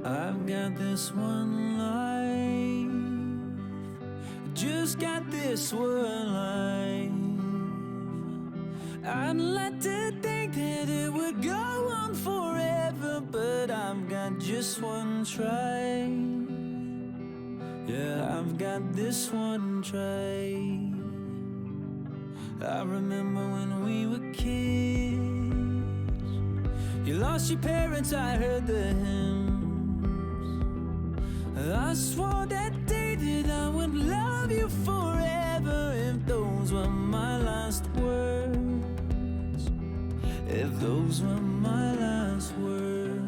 I've got this one life, just got this one life. I'd like to think that it would go on forever, but I've got just one try. Yeah, I've got this one try. I remember when we were kids, you lost your parents, I heard the hymns. I swore that day that I would love you forever, if those were my last words, if those were my last words.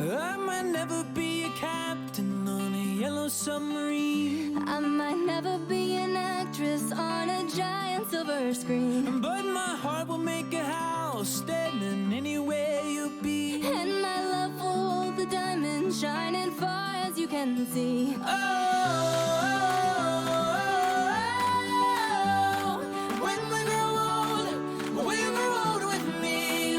I might never be a captain on a yellow submarine. I might never be an actress on a giant silver screen, but my heart will make a house standing anywhere you'll be. and my love will hold the diamond shining far as you can see. When we grow old, we'll grow old with me.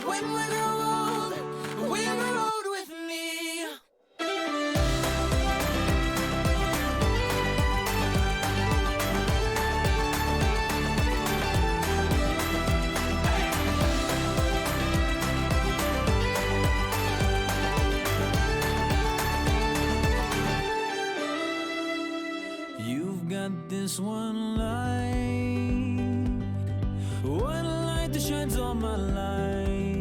When we grow old, we'll grow old with me. You've got this one light that shines all my life.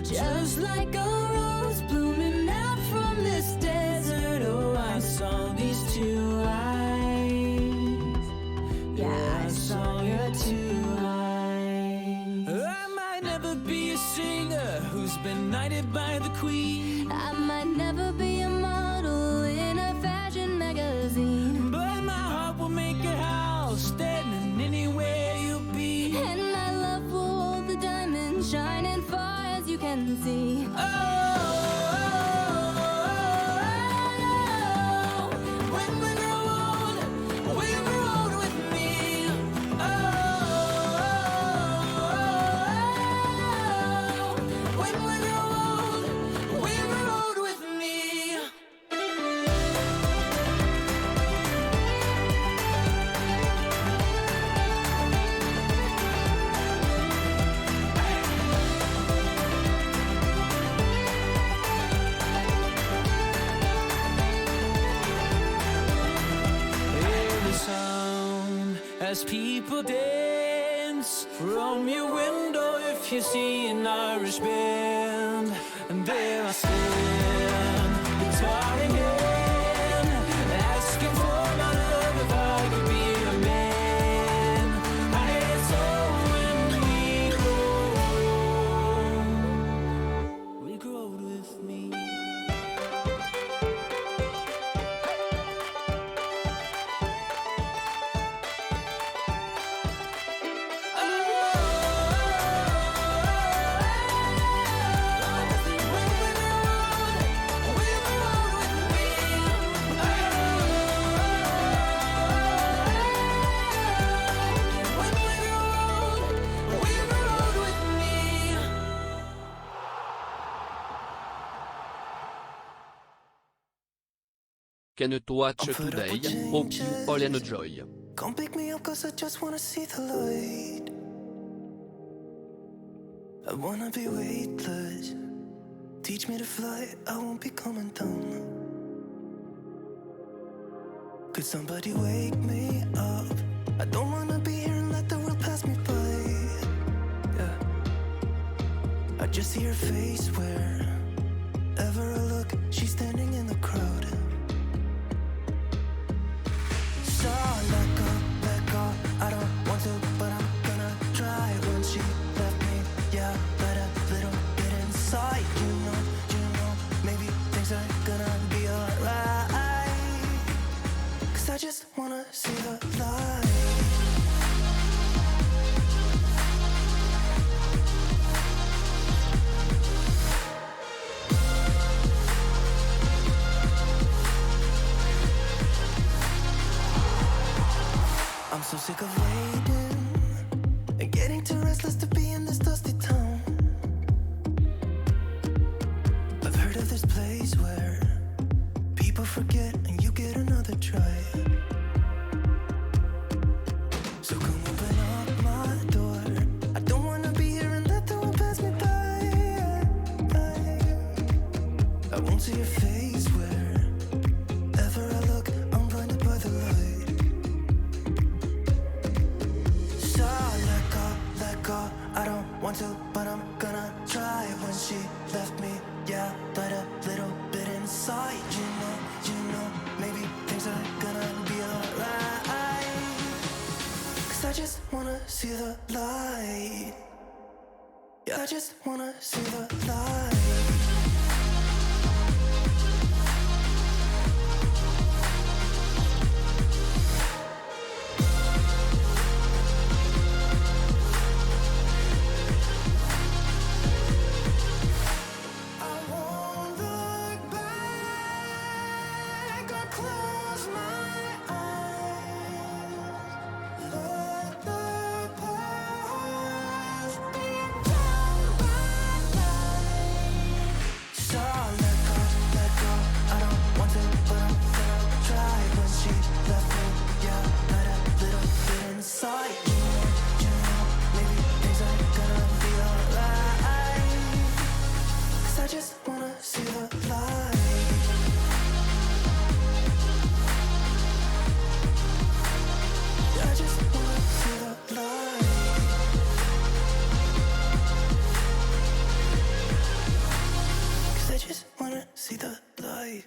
Just like a rose blooming out from this desert. Oh, I saw these two eyes. Yeah, I saw your two eyes. I might never be a singer who's been knighted by the queen. I might never be a model in a fashion magazine, but my heart will make a house standing anywhere you'll be. and my love will hold the diamond shining far as you can see. When we grow old, we'll grow old with me. When we grow old, we'll grow old with me. As people dance from your window, if you see an Irish band, and there I stand, guitar in hand, asking for my love if I could be a man. I guess so when we grow old with me. Can it watch today, Oki All Joy. Come pick me up cause I just wanna see the light. I wanna be weightless. Teach me to fly, I won't be coming down. Could somebody wake me up? I don't wanna be here and let the world pass me by. Yeah, I just see her face wherever I look. She's standing in the crowd. So let go, I don't want to, but I'm gonna try. When she left me, yeah, let a little get inside. You know, maybe things are gonna be alright. Cause I just wanna see the light. so sick of waiting and getting too restless to be in this dusty town. I've heard of this place where people forget and you get another try. So come open up my door. I don't wanna be here and let the world pass me by. I won't see your face wherever I look. I'm blinded by the light. So let go. I don't want to, but I'm gonna try. When she left me, yeah, died a little bit inside. You know, maybe things are gonna be alright. 'Cause I just wanna see the light. Yeah, I just wanna see the light. See the light.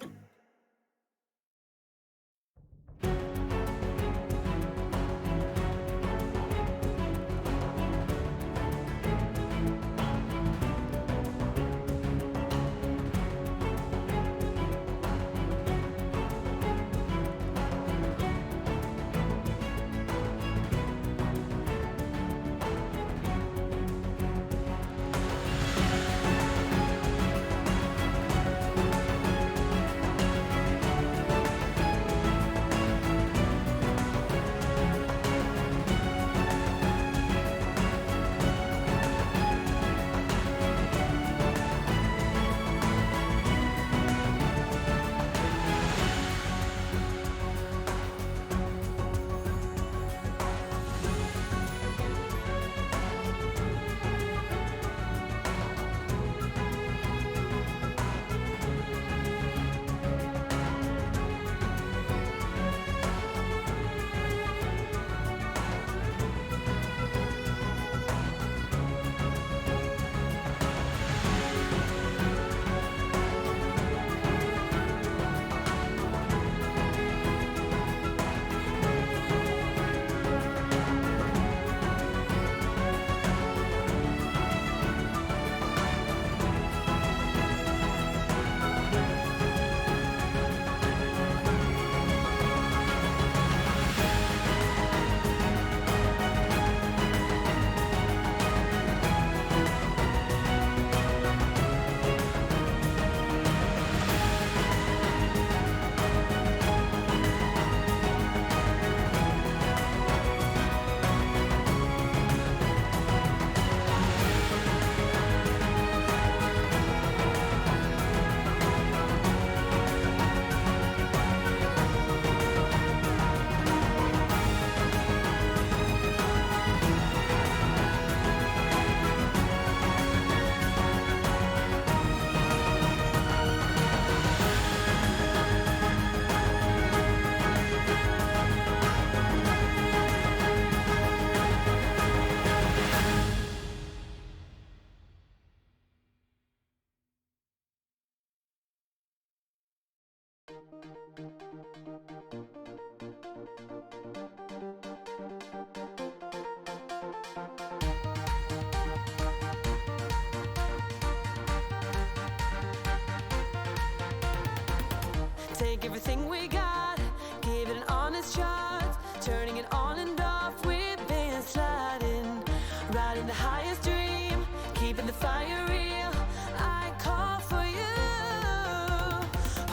Take everything we got, give it an honest shot, turning it on and off, we've been sliding, riding the highest dream, keeping the fire real. I call for you.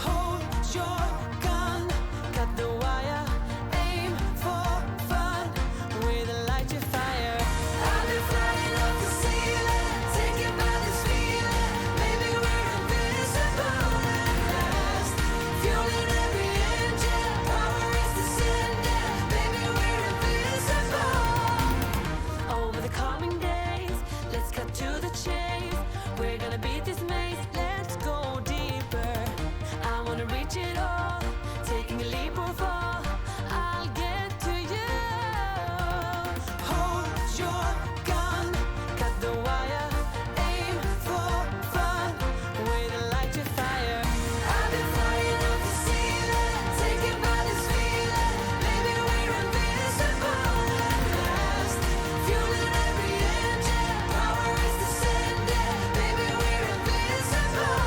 Hold your gun, cut the wire, aim for fun. wanna reach it all, taking a leap or fall, I'll get to you. Hold your gun, cut the wire, aim for fun, with a light to fire. I've been flying off the ceiling, taken by this feeling, maybe we're invincible at last. Fueling every engine, power is descending, maybe we're invincible.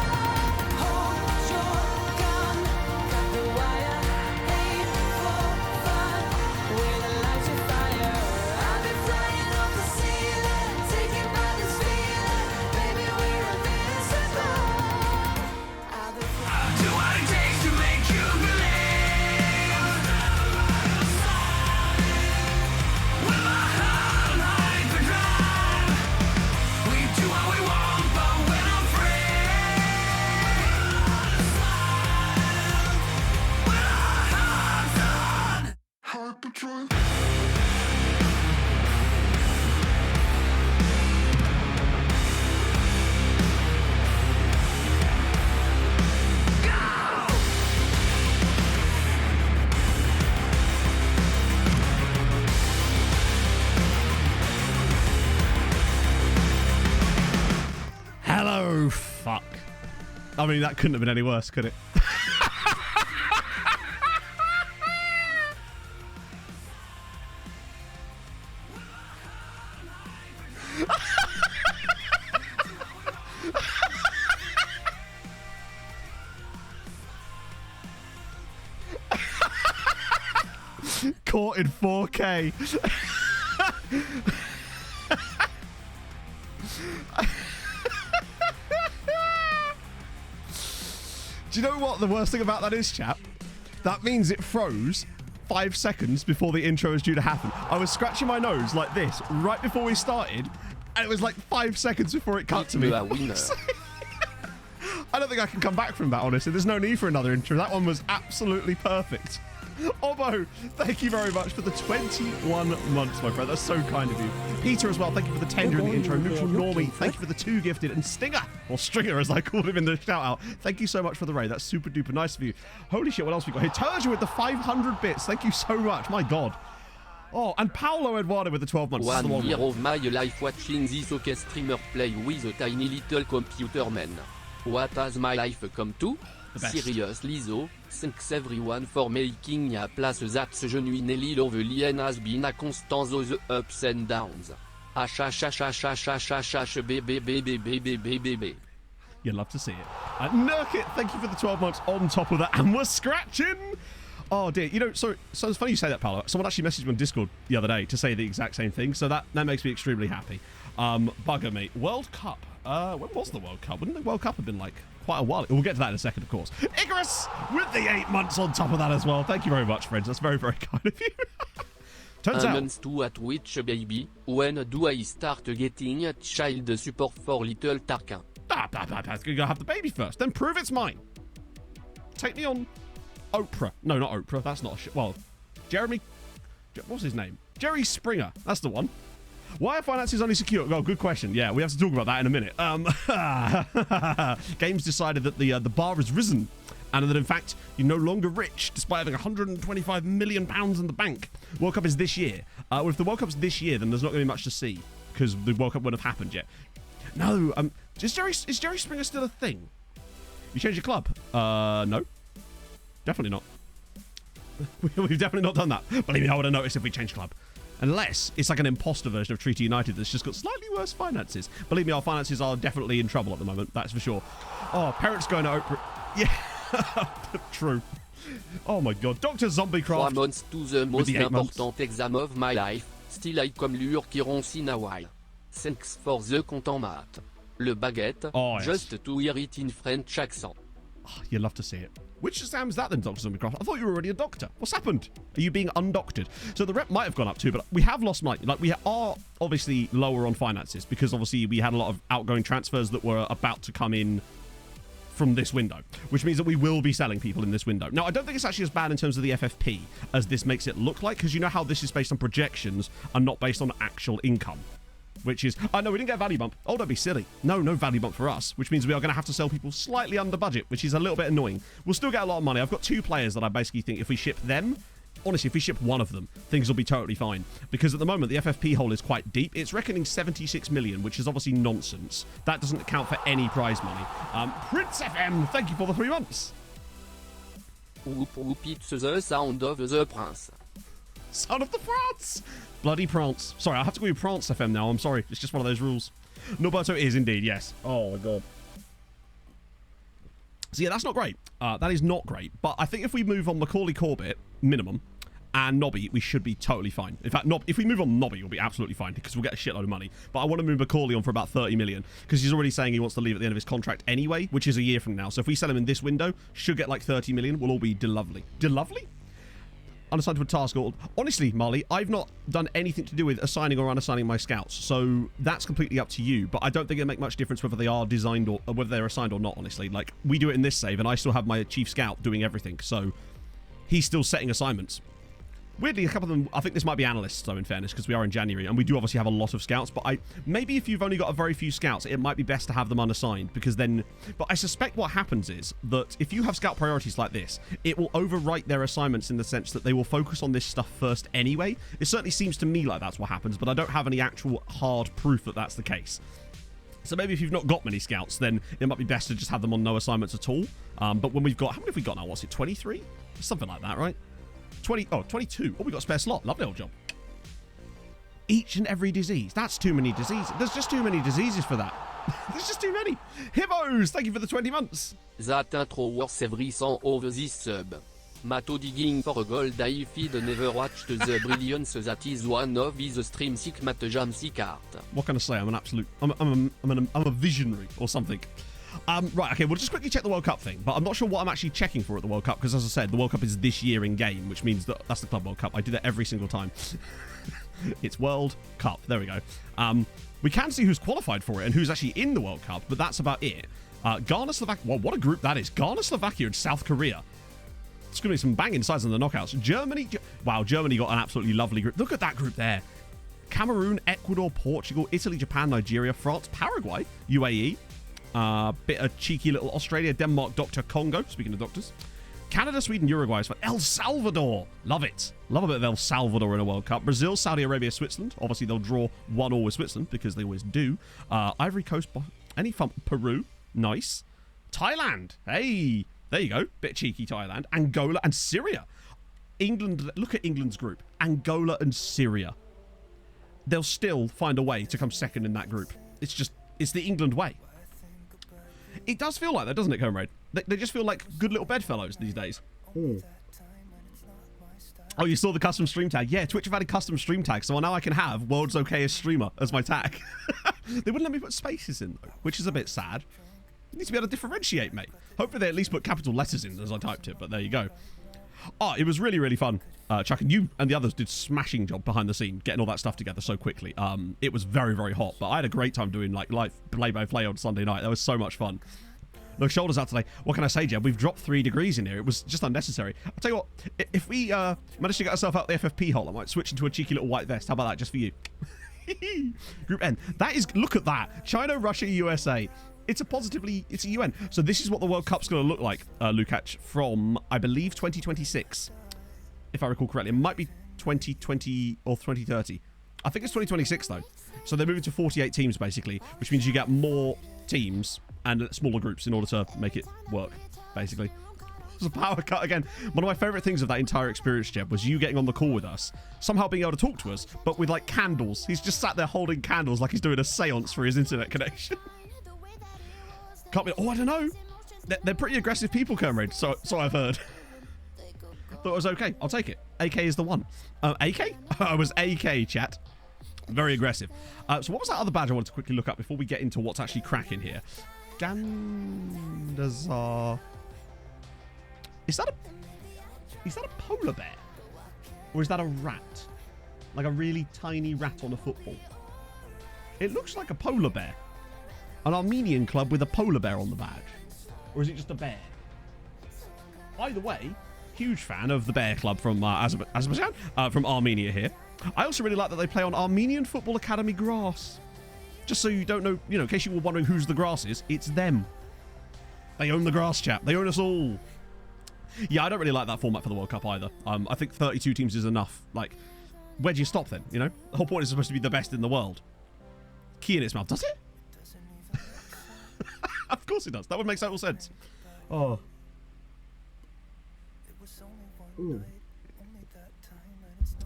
Hold your gun, cut the wire, aim for fun, with a light to fire. I've been flying off the ceiling, taken by this feeling, maybe we're invincible. I've been flying. Do what it takes to make you believe. With my heart on hyperdrive, we do what we want, but we're not free. With our hearts on hyperdrive. Hello, fuck. I mean, that couldn't have been any worse, could it? Caught in 4K. Do you know what the worst thing about that is, chap? That means it froze 5 seconds before the intro was due to happen. I was scratching my nose like this right before we started, and it was like 5 seconds before it cut to me. I don't think I can come back from that, honestly. There's no need for another intro. That one was absolutely perfect. Obo, thank you very much for the 21 months, my friend. That's so kind of you. Peter as well, thank you for the 10 during the intro. Neutral Normie, thank you for the 2 gifted. And Stinger, or Stringer as I called him in the shout out, thank you so much for the raid. That's super duper nice of you. Holy shit, what else we got here? Turja with the 500 bits. Thank you so much. My God. Oh, and Paolo Eduardo with the 12 months. 1 year of my life watching this okay streamer play with a tiny little computer man. What has my life come to? Seriously though, thanks everyone for making a place that genuinely lovely and has been a constant those ups and downs. You'd love to see it. Nurkit, thank you for the 12 months on top of that. And we're scratching. Oh dear, you know, so it's funny you say that, Paolo. Someone actually messaged me on Discord the other day to say the exact same thing, so that makes me extremely happy. Bugger me. World Cup. When was the World Cup? Wouldn't the World Cup have been like quite a while? We'll get to that in a second, of course. Icarus with the 8 months on top of that as well. Thank you very much, friends. That's very, very kind of you. Turns out. To at which baby, when do I start getting child support for little Tarkin? You gotta have the baby first, then prove it's mine. Take me on Oprah. No, not Oprah. That's not a well, Jeremy. What's his name? Jerry Springer. That's the one. Why are finances only secure? Oh, good question. Yeah, we have to talk about that in a minute. Games decided that the bar has risen, and that in fact you're no longer rich despite having 125 million pounds in the bank. World Cup is this year. Well, if the World Cup's this year, then there's not going to be much to see because the World Cup wouldn't have happened yet. No. Is Jerry Springer still a thing? You changed your club? No. Definitely not. We've definitely not done that. Believe me, I would have noticed if we changed club. Unless it's like an imposter version of Treaty United that's just got slightly worse finances. Believe me, our finances are definitely in trouble at the moment. That's for sure. Oh, parents going to Oprah. Yeah. True. Oh my God. Dr. Zombiecraft. 3 months to the most important exam of my life. Still I come once in a while. Thanks for the content, Matt. Le baguette. Oh, yes. Just to hear it in French accent. Oh, you'll love to see it. Which exam is that then, Dr. Zombiecraft? I thought you were already a doctor. What's happened? Are you being undoctored? So the rep might have gone up too, but we have lost money. Like, we are obviously lower on finances because obviously we had a lot of outgoing transfers that were about to come in from this window, which means that we will be selling people in this window. Now, I don't think it's actually as bad in terms of the FFP as this makes it look like, because you know how this is based on projections and not based on actual income. which is... Oh, no, we didn't get a value bump. Oh, don't be silly. No value bump for us, which means we are going to have to sell people slightly under budget, which is a little bit annoying. We'll still get a lot of money. I've got 2 players that I basically think if we ship them... Honestly, if we ship one of them, things will be totally fine. Because at the moment, the FFP hole is quite deep. It's reckoning 76 million, which is obviously nonsense. That doesn't account for any prize money. Prince FM, thank you for the 3 months. Whoop whoop, it's the sound of the prince. Son of the France! Bloody France. Sorry, I have to go with France FM now. I'm sorry. It's just one of those rules. Norberto is indeed, yes. Oh, my God. So, yeah, that's not great. That is not great. But I think if we move on Macaulay Corbett, minimum, and Nobby, we should be totally fine. In fact, if we move on Nobby, we'll be absolutely fine because we'll get a shitload of money. But I want to move Macaulay on for about 30 million because he's already saying he wants to leave at the end of his contract anyway, which is a year from now. So if we sell him in this window, should get like 30 million. We'll all be delovely. Delovely? Unassigned to a task. Honestly, Marley, I've not done anything to do with assigning or unassigning my scouts, so that's completely up to you. But I don't think it'll make much difference whether they are designed or whether they're assigned or not, honestly. Like, we do it in this save, and I still have my chief scout doing everything, so he's still setting assignments. Weirdly, a couple of them, I think this might be analysts, though, in fairness, because we are in January, and we do obviously have a lot of scouts, but maybe if you've only got a very few scouts, it might be best to have them unassigned, because then... But I suspect what happens is that if you have scout priorities like this, it will overwrite their assignments in the sense that they will focus on this stuff first anyway. It certainly seems to me like that's what happens, but I don't have any actual hard proof that that's the case. So maybe if you've not got many scouts, then it might be best to just have them on no assignments at all. But when we've got... How many have we got now? What's it, 23? Something like that, right? 22. Oh, we got a spare slot. Lovely old job. Each and every disease. That's too many diseases. There's just too many diseases for that. There's just too many. Hibbos, thank you for the 20 months. That intro was every song over this sub. Mato digging for a gold I feed never watched the brilliance that is one of his stream sick mat jam sick art. What can I say? I'm an absolute... I'm a visionary or something. Right, okay, we'll just quickly check the World Cup thing, but I'm not sure what I'm actually checking for at the World Cup, because as I said, the World Cup is this year in game, which means that that's the Club World Cup. I do that every single time. It's World Cup. There we go. We can see who's qualified for it and who's actually in the World Cup, but that's about it. Ghana, Slovakia... Well, what a group that is. Ghana, Slovakia, and South Korea. It's going to be some banging sides in the knockouts. Germany... Wow, Germany got an absolutely lovely group. Look at that group there. Cameroon, Ecuador, Portugal, Italy, Japan, Nigeria, France, Paraguay, UAE... bit of cheeky little Australia, Denmark, Dr. Congo, speaking of doctors. Canada, Sweden, Uruguay, El Salvador. Love it. Love a bit of El Salvador in a World Cup. Brazil, Saudi Arabia, Switzerland. Obviously, they'll draw 1-1 with Switzerland because they always do. Ivory Coast, any fun? Peru, nice. Thailand, hey, there you go. Bit cheeky Thailand. Angola and Syria. England, look at England's group. Angola and Syria. They'll still find a way to come second in that group. It's the England way. It does feel like that, doesn't it, Comrade? They just feel like good little bedfellows these days. Ooh. Oh, you saw the custom stream tag? Yeah, Twitch have added custom stream tags, so now I can have World's Okayest Streamer as my tag. They wouldn't let me put spaces in, though, which is a bit sad. You need to be able to differentiate, mate. Hopefully they at least put capital letters in as I typed it, but there you go. Oh, it was really, really fun. Chuck, and you and the others did smashing job behind the scene, getting all that stuff together so quickly. It was very, very hot, but I had a great time doing like live play-by-play on Sunday night. That was so much fun. Look, shoulders out today. What can I say, Jeb? We've dropped 3 degrees in here. It was just unnecessary. I'll tell you what, if we manage to get ourselves out the FFP hole, I might switch into a cheeky little white vest. How about that, just for you? Group N. That is, look at that. China, Russia, USA. It's a UN. So this is what the World Cup's going to look like, Lukács, from, I believe, 2026. If I recall correctly. It might be 2020 or 2030. I think it's 2026, though. So they're moving to 48 teams, basically, which means you get more teams and smaller groups in order to make it work, basically. It's a power cut again. One of my favourite things of that entire experience, Jeb, was you getting on the call with us, somehow being able to talk to us, but with, like, candles. He's just sat there holding candles like he's doing a seance for his internet connection. Can't be... Oh, I don't know. They're pretty aggressive people, Comrade, so I've heard. Thought it was okay. I'll take it. AK is the one. AK? I was AK, chat. Very aggressive. So what was that other badge I wanted to quickly look up before we get into what's actually cracking here? Gandazar. Is that a polar bear? Or is that a rat? Like a really tiny rat on a football? It looks like a polar bear. An Armenian club with a polar bear on the badge. Or is it just a bear? Either way, huge fan of the bear club from Azerbaijan, from Armenia here. I also really like that they play on Armenian Football Academy grass. Just so you don't know, in case you were wondering whose the grass is, it's them. They own the grass, chap. They own us all. Yeah, I don't really like that format for the World Cup either. I think 32 teams is enough. Like, where do you stop then, The whole point is supposed to be the best in the world. Key in its mouth. Does it? Of course it does. That would make total sense. Oh. Ooh.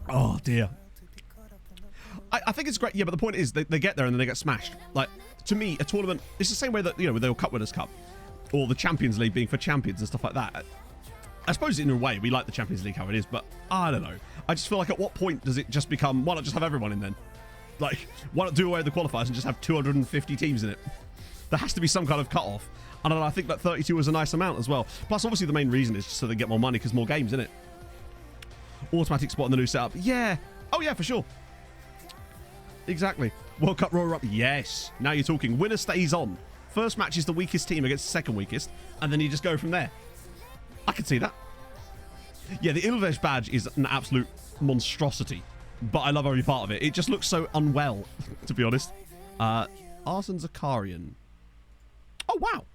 Oh, dear. I think it's great. Yeah, but the point is they get there and then they get smashed. Like, to me, a tournament, it's the same way that, with the Cup Winners' Cup or the Champions League being for champions and stuff like that. I suppose in a way we like the Champions League how it is, but I don't know. I just feel like at what point does it just become, why not just have everyone in then? Like, why not do away with the qualifiers and just have 250 teams in it? There has to be some kind of cut-off. And I think that 32 is a nice amount as well. Plus, obviously, the main reason is just so they get more money because more games, innit? Automatic spot in the new setup. Yeah. Oh, yeah, for sure. Exactly. World Cup runner-up. Yes. Now you're talking. Winner stays on. First match is the weakest team against the second weakest. And then you just go from there. I can see that. Yeah, the Ilves badge is an absolute monstrosity. But I love every part of it. It just looks so unwell, to be honest. Arsene Zakarian. Oh, wow.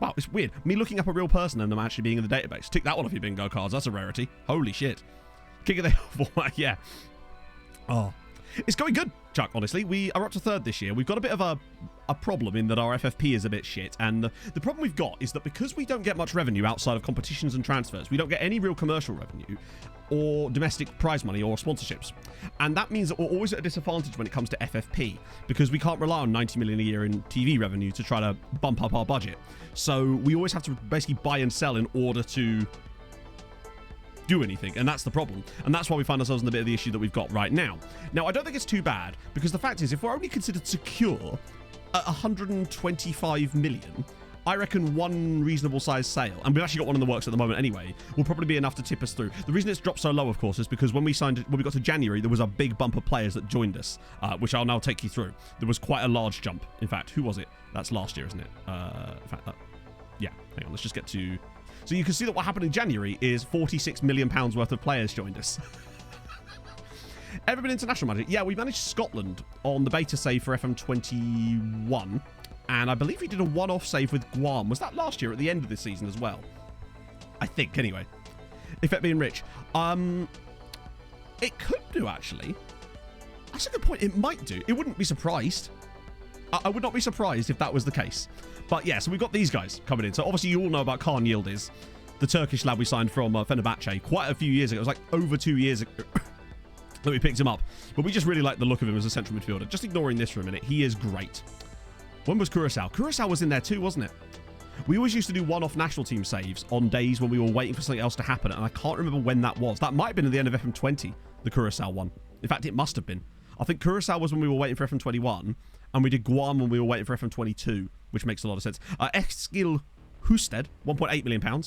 Wow, it's weird. Me looking up a real person and them actually being in the database. Tick that one off your bingo cards. That's a rarity. Holy shit. Kick it there. Yeah. Oh. It's going good, Chuck, honestly. We are up to third this year. We've got a bit of a problem in that our FFP is a bit shit. And the problem we've got is that because we don't get much revenue outside of competitions and transfers, we don't get any real commercial revenue or domestic prize money or sponsorships. And that means that we're always at a disadvantage when it comes to FFP because we can't rely on 90 million a year in TV revenue to try to bump up our budget. So we always have to basically buy and sell in order to do anything, and that's the problem, and that's why we find ourselves in the bit of the issue that we've got right now. Now, I don't think it's too bad, because the fact is, if we're only considered secure at 125 million, I reckon one reasonable size sale, and we've actually got one in the works at the moment anyway, will probably be enough to tip us through. The reason it's dropped so low, of course, is because when we got to January, there was a big bump of players that joined us, which I'll now take you through. There was quite a large jump. In fact, who was it? That's last year, isn't it? In fact, yeah, hang on, let's just get to... So you can see that what happened in January is £46 million worth of players joined us. Ever been international manager? Yeah, we managed Scotland on the beta save for FM21. And I believe we did a one-off save with Guam. Was that last year at the end of this season as well? I think, anyway. Effect being rich. It could do, actually. That's a good point. It might do. It wouldn't be surprised. I would not be surprised if that was the case. But yeah, so we've got these guys coming in. So obviously you all know about Kaan Yildiz, the Turkish lad we signed from Fenerbahce quite a few years ago. It was like over 2 years ago that we picked him up. But we just really like the look of him as a central midfielder. Just ignoring this for a minute. He is great. When was Curacao? Curacao was in there too, wasn't it? We always used to do one-off national team saves on days when we were waiting for something else to happen. And I can't remember when that was. That might have been at the end of FM20, the Curacao one. In fact, it must have been. I think Curacao was when we were waiting for FM21. And we did Guam when we were waiting for FM22, which makes a lot of sense. Eskil Husted, £1.8 million.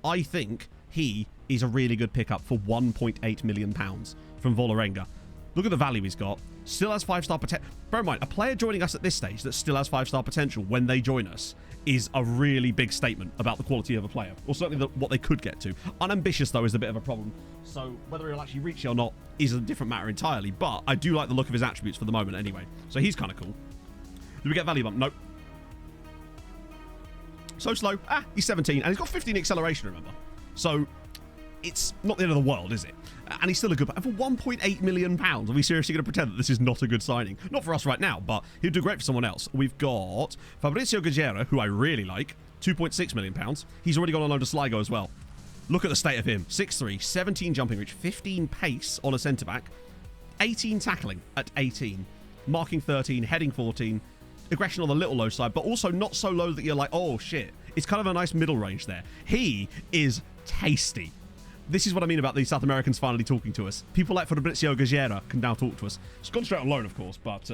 I think he is a really good pickup for £1.8 million from Vålerenga. Look at the value he's got. Still has 5-star potential. Bear in mind, a player joining us at this stage that still has 5-star potential when they join us is a really big statement about the quality of a player, or certainly what they could get to. Unambitious, though, is a bit of a problem. So whether he'll actually reach it or not is a different matter entirely, but I do like the look of his attributes for the moment anyway. So he's kind of cool. Do we get value bump? Nope. So slow. He's 17, and he's got 15 acceleration, remember? So it's not the end of the world, is it? And he's still a good... And for £1.8 million, are we seriously going to pretend that this is not a good signing? Not for us right now, but he'd do great for someone else. We've got Fabrizio Gajera, who I really like. £2.6 million. He's already gone on loan to Sligo as well. Look at the state of him. 6'3", 17 jumping reach, 15 pace on a centre-back, 18 tackling at 18, marking 13, heading 14, aggression on the little low side, but also not so low that you're like, oh, shit. It's kind of a nice middle range there. He is tasty. This is what I mean about these South Americans finally talking to us. People like Fabrizio Gajera can now talk to us. It's gone straight on loan, of course, but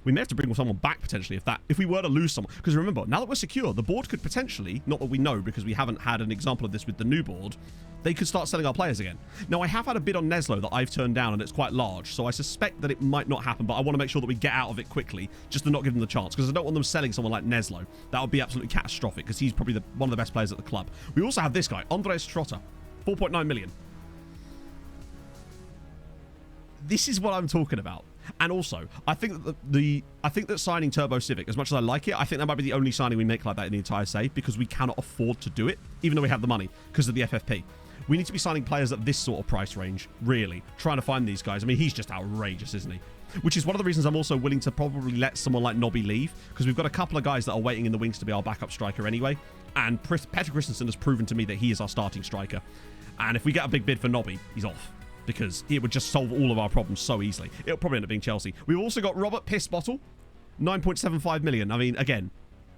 we may have to bring someone back potentially if we were to lose someone. Because remember, now that we're secure, the board could potentially, not that we know because we haven't had an example of this with the new board, they could start selling our players again. Now, I have had a bid on Neslo that I've turned down, and it's quite large, so I suspect that it might not happen, but I want to make sure that we get out of it quickly, just to not give them the chance, because I don't want them selling someone like Neslo. That would be absolutely catastrophic, because he's probably one of the best players at the club. We also have this guy, Andres Trotter, 4.9 million. This is what I'm talking about. And also, I think that I think that signing Turbo Civic, as much as I like it, I think that might be the only signing we make like that in the entire save, because we cannot afford to do it, even though we have the money, because of the FFP. We need to be signing players at this sort of price range, really, trying to find these guys. I mean, he's just outrageous, isn't he? Which is one of the reasons I'm also willing to probably let someone like Nobby leave, because we've got a couple of guys that are waiting in the wings to be our backup striker anyway. And Petter Christensen has proven to me that he is our starting striker. And if we get a big bid for Nobby, he's off, because it would just solve all of our problems so easily. It'll probably end up being Chelsea. We've also got Robert Pissbottle, 9.75 million. I mean, again,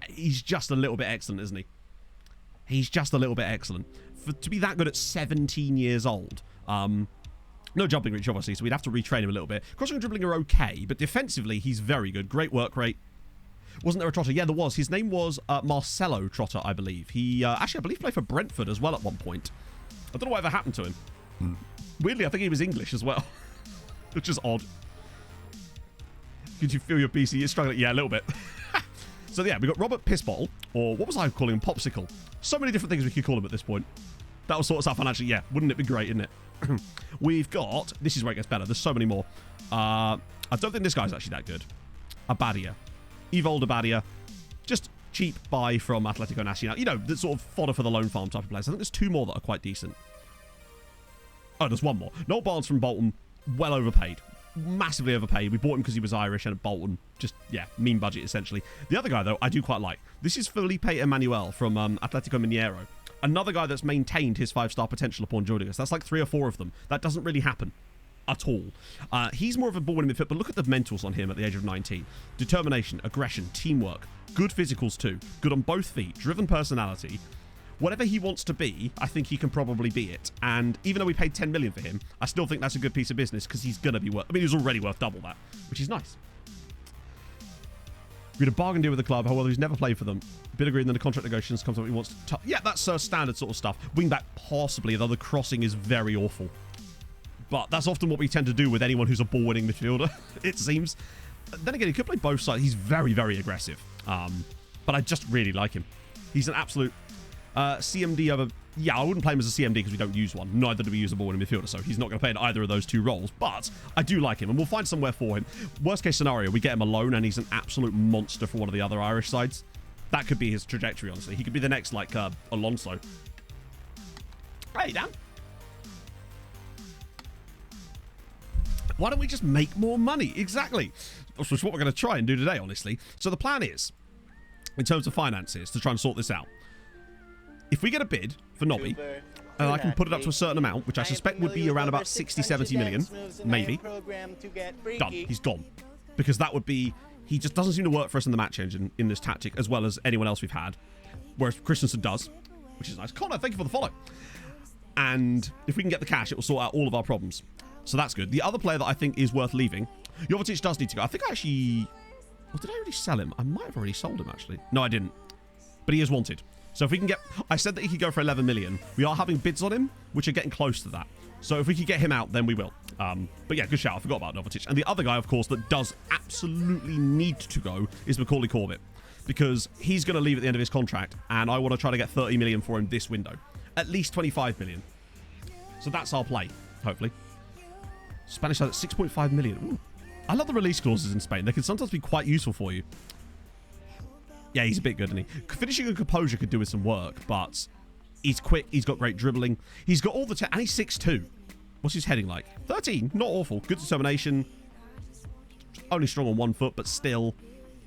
he's just a little bit excellent, isn't he? He's just a little bit excellent. To be that good at 17 years old. No jumping reach, obviously, so we'd have to retrain him a little bit. Crossing and dribbling are okay, but defensively, he's very good. Great work rate. Wasn't there a trotter? Yeah, there was. His name was Marcelo Trotter, I believe. He, actually, I believe played for Brentford as well at one point. I don't know whatever happened to him. Weirdly, I think he was English as well, which is odd. Could you feel your PC is struggling? Yeah, a little bit. So, yeah, we got Robert Pissbottle, or what was I calling him? Popsicle. So many different things we could call him at this point. That will sort us out financially. Yeah, wouldn't it be great, isn't it? We've got... This is where it gets better. There's so many more. I don't think this guy's actually that good. Abadia. Evold Abadia. Just cheap buy from Atletico Nacional. You know, the sort of fodder for the loan farm type of players. I think there's two more that are quite decent. Oh, there's one more. Noel Barnes from Bolton. Well overpaid. Massively overpaid. We bought him because he was Irish, and at Bolton, just, yeah, mean budget, essentially. The other guy, though, I do quite like. This is Felipe Emmanuel from Atletico Mineiro. Another guy that's maintained his 5-star potential upon joining us. That's like 3 or 4 of them. That doesn't really happen at all. He's more of a ball-winning midfield, but look at the mentals on him at the age of 19. Determination, aggression, teamwork, good physicals too, good on both feet, driven personality. Whatever he wants to be, I think he can probably be it. And even though we paid 10 million for him, I still think that's a good piece of business, because he's going to be worth... I mean, he's already worth double that, which is nice. We had a bargain deal with the club, however, he's never played for them. Bit agreed, and then the contract negotiations comes up. He wants to... Yeah, that's standard sort of stuff. Wing back, possibly, though the crossing is very awful. But that's often what we tend to do with anyone who's a ball-winning midfielder, it seems. Then again, he could play both sides. He's very, very aggressive. But I just really like him. He's an absolute... CMD over... Yeah, I wouldn't play him as a CMD because we don't use one. Neither do we use a ball in midfielder, so he's not going to play in either of those two roles. But I do like him, and we'll find somewhere for him. Worst case scenario, we get him alone, and he's an absolute monster for one of the other Irish sides. That could be his trajectory, honestly. He could be the next, like, Alonso. Hey, Dan. Why don't we just make more money? Exactly. Which is what we're going to try and do today, honestly. So the plan is, in terms of finances, to try and sort this out. If we get a bid for Nobby, and I can put it up to a certain amount, which I suspect would be around about 60, 70 million, maybe. Done. He's gone. Because that would be... He just doesn't seem to work for us in the match engine in this tactic, as well as anyone else we've had. Whereas Christensen does, which is nice. Connor, thank you for the follow. And if we can get the cash, it will sort out all of our problems. So that's good. The other player that I think is worth leaving, Jovetic does need to go. I think I actually... Well, did I already sell him? I might have already sold him, actually. No, I didn't. But he is wanted. So if we can get... I said that he could go for 11 million. We are having bids on him, which are getting close to that. So if we could get him out, then we will. But yeah, good shout. I forgot about Jovetic. And the other guy, of course, that does absolutely need to go is Macaulay Corbett. Because he's going to leave at the end of his contract, and I want to try to get 30 million for him this window. At least 25 million. So that's our play, hopefully. Spanish side at 6.5 million. Ooh. I love the release clauses in Spain. They can sometimes be quite useful for you. Yeah, he's a bit good, isn't he? Finishing and composure could do with some work, but he's quick. He's got great dribbling. He's got all the... And he's 6'2". What's his heading like? 13. Not awful. Good determination. Only strong on one foot, but still.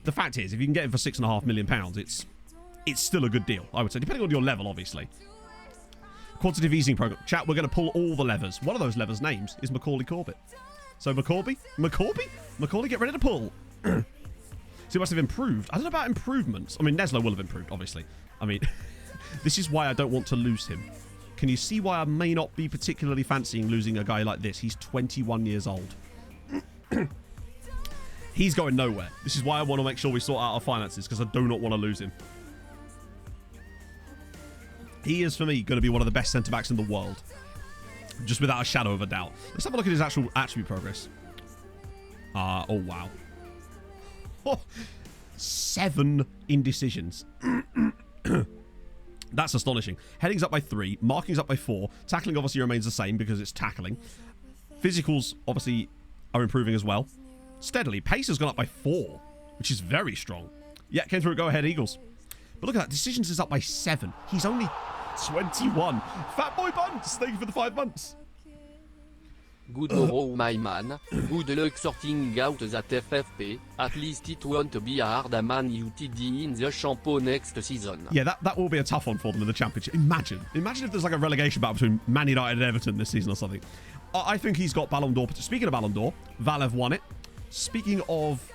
The fact is, if you can get him for £6.5 million, it's still a good deal, I would say. Depending on your level, obviously. Quantitative easing program. Chat, we're going to pull all the levers. One of those levers' names is Macaulay Corbett. So Macaulay, get ready to pull. So he must have improved. I don't know about improvements. I mean, Neslo will have improved, obviously. I mean, this is why I don't want to lose him. Can you see why I may not be particularly fancying losing a guy like this? He's 21 years old. He's going nowhere. This is why I want to make sure we sort out our finances, because I do not want to lose him. He is, for me, going to be one of the best centre-backs in the world. Just without a shadow of a doubt. Let's have a look at his actual attribute progress. Oh, wow. Oh, 7 indecisions. That's astonishing. Heading's up by 3. Marking's up by 4. Tackling obviously remains the same because it's tackling. Physicals obviously are improving as well. steadily. Pace has gone up by 4, which is very strong. Yeah, came through. Go ahead, Eagles. But look at that. Decisions is up by 7. He's only 21. Fat boy buns. Thank you for the 5 months. Good morrow, my man. Good luck sorting out that FFP. At least it won't be a hard Man UTD in the shampoo next season. Yeah, that will be a tough one for them in the Championship. Imagine if there's like a relegation battle between Man United and Everton this season or something. I think he's got Ballon d'Or. Speaking of Ballon d'Or, Valev won it. Speaking of,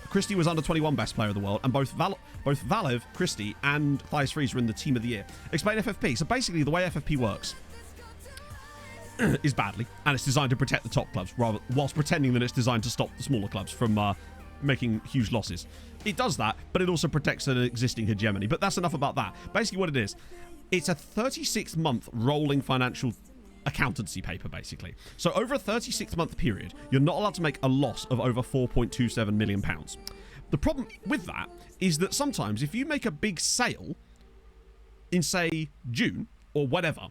Christie was under 21 best player of the world, and both Valev, Christie, and Thijs Fries were in the team of the year. Explain FFP. So basically, the way FFP works is badly, and it's designed to protect the top clubs, rather whilst pretending that it's designed to stop the smaller clubs from making huge losses. It does that, but it also protects an existing hegemony. But that's enough about that. Basically, what it is, it's a 36-month rolling financial accountancy paper, basically. So over a 36-month period, you're not allowed to make a loss of over £4.27 million. The problem with that is that sometimes if you make a big sale in, say, June or whatever,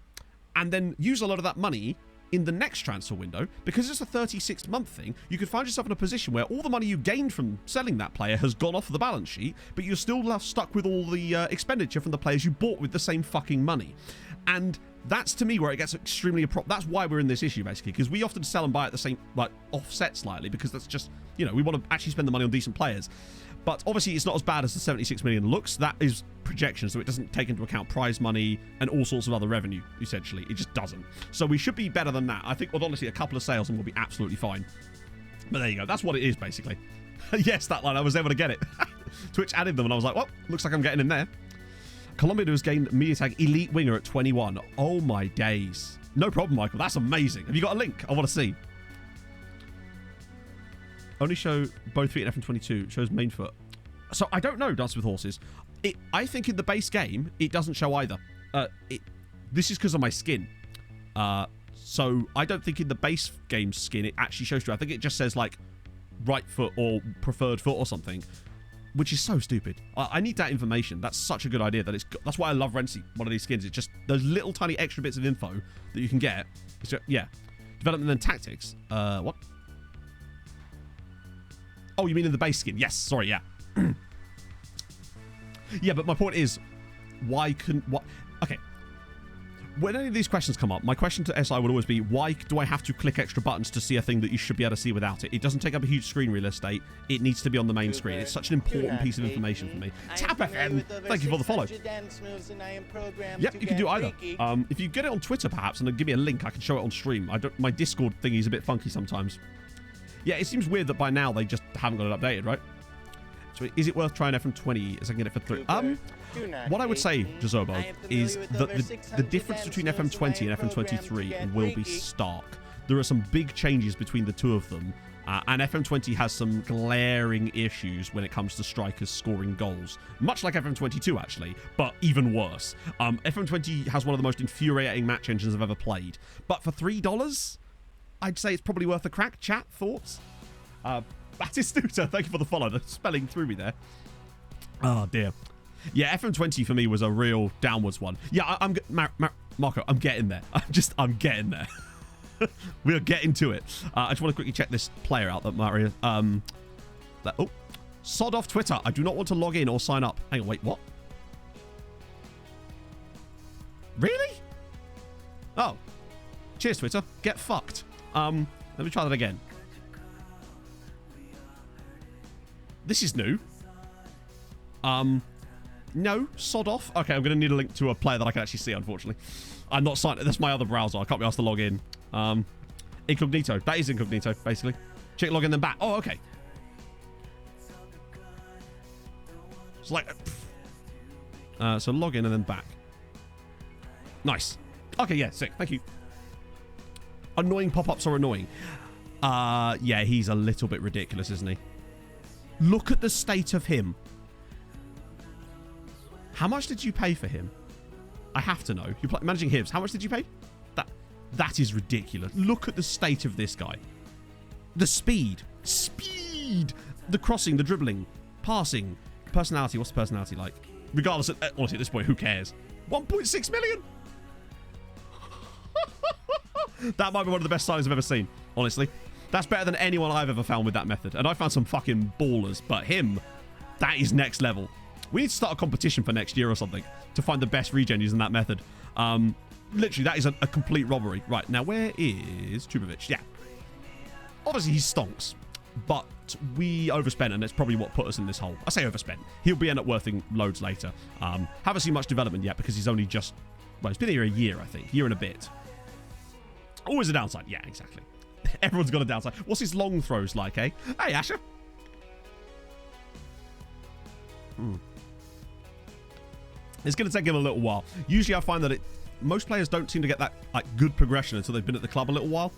and then use a lot of that money in the next transfer window, because it's a 36-month thing, you could find yourself in a position where all the money you gained from selling that player has gone off the balance sheet, but you're still left stuck with all the expenditure from the players you bought with the same fucking money. And that's, to me, where it gets extremely... That's why we're in this issue, basically, because we often sell and buy at the same, like, offset slightly, because that's just, you know, we want to actually spend the money on decent players. But obviously, it's not as bad as the 76 million looks. That is projection, so it doesn't take into account prize money and all sorts of other revenue, essentially. It just doesn't. So we should be better than that. I think, well, honestly, a couple of sales and we'll be absolutely fine. But there you go. That's what it is, basically. Yes, that line. I was able to get it. Twitch added them, and I was like, well, looks like I'm getting in there. Colombia has gained media tag elite winger at 21. Oh, my days. No problem, Michael. That's amazing. Have you got a link? I want to see. Only show both feet in FM22. Shows main foot. So I don't know, Dances with Horses. I think in the base game, it doesn't show either. This is because of my skin. So I don't think in the base game skin, it actually shows you. I think it just says like right foot or preferred foot or something, which is so stupid. I need that information. That's such a good idea. That's why I love Renzi, one of these skins. It's just those little tiny extra bits of info that you can get. Yeah. Development and tactics. What? Oh, you mean in the base skin? Yes, sorry, yeah. Yeah, but my point is, why couldn't... What? Okay. When any of these questions come up, my question to SI would always be, why do I have to click extra buttons to see a thing that you should be able to see without it? It doesn't take up a huge screen real estate. It needs to be on the main screen. It's such an important piece of information for me. Tap FM, thank you for the follow. Yep, you can do either. If you get it on Twitter, perhaps, and then give me a link, I can show it on stream. My Discord thingy is a bit funky sometimes. Yeah, it seems weird that by now they just haven't got it updated, right? So is it worth trying FM20 as I can get it for 3? What I would say, Jazobo, is that the difference between FM20 and FM23 will be stark. There are some big changes between the two of them, and FM20 has some glaring issues when it comes to strikers scoring goals. Much like FM22, actually, but even worse. FM20 has one of the most infuriating match engines I've ever played. But for $3... I'd say it's probably worth a crack. Chat, thoughts? Batistuta, thank you for the follow. The spelling threw me there. Oh, dear. Yeah, FM20 for me was a real downwards one. Yeah, Marco, I'm getting there. I'm getting there. We're getting to it. I just want to quickly check this player out that Mario... oh, sod off Twitter. I do not want to log in or sign up. Hang on, wait, what? Really? Oh. Cheers, Twitter. Get fucked. Let me try that again. This is new. No, sod off. Okay, I'm going to need a link to a player that I can actually see, unfortunately. I'm not signed. That's my other browser. I can't be asked to log in. Incognito. That is incognito, basically. Check log in, then back. Oh, okay. It's like... so log in and then back. Nice. Okay, yeah, sick. Thank you. Annoying pop-ups are annoying. Yeah, he's a little bit ridiculous, isn't he? Look at the state of him. How much did you pay for him? I have to know. You're managing Hibs. How much did you pay? That is ridiculous. Look at the state of this guy. The speed. Speed! The crossing, the dribbling, passing, personality. What's the personality like? Regardless, honestly, at this point, who cares? 1.6 million? That might be one of the best signings I've ever seen, honestly. That's better than anyone I've ever found with that method. And I found some fucking ballers, but him, that is next level. We need to start a competition for next year or something to find the best regen using that method. Literally, that is a complete robbery. Right, now where is Trubovic? Yeah. Obviously, he stonks, but we overspent, and that's probably what put us in this hole. I say overspent. He'll be end up worthing loads later. Haven't seen much development yet because he's only just, well, he's been here a year, I think. Year and a bit. Always a downside. Yeah, exactly. Everyone's got a downside. What's his long throws like, eh? Hey, Asher. It's going to take him a little while. Usually I find that most players don't seem to get that like good progression until they've been at the club a little while.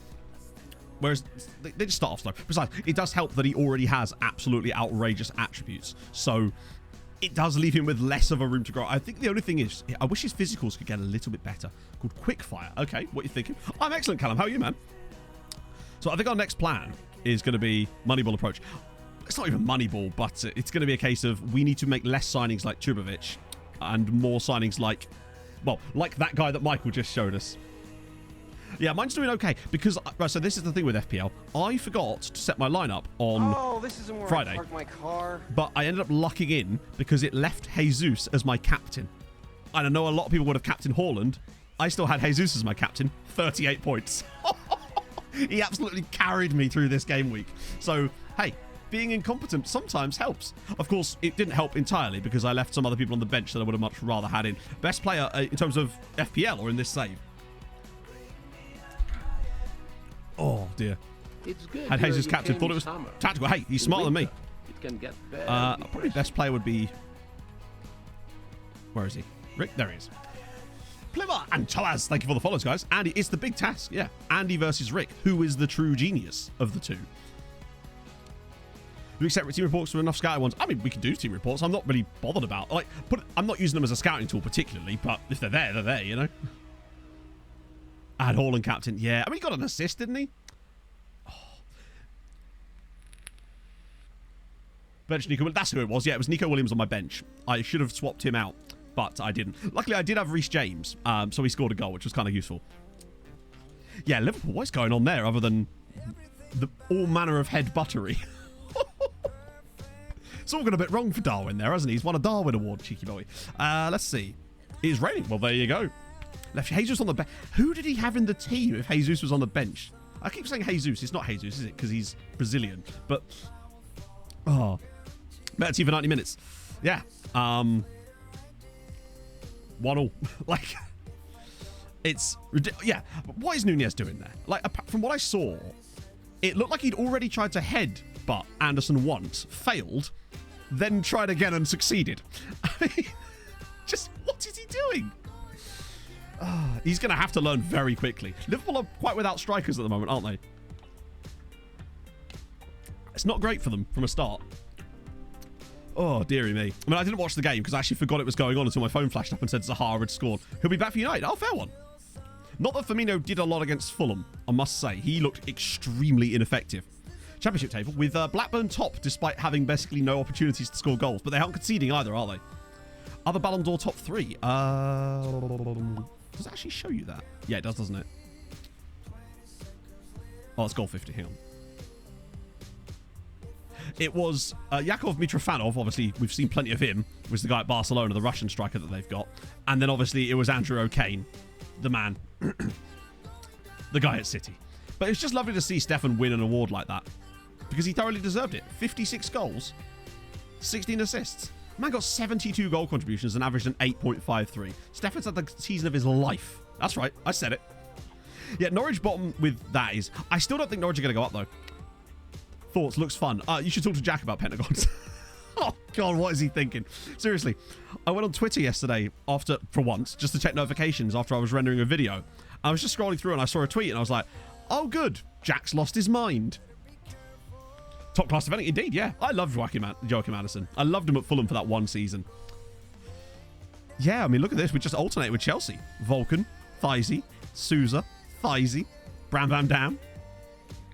Whereas they just start off slow. Besides, it does help that he already has absolutely outrageous attributes. So it does leave him with less of a room to grow. I think the only thing is, I wish his physicals could get a little bit better. Called Quickfire. Okay, what are you thinking? I'm excellent, Callum. How are you, man? So I think our next plan is going to be Moneyball approach. It's not even Moneyball, but it's going to be a case of we need to make less signings like Trubovic and more signings like, well, like that guy that Michael just showed us. Yeah, mine's doing okay because, right, so this is the thing with FPL. I forgot to set my lineup on Friday. I parked my car. But I ended up lucking in because it left Jesus as my captain. And I know a lot of people would have captained Haaland. I still had Jesus as my captain. 38 points. He absolutely carried me through this game week. So, hey, being incompetent sometimes helps. Of course, it didn't help entirely because I left some other people on the bench that I would have much rather had in. Best player in terms of FPL or in this save? Oh, dear. It's good. Had Jesus captain, thought it was tactical. Hey, he's smarter than me. It can get better. Probably best player would be... Where is he? Rick? There he is. Plymouth and Toaz, thank you for the follows, guys. Andy, it's the big task, yeah. Andy versus Rick. Who is the true genius of the two? Do we accept team reports for enough scouting ones? I mean, we can do team reports. I'm not really bothered about. Like, I'm not using them as a scouting tool particularly, but if they're there, they're there, you know? Add Haaland captain. Yeah, I mean, he got an assist, didn't he? Oh. Bench Nico. That's who it was. Yeah, it was Nico Williams on my bench. I should have swapped him out, but I didn't. Luckily, I did have Reece James, so he scored a goal, which was kind of useful. Yeah, Liverpool, what's going on there other than the all manner of head buttery? It's all gone a bit wrong for Darwin there, hasn't he? He's won a Darwin Award, cheeky boy. Let's see. It is raining. Well, there you go. Left Jesus on the bench. Who did he have in the team if Jesus was on the bench? I keep saying Jesus. It's not Jesus, is it? Because he's Brazilian. But, oh. Better team for 90 minutes. Yeah. 1-0. Like, it's ridiculous. Yeah. What is Nunez doing there? Like, from what I saw, it looked like he'd already tried to head but Anderson once, failed, then tried again and succeeded. I mean, just what is he doing? He's going to have to learn very quickly. Liverpool are quite without strikers at the moment, aren't they? It's not great for them from a start. Oh, dearie me. I mean, I didn't watch the game because I actually forgot it was going on until my phone flashed up and said Zaha had scored. He'll be back for United. Oh, fair one. Not that Firmino did a lot against Fulham, I must say. He looked extremely ineffective. Championship table with Blackburn top despite having basically no opportunities to score goals. But they aren't conceding either, are they? Other Ballon d'Or top 3. Does it actually show you that? Yeah, it does, doesn't it? Oh, it's goal 50. Hang on. It was Yakov Mitrofanov. Obviously, we've seen plenty of him. Was the guy at Barcelona, the Russian striker that they've got. And then, obviously, it was Andrew O'Kane, the man. The guy at City. But it's just lovely to see Stefan win an award like that. Because he thoroughly deserved it. 56 goals. 16 assists. Man got 72 goal contributions and averaged an 8.53. Stefan's had the season of his life. That's right. I said it. Yeah, Norwich bottom with that is... I still don't think Norwich are going to go up, though. Thoughts? Looks fun. You should talk to Jack about Pentagons. Oh, God, what is he thinking? Seriously. I went on Twitter yesterday for once, just to check notifications after I was rendering a video. I was just scrolling through and I saw a tweet and I was like, oh, good. Jack's lost his mind. Top class defending, indeed, yeah. I loved Joachim Anderson. I loved him at Fulham for that one season. Yeah, I mean, look at this. We just alternate with Chelsea. Vulcan, Thyzy, Souza, Thyzy, Bram Van Dam.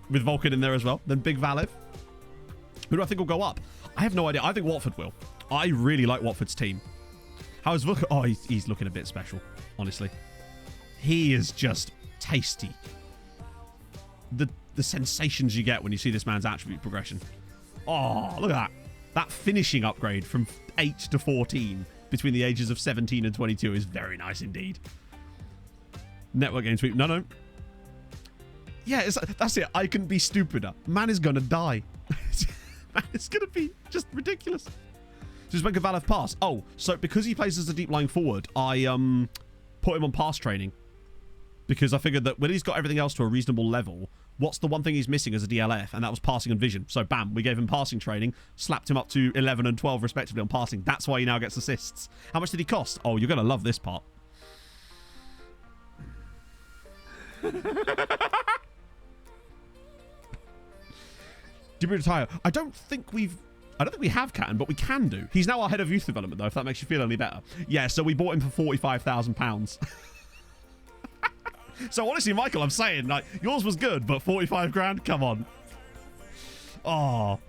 With Vulcan in there as well. Then Big Valev. Who do I think will go up? I have no idea. I think Watford will. I really like Watford's team. How is Vulcan? Oh, he's looking a bit special, honestly. He is just tasty. The the sensations you get when you see this man's attribute progression. Oh, look at that. That finishing upgrade from 8 to 14 between the ages of 17 and 22 is very nice indeed. Network game sweep. No. Yeah, that's it. I can be stupider. Man is going to die. Man is going to be just ridiculous. Just make a valid pass. Oh, so because he plays as a deep lying forward, I put him on pass training. Because I figured that when he's got everything else to a reasonable level, what's the one thing he's missing as a DLF? And that was passing and vision. So bam, we gave him passing training, slapped him up to 11 and 12 respectively on passing. That's why he now gets assists. How much did he cost? Oh, you're going to love this part. Did we retire? I don't think we have Catton, but we can do. He's now our head of youth development, though, if that makes you feel any better. Yeah, so we bought him for £45,000. So honestly, Michael, I'm saying, like, yours was good, but 45 grand? Come on. Oh.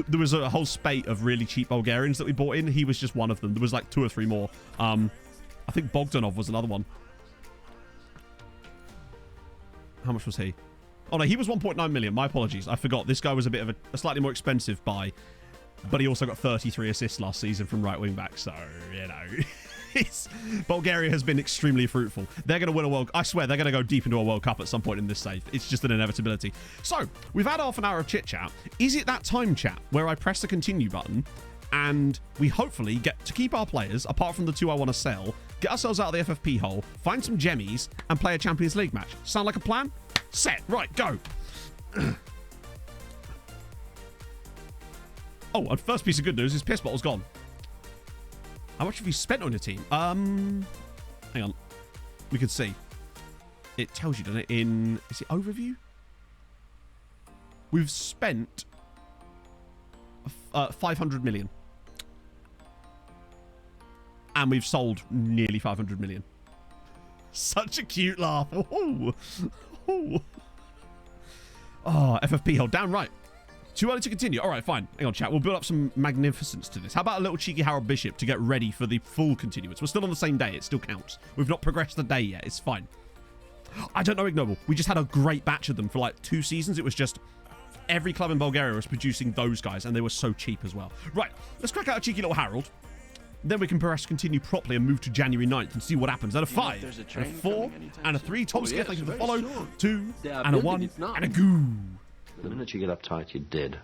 There was a whole spate of really cheap Bulgarians that we bought in. He was just one of them. There was like 2 or 3 more. I think Bogdanov was another one. How much was he? Oh, no, he was 1.9 million. My apologies. I forgot. This guy was a bit of a slightly more expensive buy, but he also got 33 assists last season from right wing back. So, you know, Bulgaria has been extremely fruitful. They're going to win a World... I swear, they're going to go deep into a World Cup at some point in this save. It's just an inevitability. So, we've had half an hour of chit-chat. Is it that time, chat, where I press the continue button and we hopefully get to keep our players, apart from the 2 I want to sell, get ourselves out of the FFP hole, find some gemmies, and play a Champions League match? Sound like a plan? Set. Right, go. Oh, and first piece of good news is Piss Bottle's gone. How much have you spent on your team? Hang on. We can see. It tells you, doesn't it, in... Is it overview? We've spent 500 million. And we've sold nearly 500 million. Such a cute laugh. Oh, FFP hole down right. Too early to continue. All right, fine. Hang on, chat. We'll build up some magnificence to this. How about a little cheeky Harold Bishop to get ready for the full continuance? We're still on the same day. It still counts. We've not progressed the day yet. It's fine. I don't know, Ignoble. We just had a great batch of them for like 2 seasons. It was just every club in Bulgaria was producing those guys, and they were so cheap as well. Right, let's crack out a cheeky little Harold. Then we can perhaps continue properly and move to January 9th and see what happens. And a 5, and a 4, and a 3. Tom Skip, thank you for the follow. 2, and a 1, and a goo. The minute you get uptight, you're dead.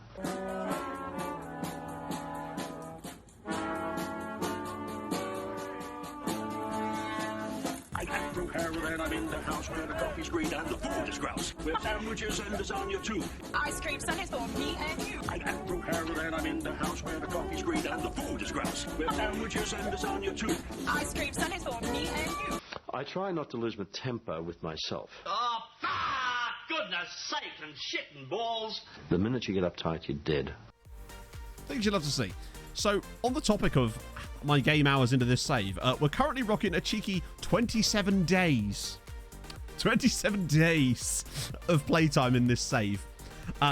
I got through Harold and I'm in the house where the coffee's green and the food is grouse. With sandwiches and lasagna too. Ice cream sundaes for me and you. I got through Harold and I'm in the house where the coffee's green and the food is grouse. With sandwiches and lasagna too. Ice cream sundaes for me and you. I try not to lose my temper with myself. Oh, goodness sake and shit and balls. The minute you get uptight, you're dead. Things you'd love to see. So, on the topic of my game hours into this save, we're currently rocking a cheeky 27 days. 27 days of playtime in this save.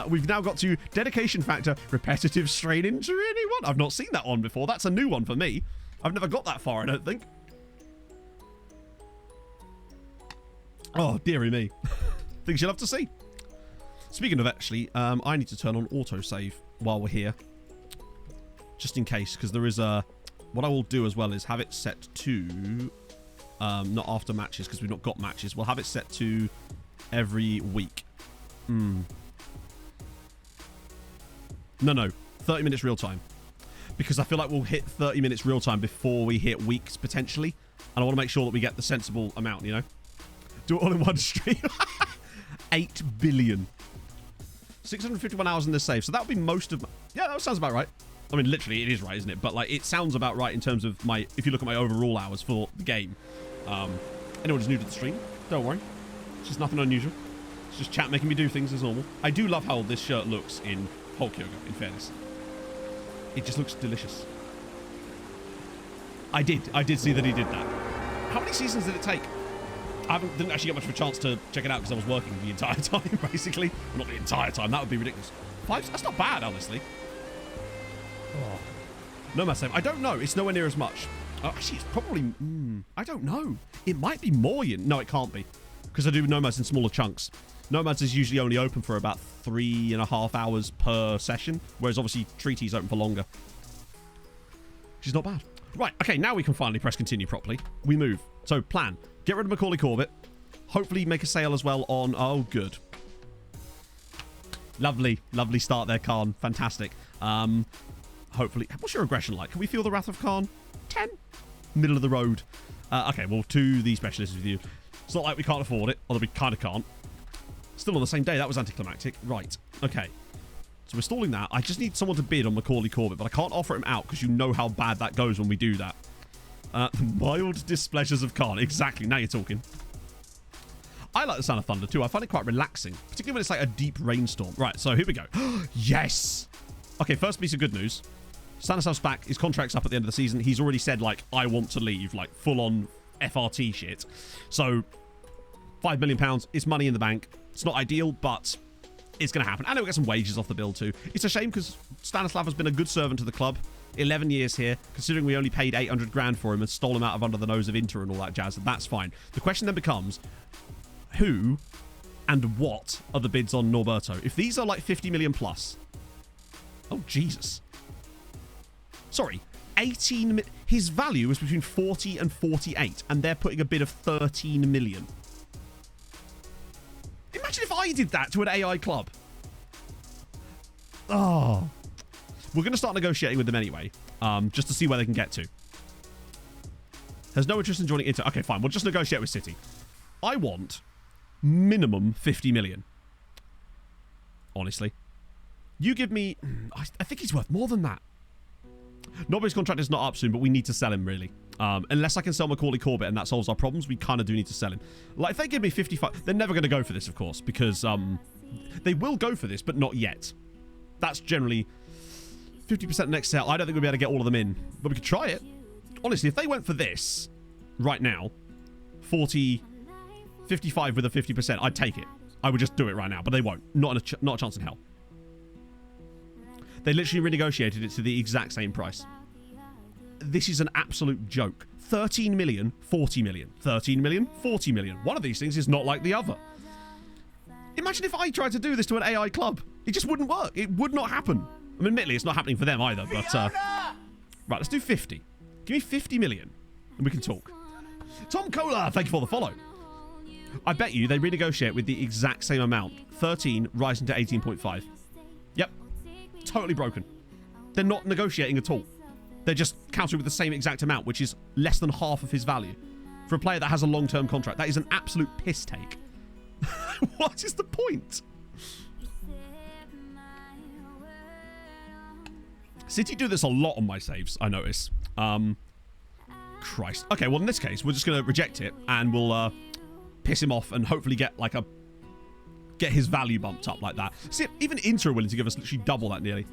We've now got to dedication factor, repetitive strain injury. Anyone? I've not seen that one before. That's a new one for me. I've never got that far, I don't think. Oh, dearie me. Things you'll have to see. Speaking of actually, I need to turn on autosave while we're here. Just in case, because there is a... What I will do as well is have it set to... not after matches, because we've not got matches. We'll have it set to every week. No, 30 minutes real time. Because I feel like we'll hit 30 minutes real time before we hit weeks, potentially. And I want to make sure that we get the sensible amount, you know? Do it all in one stream. 8 billion. 651 hours in this save. So that would be most of my... Yeah, that sounds about right. I mean, literally, it is right, isn't it? But, like, it sounds about right in terms of my... If you look at my overall hours for the game. Anyone who's new to the stream, don't worry. It's just nothing unusual. It's just chat making me do things as normal. I do love how this shirt looks in Hulk Yoga, in fairness. It just looks delicious. I did see that he did that. How many seasons did it take? I didn't actually get much of a chance to check it out because I was working the entire time, basically. Well, not the entire time. That would be ridiculous. 5? That's not bad, honestly. Oh. No mass save. I don't know. It's nowhere near as much. Actually, it's probably... I don't know. It might be more. No, it can't be. because I do nomads in smaller chunks. Nomads is usually only open for about 3.5 hours per session, whereas obviously Treaty's open for longer. Which is not bad. Right, okay, now we can finally press continue properly. We move. So, plan. Get rid of Macaulay Corbett. Hopefully make a sale as well on... Oh, good. Lovely. Lovely start there, Khan. Fantastic. Hopefully... What's your aggression like? Can we feel the wrath of Khan? 10. Middle of the road. Okay, well, to the specialists with you. It's not like we can't afford it, although we kind of can't. Still on the same day. That was anticlimactic. Right. Okay. So we're stalling that. I just need someone to bid on Macaulay Corbett, but I can't offer him out because you know how bad that goes when we do that. Mild displeasures of Khan. Exactly. Now you're talking. I like the sound of thunder too. I find it quite relaxing, particularly when it's like a deep rainstorm. Right, so here we go. Yes! Okay, first piece of good news. Stanislav's back. His contract's up at the end of the season. He's already said, like, I want to leave, like, full-on FRT shit. So, £5 million. It's money in the bank. It's not ideal, but it's going to happen. And he'll get some wages off the bill too. It's a shame because Stanislav has been a good servant to the club. 11 years here, considering we only paid 800 grand for him and stole him out of under the nose of Inter and all that jazz. That's fine. The question then becomes, who and what are the bids on Norberto? If these are like 50 million plus... Oh, Jesus. Sorry. 18... His value is between 40 and 48, and they're putting a bid of 13 million. Imagine if I did that to an AI club. Oh. We're going to start negotiating with them anyway, just to see where they can get to. Has no interest in joining Inter. Okay, fine. We'll just negotiate with City. I want minimum 50 million. Honestly. You give me... I think he's worth more than that. Nobody's contract is not up soon, but we need to sell him, really. Unless I can sell Macaulay Corbett and that solves our problems, we kind of do need to sell him. Like, if they give me 55... They're never going to go for this, of course, because they will go for this, but not yet. That's generally 50% next sale. I don't think we'll be able to get all of them in, but we could try it. Honestly, if they went for this right now, 55 with a 50%, I'd take it. I would just do it right now, but they won't. Not a chance in hell. They literally renegotiated it to the exact same price. This is an absolute joke. 13 million, 40 million. 13 million, 40 million. One of these things is not like the other. Imagine if I tried to do this to an AI club. It just wouldn't work. It would not happen. I mean, admittedly, it's not happening for them either, but... right, let's do 50. Give me 50 million, and we can talk. Tom Kohler, thank you for the follow. I bet you they renegotiate with the exact same amount. 13 rising to 18.5. Yep. Totally broken. They're not negotiating at all. They're just countering with the same exact amount, which is less than half of his value. For a player that has a long-term contract, that is an absolute piss take. What is the point? City do this a lot on my saves, I notice. Christ. Okay, well, in this case, we're just going to reject it, and we'll piss him off and hopefully get, like, get his value bumped up like that. See, even Inter are willing to give us literally double that nearly.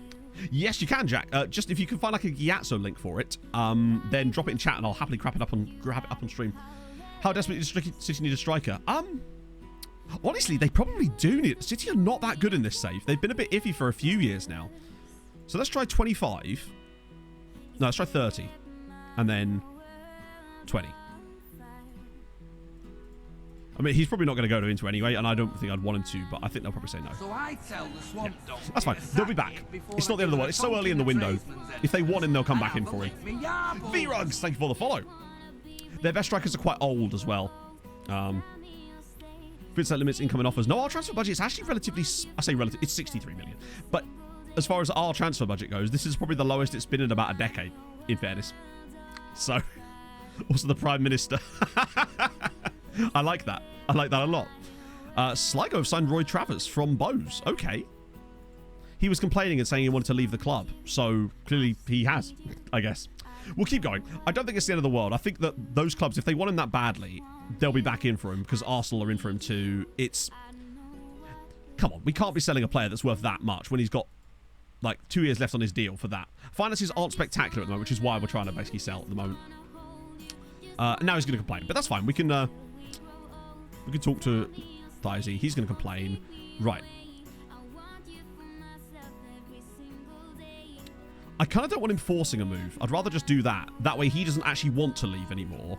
Yes, you can, Jack. Just if you can find like a Gyatso link for it, then drop it in chat and I'll happily grab it up on stream. How desperately does City need a striker? Honestly, they probably do need it. City are not that good in this save. They've been a bit iffy for a few years now. So let's try 25. No, let's try 30. And then 20. I mean, he's probably not going to go to Inter anyway, and I don't think I'd want him to, but I think they'll probably say no. So I tell the swamp dog. That's fine. They'll be back. It's not the end of the world. It's so early in the window. If they want him, they'll come back in for him. V-Rugs, thank you for the follow. Their best strikers are quite old as well. That limits incoming offers. No, our transfer budget is actually relatively... I say relative. It's 63 million. But as far as our transfer budget goes, this is probably the lowest it's been in about a decade, in fairness. So, also the Prime Minister. I like that. I like that a lot. Sligo have signed Roy Travers from Bose. Okay. He was complaining and saying he wanted to leave the club. So, clearly he has, I guess. We'll keep going. I don't think it's the end of the world. I think that those clubs, if they want him that badly, they'll be back in for him because Arsenal are in for him too. It's... Come on. We can't be selling a player that's worth that much when he's got, like, 2 years left on his deal for that. Finances aren't spectacular at the moment, which is why we're trying to basically sell at the moment. Now he's going to complain. But that's fine. We can talk to Thiazi. He's going to complain. Right. I kind of don't want him forcing a move. I'd rather just do that. That way he doesn't actually want to leave anymore.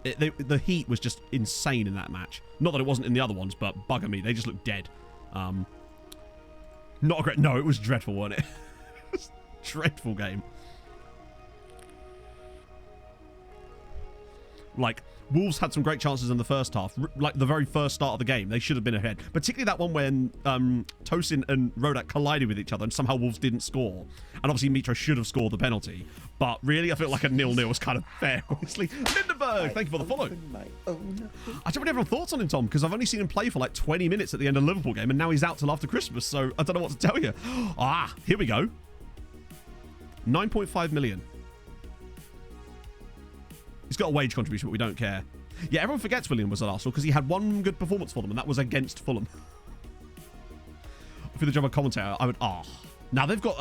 The heat was just insane in that match. Not that it wasn't in the other ones, but bugger me, they just looked dead. Not a great... No, it was dreadful, wasn't it? It was a dreadful game. Like, Wolves had some great chances in the first half. Like, the very first start of the game, they should have been ahead. Particularly that one when Tosin and Rodak collided with each other and somehow Wolves didn't score. And obviously, Mitro should have scored the penalty. But really, I feel like a 0-0 was kind of fair, honestly. Lindenberg, thank you for the follow. I don't really have any thoughts on him, Tom, because I've only seen him play for like 20 minutes at the end of the Liverpool game, and now he's out till after Christmas, so I don't know what to tell you. Ah, here we go. 9.5 million. He's got a wage contribution, but we don't care. Yeah, everyone forgets William was at Arsenal because he had one good performance for them, and that was against Fulham. For the job of commentator, I would... Now, they've got...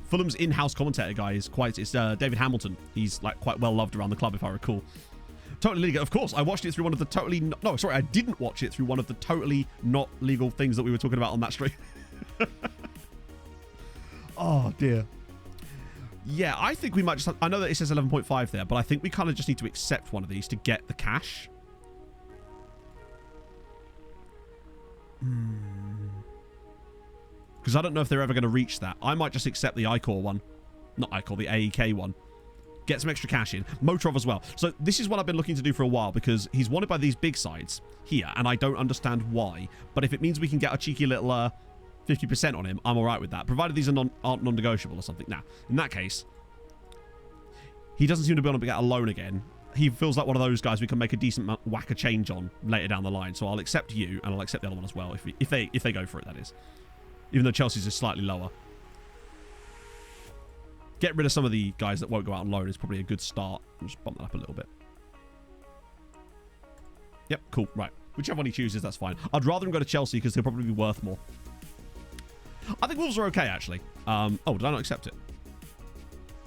Fulham's in-house commentator guy is quite... It's David Hamilton. He's, like, quite well-loved around the club, if I recall. Totally legal. Of course, I watched it through one of the totally... No, sorry, I didn't watch it through one of the totally not legal things that we were talking about on that stream. Oh, dear. Yeah, I think we might just... I know that it says 11.5 there, but I think we kind of just need to accept one of these to get the cash. Because I don't know if they're ever going to reach that. I might just accept the ICOR one. Not ICOR, the AEK one. Get some extra cash in. Motorov as well. So this is what I've been looking to do for a while because he's wanted by these big sides here, and I don't understand why. But if it means we can get a cheeky little... 50% on him, I'm all right with that, provided these aren't non-negotiable or something. Now, in that case, he doesn't seem to be able to get a loan again. He feels like one of those guys we can make a decent whack of change on later down the line. So I'll accept you, and I'll accept the other one as well, if they go for it, that is. Even though Chelsea's is slightly lower. Get rid of some of the guys that won't go out on loan is probably a good start. I'll just bump that up a little bit. Yep, cool, right. Whichever one he chooses, that's fine. I'd rather him go to Chelsea because he'll probably be worth more. I think Wolves are okay, actually. Oh, did I not accept it?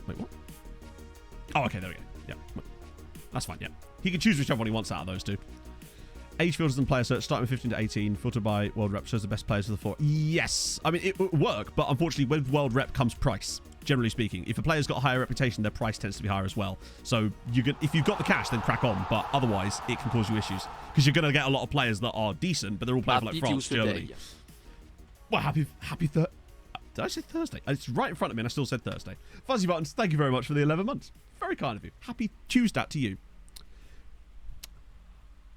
Wait, what? Oh, okay, there we go. Yeah. That's fine, yeah. He can choose whichever one he wants out of those two. Age filters and player search, starting with 15 to 18, filtered by World Rep, shows the best players for the four. Yes! I mean, it would work, but unfortunately, with World Rep comes price, generally speaking. If a player's got a higher reputation, their price tends to be higher as well. So, if you've got the cash, then crack on, but otherwise, it can cause you issues. Because you're going to get a lot of players that are decent, but they're all playing for like France, Germany. Well, happy did I say Thursday? It's right in front of me and I still said Thursday. Fuzzy Buttons, thank you very much for the 11 months. Very kind of you. Happy Tuesday to you.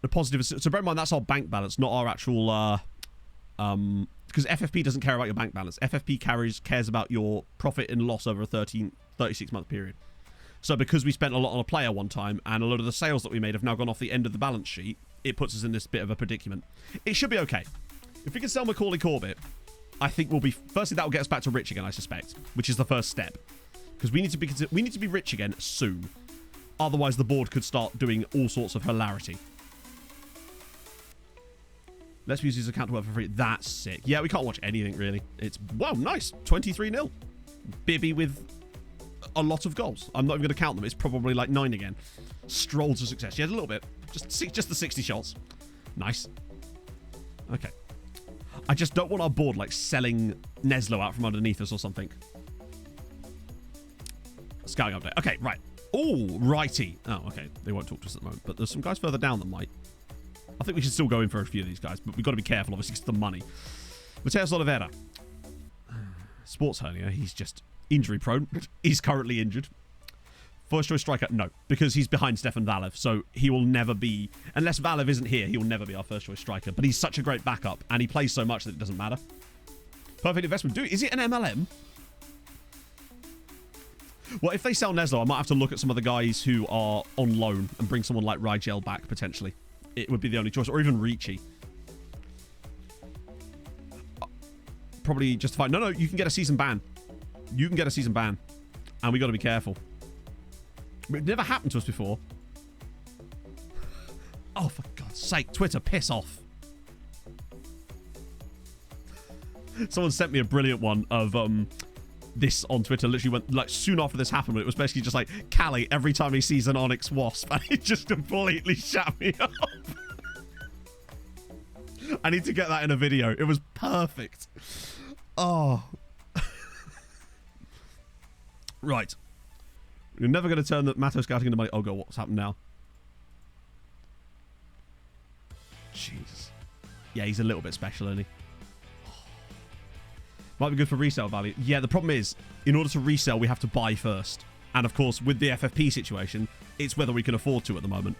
The positive... So bear in mind, that's our bank balance, not our actual... because FFP doesn't care about your bank balance. FFP cares about your profit and loss over a 36-month period. So because we spent a lot on a player one time and a lot of the sales that we made have now gone off the end of the balance sheet, it puts us in this bit of a predicament. It should be okay. If we can sell Macaulay Corbett, I think we'll be... Firstly, that will get us back to rich again, I suspect, which is the first step. Because we need to be rich again soon. Otherwise, the board could start doing all sorts of hilarity. Let's use his account to work for free. That's sick. Yeah, we can't watch anything, really. It's... Wow, nice. 23-0. Bibby with a lot of goals. I'm not even going to count them. It's probably like 9 again. Stroll to success. Yeah, a little bit. Just the 60 shots. Nice. Okay. I just don't want our board, like, selling Neslo out from underneath us or something. Scouting update. Okay, right. Oh, righty. Oh, okay. They won't talk to us at the moment. But there's some guys further down that might. I think we should still go in for a few of these guys. But we've got to be careful, obviously, because of the money. Mateus Oliveira. Sports hernia. He's just injury prone. He's currently injured. First choice striker? No, because he's behind Stefan Valev, so he will never be... Unless Valev isn't here, he will never be our first choice striker. But he's such a great backup, and he plays so much that it doesn't matter. Perfect investment. Is it an MLM? Well, if they sell Neslo, I might have to look at some of the guys who are on loan and bring someone like Rigel back, potentially. It would be the only choice. Or even Ricci. Probably justified. No, you can get a season ban. You can get a season ban. And we got to be careful. It never happened to us before. Oh, for God's sake. Twitter, piss off. Someone sent me a brilliant one of this on Twitter. Literally went, like, soon after this happened, it was basically just like, Callie, every time he sees an Onyx Wasp. And he just completely shut me up. I need to get that in a video. It was perfect. Oh. Right. You're never going to turn the Matto scouting into money. Oh, God, what's happened now? Jesus. Yeah, he's a little bit special, isn't he? Might be good for resale value. Yeah, the problem is, in order to resell, we have to buy first. And of course, with the FFP situation, it's whether we can afford to at the moment.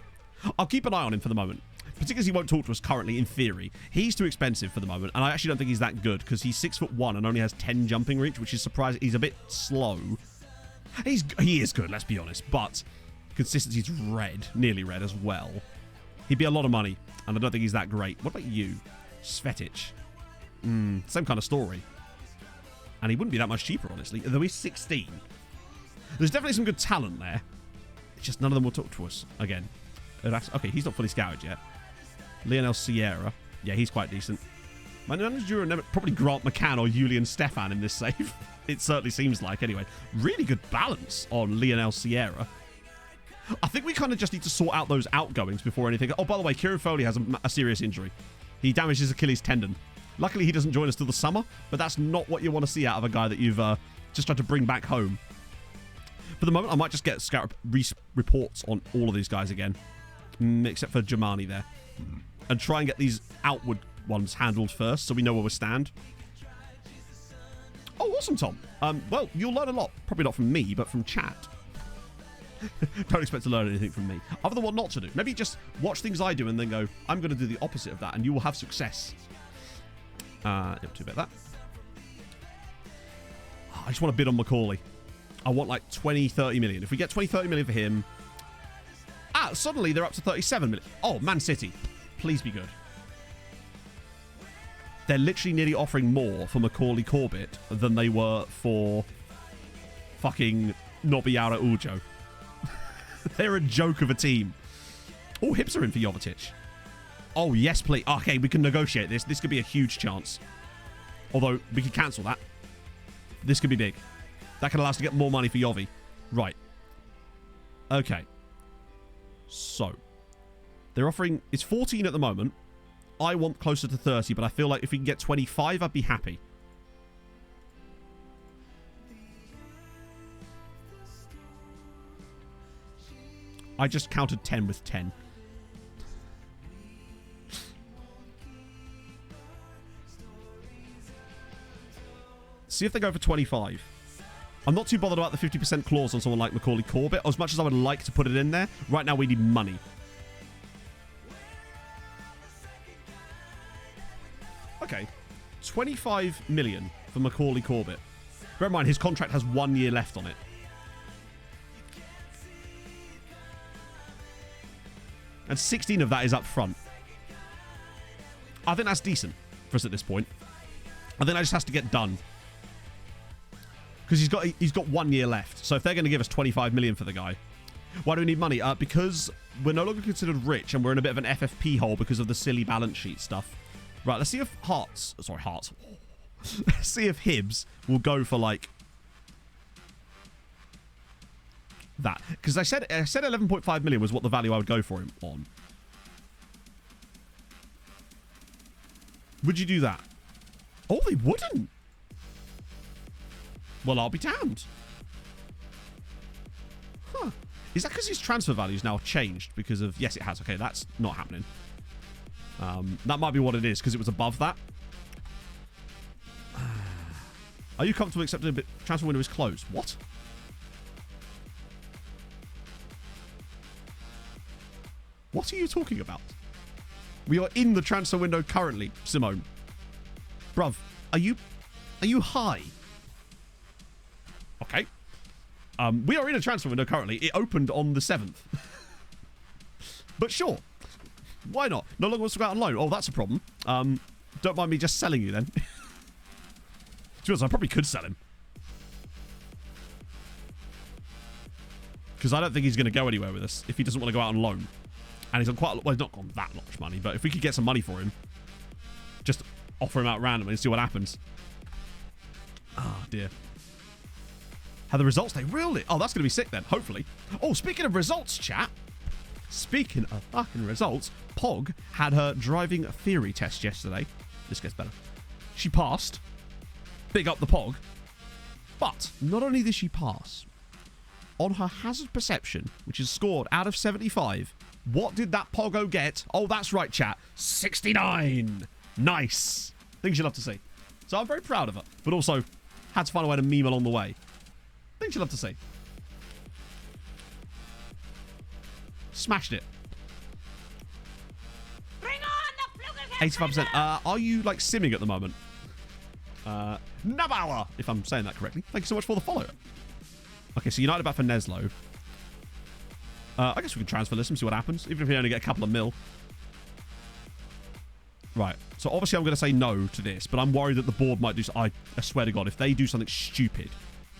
I'll keep an eye on him for the moment. Particularly as he won't talk to us currently, in theory. He's too expensive for the moment, and I actually don't think he's that good, because he's 6'1" and only has 10 jumping reach, which is surprising. He's a bit slow. He is good, let's be honest, but consistency's red, nearly red as well. He'd be a lot of money, and I don't think he's that great. What about you? Svetic. Same kind of story. And he wouldn't be that much cheaper, honestly, though he's 16. There's definitely some good talent there. It's just none of them will talk to us again. Okay, he's not fully scouted yet. Lionel Sierra. Yeah, he's quite decent. My manager probably Grant McCann or Julian Stefan in this save. It certainly seems like, anyway. Really good balance on Lionel Sierra. I think we kind of just need to sort out those outgoings before anything. Oh, by the way, Kieran Foley has a serious injury. He damaged his Achilles tendon. Luckily, he doesn't join us till the summer, but that's not what you want to see out of a guy that you've just tried to bring back home. For the moment, I might just get scout reports on all of these guys again, except for Germani there, and try and get these outward ones handled first so we know where we stand. Oh, awesome, Tom. Well, you'll learn a lot. Probably not from me, but from chat. Don't expect to learn anything from me, other than what not to do. Maybe just watch things I do and then go, I'm going to do the opposite of that, and you will have success. Yep, too bad that. I just want to bid on Macaulay. I want like 20, 30 million. If we get 20, 30 million for him... suddenly they're up to 37 million. Oh, Man City. Please be good. They're literally nearly offering more for Macaulay Corbett than they were for fucking Nobiara Ujo. They're a joke of a team. Oh, hips are in for Jovetic. Oh, yes, please. Okay, we can negotiate this. This could be a huge chance. Although, we could cancel that. This could be big. That could allow us to get more money for Yovi. Right. Okay. So. They're offering... It's 14 at the moment. I want closer to 30, but I feel like if we can get 25, I'd be happy. I just counted 10 with 10. See if they go for 25. I'm not too bothered about the 50% clause on someone like Macaulay Corbett, as much as I would like to put it in there. Right now, we need money. Okay. 25 million for Macaulay Corbett. Bear in mind, his contract has 1 year left on it. And 16 of that is up front. I think that's decent for us at this point. I think that just has to get done. Because he's got 1 year left. So if they're going to give us 25 million for the guy, why do we need money? Because we're no longer considered rich and we're in a bit of an FFP hole because of the silly balance sheet stuff. Right, let's see if Hearts. Let's see if Hibs will go for like that. Because I said 11.5 million was what the value I would go for him on. Would you do that? Oh, they wouldn't. Well, I'll be damned. Huh. Is that because his transfer value's now changed because of... Yes, it has. Okay, that's not happening. That might be what it is, because it was above that. Are you comfortable accepting a bit... Transfer window is closed? What? What are you talking about? We are in the transfer window currently, Simone. Bruv, are you high? Okay. We are in a transfer window currently. It opened on the 7th. But sure. Why not? No longer wants to go out on loan. Oh, that's a problem. Don't mind me just selling you then. To be honest, I probably could sell him. Because I don't think he's going to go anywhere with us if he doesn't want to go out on loan. And he's on quite a lot... Well, he's not on that much money, but if we could get some money for him, just offer him out randomly and see what happens. Oh, dear. How the results day? Really? Oh, that's going to be sick then, hopefully. Oh, speaking of results, chat. Speaking of fucking results, Pog had her driving theory test yesterday. This gets better. She passed. Big up the Pog. But not only did she pass, on her hazard perception, which is scored out of 75, What did that Poggo get? Oh, that's right, chat. 69. Nice. Things you love to see. So I'm very proud of it. But also, had to find a way to meme along the way. Things you love to see. Smashed it. 85%. Are you, like, simming at the moment? Nabala, if I'm saying that correctly. Thank you so much for the follow. Okay, so United back for Neslo. I guess we can transfer this and see what happens, even if we only get a couple of mil. Right, so obviously I'm going to say no to this, but I'm worried that the board might do... I swear to God, if they do something stupid,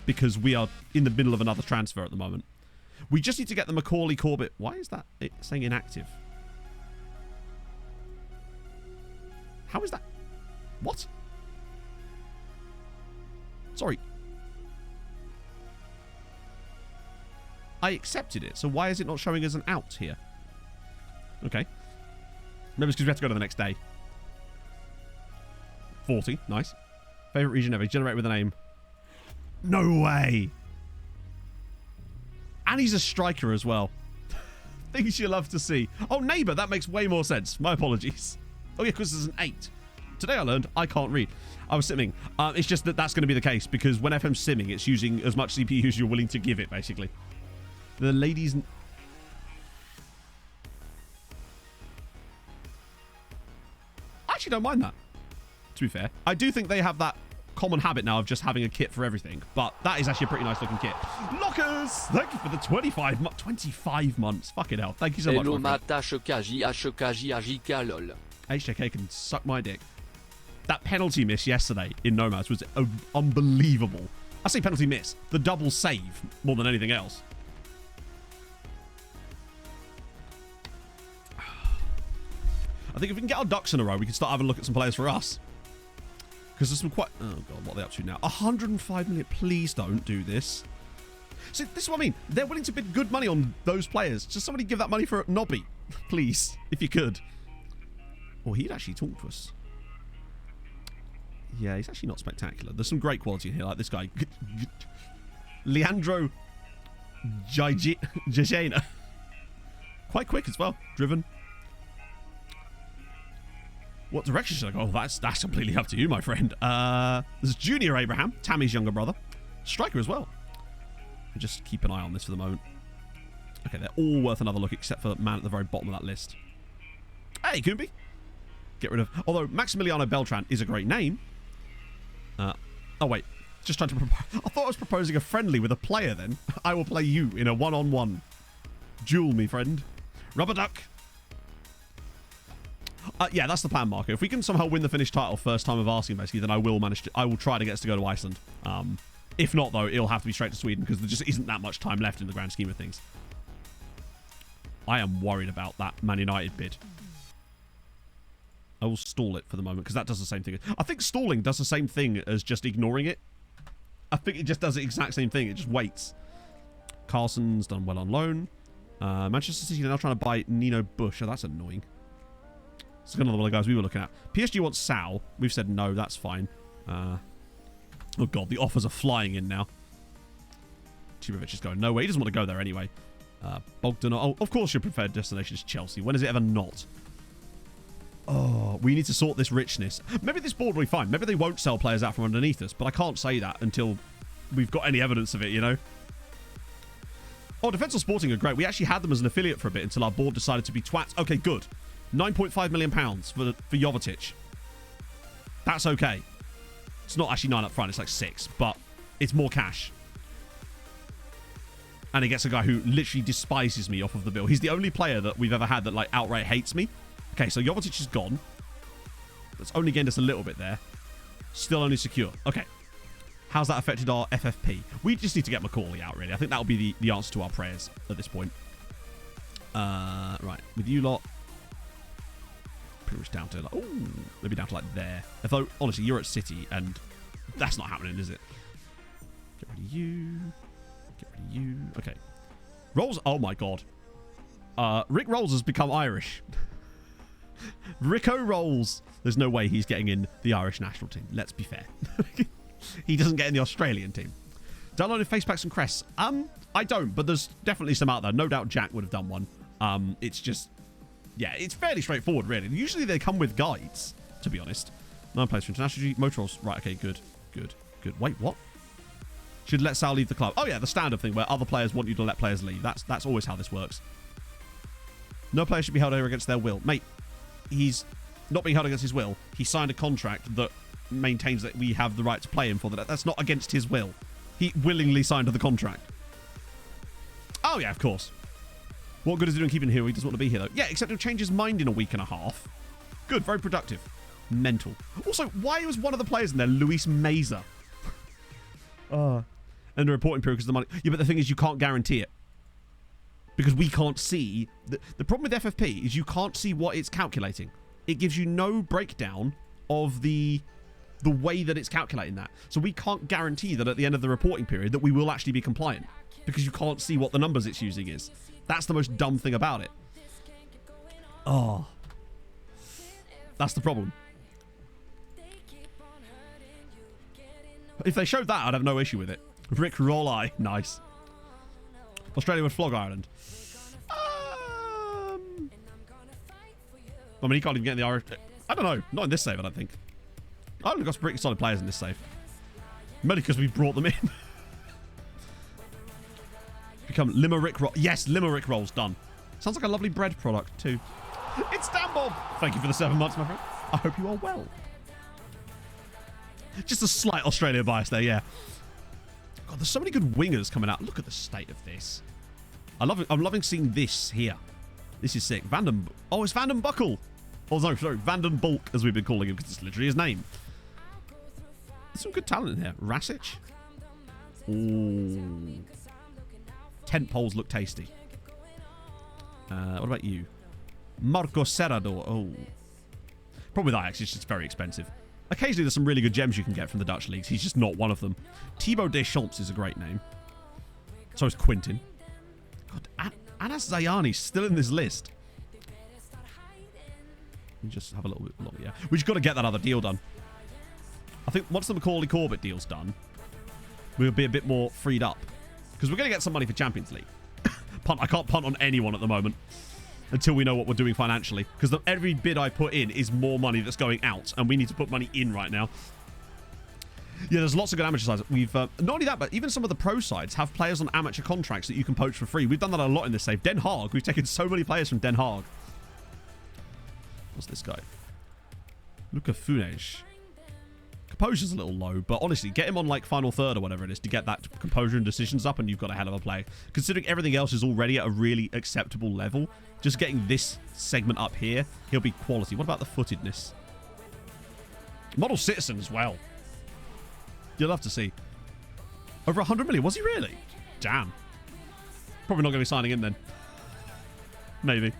because we are in the middle of another transfer at the moment. We just need to get the Macaulay Corbett... Why is that saying inactive? How is that? What? Sorry. I accepted it, so why is it not showing as an out here? Okay. Maybe it's because we have to go to the next day. 40, nice. Favorite region ever, generate with a name. No way! And he's a striker as well. Things you love to see. Oh, neighbour, that makes way more sense. My apologies. Oh yeah, because there's an 8. Today I learned I can't read. I was simming. It's just that that's going to be the case, because when FM's simming, it's using as much CPU as you're willing to give it, basically. The ladies... I actually don't mind that, to be fair. I do think they have that common habit now of just having a kit for everything, but that is actually a pretty nice looking kit. Lockers! Thank you for the 25 months. Fucking hell. Thank you so much. HJK can suck my dick. That penalty miss yesterday in Nomads was unbelievable. I say penalty miss. The double save more than anything else. I think if we can get our ducks in a row, we can start having a look at some players for us. Because there's some quite... Oh, God, what are they up to now? 105 million. Please don't do this. See, this is what I mean. They're willing to bid good money on those players. Just somebody give that money for Nobby. Please, if you could. Or he'd actually talk to us. Yeah, he's actually not spectacular. There's some great quality in here, like this guy. Leandro Jajena. Quite quick as well. Driven. What direction should I go? Oh, that's completely up to you, my friend. There's Junior Abraham, Tammy's younger brother. Striker as well. Just keep an eye on this for the moment. Okay, they're all worth another look, except for the man at the very bottom of that list. Hey, Goomby. Get rid of... Although, Maximiliano Beltran is a great name. Oh, wait. Just trying to... I thought I was proposing a friendly with a player, then. I will play you in a one-on-one. Duel me, friend. Rubber duck. Yeah, that's the plan, Marco. If we can somehow win the Finnish title first time of asking, basically, then I will manage to... I will try to get us to go to Iceland. If not, though, it'll have to be straight to Sweden, because there just isn't that much time left in the grand scheme of things. I am worried about that Man United bid. I will stall it for the moment, because that does the same thing. I think stalling does the same thing as just ignoring it. I think it just does the exact same thing. It just waits. Carlson's done well on loan. Manchester City are now trying to buy Nino Bush. Oh, that's annoying. It's another one of the guys we were looking at. PSG wants Sal. We've said no, that's fine. Oh, God, the offers are flying in now. Turovic is going nowhere. He doesn't want to go there anyway. Bogdan. Oh, of course your preferred destination is Chelsea. When is it ever not? Oh, we need to sort this richness. Maybe this board will be fine. Maybe they won't sell players out from underneath us, but I can't say that until we've got any evidence of it, you know? Oh, Defensor Sporting are great. We actually had them as an affiliate for a bit until our board decided to be twats. Okay, good. £9.5 million for Jovetic. That's okay. It's not actually 9 up front. It's like 6, but it's more cash. And he gets a guy who literally despises me off of the bill. He's the only player that we've ever had that like outright hates me. Okay, so Jovetic is gone. That's only gained us a little bit there. Still only secure. Okay. How's that affected our FFP? We just need to get Macaulay out, really. I think that'll be the answer to our prayers at this point. Right. With you lot. Pretty much down to like... Oh, maybe down to like there. Although, honestly, you're at City, and that's not happening, is it? Get rid of you. Get rid of you. Okay. Rolls... Oh, my God. Rick Rolls has become Irish. Rico Rolls. There's no way he's getting in the Irish national team. Let's be fair. He doesn't get in the Australian team. Downloaded face packs and crests. I don't, but there's definitely some out there. No doubt Jack would have done one. It's just, yeah, it's fairly straightforward, really. Usually they come with guides, to be honest. 9 players for international Motorols. Right, okay, good. Wait, what? Should let Sal leave the club. Oh, yeah, the standard thing where other players want you to let players leave. That's always how this works. No player should be held over against their will. Mate, he's not being held against his will. He signed a contract that maintains that we have the right to play him for that. That's not against his will. He willingly signed the contract. Oh, yeah, of course. What good is it doing keeping him here? He doesn't want to be here, though. Yeah, except he'll change his mind in a week and a half. Good, very productive. Mental. Also, why was one of the players in there Luis Meza? And the reporting period because of the money. Yeah, but the thing is, you can't guarantee it. Because we can't see. The problem with FFP is you can't see what it's calculating. It gives you no breakdown of the way that it's calculating that. So we can't guarantee that at the end of the reporting period that we will actually be compliant. Because you can't see what the numbers it's using is. That's the most dumb thing about it. Oh. That's the problem. If they showed that, I'd have no issue with it. Rick Roll-Eye. Nice. Australia would flog Ireland. I mean, he can't even get in the Irish... I don't know. Not in this save, I don't think. Ireland got some pretty solid players in this save. Mainly because we brought them in. Become Limerick Roll. Yes, Limerick Roll's done. Sounds like a lovely bread product, too. It's Dan Bob. Thank you for the 7 months, my friend. I hope you are well. Just a slight Australia bias there, yeah. God, there's so many good wingers coming out. Look at the state of this. I'm loving seeing this here. This is sick. Oh, it's Vanden Buckle. Oh, no, sorry. Vanden Bulk, as we've been calling him, because it's literally his name. There's some good talent in here. Rasic. Ooh. Tent poles look tasty. What about you? Marco Serrado. Oh. Problem with Ajax is just very expensive. Occasionally there's some really good gems you can get from the Dutch leagues. He's just not one of them. Thibaut Deschamps is a great name. So is Quintin. God, Anas Zayani's still in this list. Let me just have a little bit longer, yeah. We just got to get that other deal done. I think once the Macaulay Corbett deal's done, we'll be a bit more freed up. Because we're going to get some money for Champions League. I can't punt on anyone at the moment until we know what we're doing financially. Because every bid I put in is more money that's going out. And we need to put money in right now. Yeah, there's lots of good amateur sides. We've not only that, but even some of the pro sides have players on amateur contracts that you can poach for free. We've done that a lot in this save. Den Haag. We've taken so many players from Den Haag. What's this guy? Luca Funes. Composure's a little low, but honestly, get him on like final third or whatever it is to get that composure and decisions up, and you've got a hell of a play. Considering everything else is already at a really acceptable level, just getting this segment up here, he'll be quality. What about the footedness? Model citizen as well. You'll love to see. Over 100 million. Was he really? Damn. Probably not going to be signing in then. Maybe.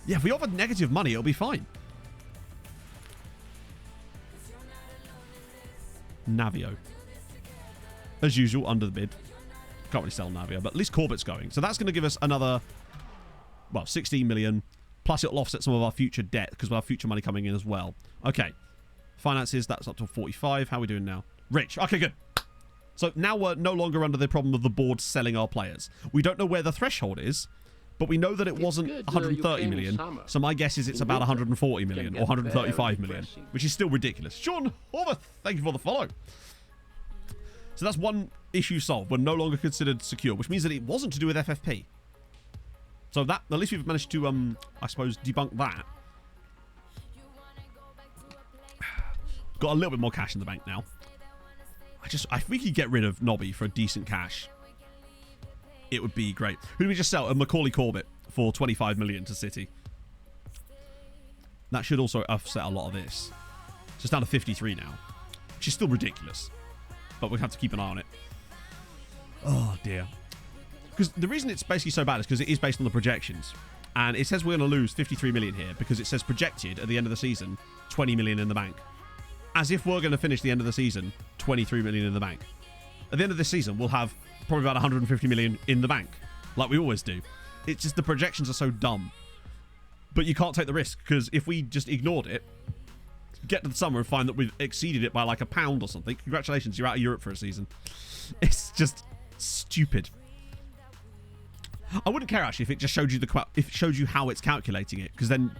Yeah, if we offered negative money, it'll be fine. Navio. As usual, under the bid. Can't really sell Navio, but at least Corbett's going. So that's going to give us another, well, 16 million. Plus it'll offset some of our future debt because we'll have future money coming in as well. Okay. Finances, that's up to 45. How are we doing now? Rich. Okay, good. So now we're no longer under the problem of the board selling our players. We don't know where the threshold is, but we know that it wasn't 130 million. So my guess is it's about 140 million or 135 million, which is still ridiculous. Sean Horvath, thank you for the follow. So that's one issue solved. We're no longer considered secure, which means that it wasn't to do with FFP. So that, at least we've managed to, I suppose, debunk that. Got a little bit more cash in the bank now. If we could get rid of Nobby for a decent cash, it would be great. Who did we just sell? A Macaulay Corbett for 25 million to City. That should also offset a lot of this. So it's down to 53 now, which is still ridiculous. But we'll have to keep an eye on it. Oh, dear. Because the reason it's basically so bad is because it is based on the projections. And it says we're going to lose 53 million here because it says projected at the end of the season, 20 million in the bank. As if we're going to finish the end of the season, 23 million in the bank. At the end of this season, we'll have probably about 150 million in the bank, like we always do. It's just the projections are so dumb. But you can't take the risk, because if we just ignored it, get to the summer and find that we've exceeded it by like £1 or something, congratulations, you're out of Europe for a season. It's just stupid. I wouldn't care actually if it just showed you if it showed you how it's calculating it, because then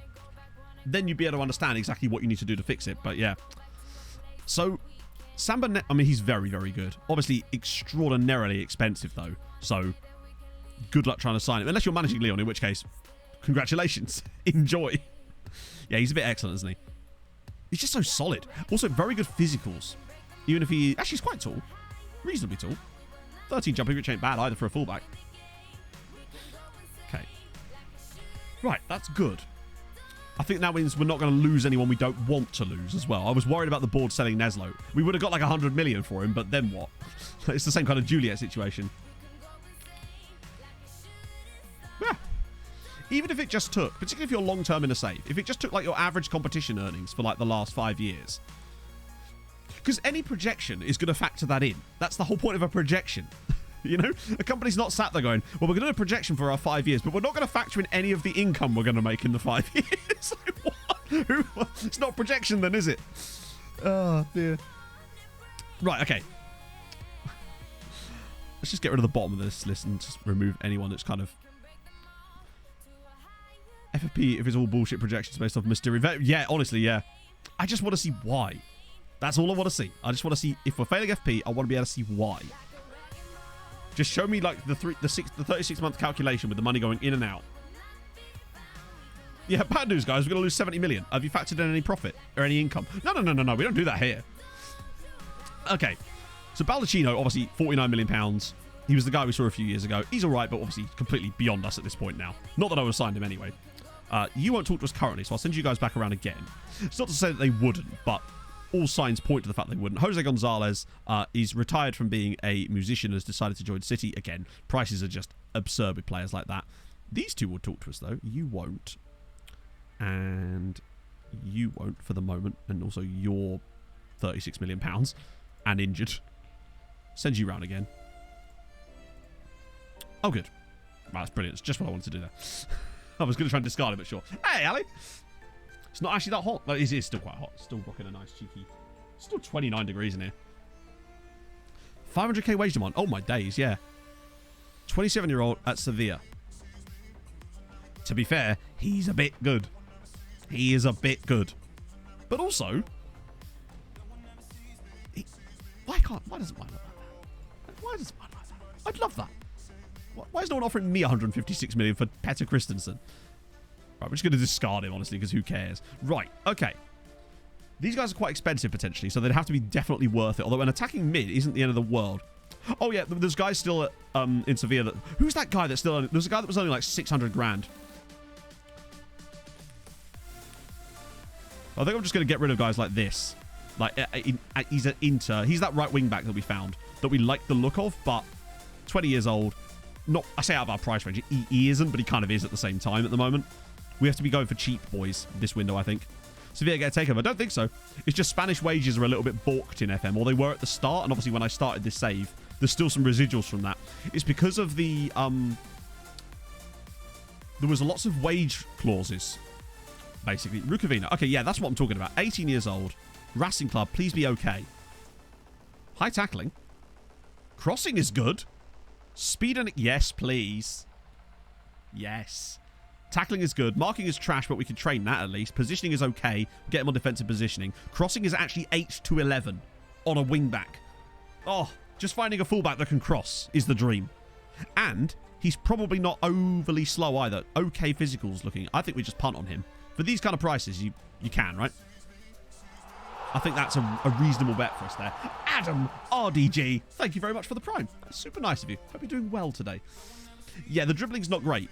you'd be able to understand exactly what you need to do to fix it. But yeah, so Samba, I mean, he's very, very good. Obviously, extraordinarily expensive though. So good luck trying to sign him, unless you're managing Leon, in which case, congratulations, enjoy. Yeah, he's a bit excellent, isn't he? He's just so solid. Also, very good physicals. Even if he actually is quite tall, reasonably tall. 13 jumping, which ain't bad either for a fullback. Okay. Right, that's good. I think that means we're not going to lose anyone we don't want to lose as well. I was worried about the board selling Neslo. We would have got like 100 million for him, but then what? It's the same kind of Juliet situation. Yeah. Even if it just took, particularly if you're long-term in a save, if it just took like your average competition earnings for like the last 5 years. Because any projection is going to factor that in. That's the whole point of a projection. You know, a company's not sat there going, well, we're going to do a projection for our 5 years, but we're not going to factor in any of the income we're going to make in the 5 years. Like, what? It's not projection then, is it? Oh, dear. Right, okay. Let's just get rid of the bottom of this list and just remove anyone that's kind of... FFP, if it's all bullshit projections based off mystery. Yeah, honestly, yeah. I just want to see why. That's all I want to see. I just want to see, if we're failing FP, I want to be able to see why. Just show me like the 36-month calculation with the money going in and out. Yeah, bad news, guys. We're going to lose 70 million. Have you factored in any profit or any income? No. We don't do that here. Okay. So Baldacchino, obviously, £49 million. He was the guy we saw a few years ago. He's all right, but obviously completely beyond us at this point now. Not that I would have signed him anyway. You won't talk to us currently, so I'll send you guys back around again. It's not to say that they wouldn't, but all signs point to the fact they wouldn't. Jose Gonzalez is retired from being a musician, has decided to join City. Again, prices are just absurd with players like that. These two will talk to us, though. You won't. And you won't for the moment. And also, you're £36 million and injured. Send you round again. Oh, good. Right, that's brilliant. It's just what I wanted to do there. I was going to try and discard it, but sure. Hey, Ali! It's not actually that hot. Well, it is still quite hot. Still rocking a nice cheeky... Still 29 degrees in here. 500k wage demand. Oh, my days, yeah. 27-year-old at Sevilla. To be fair, he's a bit good. He is a bit good. But also... Why doesn't mine look like that? Why doesn't mine like that? I'd love that. Why is no one offering me 156 million for Petter Christensen? Right, we're just going to discard him, honestly, because who cares? Right, okay. These guys are quite expensive, potentially, so they'd have to be definitely worth it. Although an attacking mid isn't the end of the world. Oh, yeah, there's guys still at, in Sevilla that... Who's that guy that's still... There's a guy that was only like 600 grand. I think I'm just going to get rid of guys like this. Like, he's an Inter. He's that right wing back that we found, that we like the look of, but 20 years old. Not, I say out of our price range. He isn't, but he kind of is at the same time at the moment. We have to be going for cheap boys this window, I think. Sevilla get a takeover? I don't think so. It's just Spanish wages are a little bit balked in FM, or they were at the start, and obviously when I started this save, there's still some residuals from that. It's because of the... There was lots of wage clauses, basically. Rukavina. Okay, yeah, that's what I'm talking about. 18 years old. Racing Club, please be okay. High tackling. Crossing is good. Speed and... Yes, please. Yes. Tackling is good. Marking is trash, but we can train that at least. Positioning is okay. Get him on defensive positioning. Crossing is actually 8 to 11 on a wing back. Oh, just finding a fullback that can cross is the dream. And he's probably not overly slow either. Okay physicals looking. I think we just punt on him. For these kind of prices, you can, right? I think that's a reasonable bet for us there. Adam RDG, thank you very much for the prime. That's super nice of you. Hope you're doing well today. Yeah, the dribbling's not great,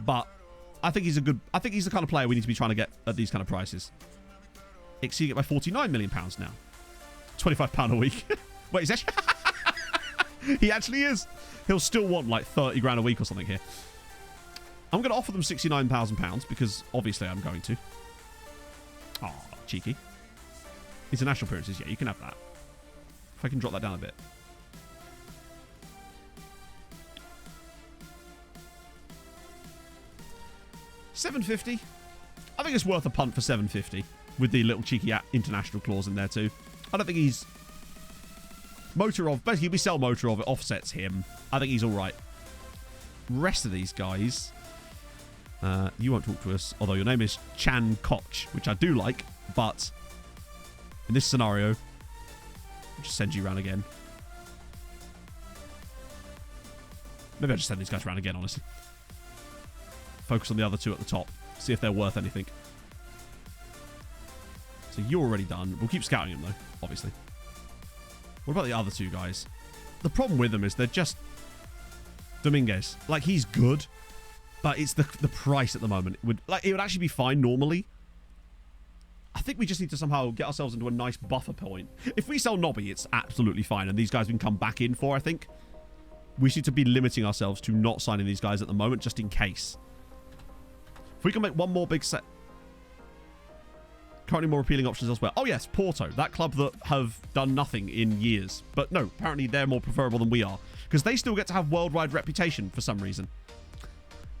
but I think he's a good... I think he's the kind of player we need to be trying to get at these kind of prices. Exceeding it by £49 million now. £25 a week. Wait, is actually... He actually is. He'll still want like 30 grand a week or something here. I'm going to offer them £69,000 because obviously I'm going to. Oh, cheeky. International appearances, yeah, you can have that. If I can drop that down a bit. $750. I think it's worth a punt for $750 with the little cheeky international clause in there too. I don't think he's... Motorov, basically we sell Motorov, it offsets him. I think he's all right. rest of these guys, you won't talk to us, although your name is Chan Koch, which I do like, but in this scenario, I'll just send you around again. Maybe I'll just send these guys around again, honestly. Focus on the other two at the top. See if they're worth anything. So you're already done. We'll keep scouting them, though, obviously. What about the other two guys? The problem with them is they're just... Dominguez. Like, he's good, but it's the price at the moment. It would actually be fine normally. I think we just need to somehow get ourselves into a nice buffer point. If we sell Nobby, it's absolutely fine, and these guys we can come back in for, I think. We need to be limiting ourselves to not signing these guys at the moment, just in case. If we can make one more big set... Currently more appealing options elsewhere. Oh yes, Porto. That club that have done nothing in years. But no, apparently they're more preferable than we are. Because they still get to have worldwide reputation for some reason.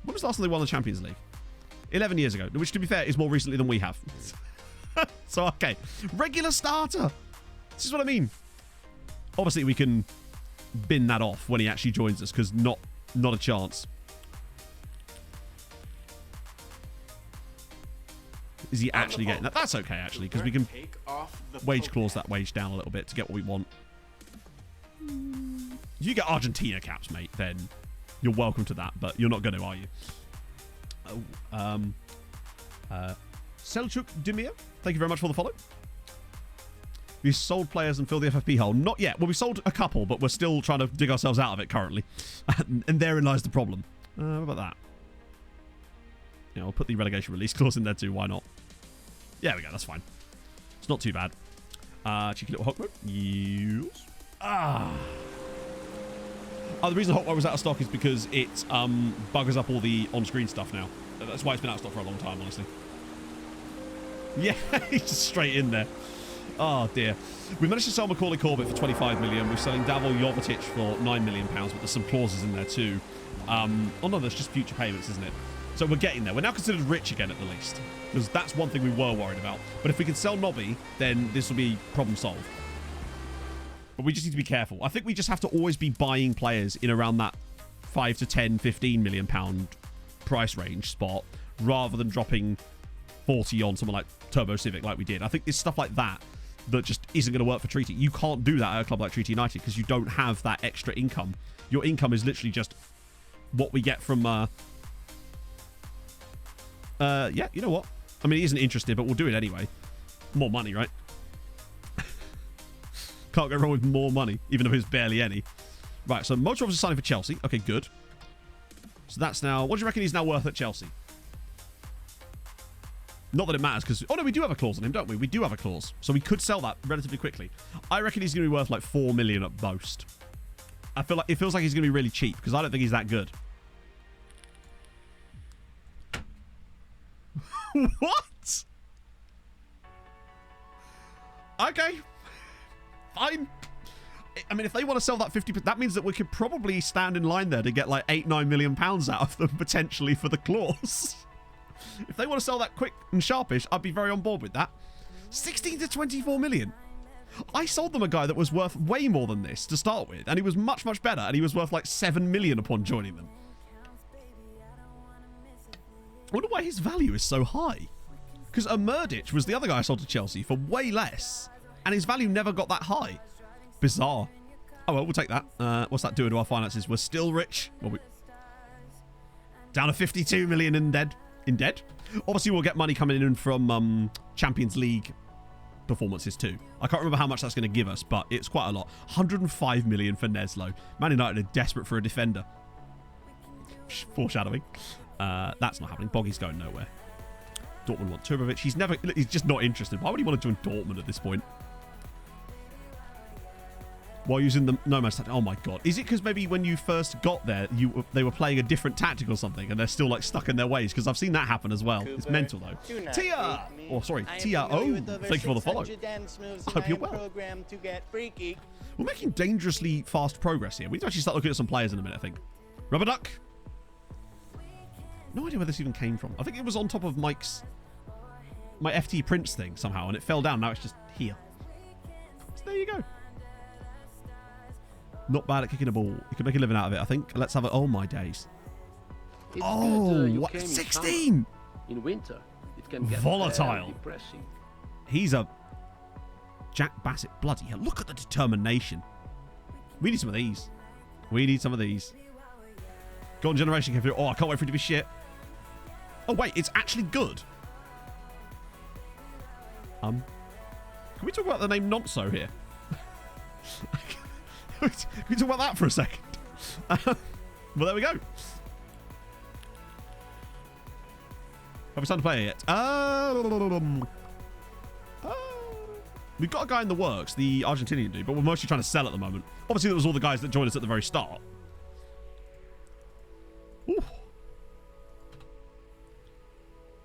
When was the last time they won the Champions League? 11 years ago. Which, to be fair, is more recently than we have. So, okay. Regular starter. This is what I mean. Obviously, we can bin that off when he actually joins us. Because not a chance. Is he actually getting that? That's okay, actually, because we can wage clause that wage down a little bit to get what we want. If you get Argentina caps, mate, then you're welcome to that, but you're not going to, are you? Selçuk Demir, thank you very much for the follow. We sold players and filled the FFP hole. Not yet. Well, we sold a couple, but we're still trying to dig ourselves out of it currently. And therein lies the problem. What about that? Yeah, I'll put the relegation release clause in there too. Why not? Yeah, we go. That's fine. It's not too bad. Cheeky little Hawk mode. Yes. The reason Hawk mode was out of stock is because it buggers up all the on-screen stuff now. That's why it's been out of stock for a long time, honestly. Yeah, he's just straight in there. Oh, dear. We managed to sell Macaulay Corbett for 25 million. We're selling Davor Jovetic for £9 million, but there's some clauses in there too. Oh, no, that's just future payments, isn't it? So we're getting there. We're now considered rich again at the least. Because that's one thing we were worried about. But if we can sell Nobby, then this will be problem solved. But we just need to be careful. I think we just have to always be buying players in around that 5 to 10, 15 million pound price range spot, rather than dropping 40 on someone like Turbo Civic like we did. I think it's stuff like that that just isn't going to work for Treaty. You can't do that at a club like Treaty United because you don't have that extra income. Your income is literally just what we get from... yeah, you know what? I mean, he isn't interested, but we'll do it anyway. More money, right? Can't go wrong with more money, even if it's barely any. Right, so Motorov is signing for Chelsea. Okay, good. So that's now... What do you reckon he's now worth at Chelsea? Not that it matters, because... Oh, no, we do have a clause on him, don't we? We do have a clause. So we could sell that relatively quickly. I reckon he's going to be worth like 4 million at most. I feel like it feels like he's going to be really cheap, because I don't think he's that good. What? Okay. Fine. I mean, if they want to sell that 50%, that means that we could probably stand in line there to get like £8-9 million out of them, potentially, for the clause. If they want to sell that quick and sharpish, I'd be very on board with that. 16 to 24 million. I sold them a guy that was worth way more than this to start with, and he was much, much better, and he was worth like 7 million upon joining them. I wonder why his value is so high. Because Murdic was the other guy I sold to Chelsea for way less, and his value never got that high. Bizarre. Oh, well, we'll take that. What's that doing to our finances? We're still rich. Well, down to 52 million in debt. Obviously, we'll get money coming in from Champions League performances too. I can't remember how much that's going to give us, but it's quite a lot. 105 million for Neslo. Man United are desperate for a defender. Foreshadowing. That's not happening. Boggy's going nowhere. Dortmund want Turbovic. He's just not interested. Why would he want to join Dortmund at this point? While using the No Man's tactic. Oh my god. Is it because maybe when you first got there, they were playing a different tactic or something, and they're still like stuck in their ways? Because I've seen that happen as well. It's mental though. Tia! Oh, sorry. Tia. Oh, thank you for the follow. I hope you're well. We're making dangerously fast progress here. We need to actually start looking at some players in a minute, I think. Rubber Duck. No idea where this even came from. I think it was on top of my FT Prince thing somehow, and it fell down. Now it's just here. So there you go. Not bad at kicking a ball. You can make a living out of it, I think. Let's have it. Oh, my days. It's Oh, good, you what? came in 16! summer. In winter, it can get Volatile. very depressing. He's a Jack Bassett. Bloody hell. Look at the determination. We need some of these. We need some of these. Golden Generation came through. Oh, I can't wait for it to be shit. Oh, wait. It's actually good. Can we talk about the name Nonso here? Can we talk about that for a second? Well, there we go. Have we started to play it yet? We've got a guy in the works, the Argentinian dude, but we're mostly trying to sell at the moment. Obviously, there was all the guys that joined us at the very start. Ooh.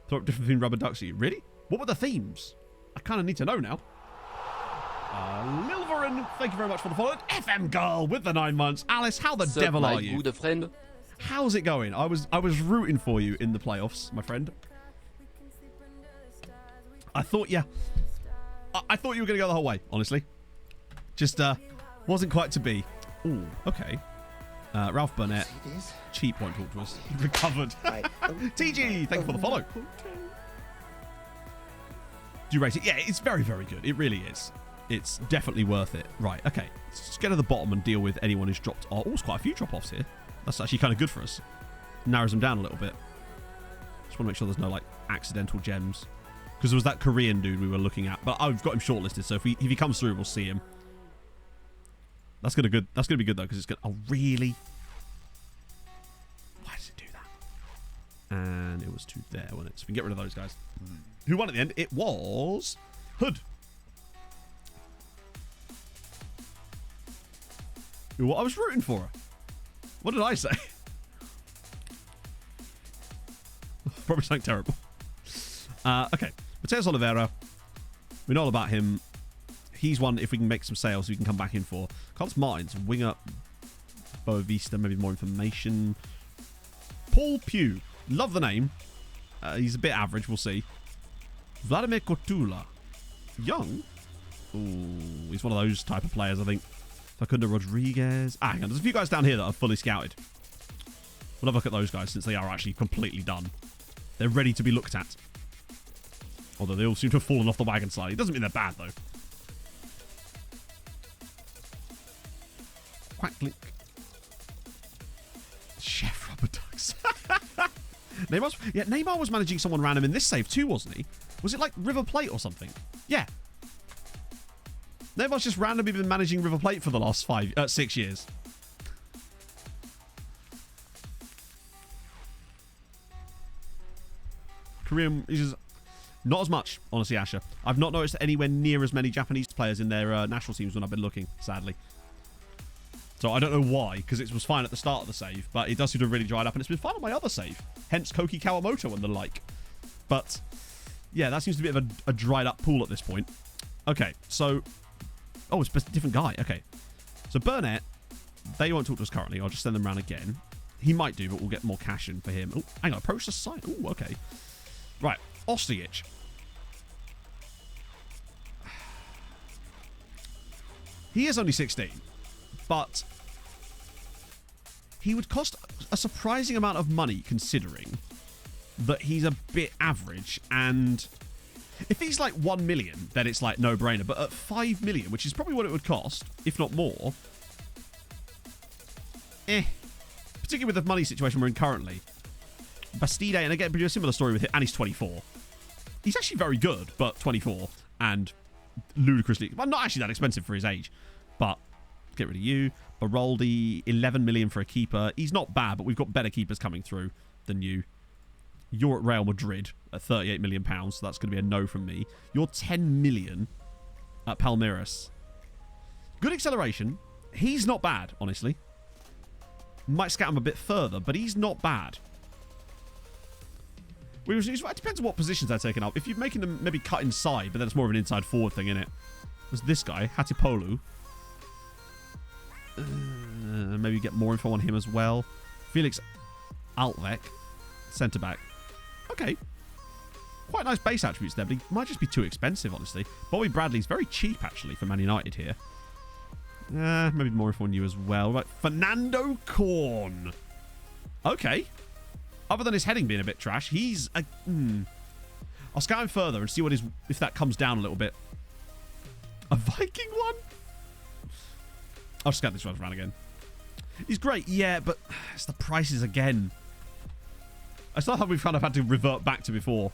Throw up different themed rubber ducks at you. Really? What were the themes? I kind of need to know now. Lilverin, thank you very much for the follow. FM Girl with the 9 months. Alice, how the devil are you? Good friend. How's it going? I was rooting for you in the playoffs, my friend. I thought, yeah. I thought you were going to go the whole way, honestly. Just wasn't quite to be. Ooh, okay. Ralph Burnett. Cheap won't talk to us. Recovered. TG, thank you for the follow. Do you rate it? Yeah, it's very, very good. It really is. It's definitely worth it. Right, okay. Let's just get to the bottom and deal with anyone who's dropped. Oh, there's quite a few drop-offs here. That's actually kind of good for us. Narrows them down a little bit. Just want to make sure there's no, like, accidental gems. Because there was that Korean dude we were looking at. But I've got him shortlisted, so if he comes through, we'll see him. That's gonna be good, though, because it's going to... Oh, really? Why does it do that? And it was to there, wasn't it? So we can get rid of those guys. Who won at the end? It was... Hood. What I was rooting for her. What did I say? Probably something terrible. Okay. Mateus Oliveira. We know all about him. He's one, if we can make some sales, we can come back in for. Carlos Martins, winger. Boa Vista, maybe more information. Paul Pugh. Love the name. He's a bit average, we'll see. Vladimir Kortula. Young. Ooh, he's one of those type of players, I think. Facundo Rodriguez. Hang on. There's a few guys down here that are fully scouted. We'll have a look at those guys since they are actually completely done. They're ready to be looked at. Although they all seem to have fallen off the wagon slightly. It doesn't mean they're bad, though. Quack click. Chef Rubber Ducks. Neymar was managing someone random in this save too, wasn't he? Was it like River Plate or something? Yeah. Neymar's just randomly been managing River Plate for the last 6 years. Korean is not as much, honestly, Asher. I've not noticed anywhere near as many Japanese players in their national teams when I've been looking, sadly. So I don't know why, because it was fine at the start of the save, but it does seem to have really dried up, and it's been fine on my other save. Hence Koki Kawamoto and the like. But, yeah, that seems to be a bit of a dried up pool at this point. Okay, so... Oh, it's a different guy. Okay. So Burnett, they won't talk to us currently. I'll just send them around again. He might do, but we'll get more cash in for him. Oh, hang on. Approach the site. Oh, okay. Right. Ostojic. He is only 16, but he would cost a surprising amount of money considering that he's a bit average, and if he's like 1 million, then it's like no-brainer, but at 5 million, which is probably what it would cost, if not more, particularly with the money situation we're in currently. Bastide, and again, a similar story with him, and he's 24. He's actually very good, but 24, and ludicrously, well, not actually that expensive for his age, but get rid of you. Baroldi, 11 million for a keeper. He's not bad, but we've got better keepers coming through than you. You're at Real Madrid at 38 million pounds, so that's going to be a no from me. You're 10 million at Palmeiras. Good acceleration. He's not bad, honestly. Might scout him a bit further, but he's not bad. It depends on what positions they're taking up. If you're making them maybe cut inside, but then it's more of an inside forward thing, innit? There's this guy, Hatipolu. Maybe get more info on him as well. Felix Altvek, centre back. Okay. Quite nice base attributes there, but he might just be too expensive, honestly. Bobby Bradley's very cheap, actually, for Man United here. Maybe more info on you as well. Right. Fernando Korn. Okay. Other than his heading being a bit trash, he's a... I'll scout him further and see what if that comes down a little bit. A Viking one? I'll scout this one around again. He's great, yeah, but it's the prices again. It's not how we've kind of had to revert back to before.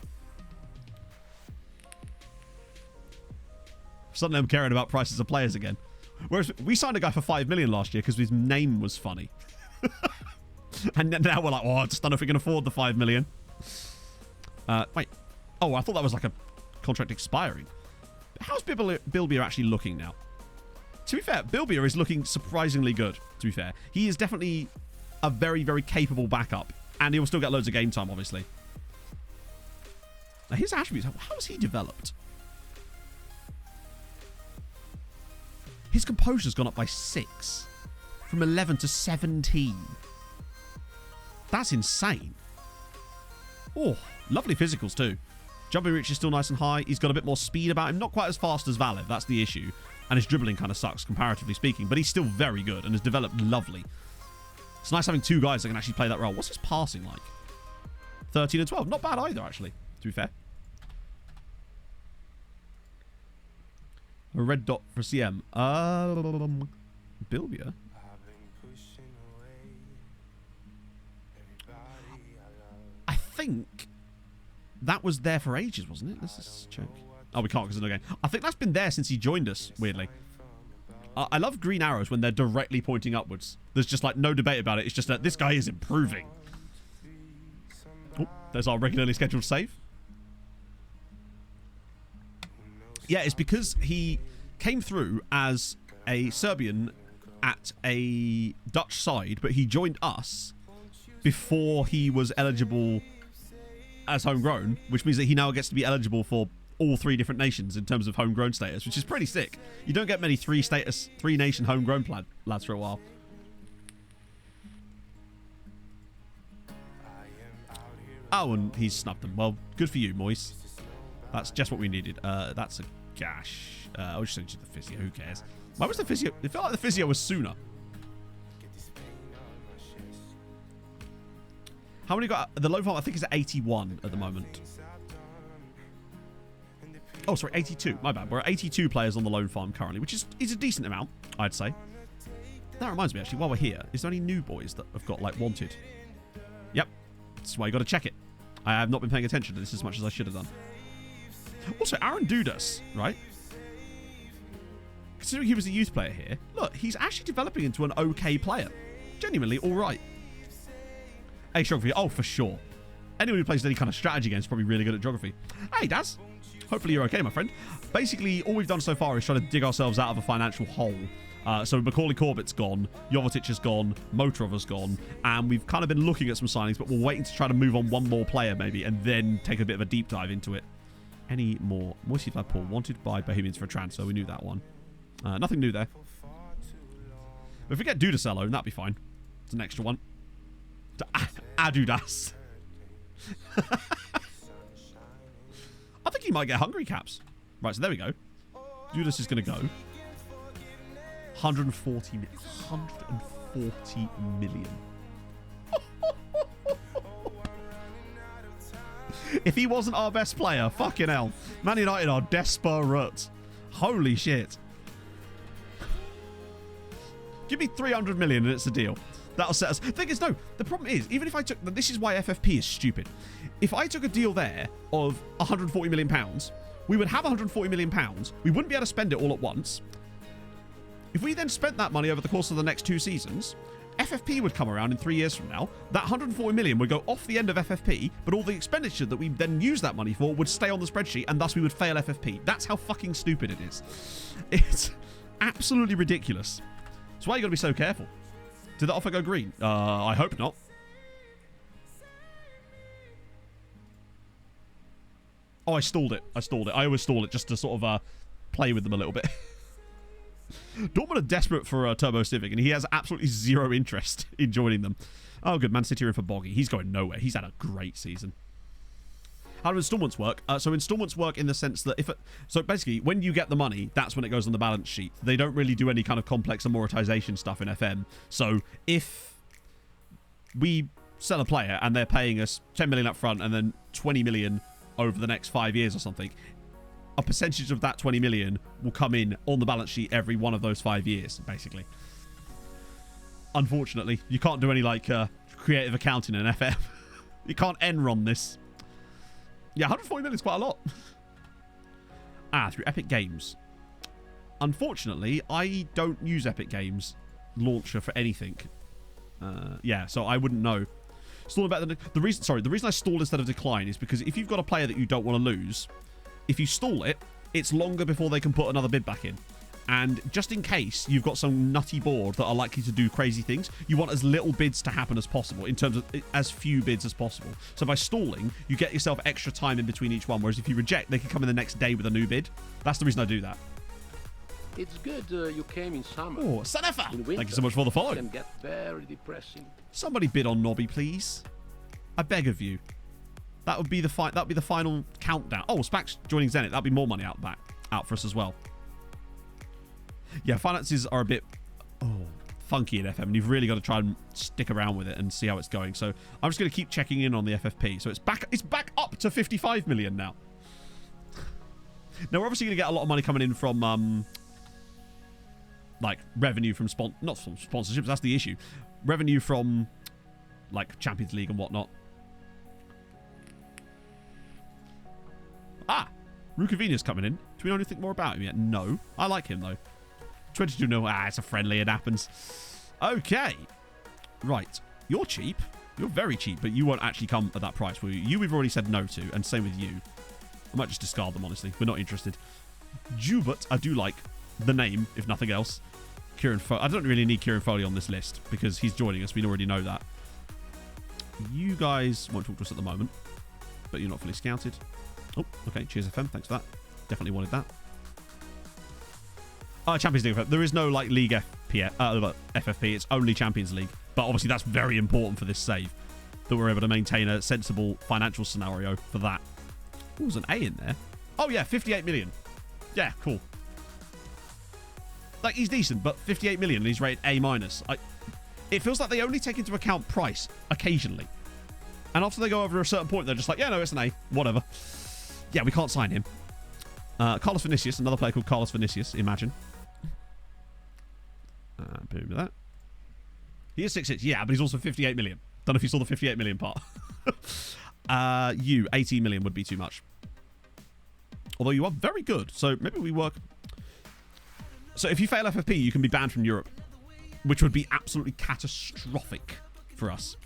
Suddenly I'm caring about prices of players again. Whereas we signed a guy for 5 million last year because his name was funny. And now we're like, oh, I just don't know if we can afford the 5 million. Wait. Oh, I thought that was like a contract expiring. How's Bilbia actually looking now? To be fair, Bilbia is looking surprisingly good, to be fair. He is definitely a very, very capable backup. And he will still get loads of game time, obviously. Now, his attributes. How has he developed? His composure's gone up by 6. From 11 to 17. That's insane. Oh, lovely physicals too. Jumping reach is still nice and high. He's got a bit more speed about him. Not quite as fast as Valev. That's the issue. And his dribbling kind of sucks, comparatively speaking. But he's still very good and has developed lovely. It's nice having 2 guys that can actually play that role. What's his passing like? 13 and 12. Not bad either, actually, to be fair. A red dot for CM. Bilbia? I think that was there for ages, wasn't it? Let's just check. Oh, we can't because there's no game. I think that's been there since he joined us, weirdly. I love green arrows when they're directly pointing upwards. There's just like no debate about it. It's just that this guy is improving. Oh, there's our regularly scheduled save. Yeah, it's because he came through as a Serbian at a Dutch side, but he joined us before he was eligible as homegrown, which means that he now gets to be eligible for all 3 different nations in terms of homegrown status, which is pretty sick. You don't get many 3-nation homegrown lads for a while. Oh, and he's snubbed them. Well, good for you, Moise. That's just what we needed. That's a gash. I'll just send you the physio. Who cares? Why was the physio? It felt like the physio was sooner. How many got? The low farm, I think, is at 81 at the moment. Oh, sorry, 82. My bad. We're at 82 players on the loan farm currently, which is a decent amount, I'd say. That reminds me, actually, while we're here, is there any new boys that have got, like, wanted? Yep. That's why you got to check it. I have not been paying attention to this as much as I should have done. Also, Aaron Dudas, right? Considering he was a youth player here, look, he's actually developing into an okay player. Genuinely all right. Hey, geography. Oh, for sure. Anyone who plays any kind of strategy game is probably really good at geography. Hey, Daz. Hopefully you're okay, my friend. Basically, all we've done so far is try to dig ourselves out of a financial hole. So Macaulay Corbett's gone, Jovetic has gone, Motorov has gone, and we've kind of been looking at some signings, but we're waiting to try to move on one more player maybe, and then take a bit of a deep dive into it. Any more? Moisty Paul wanted by Bohemians for a transfer. We knew that one. Nothing new there. But if we get Dudas alone, that'd be fine. It's an extra one. To Adudas. I think he might get hungry caps. Right, so there we go. Dudas is going to go. 140 million. If he wasn't our best player, fucking hell. Man United are desperate. Holy shit. Give me 300 million and it's a deal. That'll set us. The thing is, no, the problem is, even if I took, this is why FFP is stupid. If I took a deal there of 140 million pounds, we would have 140 million pounds. We wouldn't be able to spend it all at once. If we then spent that money over the course of the next 2 seasons, FFP would come around in 3 years from now. That 140 million would go off the end of FFP, but all the expenditure that we then use that money for would stay on the spreadsheet, and thus we would fail FFP. That's how fucking stupid it is. It's absolutely ridiculous. That's why you got to be so careful. Did that offer go green? I hope not. Oh, I stalled it. I always stall it just to sort of play with them a little bit. Dortmund are desperate for a Turbo Civic, and he has absolutely zero interest in joining them. Oh, good. Man City are in for Boggy. He's going nowhere. He's had a great season. How do installments work? So installments work in the sense that so basically, when you get the money, that's when it goes on the balance sheet. They don't really do any kind of complex amortization stuff in FM. So if we sell a player and they're paying us 10 million up front and then 20 million over the next 5 years or something, a percentage of that 20 million will come in on the balance sheet every one of those 5 years, basically. Unfortunately, you can't do any like creative accounting in FF. You can't Enron this. Yeah, 140 million is quite a lot. Through Epic Games. Unfortunately, I don't use Epic Games launcher for anything. Yeah, so I wouldn't know. Stalling better than the reason I stall instead of decline is because if you've got a player that you don't want to lose, if you stall it, it's longer before they can put another bid back in. And just in case you've got some nutty board that are likely to do crazy things, you want as little bids to happen as possible, in terms of as few bids as possible. So by stalling, you get yourself extra time in between each one, whereas if you reject, they can come in the next day with a new bid. That's the reason I do that. It's good you came in summer. Oh, Sanefa! In winter, Thank you so much for the follow. It can get very depressing. Somebody bid on Nobby, please. I beg of you. That would be the final countdown. Oh, Spax joining Zenit. That'd be more money out for us as well. Yeah, finances are a bit funky in FM, and you've really got to try and stick around with it and see how it's going. So I'm just going to keep checking in on the FFP. So it's back up to 55 million now. Now we're obviously going to get a lot of money coming in from like revenue from not from sponsorships. That's the issue. Revenue from like Champions League and whatnot. Rukavina's coming in. Do we know anything more about him yet? No. I like him though. 22 no. It's a friendly. It happens. Okay. Right. You're cheap. You're very cheap, but you won't actually come at that price, will you? You we've already said no to, and same with you. I might just discard them, honestly. We're not interested. Jubert, I do like the name, if nothing else. Kieran I don't really need Kieran Foley on this list because he's joining us. We already know that. You guys won't talk to us at the moment, but you're not fully scouted. Oh, okay. Cheers, FM. Thanks for that. Definitely wanted that. Champions League. There is no like League FFP. It's only Champions League. But obviously that's very important for this save, that we're able to maintain a sensible financial scenario for that. Oh, there's an A in there. Oh yeah, 58 million. Yeah, cool. Like, he's decent, but 58 million and he's rated A-. It feels like they only take into account price occasionally. And after they go over a certain point, they're just like, yeah, no, it's an A. Whatever. Yeah, we can't sign him. Carlos Vinicius, another player called Carlos Vinicius, imagine. Boom with that. He is 6'6", yeah, but he's also 58 million. Don't know if you saw the 58 million part. 18 million would be too much. Although you are very good, so maybe we work. So if you fail FFP, you can be banned from Europe, which would be absolutely catastrophic for us.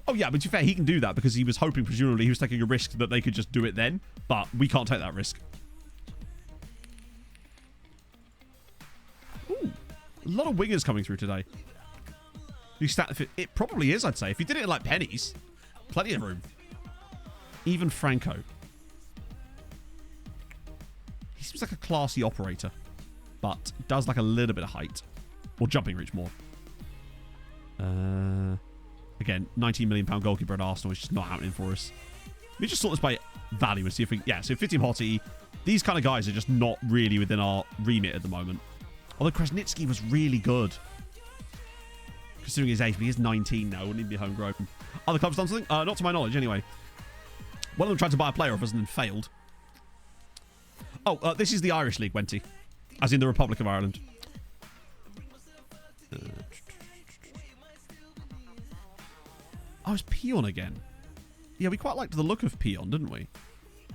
Oh yeah, but to be fair, he can do that because he was hoping, presumably, he was taking a risk that they could just do it then, but we can't take that risk. Ooh, a lot of wingers coming through today. It probably is, I'd say. If you did it in like pennies, plenty of room. Even Franco. He seems like a classy operator, but does like a little bit of height. Or jumping reach more. Again, £19 million goalkeeper at Arsenal is just not happening for us. We just sort this by value and see if we... Yeah, so 15 Hottie. These kind of guys are just not really within our remit at the moment. Although Krasnitsky was really good. Considering his age, but he is 19 now. Wouldn't even be homegrown. Other clubs done something? Not to my knowledge, anyway. One of them tried to buy a player off us and then failed. Oh, this is the Irish League, Wenty. As in the Republic of Ireland. Oh, it's Pion again. Yeah, we quite liked the look of Pion, didn't we?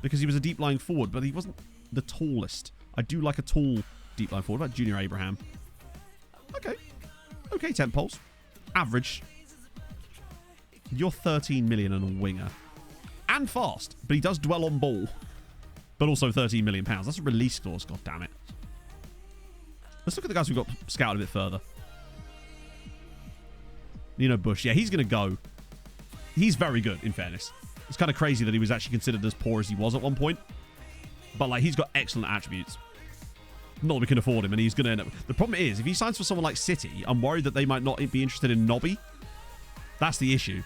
Because he was a deep-lying forward, but he wasn't the tallest. I do like a tall deep-lying forward. What about Junior Abraham? Okay. Okay, temp poles. Average. You're 13 million and a winger. And fast, but he does dwell on ball. But also 13 million pounds. That's a release clause, god damn it. Let's look at the guys we've got scouted a bit further. Nino Bush. Yeah, he's going to go. He's very good, in fairness. It's kind of crazy that he was actually considered as poor as he was at one point. But, like, he's got excellent attributes. Not that we can afford him, and he's going to end up... The problem is, if he signs for someone like City, I'm worried that they might not be interested in Nobby. That's the issue.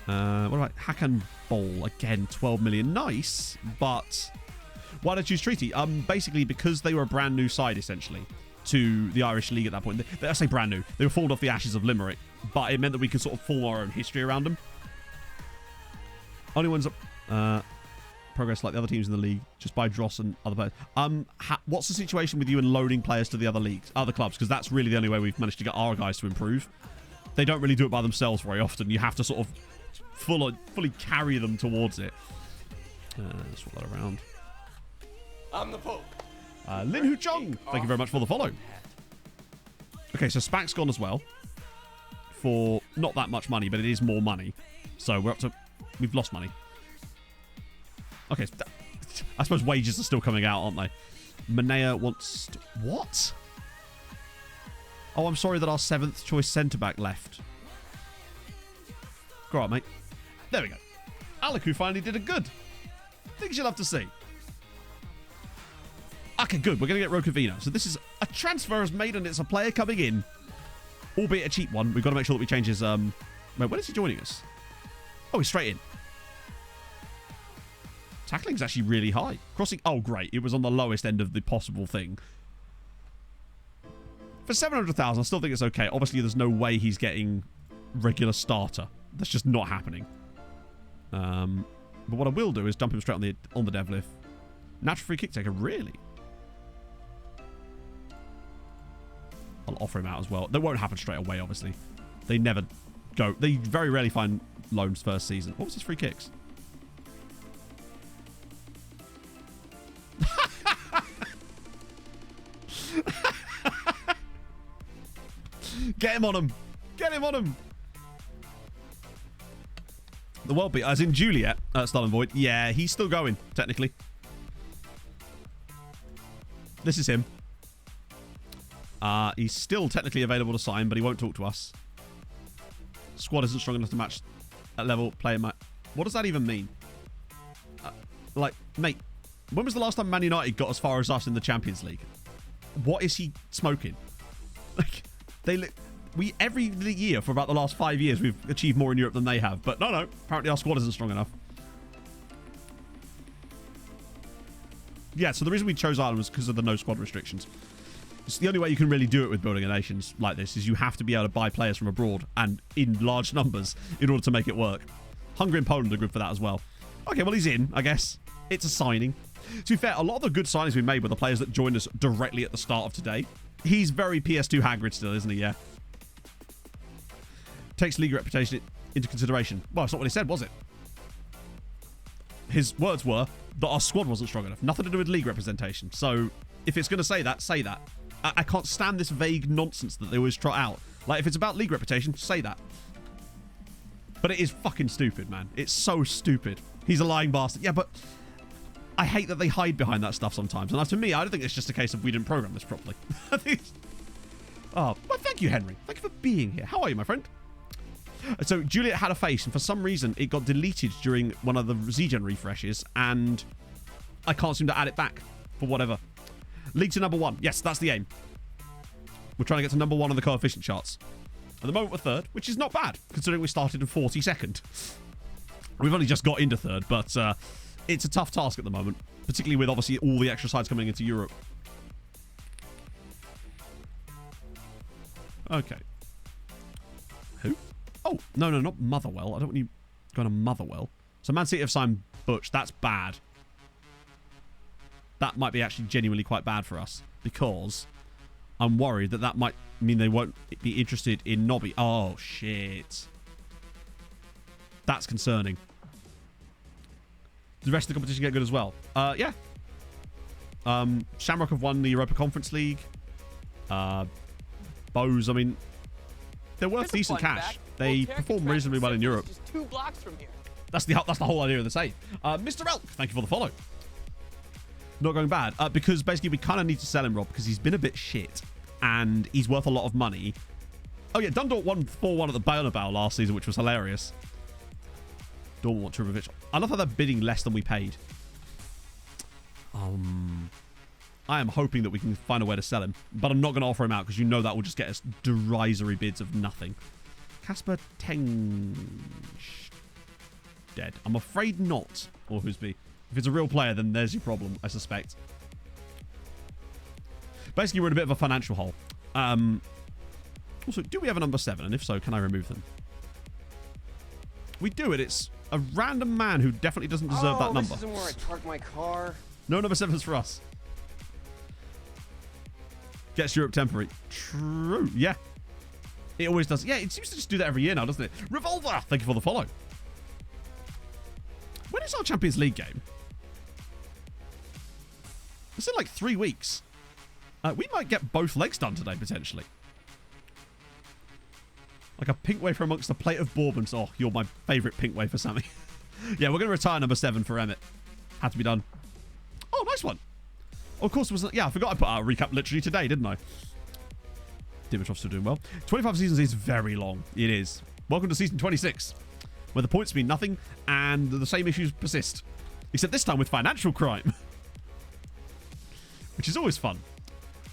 What about Hakan Bol? Again, 12 million. Nice, but... Why did I choose Treaty? Basically, because they were a brand new side, essentially. to the Irish League at that point. I say brand new. They were formed off the ashes of Limerick, but it meant that we could sort of form our own history around them. Only ones that progress like the other teams in the league just by Dross and other players. What's the situation with you and loaning players to the other clubs? Because that's really the only way we've managed to get our guys to improve. They don't really do it by themselves very often. You have to sort of fully carry them towards it. Swap that around. I'm the Pope. Lin Hu Chong, thank you very much for the follow. Okay, so Spac's gone as well. For not that much money, but it is more money. So we're up to... We've lost money. Okay, I suppose wages are still coming out, aren't they? Manea wants... What? Oh, I'm sorry that our 7th choice centre-back left. Grow up, mate. There we go. Alaku finally did a good. Things you'll have to see. Okay, good. We're going to get Rocavino. So this is a transfer is made and it's a player coming in. Albeit a cheap one. We've got to make sure that we change his... Wait, when is he joining us? Oh, he's straight in. Tackling's actually really high. Crossing... Oh, great. It was on the lowest end of the possible thing. For 700,000, I still think it's okay. Obviously, there's no way he's getting regular starter. That's just not happening. But what I will do is dump him straight on the dev lift. Natural free kick taker, really? I'll offer him out as well. That won't happen straight away, obviously. They never go. They very rarely find loans first season. What was his free kicks? Get him on him. Get him on him. The world beat, as in Juliet, Stalin Void. Yeah, he's still going, technically. This is him. He's still technically available to sign, but he won't talk to us. Squad isn't strong enough to match at level. Player match. What does that even mean? Like, mate, when was the last time Man United got as far as us in the Champions League? What is he smoking? Like, every year for about the last 5 years, we've achieved more in Europe than they have. But no, apparently our squad isn't strong enough. Yeah, so the reason we chose Ireland was because of the no squad restrictions. It's the only way you can really do it with building a nations like this is you have to be able to buy players from abroad and in large numbers in order to make it work. Hungary and Poland are good for that as well. Okay, well, he's in, I guess. It's a signing. To be fair, a lot of the good signings we made were the players that joined us directly at the start of today. He's very PS2 Hagrid still, isn't he? Yeah. Takes league reputation into consideration. Well, it's not what he said, was it? His words were that our squad wasn't strong enough. Nothing to do with league representation. So, if it's going to say that, say that. I can't stand this vague nonsense that they always trot out. Like, if it's about league reputation, say that. But it is fucking stupid, man. It's so stupid. He's a lying bastard. Yeah, but I hate that they hide behind that stuff sometimes. And to me, I don't think it's just a case of we didn't program this properly. I think it's... Oh, well, thank you, Henry. Thank you for being here. How are you, my friend? So, Juliet had a face, and for some reason, it got deleted during one of the Z-Gen refreshes, and I can't seem to add it back for whatever. League to number 1. Yes, that's the aim. We're trying to get to number 1 on the coefficient charts. At the moment, we're 3rd, which is not bad, considering we started in 42nd. We've only just got into 3rd, but it's a tough task at the moment, particularly with, obviously, all the extra sides coming into Europe. Okay. Who? Oh, no, not Motherwell. I don't want you going to Motherwell. So Man City have signed Butch. That's bad. That might be actually genuinely quite bad for us because I'm worried that might mean they won't be interested in Nobby. Oh, shit. That's concerning. Did the rest of the competition get good as well? Yeah. Shamrock have won the Europa Conference League. Bows, I mean, they're worth decent cash. They perform reasonably well in Europe. Just 2 blocks from here. That's the whole idea of the save. Mr. Elk, thank you for the follow. Not going bad. Because basically we kind of need to sell him, Rob, because he's been a bit shit. And he's worth a lot of money. Oh, yeah, Dundalk won 4-1 at the Bernabeu last season, which was hilarious. Don't want to Tribovic. I love how they're bidding less than we paid. I am hoping that we can find a way to sell him. But I'm not going to offer him out because you know that will just get us derisory bids of nothing. Casper Teng... Dead. I'm afraid not. Or Who'sby. If it's a real player, then there's your problem, I suspect. Basically, we're in a bit of a financial hole. Also, do we have a number 7? And if so, can I remove them? We do it. It's a random man who definitely doesn't deserve that number. This isn't where I park my car. No number 7s for us. Gets Europe temporary. True. Yeah. It always does. Yeah, it seems to just do that every year now, doesn't it? Revolver! Thank you for the follow. When is our Champions League game? It's in like 3 weeks. We might get both legs done today, potentially. Like a pink wafer amongst a plate of bourbons. Oh, you're my favourite pink wafer, Sammy. Yeah, we're going to retire number 7 for Emmett. Had to be done. Oh, nice one. Oh, of course, it was. Yeah, I forgot I put out a recap literally today, didn't I? Dimitrov's still doing well. 25 seasons is very long. It is. Welcome to season 26, where the points mean nothing and the same issues persist. Except this time with financial crime. Which is always fun.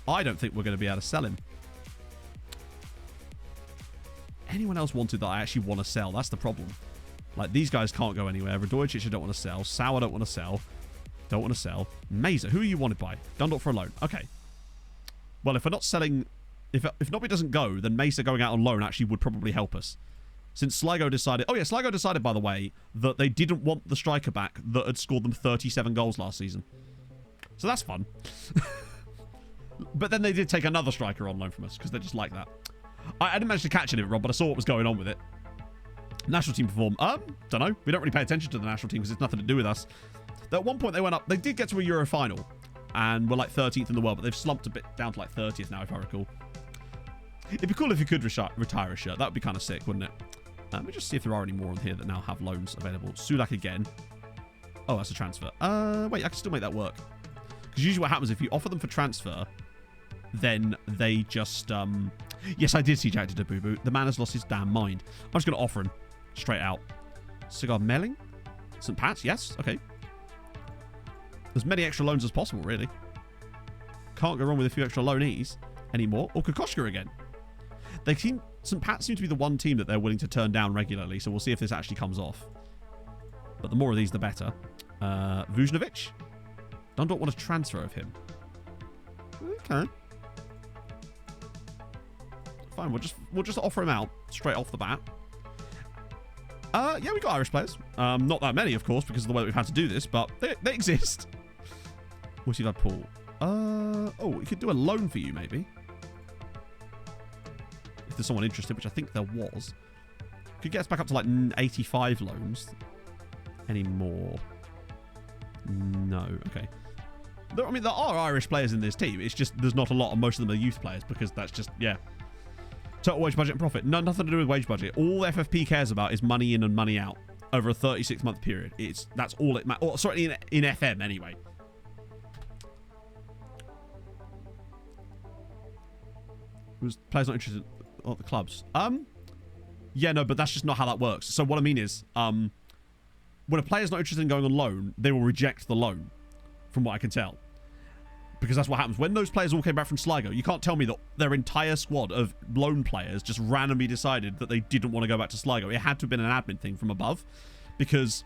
I don't think we're going to be able to sell him. Anyone else wanted that I actually want to sell? That's the problem. Like, these guys can't go anywhere. Radojic I don't want to sell. Sau I don't want to sell. Don't want to sell. Mesa, who are you wanted by? Dundalk for a loan. Okay. Well, if we're not selling... If Nobby doesn't go, then Mesa going out on loan actually would probably help us. Since Sligo decided... Oh, yeah, Sligo decided, by the way, that they didn't want the striker back that had scored them 37 goals last season. So that's fun. But then they did take another striker on loan from us, because they just like that. I didn't manage to catch any of it, Rob, but I saw what was going on with it. National team perform. Don't know. We don't really pay attention to the national team because it's nothing to do with us. At one point, they went up. They did get to a Euro final and were like 13th in the world, but they've slumped a bit down to like 30th now, if I recall. It'd be cool if you could retire a shirt. That would be kind of sick, wouldn't it? Let me just see if there are any more on here that now have loans available. Sulak again. Oh, that's a transfer. Wait, I can still make that work. Because usually what happens if you offer them for transfer, then they just... Yes, I did see Jack to boo-boo. The man has lost his damn mind. I'm just going to offer him straight out. Cigar Melling? St. Pat's? Yes. Okay. As many extra loans as possible, really. Can't go wrong with a few extra loanees anymore. Or Kokoschka again. St. Pat seem to be the one team that they're willing to turn down regularly, so we'll see if this actually comes off. But the more of these, the better. Vujnovic? Dundalk want a transfer of him. Okay. Fine, we'll just offer him out straight off the bat. Yeah, we got Irish players. Not that many, of course, because of the way that we've had to do this, but they exist. We'll see if I pull. Oh, we could do a loan for you, maybe. If there's someone interested, which I think there was. Could get us back up to like 85 loans. Any more? No. Okay. I mean, there are Irish players in this team. It's just there's not a lot, and most of them are youth players because that's just, yeah. Total wage budget and profit. No, nothing to do with wage budget. All FFP cares about is money in and money out over a 36-month period. That's all it matters. Sorry, in FM anyway. Players not interested in the clubs. Yeah, no, but that's just not how that works. So what I mean is, when a player's not interested in going on loan, they will reject the loan, from what I can tell. Because that's what happens. When those players all came back from Sligo, you can't tell me that their entire squad of loan players just randomly decided that they didn't want to go back to Sligo. It had to have been an admin thing from above. Because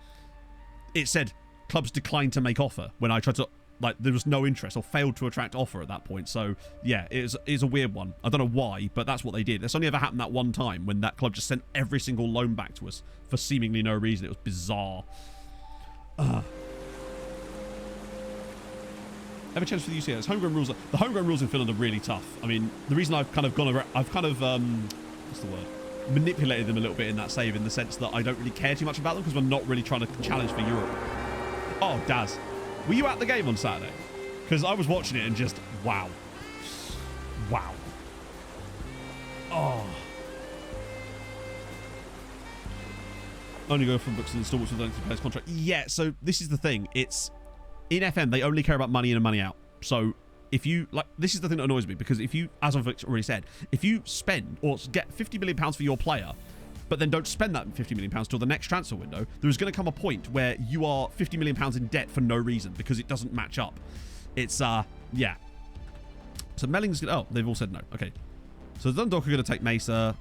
it said clubs declined to make offer when I tried to... Like, there was no interest or failed to attract offer at that point. So, yeah, it is a weird one. I don't know why, but that's what they did. It's only ever happened that one time when that club just sent every single loan back to us for seemingly no reason. It was bizarre. Ever changed for the UCS? Homegrown rules. The homegrown rules in Finland are really tough. I mean, the reason I've kind of what's the word? Manipulated them a little bit in that save in the sense that I don't really care too much about them because we're not really trying to challenge for Europe. Oh, Daz. Were you at the game on Saturday? Because I was watching it and just, wow. Wow. Oh. Only go from books and installments with length of player's contract. Yeah, so this is the thing. It's, in FM, they only care about money in and money out. So if you, like, this is the thing that annoys me because if you, as I've already said, if you spend or get £50 million for your player, but then don't spend that £50 million till the next transfer window, there's going to come a point where you are £50 million in debt for no reason because it doesn't match up. It's, yeah. So Melling's... Oh, they've all said no. Okay. So Dundalk are going to take Mesa.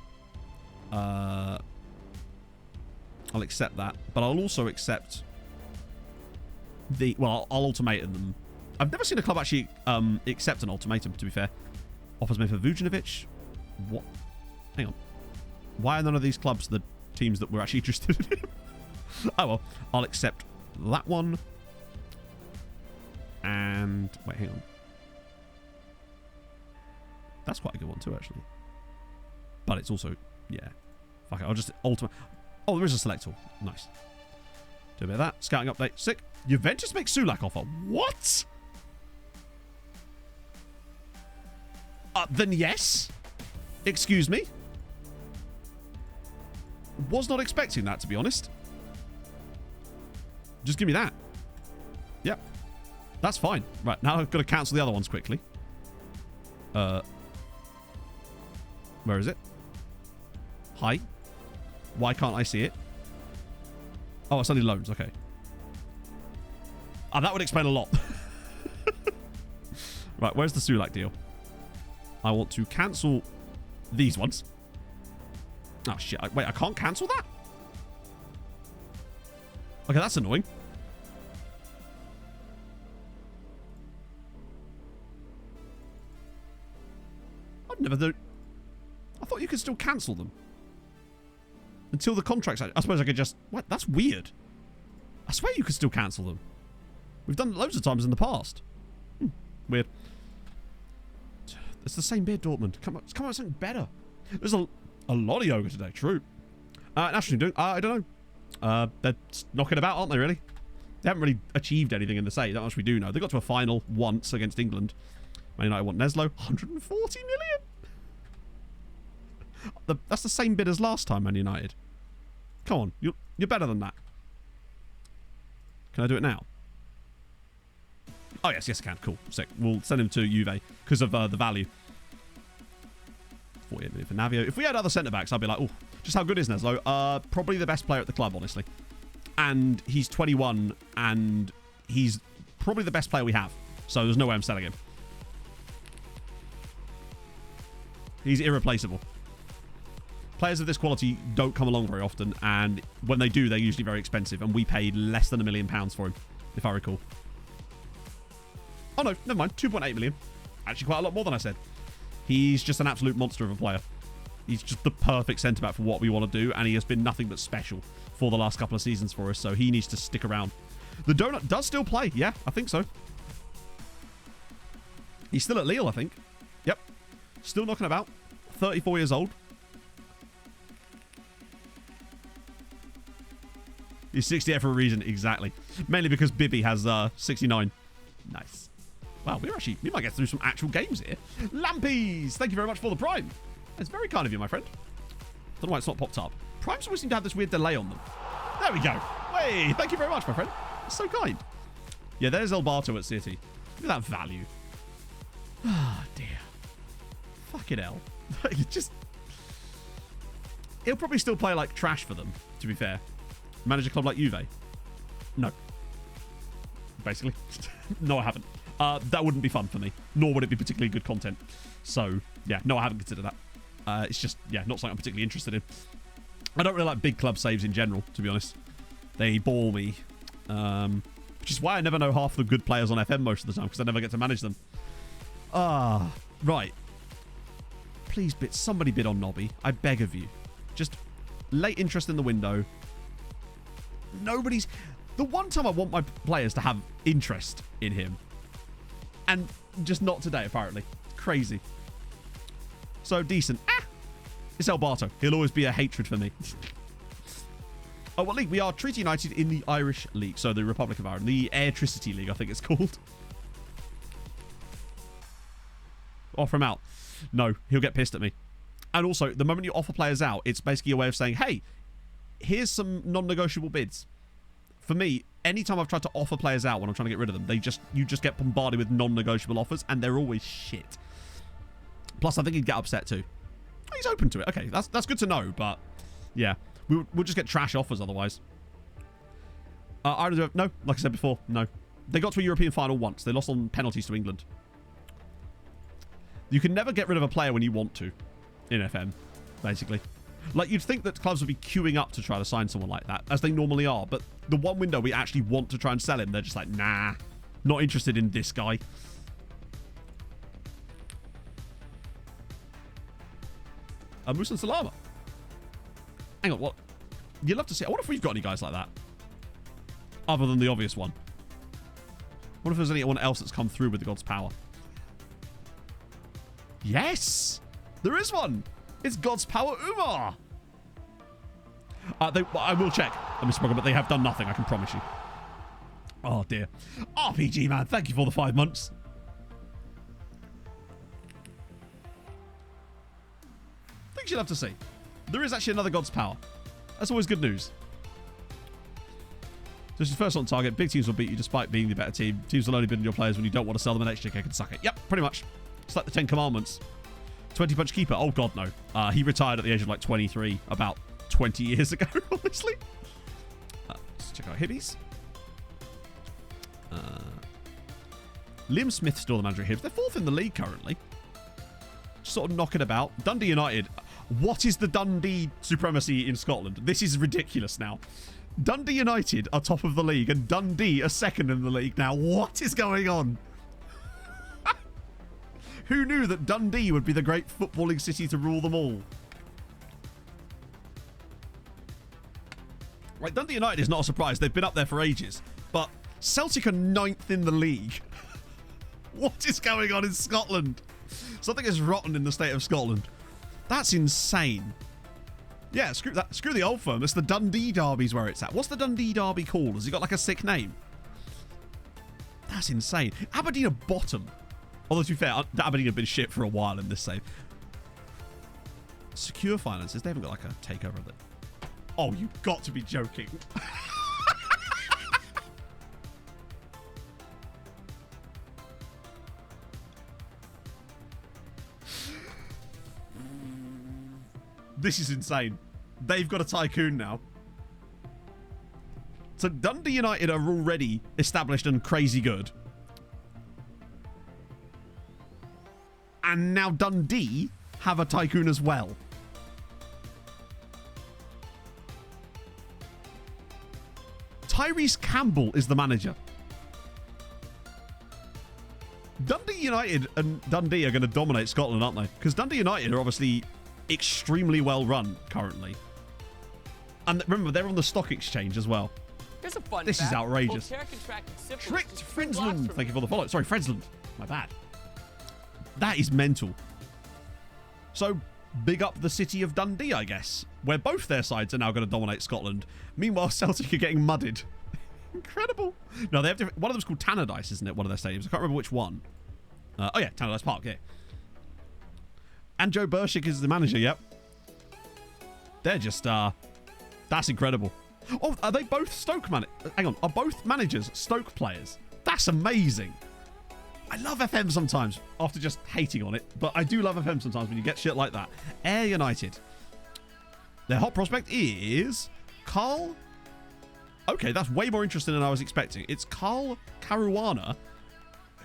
I'll accept that. But I'll also accept the... Well, I'll ultimatum them I've never seen a club actually accept an ultimatum, to be fair. Offers made for Vujanovic. What? Hang on. Why are none of these clubs the teams that we're actually interested in? Oh, well. I'll accept that one. And... Wait, hang on. That's quite a good one too, actually. But it's also... Yeah. Fuck it. I'll just... Ultimate... Oh, there is a select all. Nice. Do a bit of that. Scouting update. Sick. Juventus makes Sulak offer. What? Then yes. Excuse me. Was not expecting that, to be honest. Just give me that. Yep. That's fine. Right, now I've got to cancel the other ones quickly. Where is it? Hi. Why can't I see it? Oh, it's only loans. Okay. Oh, that would explain a lot. Right, where's the Sulak deal? I want to cancel these ones. Oh, shit. Wait, I can't cancel that? Okay, that's annoying. I've never... I thought you could still cancel them. Until the contract's... I suppose I could just... What? That's weird. I swear you could still cancel them. We've done it loads of times in the past. Weird. It's the same beer, Dortmund. Come on with something better. There's a lot of yoga today. True. National doing... I don't know. They're knocking about, aren't they, really? They haven't really achieved anything in the say. That much we do know. They got to a final once against England. Man United want Neslo. 140 million? That's the same bid as last time, Man United. Come on. You're better than that. Can I do it now? Oh, yes, I can. Cool. Sick. We'll send him to Juve because of the value. 48 million for Navio. If we had other centre-backs, I'd be like, oh, just how good is Neslo? Probably the best player at the club, honestly. And he's 21, and he's probably the best player we have. So there's no way I'm selling him. He's irreplaceable. Players of this quality don't come along very often, and when they do, they're usually very expensive, and we paid less than £1 million for him, if I recall. Oh no, never mind, 2.8 million. Actually quite a lot more than I said. He's just an absolute monster of a player. He's just the perfect centre-back for what we want to do, and he has been nothing but special for the last couple of seasons for us, so he needs to stick around. The Donut does still play, yeah, I think so. He's still at Lille, I think. Yep. Still knocking about. 34 years old. He's 68 for a reason, exactly. Mainly because Bibby has 69. Nice. Wow, we might get through some actual games here. Lampies, thank you very much for the Prime. It's very kind of you, my friend. Don't know why it's not popped up. Primes always seem to have this weird delay on them. There we go. Hey, thank you very much, my friend. It's so kind. Yeah, there's Alberto at City. Look at that value. Ah, dear. Fucking hell. He'll probably still play like trash for them, to be fair. Manage a club like Juve? No. Basically. No, I haven't. That wouldn't be fun for me. Nor would it be particularly good content. So, yeah. No, I haven't considered that. It's just, yeah, not something I'm particularly interested in. I don't really like big club saves in general, to be honest. They bore me. Which is why I never know half the good players on FM most of the time, because I never get to manage them. Right. Please, somebody bid on Nobby. I beg of you. Just late interest in the window. Nobody's... The one time I want my players to have interest in him. And just not today, apparently. Crazy. So, decent. It's El Barto. He'll always be a hatred for me. Oh, what league? We are Treaty United in the Irish League. So, the Republic of Ireland. The Airtricity League, I think it's called. Offer him out. No, he'll get pissed at me. And also, the moment you offer players out, it's basically a way of saying, hey, here's some non-negotiable bids. For me, anytime I've tried to offer players out when I'm trying to get rid of them, you just get bombarded with non-negotiable offers, and they're always shit. Plus, I think he'd get upset too. He's open to it. Okay, that's good to know, but yeah. We'll just get trash offers otherwise. Ireland, no, like I said before, no. They got to a European final once. They lost on penalties to England. You can never get rid of a player when you want to in FM, basically. Like, you'd think that clubs would be queuing up to try to sign someone like that, as they normally are. But the one window we actually want to try and sell him, they're just like, nah, Not interested in this guy. Musa Salama. Hang on, what? You'd love to see. I wonder if we've got any guys like that. Other than the obvious one. I wonder if there's anyone else that's come through with the God's power. Yes! There is one! It's God's power Umar! I will check, Mr. Brogger, but they have done nothing, I can promise you. Oh, dear. RPG, man, thank you for the 5 months. Things you'll have to see. There is actually another God's power. That's always good news. This is first on target. Big teams will beat you despite being the better team. Teams will only bid on your players when you don't want to sell them an extra kick and suck it. Yep, pretty much. It's like the 10 Commandments. 20-punch keeper. Oh, God, no. He retired at the age of like 23 about 20 years ago, honestly. Let's check out Hibbies. Liam Smith's still the manager of Hibs. They're 4th in the league currently. Just sort of knocking about. Dundee United. What is the Dundee supremacy in Scotland? This is ridiculous now. Dundee United are top of the league and Dundee are 2nd in the league now. What is going on? Who knew that Dundee would be the great footballing city to rule them all? Right, Dundee United is not a surprise. They've been up there for ages. But Celtic are 9th in the league. What is going on in Scotland? Something is rotten in the state of Scotland. That's insane. Yeah, screw that. Screw the old firm. It's the Dundee Derby's where it's at. What's the Dundee Derby called? Has he got like a sick name? That's insane. Aberdeen are bottom. Although to be fair, Aberdeen have been shit for a while in this save. Secure finances. They haven't got like a takeover of it. Oh, you've got to be joking. This is insane. They've got a tycoon now. So Dundee United are already established and crazy good. And now Dundee have a tycoon as well. Tyrese Campbell is the manager. Dundee United and Dundee are going to dominate Scotland, aren't they? Because Dundee United are obviously extremely well run currently. And remember, they're on the stock exchange as well. Here's a fun This fact. is outrageous. Voltaire contracted syphilis Tricked just 2 blocks Friendsland. from Thank you here. for the follow. Sorry, Friendsland. My bad. That is mental. So, big up the city of Dundee, I guess, where both their sides are now going to dominate Scotland. Meanwhile, Celtic are getting mudded. Incredible. No, they have different. One of them's called Tannadice, isn't it? One of their stadiums. I can't remember which one. Oh yeah, Tannadice Park. Yeah. And Joe Burshik is the manager. Yep. They're just. That's incredible. Oh, are they both Stoke hang on. Are both managers Stoke players? That's amazing. I love FM sometimes after just hating on it, but I do love FM sometimes when you get shit like that. Ayr United. Their hot prospect is Carl. Okay, that's way more interesting than I was expecting. It's Carl Caruana,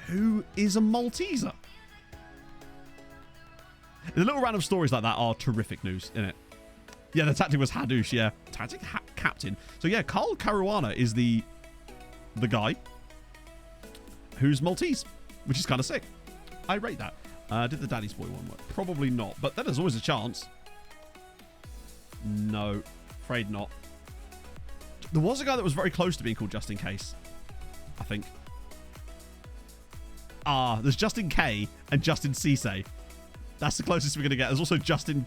who is a Malteser. The little random stories like that are terrific news, innit? Yeah, the tactic was Hadoush, yeah. Tactic captain. So yeah, Carl Caruana is the guy who's Maltese, which is kind of sick. I rate that. Did the Daddy's Boy one work? Probably not, but then there's always a chance. No, afraid not. There was a guy that was very close to being called Just In Case, I think. There's Justin K and Justin Cisse. That's the closest we're going to get. There's also Justin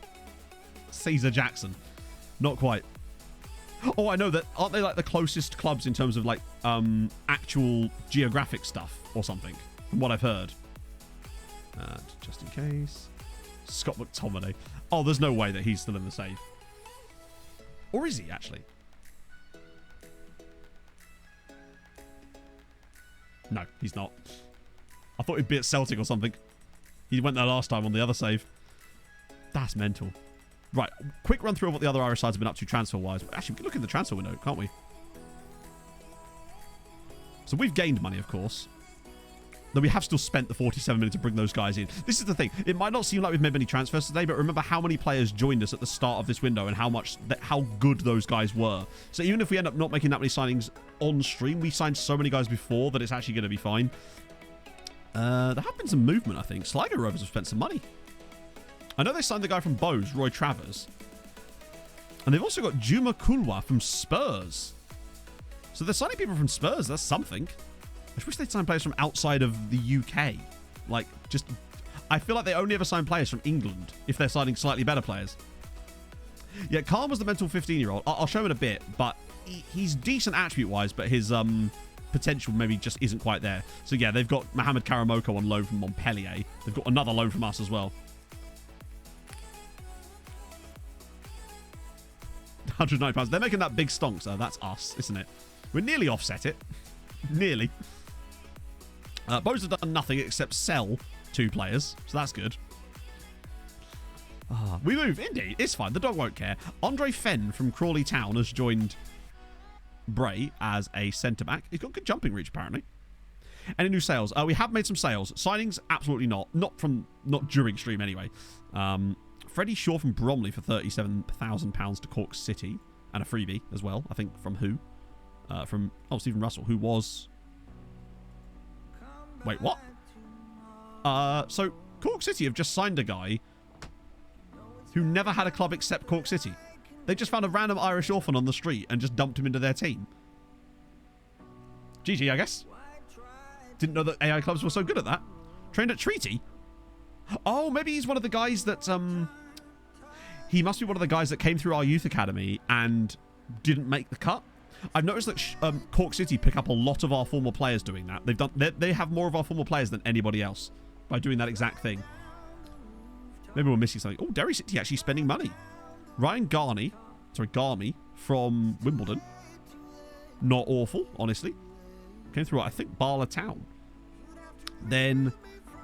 Caesar Jackson. Not quite. Oh, I know that. Aren't they like the closest clubs in terms of like actual geographic stuff or something? From what I've heard. Just in case. Scott McTominay. Oh, there's no way that he's still in the save. Or is he actually? No, he's not. I thought he'd be at Celtic or something. He went there last time on the other save. That's mental. Right, quick run through of what the other Irish sides have been up to transfer-wise. Actually, we can look in the transfer window, can't we? So we've gained money, of course. Though we have still spent the 47 minutes to bring those guys in. This is the thing. It might not seem like we've made many transfers today, but remember how many players joined us at the start of this window and how good those guys were. So even if we end up not making that many signings on stream. We signed so many guys before that it's actually going to be fine. There have been some movement, I think. Sligo Rovers have spent some money. I know they signed the guy from Bowes, Roy Travers. And they've also got Juma Kulwa from Spurs. So they're signing people from Spurs. That's something. I just wish they'd sign players from outside of the UK. Like, just... I feel like they only ever sign players from England if they're signing slightly better players. Yeah, Khan was the mental 15-year-old. I'll show him in a bit, but he's decent attribute-wise, but his potential maybe just isn't quite there. So yeah, they've got Mohamed Karamoko on loan from Montpellier. They've got another loan from us as well. £109. They're making that big stonk, so that's us, isn't it? We're nearly offset it. Nearly. Bose have done nothing except sell 2 players, so that's good. We move, indeed. It's fine. The dog won't care. Andre Fenn from Crawley Town has joined Bray as a centre-back. He's got good jumping reach, apparently. Any new sales? We have made some sales. Signings? Absolutely not. Not during stream, anyway. Freddie Shaw from Bromley for £37,000 to Cork City. And a freebie as well, I think, from who? From Stephen Russell, who was... Wait, what? So, Cork City have just signed a guy who never had a club except Cork City. They just found a random Irish orphan on the street and just dumped him into their team. GG, I guess. Didn't know that AI clubs were so good at that. Trained at Treaty? Oh, maybe he's one of the guys that... He must be one of the guys that came through our youth academy and didn't make the cut. I've noticed that Cork City pick up a lot of our former players doing that. They have more of our former players than anybody else by doing that exact thing. Maybe we're missing something. Oh, Derry City actually spending money. Ryan Garmy from Wimbledon. Not awful, honestly. Came through, I think, Barla Town. Then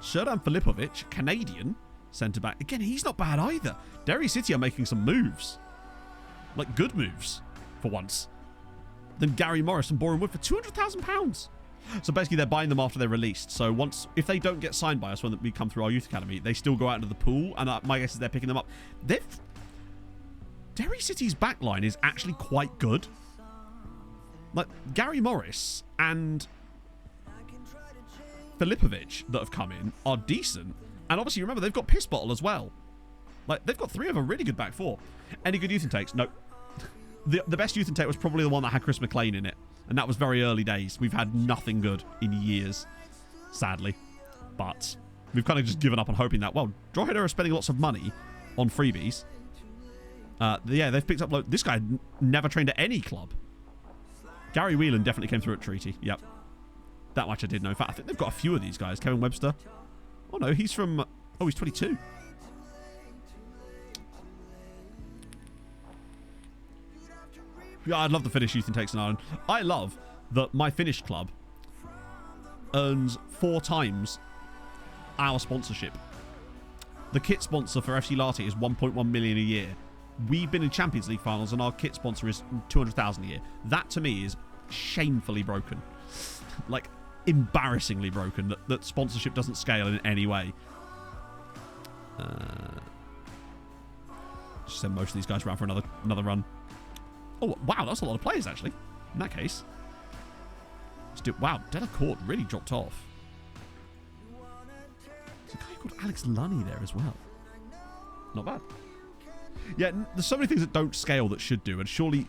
Serdan Filipovic, Canadian centre-back. Again, he's not bad either. Derry City are making some moves. Like, good moves, for once. Then Gary Morris and Boreham Wood for £200,000. So basically, they're buying them after they're released. So if they don't get signed by us when we come through our youth academy, they still go out into the pool, and my guess is they're picking them up. Derry City's backline is actually quite good. Like, Gary Morris and Filipovic that have come in are decent. And obviously, remember, they've got Piss Bottle as well. Like, they've got 3 of a really good back 4. Any good youth intakes? No. The best youth intake was probably the one that had Chris McLean in it. And that was very early days. We've had nothing good in years, sadly. But we've kind of just given up on hoping that, well, Drogheda are spending lots of money on freebies. Yeah, they've picked up... This guy never trained at any club. Gary Whelan definitely came through at Treaty. Yep. That much I did know. In fact, I think they've got a few of these guys. Kevin Webster. Oh, no, he's from... Oh, he's 22. Yeah, I'd love to finish youth intakes in Ireland. I love that my Finnish club earns 4 times our sponsorship. The kit sponsor for FC Larty is 1.1 million a year. We've been in Champions League finals and our kit sponsor is 200,000 a year. That to me is shamefully broken. Like, embarrassingly broken that sponsorship doesn't scale in any way. Just send most of these guys around for another run. Oh, wow, that's a lot of players, actually. In that case. Wow, Delacourt really dropped off. There's a guy called Alex Lunny there as well. Not bad. Yeah, there's so many things that don't scale that should do, and surely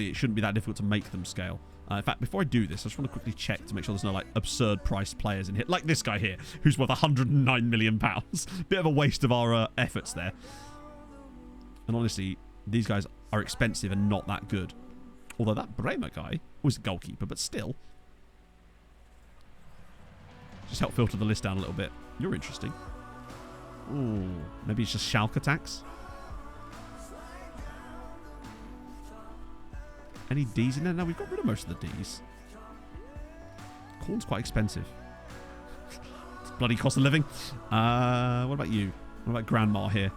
it shouldn't be that difficult to make them scale. In fact, before I do this, I just want to quickly check to make sure there's no, like, absurd priced players in here. Like this guy here, who's worth £109 million. Bit of a waste of our efforts there. And honestly, these guys are expensive and not that good. Although that Bremer guy was a goalkeeper, but still. Just help filter the list down a little bit. You're interesting. Ooh, maybe it's just Schalke tax. Any D's in there? No, we've got rid of most of the D's. Corn's quite expensive. It's bloody cost of living. What about you? What about Grandma here?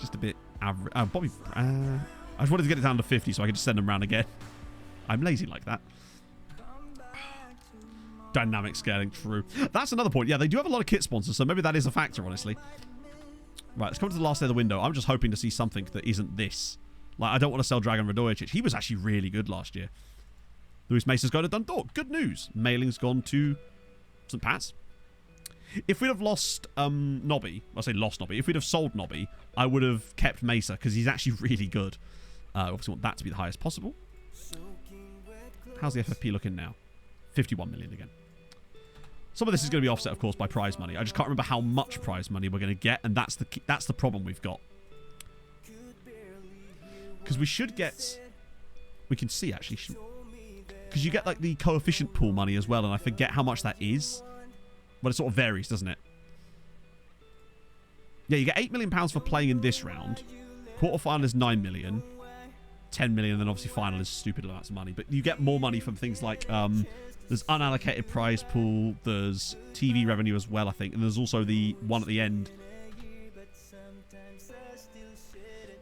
Just a bit average. Bobby. I just wanted to get it down to 50 so I could just send them around again. I'm lazy like that. Dynamic scaling, true. That's another point. Yeah, they do have a lot of kit sponsors, so maybe that is a factor, honestly. Right, let's come to the last day of the window. I'm just hoping to see something that isn't this. Like, I don't want to sell Dragan Radojic. He was actually really good last year. Luis Mesa's gone to Dundalk. Good news. Mailing's gone to St. Pat's. If we'd have lost Nobby, I say lost Nobby. If we'd have sold Nobby, I would have kept Mesa because he's actually really good. Obviously want that to be the highest possible. How's the FFP looking now? 51 million again. Some of this is going to be offset, of course, by prize money. I just can't remember how much prize money we're going to get, and that's the problem we've got. Because we should get... We can see, actually. Because you get, like, the coefficient pool money as well, and I forget how much that is. But it sort of varies, doesn't it? Yeah, you get £8 million for playing in this round. Quarterfinal is 9 million. 10 million, and then obviously final is stupid amounts of money. But you get more money from things like... there's unallocated prize pool. There's TV revenue as well, I think. And there's also the one at the end.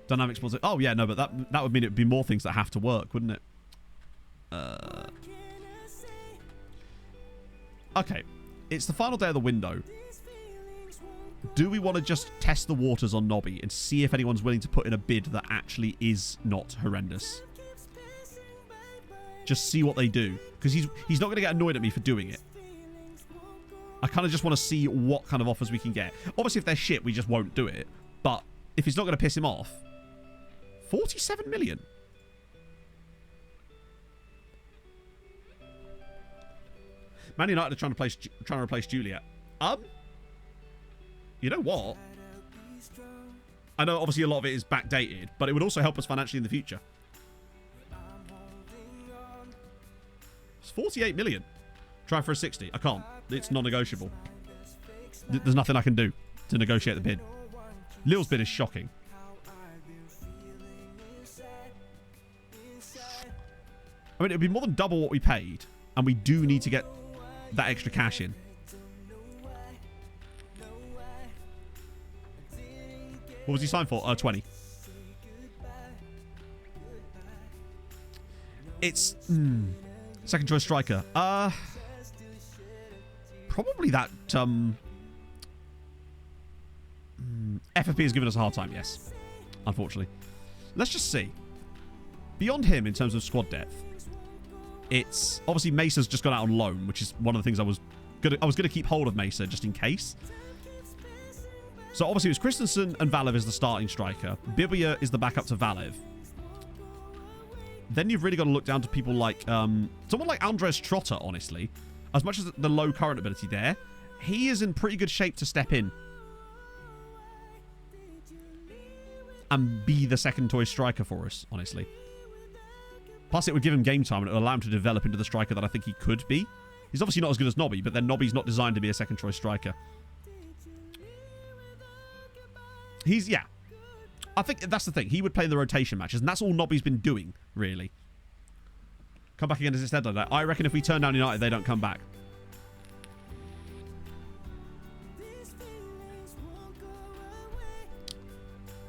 Dynamic sponsor. Oh, yeah, no, but that would mean it would be more things that have to work, wouldn't it? Okay. It's the final day of the window. Do we want to just test the waters on Nobby and see if anyone's willing to put in a bid that actually is not horrendous? Just see what they do. Because he's not going to get annoyed at me for doing it. I kind of just want to see what kind of offers we can get. Obviously, if they're shit, we just won't do it. But if it's not going to piss him off... 47 million? Man United are trying to replace Juliet. You know what? I know obviously a lot of it is backdated, but it would also help us financially in the future. It's 48 million. Try for a 60. I can't. It's non-negotiable. There's nothing I can do to negotiate the bid. Lille's bid is shocking. I mean, it would be more than double what we paid, and we do need to get that extra cash in. What was he signed for? 20. It's... second choice striker. Probably that... FFP has given us a hard time, yes. Unfortunately. Let's just see. Beyond him, in terms of squad depth, it's... Obviously, Mesa's just gone out on loan, which is one of the things I was gonna keep hold of Mesa, just in case. So, obviously, it was Christensen and Valev is the starting striker. Bibia is the backup to Valev. Then you've really got to look down to people like... someone like Andres Trotter, honestly. As much as the low current ability there, he is in pretty good shape to step in. And be the second choice striker for us, honestly. Plus, it would give him game time and it would allow him to develop into the striker that I think he could be. He's obviously not as good as Nobby, but then Nobby's not designed to be a second choice striker. He's, yeah. I think that's the thing. He would play the rotation matches, and that's all Nobby's been doing, really. Come back again as it's deadline. I reckon if we turn down United, they don't come back.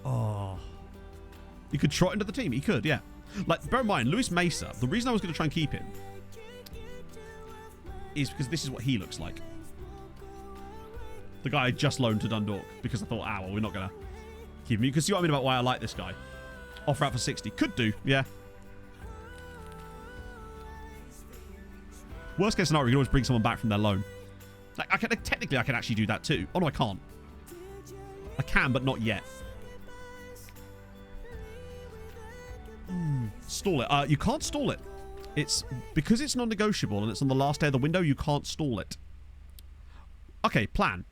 Oh. He could trot into the team. He could, yeah. Like, bear in mind, Luis Mesa, the reason I was going to try and keep him is because this is what he looks like. The guy I just loaned to Dundalk because I thought, well, we're not going to keep him. You can see what I mean about why I like this guy. Offer out for 60. Could do, yeah. Worst case scenario, we can always bring someone back from their loan. Like, technically, I can actually do that too. Oh, no, I can't. I can, but not yet. Stall it. You can't stall it. It's because it's non-negotiable and it's on the last day of the window, you can't stall it. Okay, plan.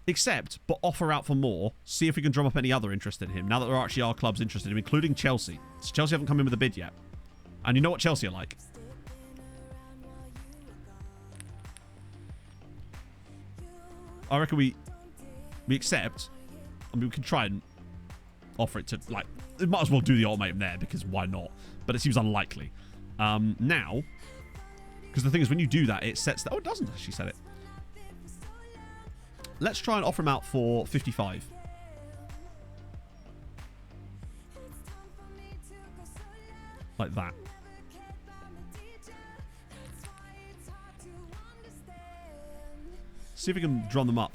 Accept, but offer out for more. See if we can drum up any other interest in him. Now that there actually are clubs interested in him, including Chelsea. So Chelsea haven't come in with a bid yet. And you know what Chelsea are like. I reckon we accept. I mean, we can try and offer it to, like, it might as well do the ultimatum there because why not? But it seems unlikely. Now, because the thing is, when you do that, it sets that. Oh, it doesn't actually set it. Let's try and offer him out for 55. Like that. See if we can drum them up.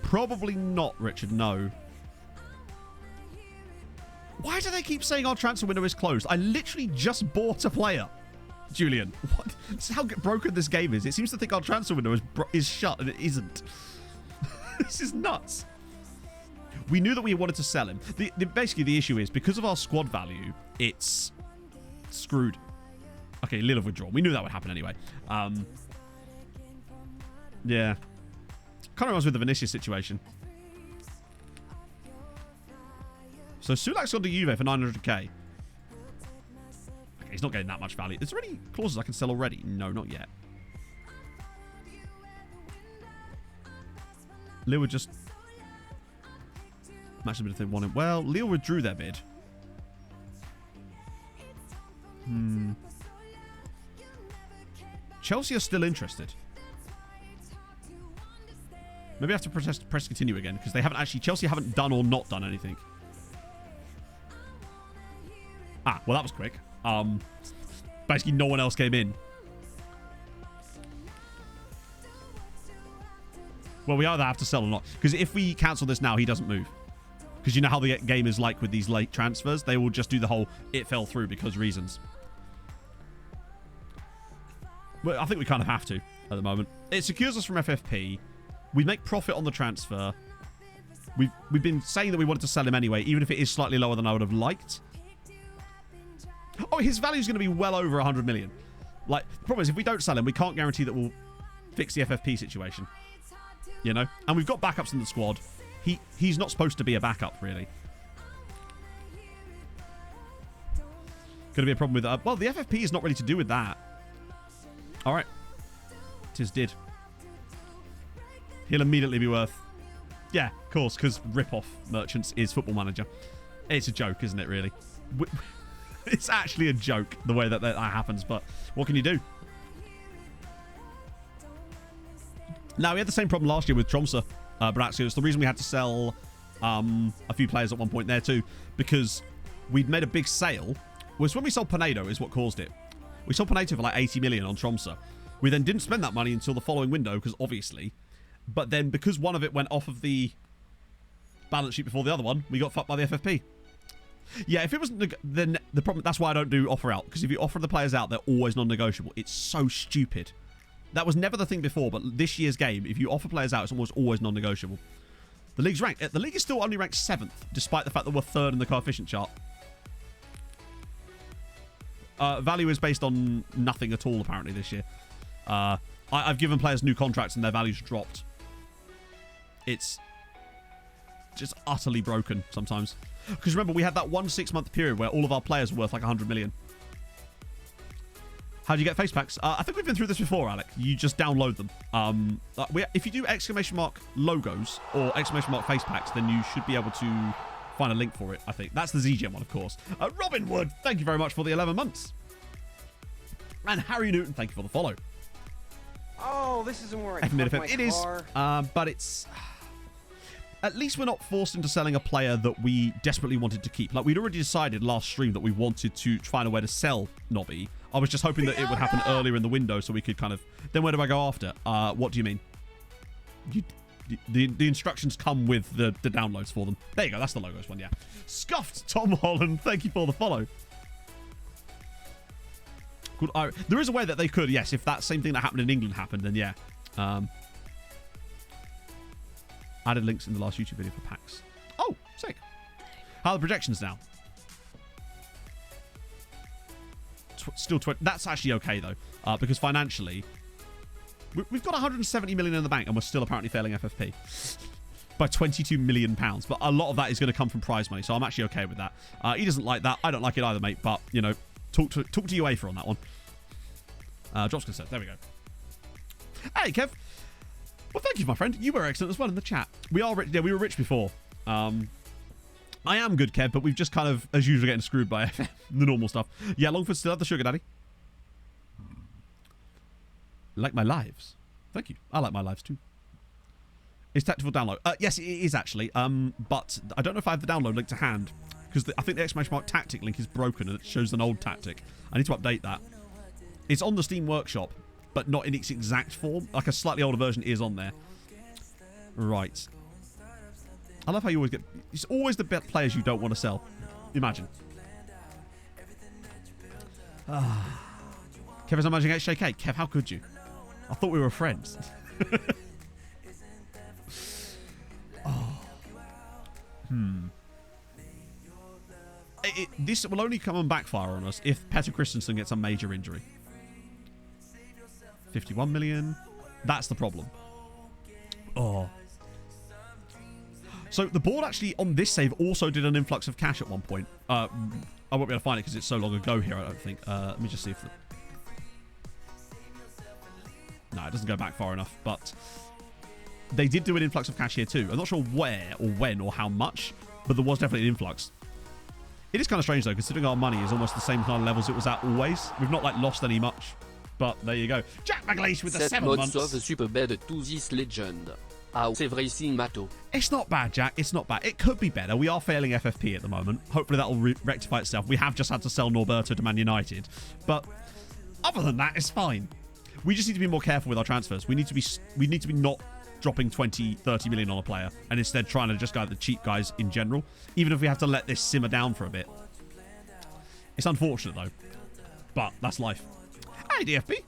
Probably not, Richard, no. Why do they keep saying our transfer window is closed? I literally just bought a player. Julian, what? This is how broken this game is. It seems to think our transfer window is shut, and it isn't. This is nuts. We knew that we wanted to sell him. Basically, the issue is, because of our squad value, it's screwed. Okay, Lille have withdrawn. We knew that would happen anyway. Yeah. Kind of reminds me of the Vinicius situation. So Sulak's gone to Juve for 900k. Okay, he's not getting that much value. Is there any clauses I can sell already? No, not yet. Lille would just match the bid if they want him. Well, Lille withdrew their bid. Chelsea are still interested. Maybe I have to press continue again, because they haven't actually... Chelsea haven't done or not done anything. Ah, well, that was quick. Basically, no one else came in. Well, we either have to sell or not. Because if we cancel this now, he doesn't move. Because you know how the game is like with these late transfers? They will just do the whole it fell through because reasons. Well, I think we kind of have to at the moment. It secures us from FFP. We make profit on the transfer. We've been saying that we wanted to sell him anyway, even if it is slightly lower than I would have liked. Oh, his value is going to be well over 100 million. Like, the problem is, if we don't sell him, we can't guarantee that we'll fix the FFP situation. You know? And we've got backups in the squad. He's not supposed to be a backup, really. Going to be a problem with... well, the FFP is not really to do with that. All right. Tis did. He'll immediately be worth... Yeah, of course, because rip-off Merchants is Football Manager. It's a joke, isn't it, really? It's actually a joke, the way that happens, but what can you do? Now, we had the same problem last year with Tromsø, Brazil. It's the reason we had to sell a few players at one point there, too, because we'd made a big sale. It was when we sold Pinedo is what caused it. We sold Pinedo for like 80 million on Tromsø. We then didn't spend that money until the following window, because obviously... But then, because one of it went off of the balance sheet before the other one, we got fucked by the FFP. Yeah, if it wasn't... Then the problem... That's why I don't do offer out. Because if you offer the players out, they're always non-negotiable. It's so stupid. That was never the thing before, but this year's game, if you offer players out, it's almost always non-negotiable. The league's ranked... The league is still only ranked 7th, despite the fact that we're 3rd in the coefficient chart. Value is based on nothing at all, apparently, this year. I've given players new contracts and their values dropped. It's just utterly broken sometimes. Because remember, we had that 1 6-month period where all of our players were worth like 100 million. How do you get face packs? I think we've been through this before, Alec. You just download them. If you do ! Logos or ! Face packs, then you should be able to find a link for it, I think. That's the ZGM one, of course. Robin Wood, thank you very much for the 11 months. And Harry Newton, thank you for the follow. Oh, this isn't where I It is, but it's... At least we're not forced into selling a player that we desperately wanted to keep. Like, we'd already decided last stream that we wanted to find a way to sell Nobby. I was just hoping that it would happen earlier in the window so we could kind of... Then where do I go after? What do you mean? The instructions come with the downloads for them. There you go. That's the logos one, yeah. Scuffed Tom Holland. Thank you for the follow. Good. There is a way that they could, yes. If that same thing that happened in England happened, then yeah. Added links in the last YouTube video for packs. Oh, sick. How are the projections now? Still 20. That's actually okay, though. Because financially, we've got 170 million in the bank, and we're still apparently failing FFP. By 22 million pounds. But a lot of that is going to come from prize money, so I'm actually okay with that. He doesn't like that. I don't like it either, mate. But, you know, talk to UEFA on that one. Drops consent. There we go. Hey, Kev. Well, thank you, my friend. You were excellent as well in the chat. We are rich. Yeah, we were rich before. I am good, Kev, but we've just kind of, as usual, getting screwed by FM, the normal stuff. Yeah, Longford still have the sugar daddy. Like my lives. Thank you. I like my lives too. Is tactical download? Yes, it is actually. But I don't know if I have the download link to hand because I think the ! Tactic link is broken and it shows an old tactic. I need to update that. It's on the Steam Workshop, but not in its exact form. Like a slightly older version is on there. Right. I love how you always get... It's always the players you don't want to sell. Imagine. Kev is not managing HJK. Kev, how could you? I thought we were friends. This will only come and backfire on us if Petter Christensen gets a major injury. 51 million. That's the problem. Oh. So the board actually on this save also did an influx of cash at one point. I won't be able to find it because it's so long ago here, I don't think. Let me just see if... No, it doesn't go back far enough, but they did do an influx of cash here too. I'm not sure where or when or how much, but there was definitely an influx. It is kind of strange though, considering our money is almost the same kind of levels it was at always. We've not like lost any much, but there you go. Jack McLeish with the 7 months. Super bad to this legend. How's everything, Matto? It's not bad, Jack. It's not bad. It could be better. We are failing FFP at the moment. Hopefully that will rectify itself. We have just had to sell Norberto to Man United, but other than that, it's fine. We just need to be more careful with our transfers. We need to be not dropping 20, 30 million on a player and instead trying to just go at the cheap guys in general, even if we have to let this simmer down for a bit. It's unfortunate though, but that's life. Hey, DFB.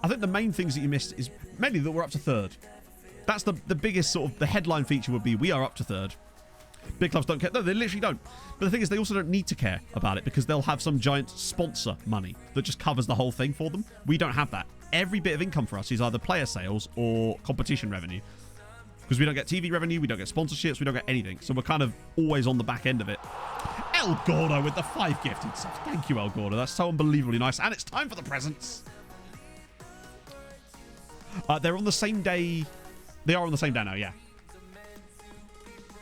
I think the main things that you missed is mainly that we're up to 3rd. That's the biggest sort of, the headline feature would be we are up to 3rd. Big clubs don't care. No, they literally don't. But the thing is, they also don't need to care about it because they'll have some giant sponsor money that just covers the whole thing for them. We don't have that. Every bit of income for us is either player sales or competition revenue. Because we don't get TV revenue, we don't get sponsorships, we don't get anything. So we're kind of always on the back end of it. El Gordo with the 5 gifted subs. Thank you, El Gordo. That's so unbelievably nice. And it's time for the presents. They're on the same day. They are on the same day now, yeah.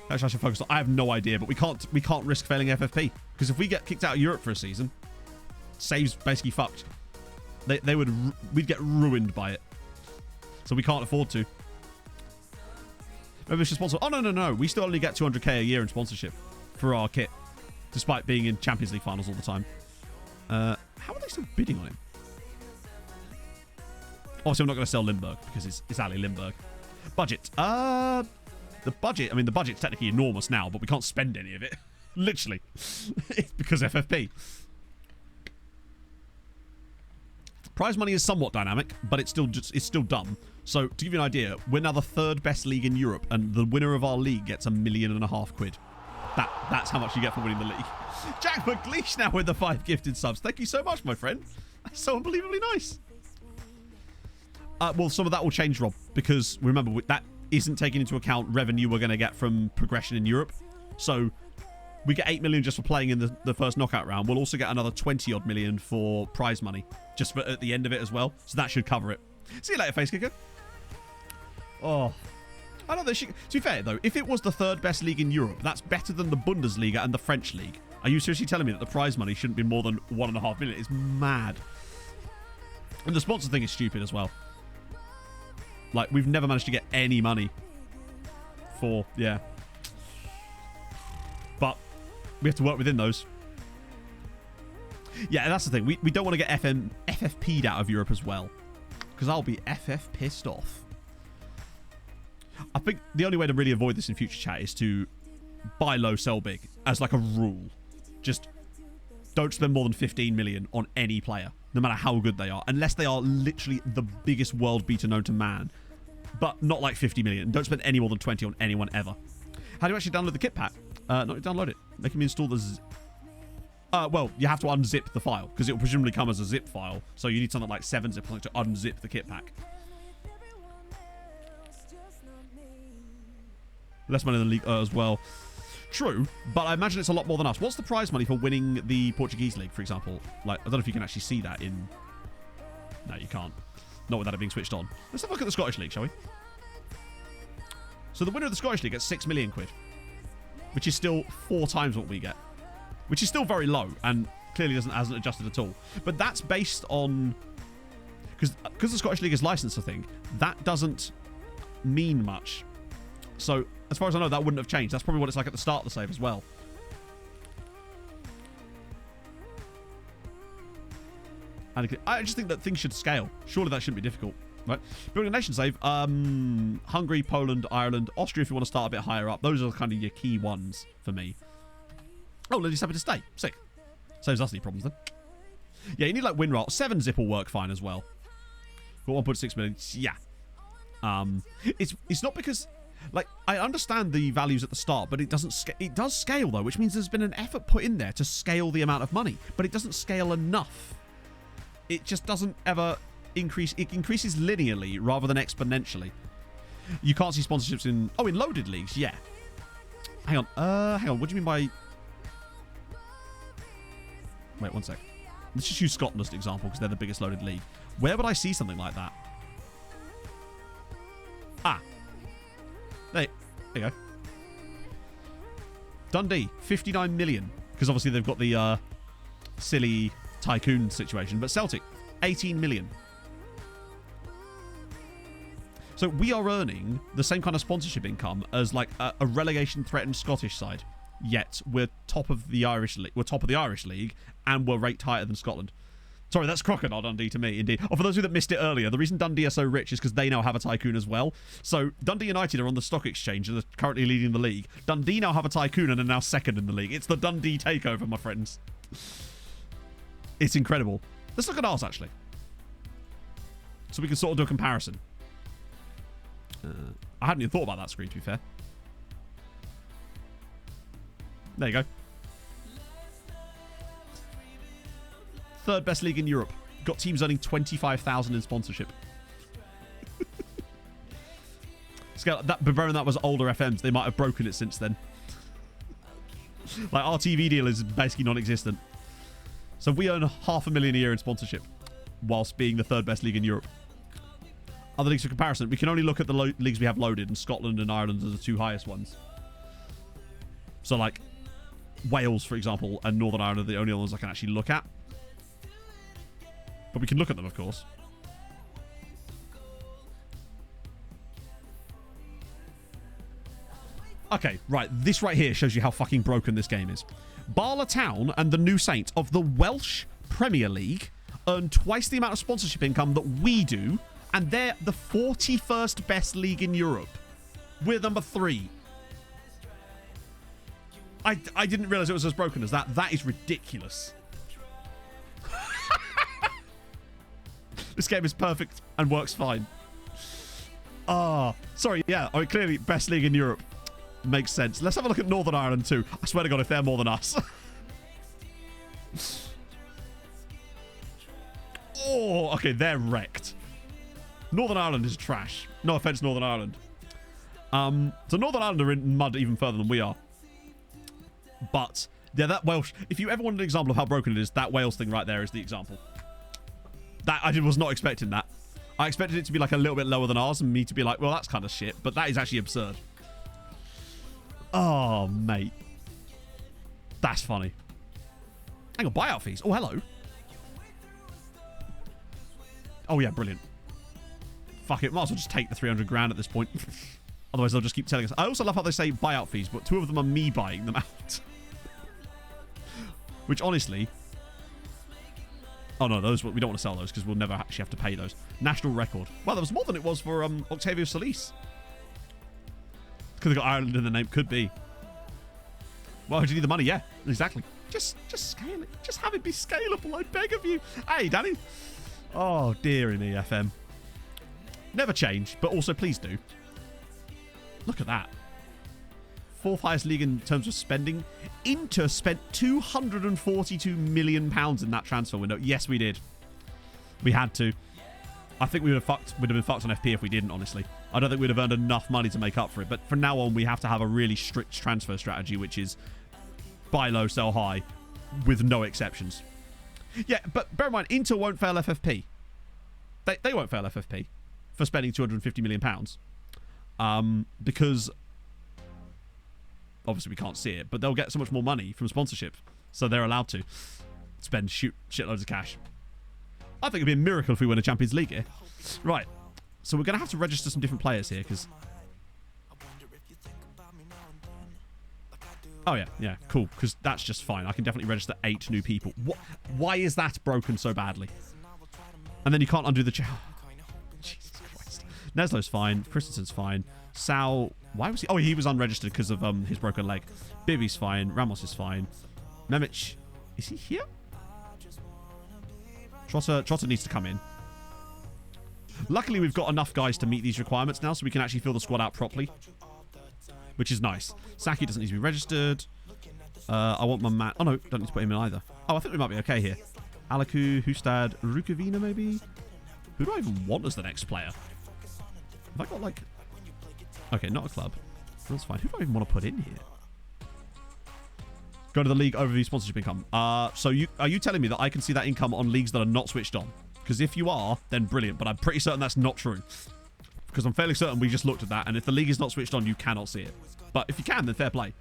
Actually, I should focus on. I have no idea, but we can't risk failing FFP because if we get kicked out of Europe for a season, saves basically fucked. We'd get ruined by it, so we can't afford to. Maybe we should sponsor. Oh no! We still only get 200k a year in sponsorship for our kit, despite being in Champions League finals all the time. How are they still bidding on him? Obviously, I'm not going to sell Lindbergh because it's Ali Lindbergh. Budget. The budget, I mean, the budget's technically enormous now, but we can't spend any of it. Literally. It's because FFP. Prize money is somewhat dynamic, but it's still dumb. So, to give you an idea, we're now the 3rd best league in Europe, and the winner of our league gets £1.5 million. That's how much you get for winning the league. Jack McLeish now with the 5 gifted subs. Thank you so much, my friend. That's so unbelievably nice. Well, some of that will change, Rob, because remember, that isn't taking into account revenue we're going to get from progression in Europe. So we get 8 million just for playing in the first knockout round. We'll also get another 20-odd million for prize money just for at the end of it as well. So that should cover it. See you later, Face Kicker. Oh. I don't know. To be fair, though, if it was the 3rd best league in Europe, that's better than the Bundesliga and the French league. Are you seriously telling me that the prize money shouldn't be more than 1.5 million? It's mad. And the sponsor thing is stupid as well. Like, we've never managed to get any money for, yeah. But we have to work within those. Yeah, that's the thing. We don't want to get FFP'd out of Europe as well. Because I'll be FF pissed off. I think the only way to really avoid this in future chat is to buy low, sell big. As like a rule. Just don't spend more than 15 million on any player. No matter how good they are. Unless they are literally the biggest world beater known to man. But not like 50 million. Don't spend any more than 20 on anyone ever. How do you actually download the kit pack? Not download it. Making me install the... well, you have to unzip the file. Because it will presumably come as a zip file. So you need something like 7-zip to unzip the kit pack. Less money than the league as well. True, but I imagine it's a lot more than us. What's the prize money for winning the Portuguese league, for example? Like, I don't know if you can actually see that in... No, you can't. Not without it being switched on. Let's have a look at the Scottish League, shall we? So the winner of the Scottish League gets 6 million quid. Which is still 4 times what we get. Which is still very low, and clearly hasn't adjusted at all. But that's based on... Because the Scottish League is licensed, I think, that doesn't mean much. So, as far as I know, that wouldn't have changed. That's probably what it's like at the start of the save as well. And I just think that things should scale. Surely that shouldn't be difficult, right? Building a nation save. Hungary, Poland, Ireland, Austria if you want to start a bit higher up. Those are kind of your key ones for me. Oh, Lily's happy to stay. Sick. Saves us any problems then. Yeah, you need like win roll. 7 zip will work fine as well. Got 1.6 million. Yeah. It's not because, like, I understand the values at the start, but it doesn't. It does scale though, which means there's been an effort put in there to scale the amount of money, but it doesn't scale enough. It just doesn't ever increase. It increases linearly rather than exponentially. You can't see sponsorships in loaded leagues. Yeah. Hang on. What do you mean by? Wait, 1 sec. Let's just use Scotland as an example because they're the biggest loaded league. Where would I see something like that? Ah. There you go. Dundee, 59 million. Because obviously they've got the silly tycoon situation. But Celtic, 18 million. So we are earning the same kind of sponsorship income as like a relegation-threatened Scottish side. Yet we're top of the Irish league. We're top of the Irish league, and we're ranked higher than Scotland. Sorry, that's Crocodile Dundee to me, indeed. Oh, for those of you that missed it earlier, the reason Dundee are so rich is because they now have a tycoon as well. So Dundee United are on the stock exchange and are currently leading the league. Dundee now have a tycoon and are now second in the league. It's the Dundee takeover, my friends. It's incredible. Let's look at ours, actually. So we can sort of do a comparison. I hadn't even thought about that screen, to be fair. There you go. Third best league in Europe. Got teams earning 25,000 in sponsorship. But bearing that was older FMs, they might have broken it since then. Like, our TV deal is basically non-existent. So we earn 500,000 a year in sponsorship, whilst being the third best league in Europe. Other leagues for comparison, we can only look at the leagues we have loaded, and Scotland and Ireland are the two highest ones. So, like, Wales, for example, and Northern Ireland are the only ones I can actually look at. But we can look at them, of course. Okay, right. This right here shows you how fucking broken this game is. Barla Town and the New Saints of the Welsh Premier League earn twice the amount of sponsorship income that we do, and they're the 41st best league in Europe. We're number 3. I didn't realise it was as broken as that. That is ridiculous. This game is perfect and works fine. Sorry, yeah. I mean, clearly, best league in Europe. Makes sense. Let's have a look at Northern Ireland too. I swear to God, if they're more than us. Oh, okay, they're wrecked. Northern Ireland is trash. No offense, Northern Ireland. So Northern Ireland are in mud even further than we are. But, yeah, that Welsh... If you ever wanted an example of how broken it is, that Wales thing right there is the example. That I was not expecting that. I expected it to be like a little bit lower than ours and me to be like, well, that's kind of shit. But that is actually absurd. Oh, mate. That's funny. Hang on, buyout fees. Oh, hello. Oh, yeah, brilliant. Fuck it. Might as well just take the 300 grand at this point. Otherwise, they'll just keep telling us. I also love how they say buyout fees, but 2 of them are me buying them out. Which, honestly... Oh, no, those we don't want to sell those because we'll never actually have to pay those. National record. Well, there was more than it was for Octavio Solis. Because they got Ireland in the name. Could be. Well, do you need the money? Yeah, exactly. Just scale it. Just have it be scalable, I beg of you. Hey, Danny. Oh, dear me, FM. Never change, but also please do. Look at that. 4th highest league in terms of spending. Inter spent £242 million in that transfer window. Yes, we did. We had to. I think we would have been fucked on FP if we didn't, honestly. I don't think we'd have earned enough money to make up for it. But from now on, we have to have a really strict transfer strategy, which is buy low, sell high, with no exceptions. Yeah, but bear in mind, Inter won't fail FFP. They won't fail FFP for spending £250 million. Because... Obviously, we can't see it, but they'll get so much more money from sponsorship, so they're allowed to spend shitloads of cash. I think it'd be a miracle if we win a Champions League here. Right, so we're going to have to register some different players here, because... Oh, yeah, cool, because that's just fine. I can definitely register 8 new people. What? Why is that broken so badly? And then you can't undo the... Jesus Christ. Neslo's fine. Christensen's fine. Sal... Why was he... Oh, he was unregistered because of his broken leg. Bibby's fine. Ramos is fine. Memic, is he here? Trotter needs to come in. Luckily, we've got enough guys to meet these requirements now, so we can actually fill the squad out properly, which is nice. Saki doesn't need to be registered. I want my man. Oh no, don't need to put him in either. Oh, I think we might be okay here. Alaku, Hustad, Rukavina maybe. Who do I even want as the next player? Have I got like... Okay, not a club. That's fine. Who do I even want to put in here? Go to the league overview sponsorship income. So are you telling me that I can see that income on leagues that are not switched on? Because if you are, then brilliant. But I'm pretty certain that's not true. Because I'm fairly certain we just looked at that. And if the league is not switched on, you cannot see it. But if you can, then fair play.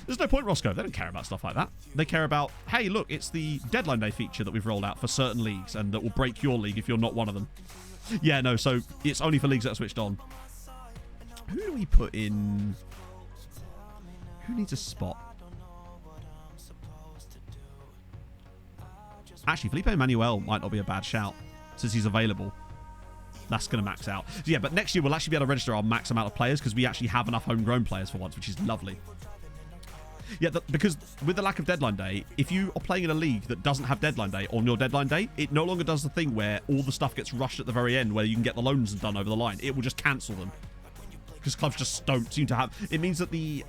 There's no point, Roscoe. They don't care about stuff like that. They care about, hey, look, it's the deadline day feature that we've rolled out for certain leagues. And that will break your league if you're not one of them. Yeah, no, so it's only for leagues that are switched on. Who do we put in... Who needs a spot? Actually, Felipe Manuel might not be a bad shout since he's available. That's going to max out. So yeah, but next year we'll actually be able to register our max amount of players because we actually have enough homegrown players for once, which is lovely. Yeah, because with the lack of deadline day, if you are playing in a league that doesn't have deadline day on your deadline day, it no longer does the thing where all the stuff gets rushed at the very end where you can get the loans done over the line. It will just cancel them. Because clubs just don't seem to have... It means that the...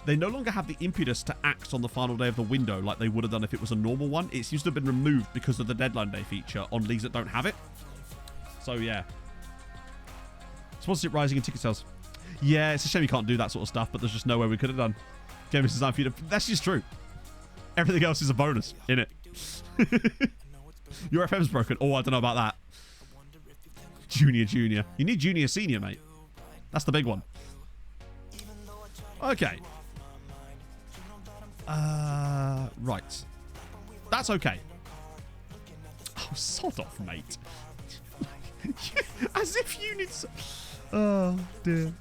They no longer have the impetus to act on the final day of the window like they would have done if it was a normal one. It seems to have been removed because of the deadline day feature on leagues that don't have it. So, yeah. Sponsorship rising in ticket sales. Yeah, it's a shame you can't do that sort of stuff, but there's just no way we could have done. Game is designed for you to... That's just true. Everything else is a bonus, innit? Your FM's broken. Oh, I don't know about that. Junior. You need junior senior, mate. That's the big one. Okay. Right. That's okay. Oh, sod off, mate. As if you need... Oh, dear.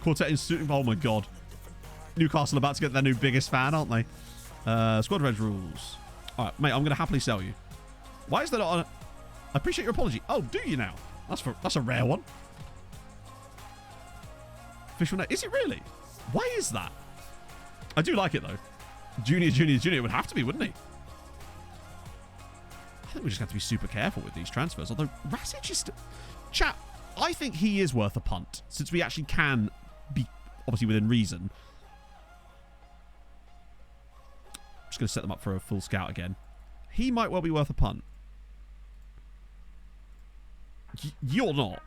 Quartet in suit. Oh, my God. Newcastle about to get their new biggest fan, aren't they? Squad reg rules. All right, mate, I'm going to happily sell you. Why is there not a... I appreciate your apology. Oh, do you now? That's a rare one. Official name. Is it really? Why is that? I do like it, though. Junior would have to be, wouldn't he? I think we just have to be super careful with these transfers. Although, Rasic is... Chat, I think he is worth a punt. Since we actually can be, obviously, within reason. I'm just going to set them up for a full scout again. He might well be worth a punt. You're not.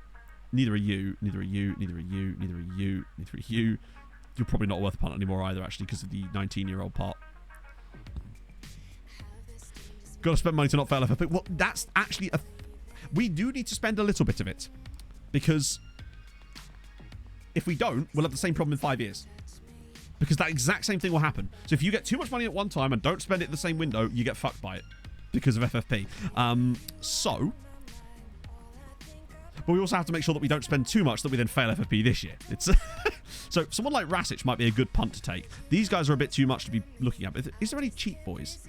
Neither are you. Neither are you. Neither are you. Neither are you. Neither are you. You're probably not worth a punt anymore either, actually, because of the 19-year-old part. Got to spend money to not fail FFP. Well, that's actually a... We do need to spend a little bit of it. Because if we don't, we'll have the same problem in 5 years. Because that exact same thing will happen. So if you get too much money at one time and don't spend it in the same window, you get fucked by it. Because of FFP. But we also have to make sure that we don't spend too much that we then fail FFP this year. It's so someone like Rasic might be a good punt to take. These guys are a bit too much to be looking at. Is there any cheap boys?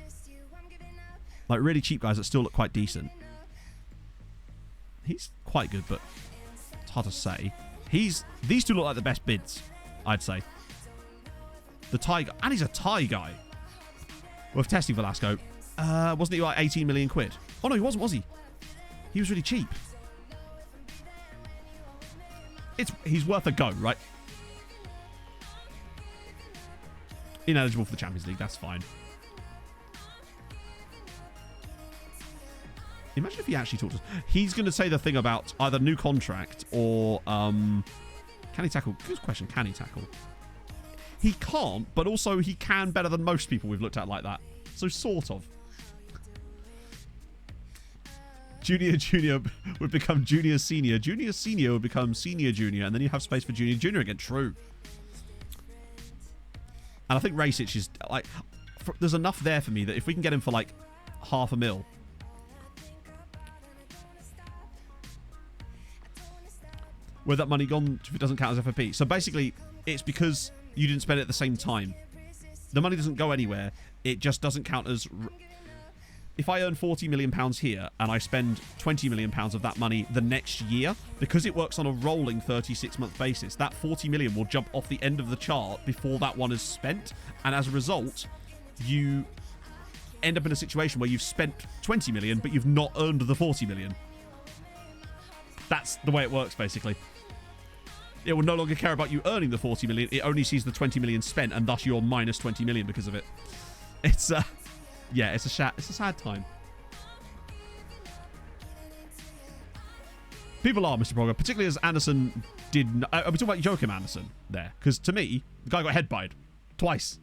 Like really cheap guys that still look quite decent. He's quite good, but it's hard to say. These two look like the best bids, I'd say. The Thai guy, and he's a Thai guy. Worth testing Velasco. Wasn't he like 18 million quid? Oh no, he wasn't, was he? He was really cheap. He's worth a go, right? Ineligible for the Champions League, that's fine. Imagine if he actually talked to us. He's going to say the thing about either new contract or... can he tackle? Good question, can he tackle? He can't, but also he can better than most people we've looked at like that. So sort of. Junior would become junior senior. Junior senior would become senior junior. And then you have space for junior again. True. And I think Rasic is like... there's enough there for me that if we can get him for like $500,000... Where'd that money gone if it doesn't count as FFP? So basically, it's because you didn't spend it at the same time. The money doesn't go anywhere. It just doesn't count as... if I earn £40 million here and I spend £20 million of that money the next year, because it works on a rolling 36-month basis, that 40 million will jump off the end of the chart before that one is spent. And as a result, you end up in a situation where you've spent 20 million, but you've not earned the 40 million. That's the way it works, basically. It will no longer care about you earning the 40 million. It only sees the 20 million spent, and thus you're minus 20 million because of it. It's yeah, it's a sad time. People are, Mr. Progger, particularly as Anderson did. Are we talking about Joachim Anderson there? Because to me, the guy got headbutted twice.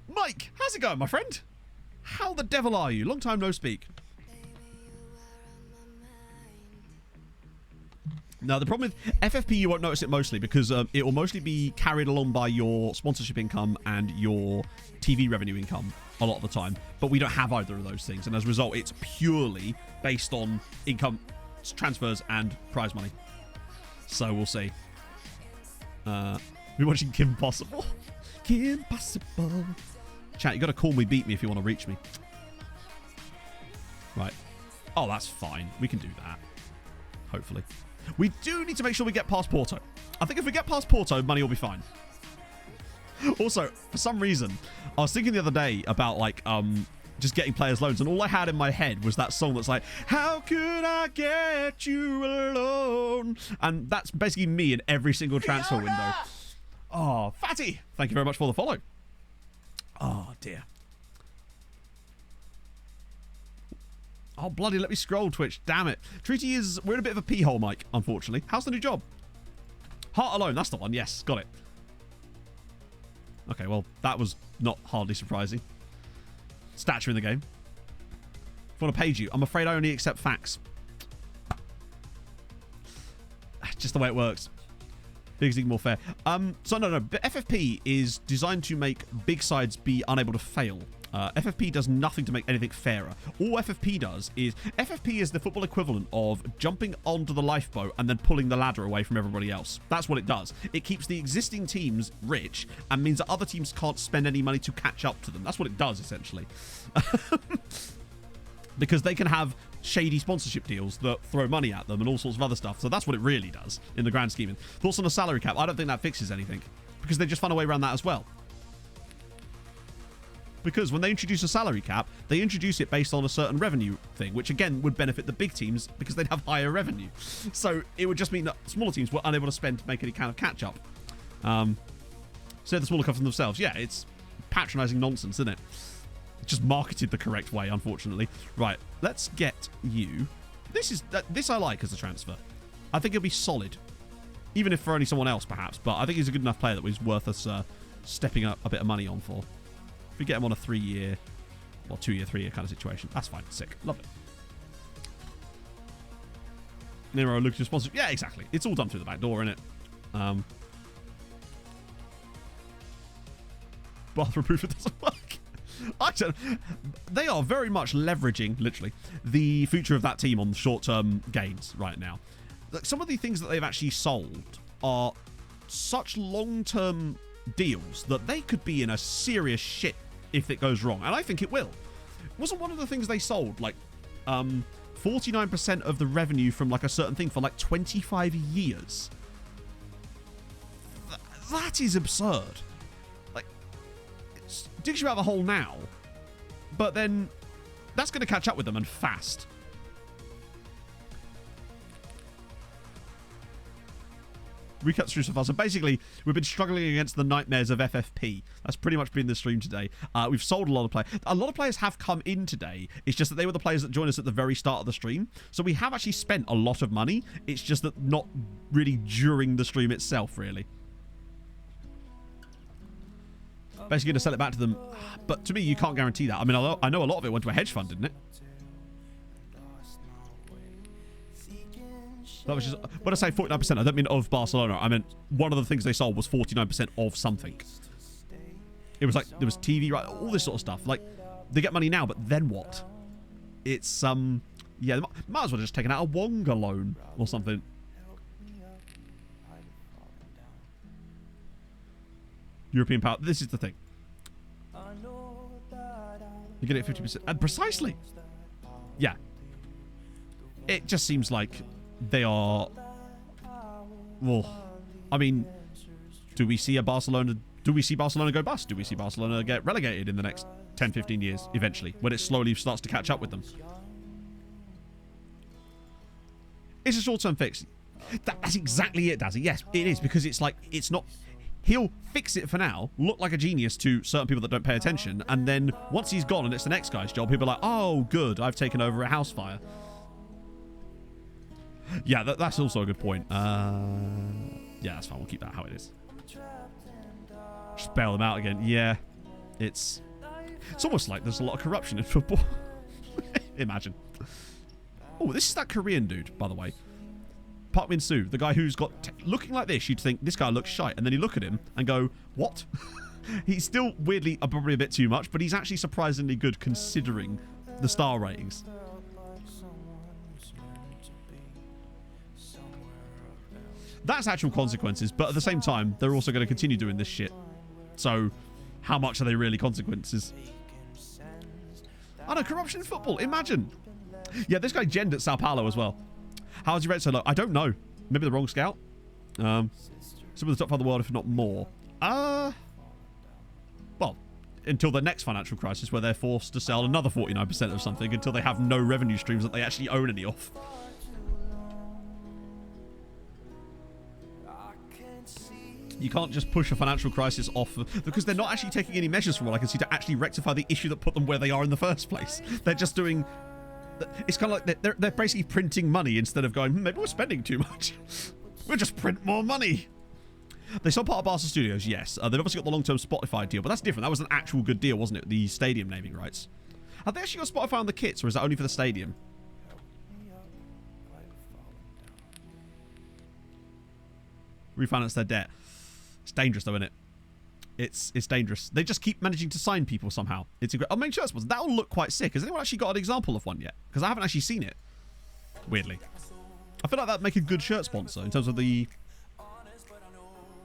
Mike, how's it going, my friend? How the devil are you? Long time no speak. Now, the problem with FFP, you won't notice it mostly because it will mostly be carried along by your sponsorship income and your TV revenue income a lot of the time. But we don't have either of those things. And as a result, it's purely based on income, transfers, and prize money. So we'll see. We're watching Kim Possible. Kim Possible. Chat, you got to call me, beat me if you want to reach me. Right. Oh, that's fine. We can do that. Hopefully. We do need to make sure we get past Porto. I think if we get past Porto, money will be fine. Also, for some reason, I was thinking the other day about, like, just getting players loans, and all I had in my head was that song that's like, how could I get you alone? And that's basically me in every single transfer window. Oh, Fatty! Thank you very much for the follow. Oh, dear. Oh, bloody, let me scroll, Twitch. Damn it. Treaty is... We're in a bit of a pee hole, Mike, unfortunately. How's the new job? Heart Alone, that's the one. Yes, got it. Okay, well, that was not hardly surprising. Stature in the game. If I want to page you, I'm afraid I only accept facts. Just the way it works. Big's even more fair. So, no, but FFP is designed to make big sides be unable to fail. FFP does nothing to make anything fairer. All FFP does is... FFP is the football equivalent of jumping onto the lifeboat and then pulling the ladder away from everybody else. That's what it does. It keeps the existing teams rich and means that other teams can't spend any money to catch up to them. That's what it does, essentially. Because they can have shady sponsorship deals that throw money at them and all sorts of other stuff. So that's what it really does in the grand scheme. Thoughts on a salary cap? I don't think that fixes anything. Because they just find a way around that as well. Because when they introduce a salary cap, they introduce it based on a certain revenue thing, which again would benefit the big teams because they'd have higher revenue. So it would just mean that smaller teams were unable to spend to make any kind of catch up. So the smaller come from themselves. Yeah, it's patronizing nonsense, isn't it? It's just marketed the correct way, unfortunately. Right, let's get you. This I like as a transfer. I think he'll be solid, even if for only someone else perhaps. But I think he's a good enough player that was worth us stepping up a bit of money on for. If we get him on a 3-year, well, 2-year, 3-year kind of situation, that's fine. Sick. Love it. Nero looks to sponsor. Yeah, exactly. It's all done through the back door, isn't it? Bathroom proof, it doesn't work. They are very much leveraging, literally, the future of that team on short-term gains right now. Like, some of the things that they've actually sold are such long-term deals that they could be in a serious shit if it goes wrong, and I think it will. Wasn't one of the things they sold like 49% of the revenue from like a certain thing for like 25 years? That is absurd. Like, it digs you out of the hole now, but then that's going to catch up with them, and fast. Recuts through so far. So basically, we've been struggling against the nightmares of FFP. That's pretty much been the stream today. We've sold a lot of players. A lot of players have come in today. It's just that they were the players that joined us at the very start of the stream. So we have actually spent a lot of money. It's just that not really during the stream itself, really. Basically going to sell it back to them. But to me, you can't guarantee that. I mean, I know a lot of it went to a hedge fund, didn't it? That was just, when I say 49%, I don't mean of Barcelona. I meant one of the things they sold was 49% of something. It was like, there was TV, right? All this sort of stuff. Like, they get money now, but then what? It's, yeah, they might as well have just taken out a Wonga loan or something. European power. This is the thing. You get it 50%. Precisely. Yeah. It just seems like they are... Well, I mean, do we see Barcelona go bust? Do we see Barcelona get relegated in the next 10, 15 years, eventually, when it slowly starts to catch up with them? It's a short-term fix. That's exactly it, Dazzy. Yes, it is, because it's like, it's not... He'll fix it for now, look like a genius to certain people that don't pay attention, and then once he's gone and it's the next guy's job, he'll be like, oh, good, I've taken over a house fire. Yeah, that's also a good point. Yeah, that's fine. We'll keep that how it is. Just bail them out again. Yeah, it's almost like there's a lot of corruption in football. Imagine. Oh, this is that Korean dude, by the way. Park Min-soo, the guy who's got... looking like this, you'd think, this guy looks shite. And then you look at him and go, what? He's still, weirdly, probably a bit too much, but he's actually surprisingly good considering the star ratings. That's actual consequences, but at the same time, they're also going to continue doing this shit. So, how much are they really consequences? I know, corruption in football, imagine. Yeah, this guy Jend at Sao Paulo as well. How's your rate so low? I don't know. Maybe the wrong scout. Some of the top 5 of the world, if not more. Well, until the next financial crisis where they're forced to sell another 49% of something until they have no revenue streams that they actually own any of. You can't just push a financial crisis off because they're not actually taking any measures from what I can see to actually rectify the issue that put them where they are in the first place. They're just doing... It's kind of like they're basically printing money instead of going, maybe we're spending too much. We'll just print more money. They sold part of Barca Studios, yes. They've obviously got the long-term Spotify deal, but that's different. That was an actual good deal, wasn't it? The stadium naming rights. Have they actually got Spotify on the kits, or is that only for the stadium? Refinance their debt. It's dangerous, though, isn't it? It's dangerous. They just keep managing to sign people somehow. It's a great... Oh, main shirt sponsor. That'll look quite sick. Has anyone actually got an example of one yet? Because I haven't actually seen it. Weirdly. I feel like that'd make a good shirt sponsor in terms of the...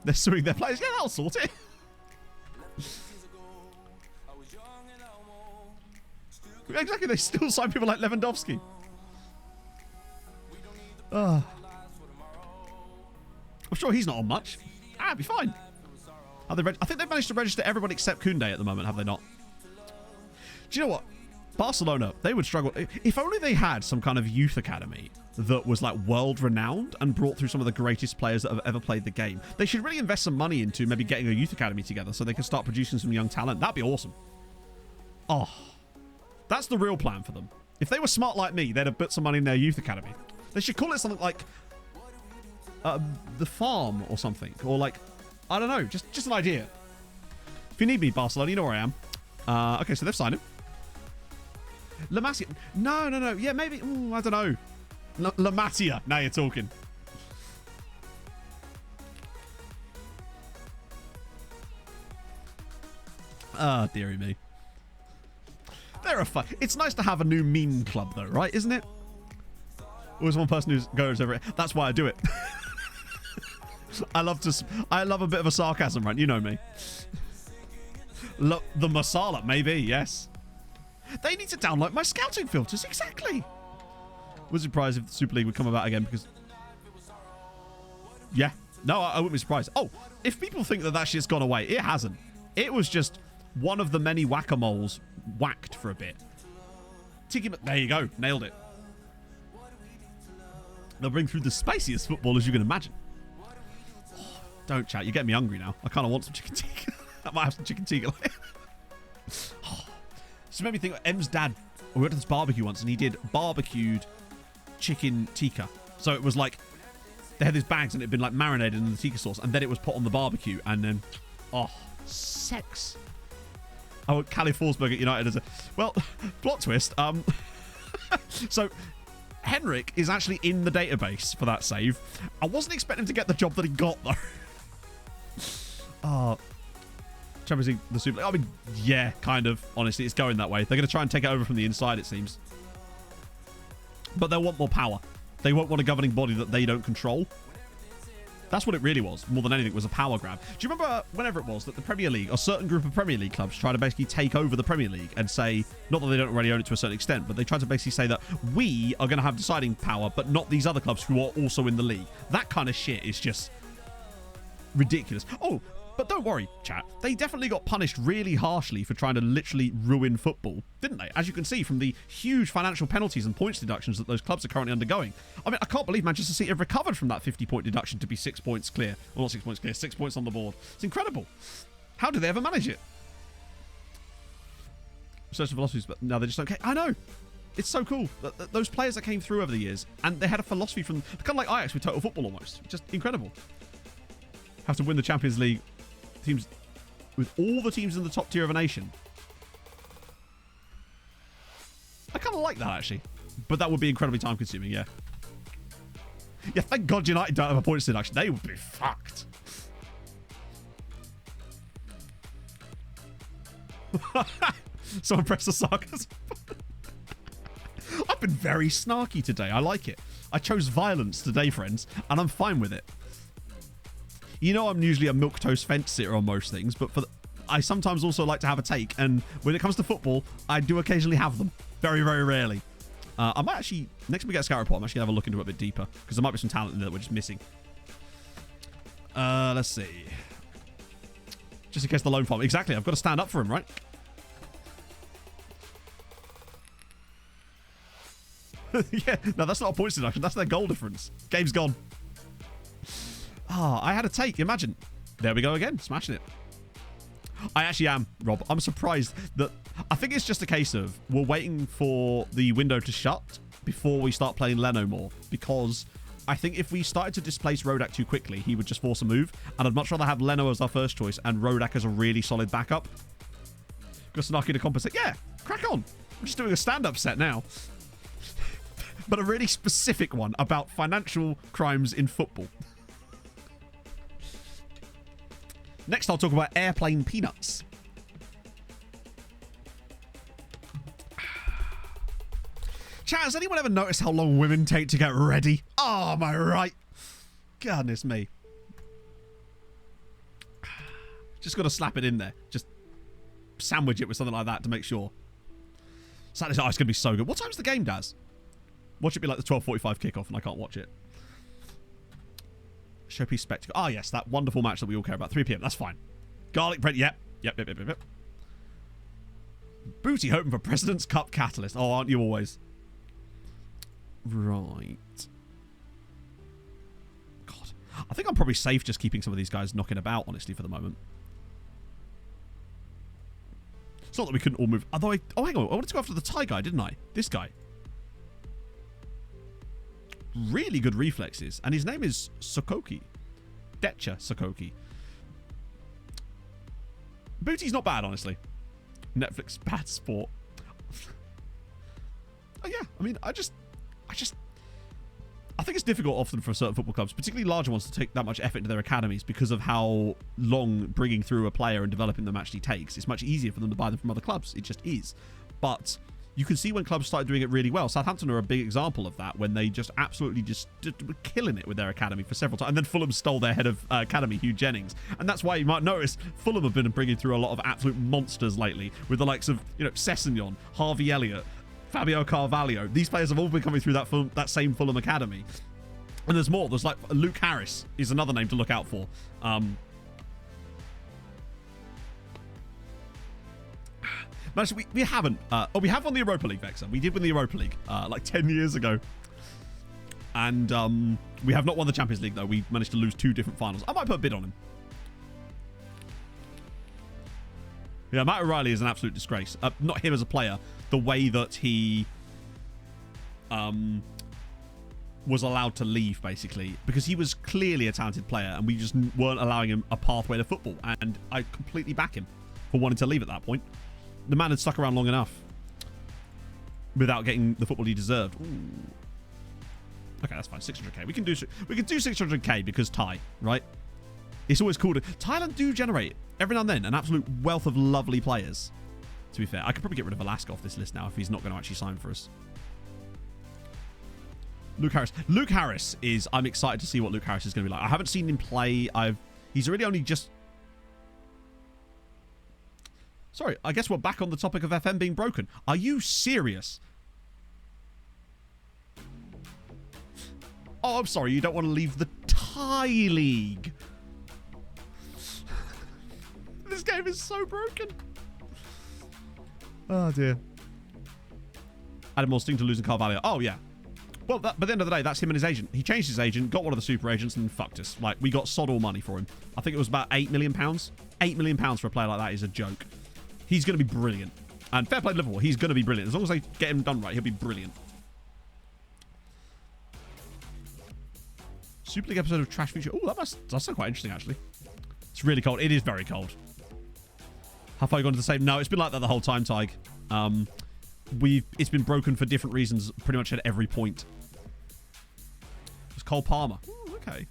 They're suing their players. Yeah, that'll sort it. Exactly. They still sign people like Lewandowski. I'm sure he's not on much. It'd be fine. I think they've managed to register everyone except Koundé at the moment, have they not? Do you know what? Barcelona, they would struggle. If only they had some kind of youth academy that was like world-renowned and brought through some of the greatest players that have ever played the game. They should really invest some money into maybe getting a youth academy together so they can start producing some young talent. That'd be awesome. Oh, that's the real plan for them. If they were smart like me, they'd have put some money in their youth academy. They should call it something like the farm or something, or like, I don't know, just an idea. If you need me, Barcelona, you know where I am. Okay, so they've signed him. La Masia. No. Yeah, maybe. Ooh, I don't know. La Masia. Now you're talking. Ah, dearie me. They're a fun. It's nice to have a new meme club, though, right? Isn't it? Always one person who goes over it. That's why I do it. I love a bit of a sarcasm, right? You know me. The Masala, maybe, yes. They need to download my scouting filters, exactly. Was surprised if the Super League would come about again because... Yeah. No, I wouldn't be surprised. Oh, if people think that shit's gone away, it hasn't. It was just one of the many whack-a-moles whacked for a bit. There you go. Nailed it. They'll bring through the spiciest football as you can imagine. Don't chat. You're getting me hungry now. I kind of want some chicken tikka. I might have some chicken tikka later. So it made me think, M's dad, we went to this barbecue once and he did barbecued chicken tikka. So it was like, they had these bags and it had been like marinated in the tikka sauce and then it was put on the barbecue and then, sex. I went Cali Forsberg at United as a, well, plot twist. So Henrik is actually in the database for that save. I wasn't expecting to get the job that he got though. Champions League, the Super League. I mean, yeah, kind of. Honestly, it's going that way. They're going to try and take it over from the inside, it seems. But they'll want more power. They won't want a governing body that they don't control. That's what it really was, more than anything, was a power grab. Do you remember whenever it was that the Premier League, or a certain group of Premier League clubs, try to basically take over the Premier League and say, not that they don't already own it to a certain extent, but they try to basically say that we are going to have deciding power, but not these other clubs who are also in the league. That kind of shit is just ridiculous. Oh, but don't worry, chat. They definitely got punished really harshly for trying to literally ruin football, didn't they? As you can see from the huge financial penalties and points deductions that those clubs are currently undergoing. I mean, I can't believe Manchester City have recovered from that 50-point deduction to be 6 points clear. Well, not 6 points clear, 6 points on the board. It's incredible. How do they ever manage it? Certain philosophies, but no, they just don't care. I know. It's so cool. Those players that came through over the years, and they had a philosophy from, kind of like Ajax with Total Football almost. Just incredible. Have to win the Champions League. Teams with all the teams in the top tier of a nation. I kind of like that, actually. But that would be incredibly time consuming, yeah. Yeah, thank God United don't have a points deduction. They would be fucked. Someone press the sarcasm. I've been very snarky today. I like it. I chose violence today, friends, and I'm fine with it. You know, I'm usually a milquetoast fence sitter on most things, but I sometimes also like to have a take, and when it comes to football, I do occasionally have them. Very, very rarely. I might actually, next time we get a scout report, I'm actually going to have a look into it a bit deeper, because there might be some talent in there that we're just missing. Let's see. Just in case the loan farm. Exactly, I've got to stand up for him, right? Yeah, no, that's not a points deduction. That's their goal difference. Game's gone. I had a take. Imagine. There we go again. Smashing it. I actually am, Rob. I'm surprised that... I think it's just a case of we're waiting for the window to shut before we start playing Leno more. Because I think if we started to displace Rodak too quickly, he would just force a move. And I'd much rather have Leno as our first choice and Rodak as a really solid backup. Got Snarky to compensate. Yeah, crack on. I'm just doing a stand-up set now. But a really specific one about financial crimes in football. Next, I'll talk about airplane peanuts. Chat, has anyone ever noticed how long women take to get ready? Oh, am I right? Goodness me. Just got to slap it in there. Just sandwich it with something like that to make sure. Saturday, it's going to be so good. What time's the game, Daz? Watch it be like the 12:45 kickoff and I can't watch it. Showpiece spectacle. Ah, yes, that wonderful match that we all care about. 3 p.m. That's fine. Garlic bread. Yep. Booty hoping for President's Cup catalyst. Oh, aren't you always? Right. God. I think I'm probably safe just keeping some of these guys knocking about, honestly, for the moment. It's not that we couldn't all move. Although oh, hang on. I wanted to go after the Thai guy, didn't I? This guy. Really good reflexes. And his name is Sokoki. Decha Sokoki. Booty's not bad, honestly. Netflix bad sport. Oh, yeah. I mean, I think it's difficult often for certain football clubs, particularly larger ones, to take that much effort into their academies because of how long bringing through a player and developing them actually takes. It's much easier for them to buy them from other clubs. It just is. But you can see when clubs started doing it really well. Southampton are a big example of that, when they just absolutely just were killing it with their academy for several times. And then Fulham stole their head of academy, Hugh Jennings. And that's why you might notice Fulham have been bringing through a lot of absolute monsters lately, with the likes of, you know, Sessegnon, Harvey Elliott, Fabio Carvalho. These players have all been coming through that same Fulham academy. And there's more. There's like Luke Harris is another name to look out for. Actually, we haven't. We have won the Europa League, Vexer. We did win the Europa League like 10 years ago. And we have not won the Champions League, though. We managed to lose 2 different finals. I might put a bid on him. Yeah, Matt O'Reilly is an absolute disgrace. Not him as a player. The way that he was allowed to leave, basically. Because he was clearly a talented player, and we just weren't allowing him a pathway to football. And I completely back him for wanting to leave at that point. The man had stuck around long enough without getting the football he deserved. Ooh. Okay, that's fine. 600k. We can do 600k because Thai, right? It's always cool to... Thailand do generate, every now and then, an absolute wealth of lovely players. To be fair, I could probably get rid of Velasco off this list now if he's not going to actually sign for us. Luke Harris. Luke Harris is... I'm excited to see what Luke Harris is going to be like. I haven't seen him play. He's really only just... Sorry, I guess we're back on the topic of FM being broken. Are you serious? Oh, I'm sorry. You don't want to leave the Thai League. This game is so broken. Oh, dear. Added more sting to losing Carvalho. Oh, yeah. Well, by the end of the day, that's him and his agent. He changed his agent, got one of the super agents, and fucked us. Like, we got sod all money for him. I think it was about £8 million. £8 million for a player like that is a joke. He's going to be brilliant. And fair play to Liverpool. He's going to be brilliant. As long as they get him done right, he'll be brilliant. Super League episode of Trash Future. Oh, that's quite interesting, actually. It's really cold. It is very cold. How far you gone to the same? No, it's been like that the whole time, Tig. It's been broken for different reasons pretty much at every point. It's Cole Palmer. Ooh, okay.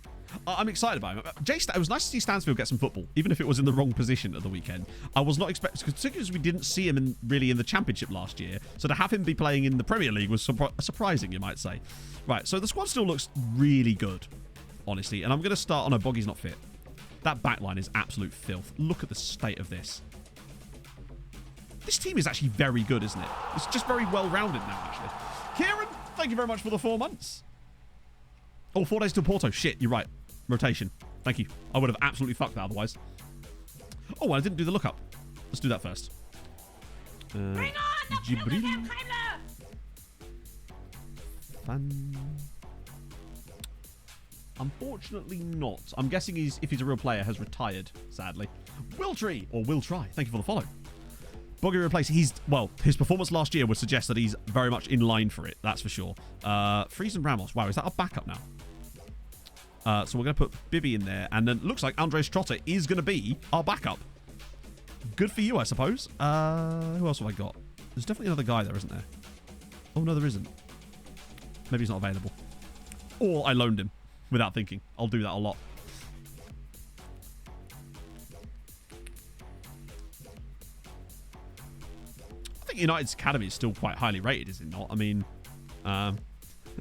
I'm excited about him. It was nice to see Stansfield get some football, even if it was in the wrong position at the weekend. I was not expecting, because we didn't see him really in the Championship last year, so to have him be playing in the Premier League was surprising, you might say. Right, so the squad still looks really good, honestly, and I'm going to start... Oh no, Boggy's not fit. That backline is absolute filth. Look at the state of this. This team is actually very good, isn't it? It's just very well-rounded now, actually. Kieran, thank you very much for the 4 months. Oh, 4 days till Porto. Shit, you're right. Rotation. Thank you. I would have absolutely fucked that otherwise. Oh, well, I didn't do the lookup. Let's do that first. Bring on the Jibril. Unfortunately not. I'm guessing if he's a real player, has retired, sadly. Willtree, or Will Try. Thank you for the follow. Boggy replace. His performance last year would suggest that he's very much in line for it. That's for sure. Freeze and Ramos. Wow, is that a backup now? So we're going to put Bibby in there. And then it looks like Andres Trotter is going to be our backup. Good for you, I suppose. Who else have I got? There's definitely another guy there, isn't there? Oh, no, there isn't. Maybe he's not available. Or I loaned him without thinking. I'll do that a lot. I think United's academy is still quite highly rated, is it not? I mean,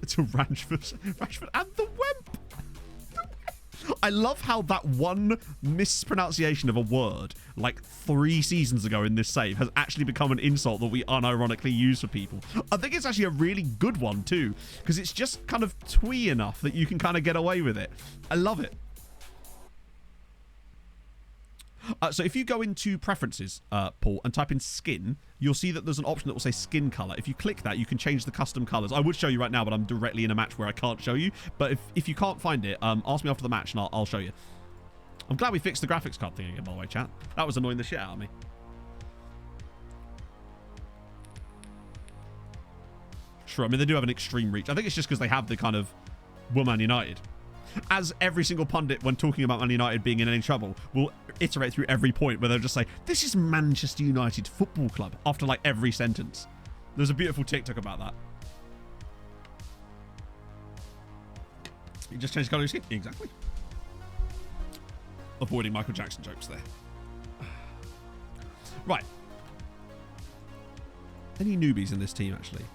it's a Rashford and the Wemp. I love how that one mispronunciation of a word, like 3 seasons ago in this save, has actually become an insult that we unironically use for people. I think it's actually a really good one too, because it's just kind of twee enough that you can kind of get away with it. I love it. So if you go into preferences, Paul, and type in skin, you'll see that there's an option that will say skin color. If you click that, you can change the custom colors. I would show you right now, but I'm directly in a match where I can't show you. But if you can't find it, ask me after the match and I'll show you. I'm glad we fixed the graphics card thing again, by the way, chat. That was annoying the shit out of me. Sure, I mean, they do have an extreme reach. I think it's just because they have the kind of Man United. As every single pundit, when talking about Man United being in any trouble, will iterate through every point where they'll just say, this is Manchester United Football Club, after like every sentence. There's a beautiful TikTok about that. You just changed the colour of your skin? Exactly. Avoiding Michael Jackson jokes there. Right. Any newbies in this team, actually?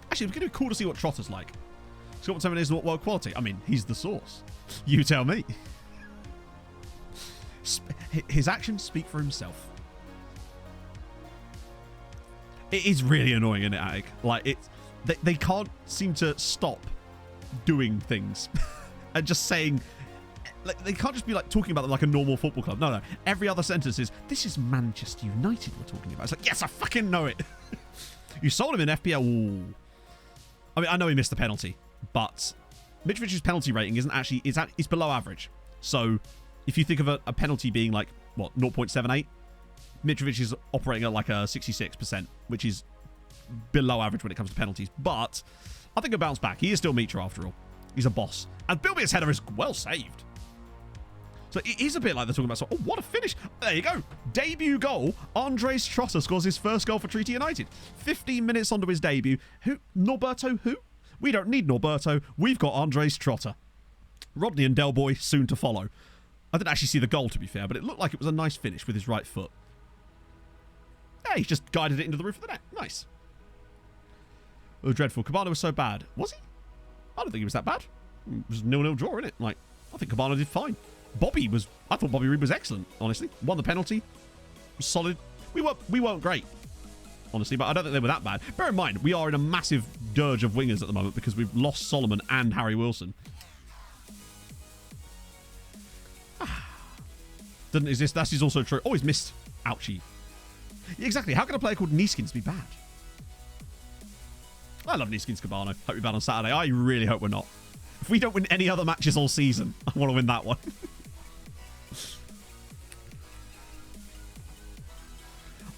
Actually, it's going to be cool to see what Trotter's like. Scott 7 is not world quality. I mean, he's the source. You tell me. His actions speak for himself. It is really annoying, isn't it, Attic? Like, they can't seem to stop doing things and just saying, like, they can't just be like talking about them like a normal football club. No. Every other sentence is, this is Manchester United we're talking about. It's like, yes, I fucking know it. You sold him in FPL. Ooh. I mean, I know he missed the penalty, but Mitrovic's penalty rating isn't actually, it's below average. So if you think of a penalty being like, what, 0.78, Mitrovic is operating at like a 66%, which is below average when it comes to penalties. But I think he'll bounce back. He is still Mitro after all. He's a boss. And Bilby's header is well saved. So it is a bit like they're talking about, so, oh, what a finish. There you go. Debut goal. Andres Trotter scores his first goal for Treaty United. 15 minutes onto his debut. Who? Norberto who? We don't need Norberto. We've got Andres Trotter. Rodney and Del Boy soon to follow. I didn't actually see the goal, to be fair, but it looked like it was a nice finish with his right foot. Yeah, he just guided it into the roof of the net. Nice. Oh, dreadful. Cabana was so bad. Was he? I don't think he was that bad. It was a 0-0 draw, innit? Like, I think Cabana did fine. I thought Bobby Reed was excellent, honestly. Won the penalty. Was solid. We weren't great, honestly, but I don't think they were that bad. Bear in mind, we are in a massive dirge of wingers at the moment because we've lost Solomon and Harry Wilson. Doesn't exist. That is also true. Oh, he's missed. Ouchie. Yeah, exactly. How can a player called Neeskins be bad? I love Neeskins Cabano. Hope we're bad on Saturday. I really hope we're not. If we don't win any other matches all season, I want to win that one.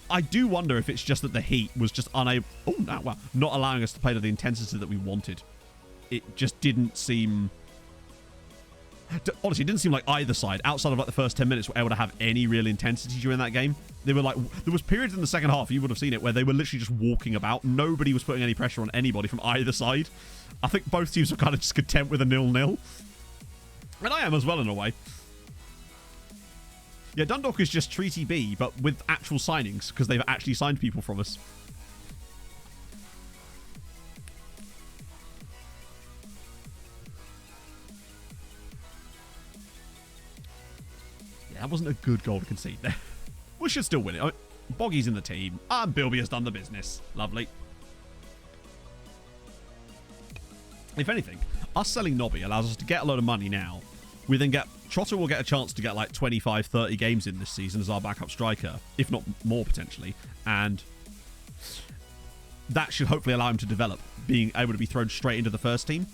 I do wonder if it's just that the Heat was just unable... Oh, no, wow. Not allowing us to play to the intensity that we wanted. It just didn't seem... Honestly, it didn't seem like either side, outside of like the first 10 minutes, were able to have any real intensity during that game. They were like... There was periods in the second half, you would have seen it, where they were literally just walking about. Nobody was putting any pressure on anybody from either side. I think both teams were kind of just content with a 0-0. And I am as well, in a way. Yeah, Dundalk is just Treaty B, but with actual signings, because they've actually signed people from us. Yeah, that wasn't a good goal to concede there. We should still win it. I mean, Boggy's in the team, and Bilby has done the business. Lovely. If anything, us selling Nobby allows us to get a load of money now. We then get... Trotter will get a chance to get like 25, 30 games in this season as our backup striker, if not more potentially. And that should hopefully allow him to develop, being able to be thrown straight into the first team.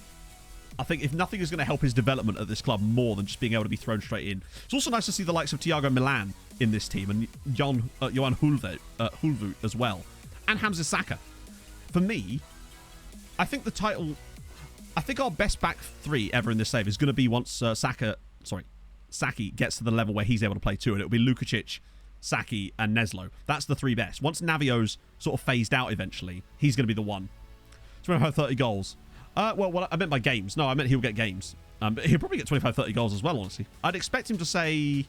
I think if nothing is going to help his development at this club more than just being able to be thrown straight in. It's also nice to see the likes of Thiago Milan in this team and Johan Hulvu as well. And Hamza Saka. For me, I think the title... I think our best back three ever in this save is going to be once Saki gets to the level where he's able to play too, and it'll be Lukacic, Saki, and Neslo. That's the three best. Once Navio's sort of phased out eventually, he's going to be the one. 25, 30 goals. Well, I meant by games. No, I meant he'll get games. But he'll probably get 25, 30 goals as well, honestly. I'd expect him to say...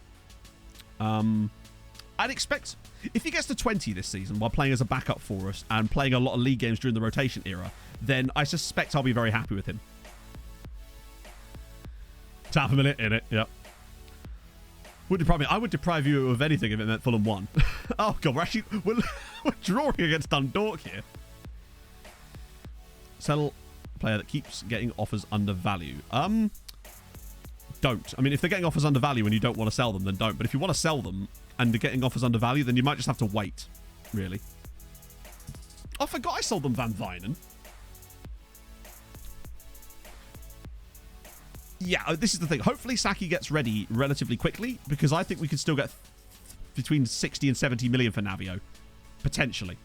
I'd expect... If he gets to 20 this season while playing as a backup for us and playing a lot of league games during the rotation era, then I suspect I'll be very happy with him. Half a minute in it, yep. I would deprive you of anything if it meant Fulham won. Oh god, we're drawing against Dundalk here. Sell player that keeps getting offers under value. Don't. I mean, if they're getting offers under value and you don't want to sell them, then don't. But if you want to sell them and they're getting offers under value, then you might just have to wait. Really. Oh, I forgot I sold them Van Wijnen. Yeah, this is the thing. Hopefully Saki gets ready relatively quickly, because I think we could still get between 60 and 70 million for Navio. Potentially.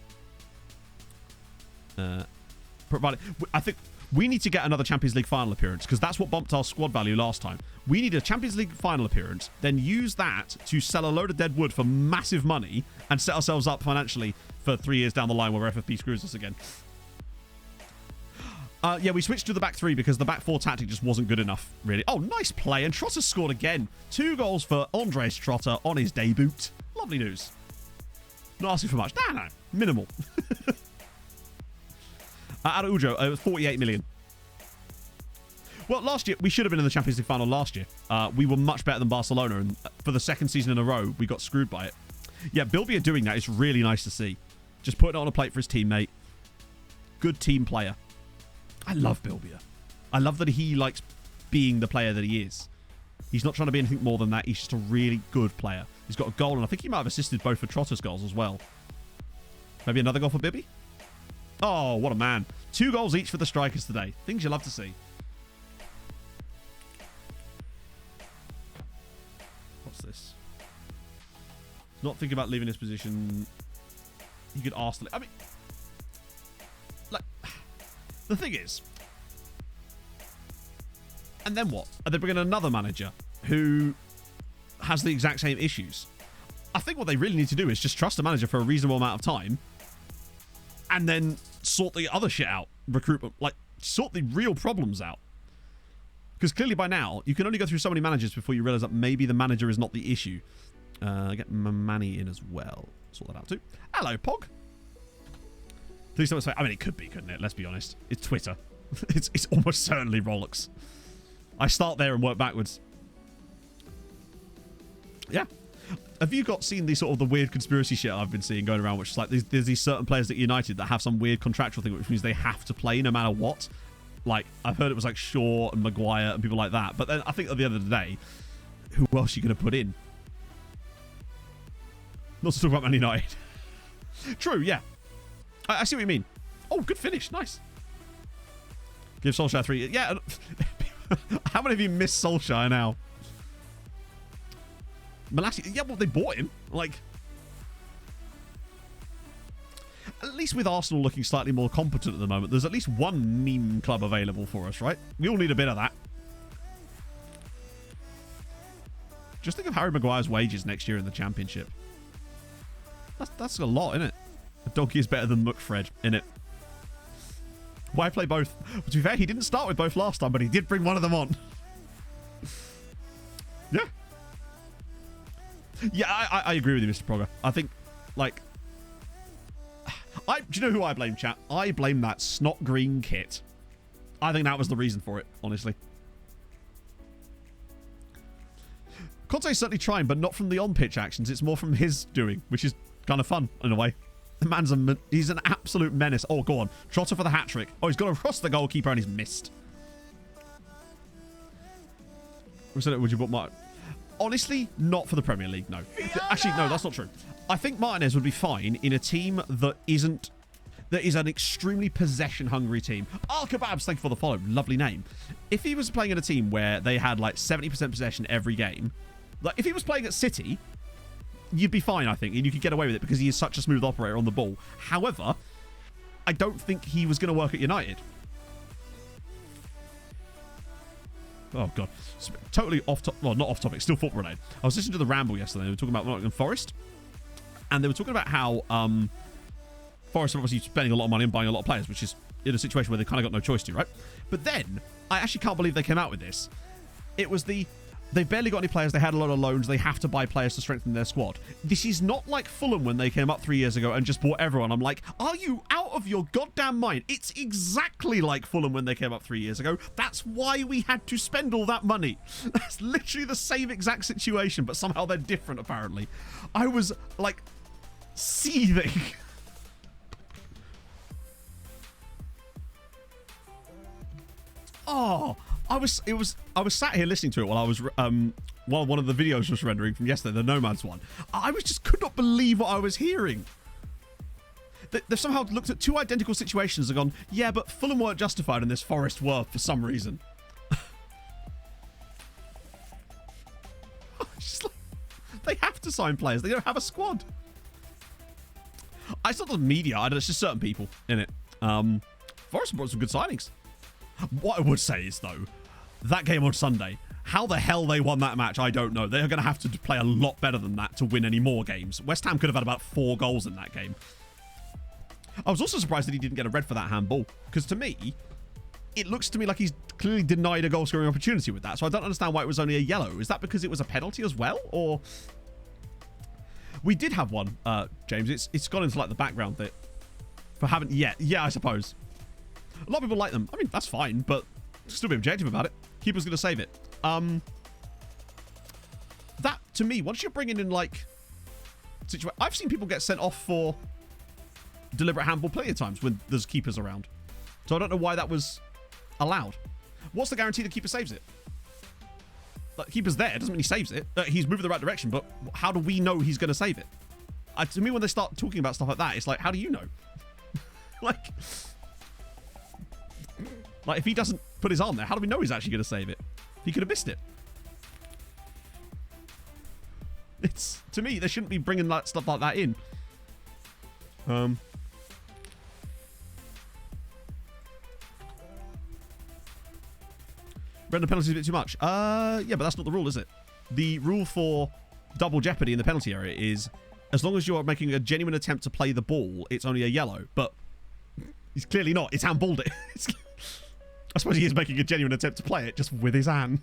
Provided, I think we need to get another Champions League final appearance, because that's what bumped our squad value last time. We need a Champions League final appearance, then use that to sell a load of dead wood for massive money and set ourselves up financially for 3 years down the line where FFP screws us again. Yeah, we switched to the back three because the back four tactic just wasn't good enough, really. Oh, nice play. And Trotter scored again. 2 goals for Andres Trotter on his debut. Lovely news. Not asking for much. No. Minimal. Araujo, 48 million. Well, last year, we should have been in the Champions League final last year. We were much better than Barcelona, and for the second season in a row, we got screwed by it. Yeah, Bilbia doing that is really nice to see. Just putting it on a plate for his teammate. Good team player. I love Bilbia. I love that he likes being the player that he is. He's not trying to be anything more than that. He's just a really good player. He's got a goal, and I think he might have assisted both for Trotter's goals as well. Maybe another goal for Bibby? Oh, what a man. 2 goals each for the strikers today. Things you love to see. What's this? Not thinking about leaving this position. He could ask... I mean... Like... The thing is, and then what? Are they bringing another manager who has the exact same issues? I think what they really need to do is just trust a manager for a reasonable amount of time and then sort the other shit out. Recruitment, like, sort the real problems out. Because clearly by now, you can only go through so many managers before you realise that maybe the manager is not the issue. Get Mamani in as well. Sort that out too. Hello, Pog. Please don't say... I mean, it could be, couldn't it? Let's be honest. It's Twitter. It's almost certainly Rolex. I start there and work backwards. Yeah. Have you seen the sort of the weird conspiracy shit I've been seeing going around, which is like there's these certain players at United that have some weird contractual thing, which means they have to play no matter what. Like, I've heard it was like Shaw and Maguire and people like that. But then I think at the end of the day, who else are you going to put in? Not to talk about Man United. True, yeah. I see what you mean. Oh, good finish. Nice. Give Solskjaer 3. Yeah. How many of you miss Solskjaer now? Malassi. Yeah, well, they bought him. Like, at least with Arsenal looking slightly more competent at the moment, there's at least one meme club available for us, right? We all need a bit of that. Just think of Harry Maguire's wages next year in the Championship. That's a lot, isn't it? A donkey is better than McFred, innit? Why play both? Well, to be fair, he didn't start with both last time, but he did bring one of them on. Yeah. Yeah, I agree with you, Mr. Progger. I think, like... do you know who I blame, chat? I blame that snot green kit. I think that was the reason for it, honestly. Conte's certainly trying, but not from the on-pitch actions. It's more from his doing, which is kind of fun, in a way. The man's he's an absolute menace. Oh, go on. Trotter for the hat-trick. Oh, he's gone across the goalkeeper and he's missed. We said it, would you put Martin? Honestly, not for the Premier League, no. Actually, no, that's not true. I think Martinez would be fine in a team that is an extremely possession-hungry team. Oh, Kebabs, thank you for the follow. Lovely name. If he was playing in a team where they had like 70% possession every game, like if he was playing at City, you'd be fine, I think, and you could get away with it because he is such a smooth operator on the ball. However, I don't think he was going to work at United. Oh, God. Totally off topic. Well, not off topic. Still football related. I was listening to the Ramble yesterday. They were talking about Nottingham Forest. And they were talking about how Forest are obviously spending a lot of money and buying a lot of players, which is in a situation where they kind of got no choice to, right? But then, I actually can't believe they came out with this. It was they've barely got any players. They had a lot of loans. They have to buy players to strengthen their squad. This is not like Fulham when they came up 3 years ago and just bought everyone. I'm like, are you out of your goddamn mind? It's exactly like Fulham when they came up 3 years ago. That's why we had to spend all that money. That's literally the same exact situation, but somehow they're different, apparently. I was, like, seething. Oh, I was sat here listening to it while I was while one of the videos was rendering from yesterday, the Nomads one. I could not believe what I was hearing. They've somehow looked at two identical situations and gone, yeah, but Fulham weren't justified and this Forest were for some reason. Just like, they have to sign players. They don't have a squad. It's not the media. It's just certain people in it. Forest brought some good signings. What I would say is, though, that game on Sunday, how the hell they won that match, I don't know. They're going to have to play a lot better than that to win any more games. West Ham could have had about 4 goals in that game. I was also surprised that he didn't get a red for that handball, because to me, it looks to me like he's clearly denied a goal-scoring opportunity with that, so I don't understand why it was only a yellow. Is that because it was a penalty as well, or... We did have one, James. It's gone into, like, the background that... For haven't yet. Yeah, I suppose. A lot of people like them. I mean, that's fine, but still be objective about it. Keeper's going to save it. That, to me, once you're bringing in, like... I've seen people get sent off for deliberate handball plenty of times when there's keepers around. So I don't know why that was allowed. What's the guarantee the keeper saves it? Like, keeper's there. It doesn't mean he saves it. He's moving the right direction, but how do we know he's going to save it? To me, when they start talking about stuff like that, it's like, how do you know? Like, if he doesn't put his arm there, how do we know he's actually going to save it? He could have missed it. It's, to me, they shouldn't be bringing that stuff like that in. Render penalties a bit too much. Yeah, but that's not the rule, is it? The rule for double jeopardy in the penalty area is as long as you're making a genuine attempt to play the ball, it's only a yellow. But he's clearly not. It's handballed it. I suppose he is making a genuine attempt to play it just with his hand.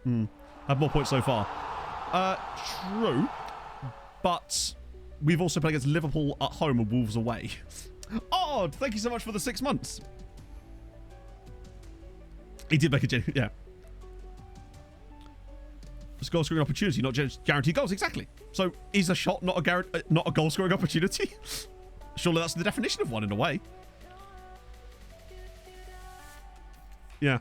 Have more points so far. True. But we've also played against Liverpool at home and Wolves away. Odd, thank you so much for the 6 months. He did make a genuine, yeah. It's a goal scoring opportunity, not guaranteed goals. Exactly. So is a shot not a goal scoring opportunity? Surely that's the definition of one in a way. Yeah.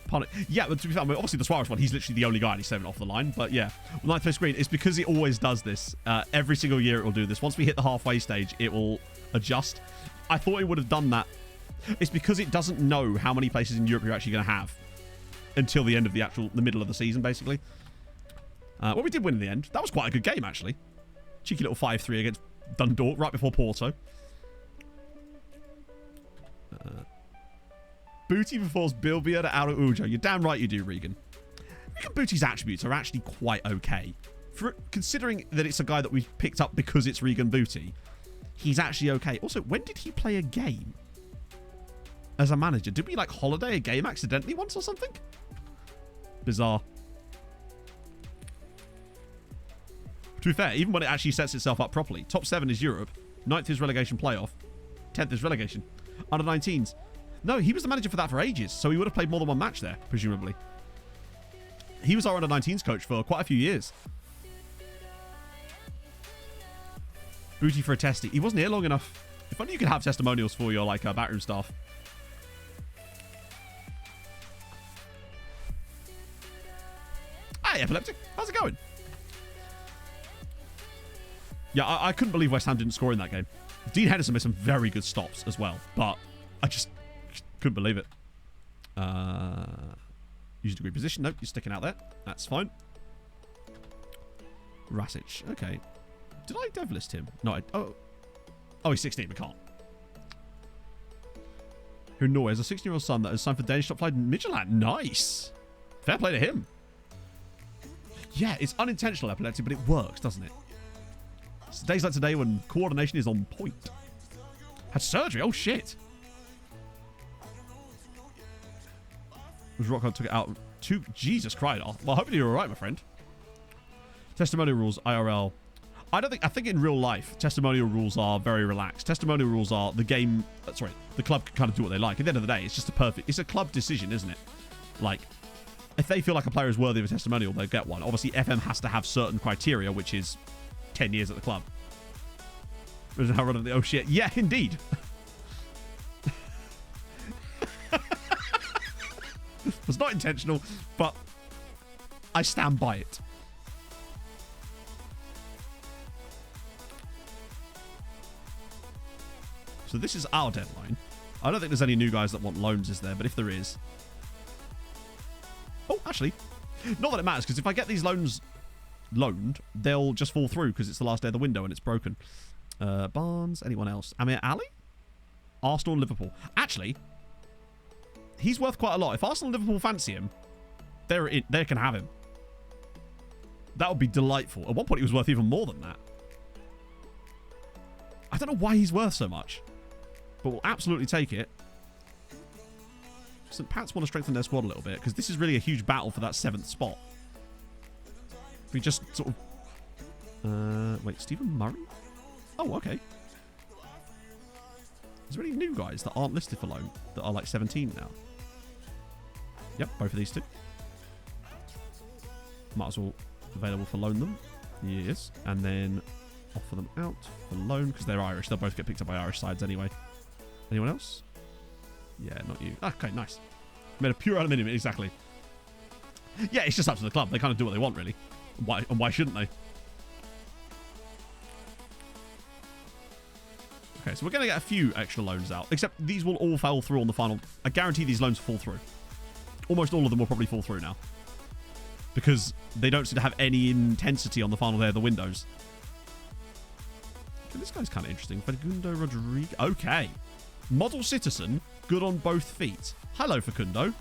Pardon. Yeah, but to be fair, I mean, obviously the Suarez one, he's literally the only guy and he's saving off the line. But yeah, ninth place green, it's because it always does this. Every single year it will do this. Once we hit the halfway stage, it will adjust. I thought it would have done that. It's because it doesn't know how many places in Europe you're actually going to have until the end of the middle of the season, basically. Well, we did win in the end. That was quite a good game, actually. Cheeky little 5-3 against Dundalk right before Porto. Booty performs Bilbia to Araujo. You're damn right you do, Regan. Regan Booty's attributes are actually quite okay. Considering that it's a guy that we've picked up because it's Regan Booty, he's actually okay. Also, when did he play a game as a manager? Did we, like, holiday a game accidentally once or something? Bizarre. To be fair, even when it actually sets itself up properly, top 7 is Europe, 9th is relegation playoff, 10th is relegation. Under 19s. No, he was the manager for that for ages, so he would have played more than one match there, presumably. He was our under 19s coach for quite a few years. Booty for a testy. He wasn't here long enough. If only you could have testimonials for your, like, backroom staff. Hey, Epileptic. How's it going? Yeah, I couldn't believe West Ham didn't score in that game. Dean Henderson made some very good stops as well, but I just couldn't believe it. Use degree position. Nope, you're sticking out there. That's fine. Rasic. Okay. Did I dev list him? No, oh, he's 16. We can't. Who knows? A 16-year-old son that has signed for Danish top flight Midtjylland. Nice. Fair play to him. Yeah, it's unintentional epilepsy, but it works, doesn't it? It's days like today when coordination is on point. Had surgery. Oh, shit. Was Rockhard took it out. Jesus Christ. Well, hopefully you're all right, my friend. Testimonial rules, IRL. I think in real life, testimonial rules are very relaxed. Testimonial rules are the game. Sorry, the club can kind of do what they like. At the end of the day, it's just it's a club decision, isn't it? Like, if they feel like a player is worthy of a testimonial, they'll get one. Obviously, FM has to have certain criteria, which is 10 years at the club. Oh shit. Yeah, indeed. It was not intentional, but I stand by it. So this is our deadline. I don't think there's any new guys that want loans, is there? But if there is... Oh, actually, not that it matters, because if I get these loans loaned, they'll just fall through because it's the last day of the window and it's broken. Barnes, anyone else? Amir Ali? Arsenal and Liverpool. Actually, he's worth quite a lot. If Arsenal and Liverpool fancy him, they can have him. That would be delightful. At one point, he was worth even more than that. I don't know why he's worth so much, but we'll absolutely take it. St. Pat's want to strengthen their squad a little bit because this is really a huge battle for that 7th spot. If we just sort of... wait, Stephen Murray? Oh, okay. Is there any new guys that aren't listed for loan that are like 17 now? Yep, both of these two. Might as well available for loan them. Yes. And then offer them out for loan because they're Irish. They'll both get picked up by Irish sides anyway. Anyone else? Yeah, not you. Okay, nice. Made a pure aluminium, exactly. Yeah, it's just up to the club. They kind of do what they want, really. Why shouldn't they? Okay, so we're going to get a few extra loans out. Except these will all fall through on the final. I guarantee these loans fall through. Almost all of them will probably fall through now. Because they don't seem to have any intensity on the final day of the windows. Okay, this guy's kind of interesting. Facundo Rodriguez. Okay. Model citizen. Good on both feet. Hello, Facundo.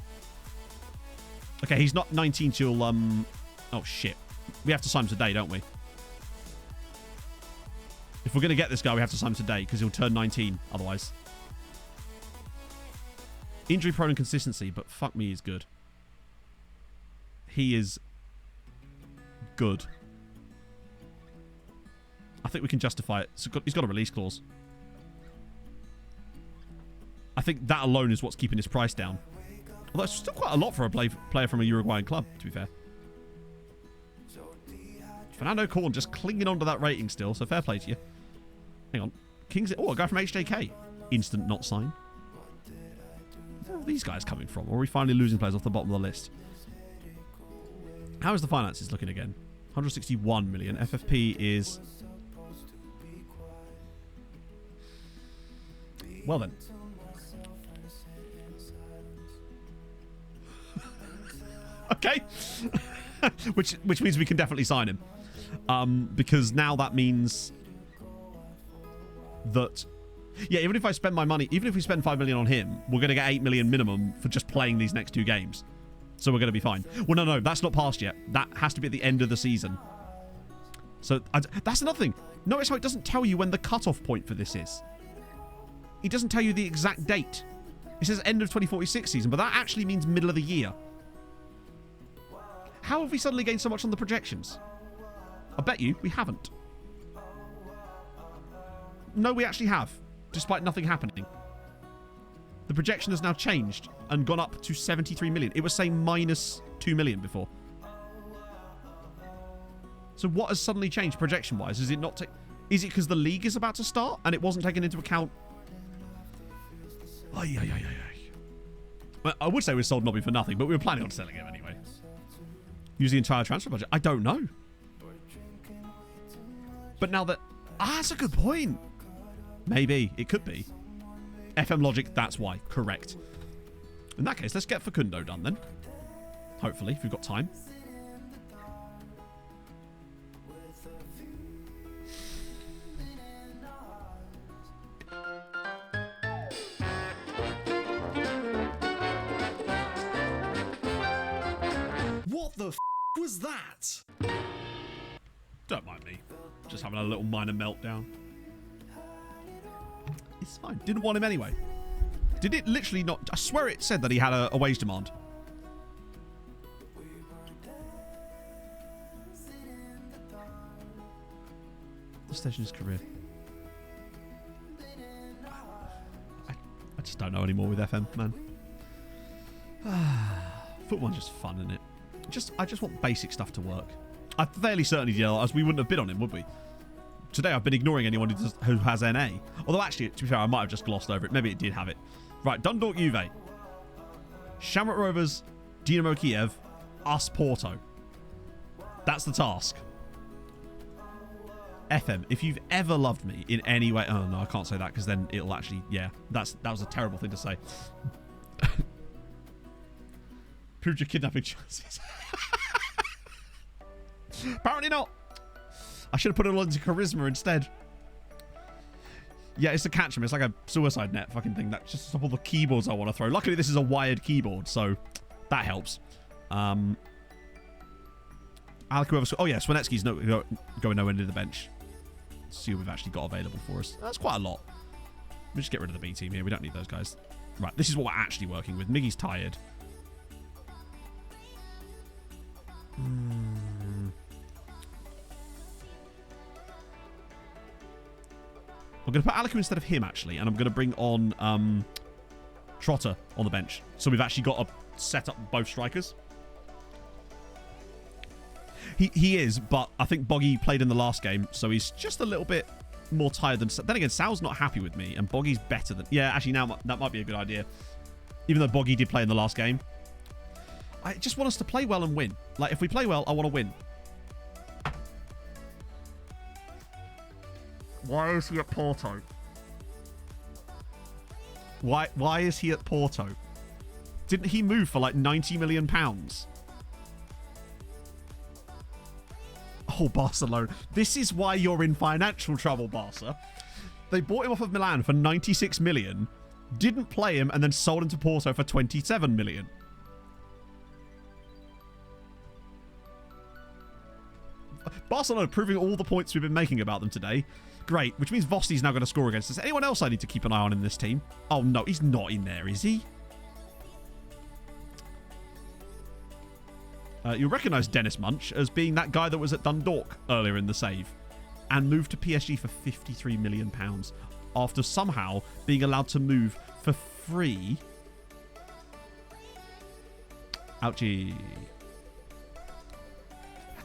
Okay, he's not 19 till... Oh, shit. We have to sign him today, don't we? If we're going to get this guy, we have to sign him today because he'll turn 19 otherwise. Injury prone and consistency, but fuck me, he's good. He is good. I think we can justify it. He's got a release clause. I think that alone is what's keeping his price down. Although it's still quite a lot for a player from a Uruguayan club, to be fair. Fernando Corn just clinging on to that rating still, so fair play to you. Hang on. Kings. Oh, a guy from HJK. Instant not sign. Where are these guys coming from? Or are we finally losing players off the bottom of the list? How is the finances looking again? 161 million. FFP is... Well then. Okay. which means we can definitely sign him. Because now that means that... Yeah, even if I spend my money... Even if we spend 5 million on him, we're going to get 8 million minimum for just playing these next 2 games. So we're going to be fine. Well, no, that's not passed yet. That has to be at the end of the season. So that's another thing. Notice how it doesn't tell you when the cutoff point for this is. It doesn't tell you the exact date. It says end of 2046 season, but that actually means middle of the year. How have we suddenly gained so much on the projections? I bet you we haven't. No, we actually have, despite nothing happening. The projection has now changed and gone up to 73 million. It was saying minus 2 million before. So what has suddenly changed projection-wise? Is it not? Is it because the league is about to start and it wasn't taken into account? Well, I would say we sold Nobby for nothing, but we were planning on selling him anyway. Use the entire transfer budget. I don't know. But now that... that's a good point. Maybe. It could be. FM logic, that's why. Correct. In that case, let's get Facundo done then. Hopefully, if we've got time. What the f*** was that? Don't mind me. Just having a little minor meltdown. It's fine. Didn't want him anyway. Did it literally not... I swear it said that he had a wage demand. The stage in his career. I just don't know anymore with FM, man. Football's just fun, isn't it? I just want basic stuff to work. I'm fairly certain he did, as we wouldn't have bid on him, would we? Today I've been ignoring anyone who has NA. Although actually, to be fair, I might have just glossed over it. Maybe it did have it. Right, Dundalk Juve. Shamrock Rovers, Dinamo Kiev, us Porto. That's the task. FM, if you've ever loved me in any way... Oh, no, I can't say that because then it'll actually... Yeah, that was a terrible thing to say. Proved your kidnapping chances. Apparently not. I should have put it all into charisma instead. Yeah, it's a catch 'em. It's like a suicide net fucking thing. That's just all the keyboards I want to throw. Luckily, this is a wired keyboard, so that helps. Oh yeah, Swanetsky's going nowhere near the bench. Let's see what we've actually got available for us. That's quite a lot. We'll just get rid of the B team here. We don't need those guys. Right, this is what we're actually working with. Miggy's tired. I'm going to put Aliku instead of him, actually, and I'm going to bring on Trotter on the bench. So we've actually got to set up both strikers. He is, but I think Boggy played in the last game, so he's just a little bit more tired than... Then again, Sal's not happy with me, and Boggy's better than... Yeah, actually, now that might be a good idea. Even though Boggy did play in the last game. I just want us to play well and win. Like, if we play well, I want to win. Why is he at Porto? Why is he at Porto? Didn't he move for like £90 million? Oh, Barcelona. This is why you're in financial trouble, Barca. They bought him off of Milan for 96 million, didn't play him, and then sold him to Porto for 27 million. Barcelona proving all the points we've been making about them today. Great, which means Vosti's now going to score against us. Anyone else I need to keep an eye on in this team? Oh, no, he's not in there, is he? You'll recognise Dennis Munch as being that guy that was at Dundalk earlier in the save. and moved to PSG for £53 million after somehow being allowed to move for free. Ouchie.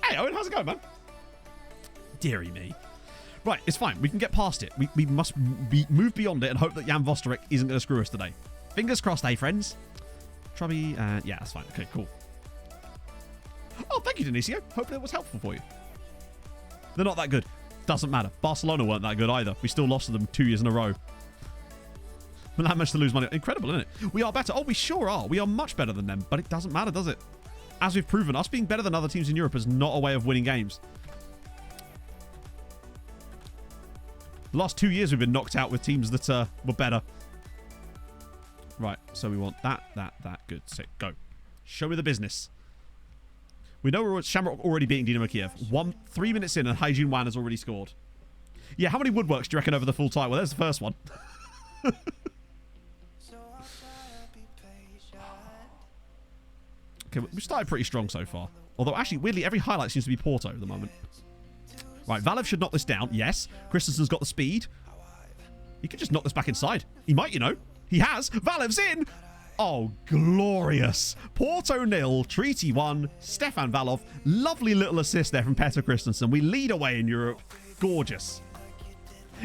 Hey, Owen, how's it going, man? Deary me. Right, it's fine. We can get past it. We must move beyond it and hope that Jan Vosterek isn't going to screw us today. Fingers crossed, eh, friends? Trubby, yeah, that's fine. Okay, cool. Oh, thank you, Denisio. Hopefully it was helpful for you. They're not that good. Doesn't matter. Barcelona weren't that good either. We still lost to them 2 years in a row. Milan managed to lose money. Incredible, isn't it? We are better. Oh, we sure are. We are much better than them, but it doesn't matter, does it? As we've proven, us being better than other teams in Europe is not a way of winning games. The last 2 years we've been knocked out with teams that were better. Right, so we want that. Good, sick, go. Show me the business. We know we're Shamrock already beating Dynamo Kiev. 3 minutes in and Haijun Wan has already scored. Yeah, how many woodworks do you reckon over the full time? Well, there's the first one. Okay, we started pretty strong so far. Although, actually, weirdly, every highlight seems to be Porto at the moment. Right, Valev should knock this down. Yes. Christensen's got the speed. He could just knock this back inside. He might, you know. He has. Valev's in. Oh, glorious. Porto 0, Treaty 1, Stefan Valov. Lovely little assist there from Petter Christensen. We lead away in Europe. Gorgeous.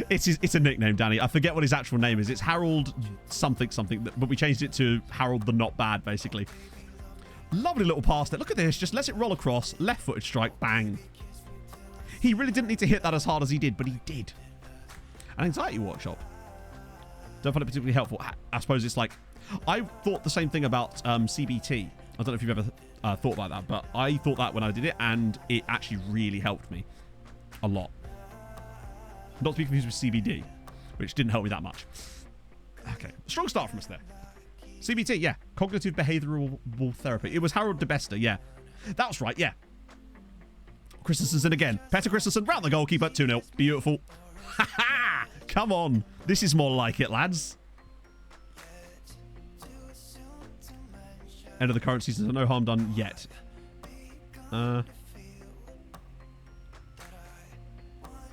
It's a nickname, Danny. I forget what his actual name is. It's Harold something, but we changed it to Harold the Not Bad, basically. Lovely little pass there. Look at this. Just lets it roll across. Left-footed strike. Bang. He really didn't need to hit that as hard as he did, but he did. An anxiety workshop. Don't find it particularly helpful. I suppose it's like... I thought the same thing about CBT. I don't know if you've ever thought like that, but I thought that when I did it, and it actually really helped me a lot. Not to be confused with CBD, which didn't help me that much. Okay. Strong start from us there. CBT, yeah. Cognitive Behavioral Therapy. It was Harold de Bester, yeah. That's right, yeah. Christensen's in again. Petter Christensen round the goalkeeper. 2-0. Beautiful. Ha ha! Come on. This is more like it, lads. End of the current season. So no harm done yet.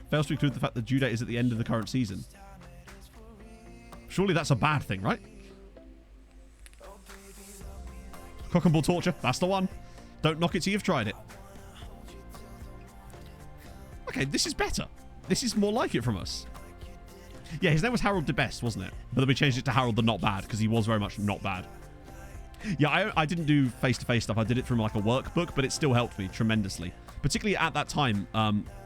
Fails to include the fact that due date is at the end of the current season. Surely that's a bad thing, right? Cock and ball torture. That's the one. Don't knock it till you've tried it. Okay, this is better. This is more like it from us. Yeah, his name was Harold de Best, wasn't it? But then we changed it to Harold the Not Bad because he was very much not bad. Yeah, I didn't do face-to-face stuff. I did it from like a workbook, but it still helped me tremendously. Particularly at that time,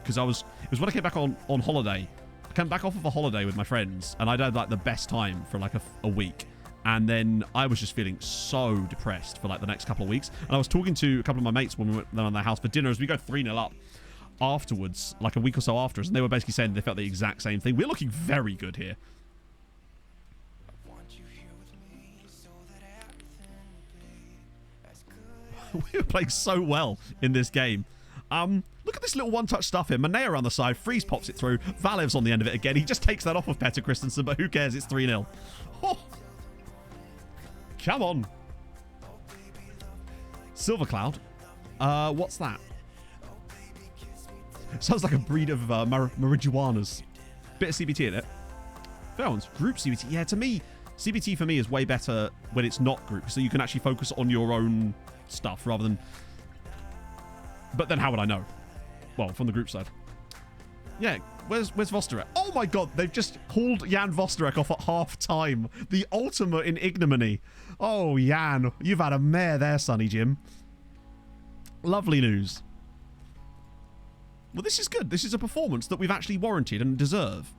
because it was when I came back on holiday. I came back off of a holiday with my friends, and I'd had like the best time for like a week. And then I was just feeling so depressed for like the next couple of weeks. And I was talking to a couple of my mates when we went down to their house for dinner as we go 3-0 up afterwards, like a week or so after us. And they were basically saying they felt the exact same thing. We're looking very good here. We were playing so well in this game. Look at this little one-touch stuff here. Mané around the side. Freeze pops it through. Valev's on the end of it again. He just takes that off of Petter Christensen, but who cares? It's 3-0. Oh. Come on. Silver Cloud. What's that? Sounds like a breed of marijuanas. Bit of CBT in it. Fair ones. Group CBT. Yeah, to me, CBT for me is way better when it's not group, so you can actually focus on your own stuff rather than... But then how would I know? Well, from the group side. Yeah, where's Vosterek? Oh my god, they've just hauled Jan Vosterek off at half time. The ultimate in ignominy. Oh, Jan, you've had a mare there, Sonny Jim. Lovely news. Well, this is good. This is a performance that we've actually warranted and deserve.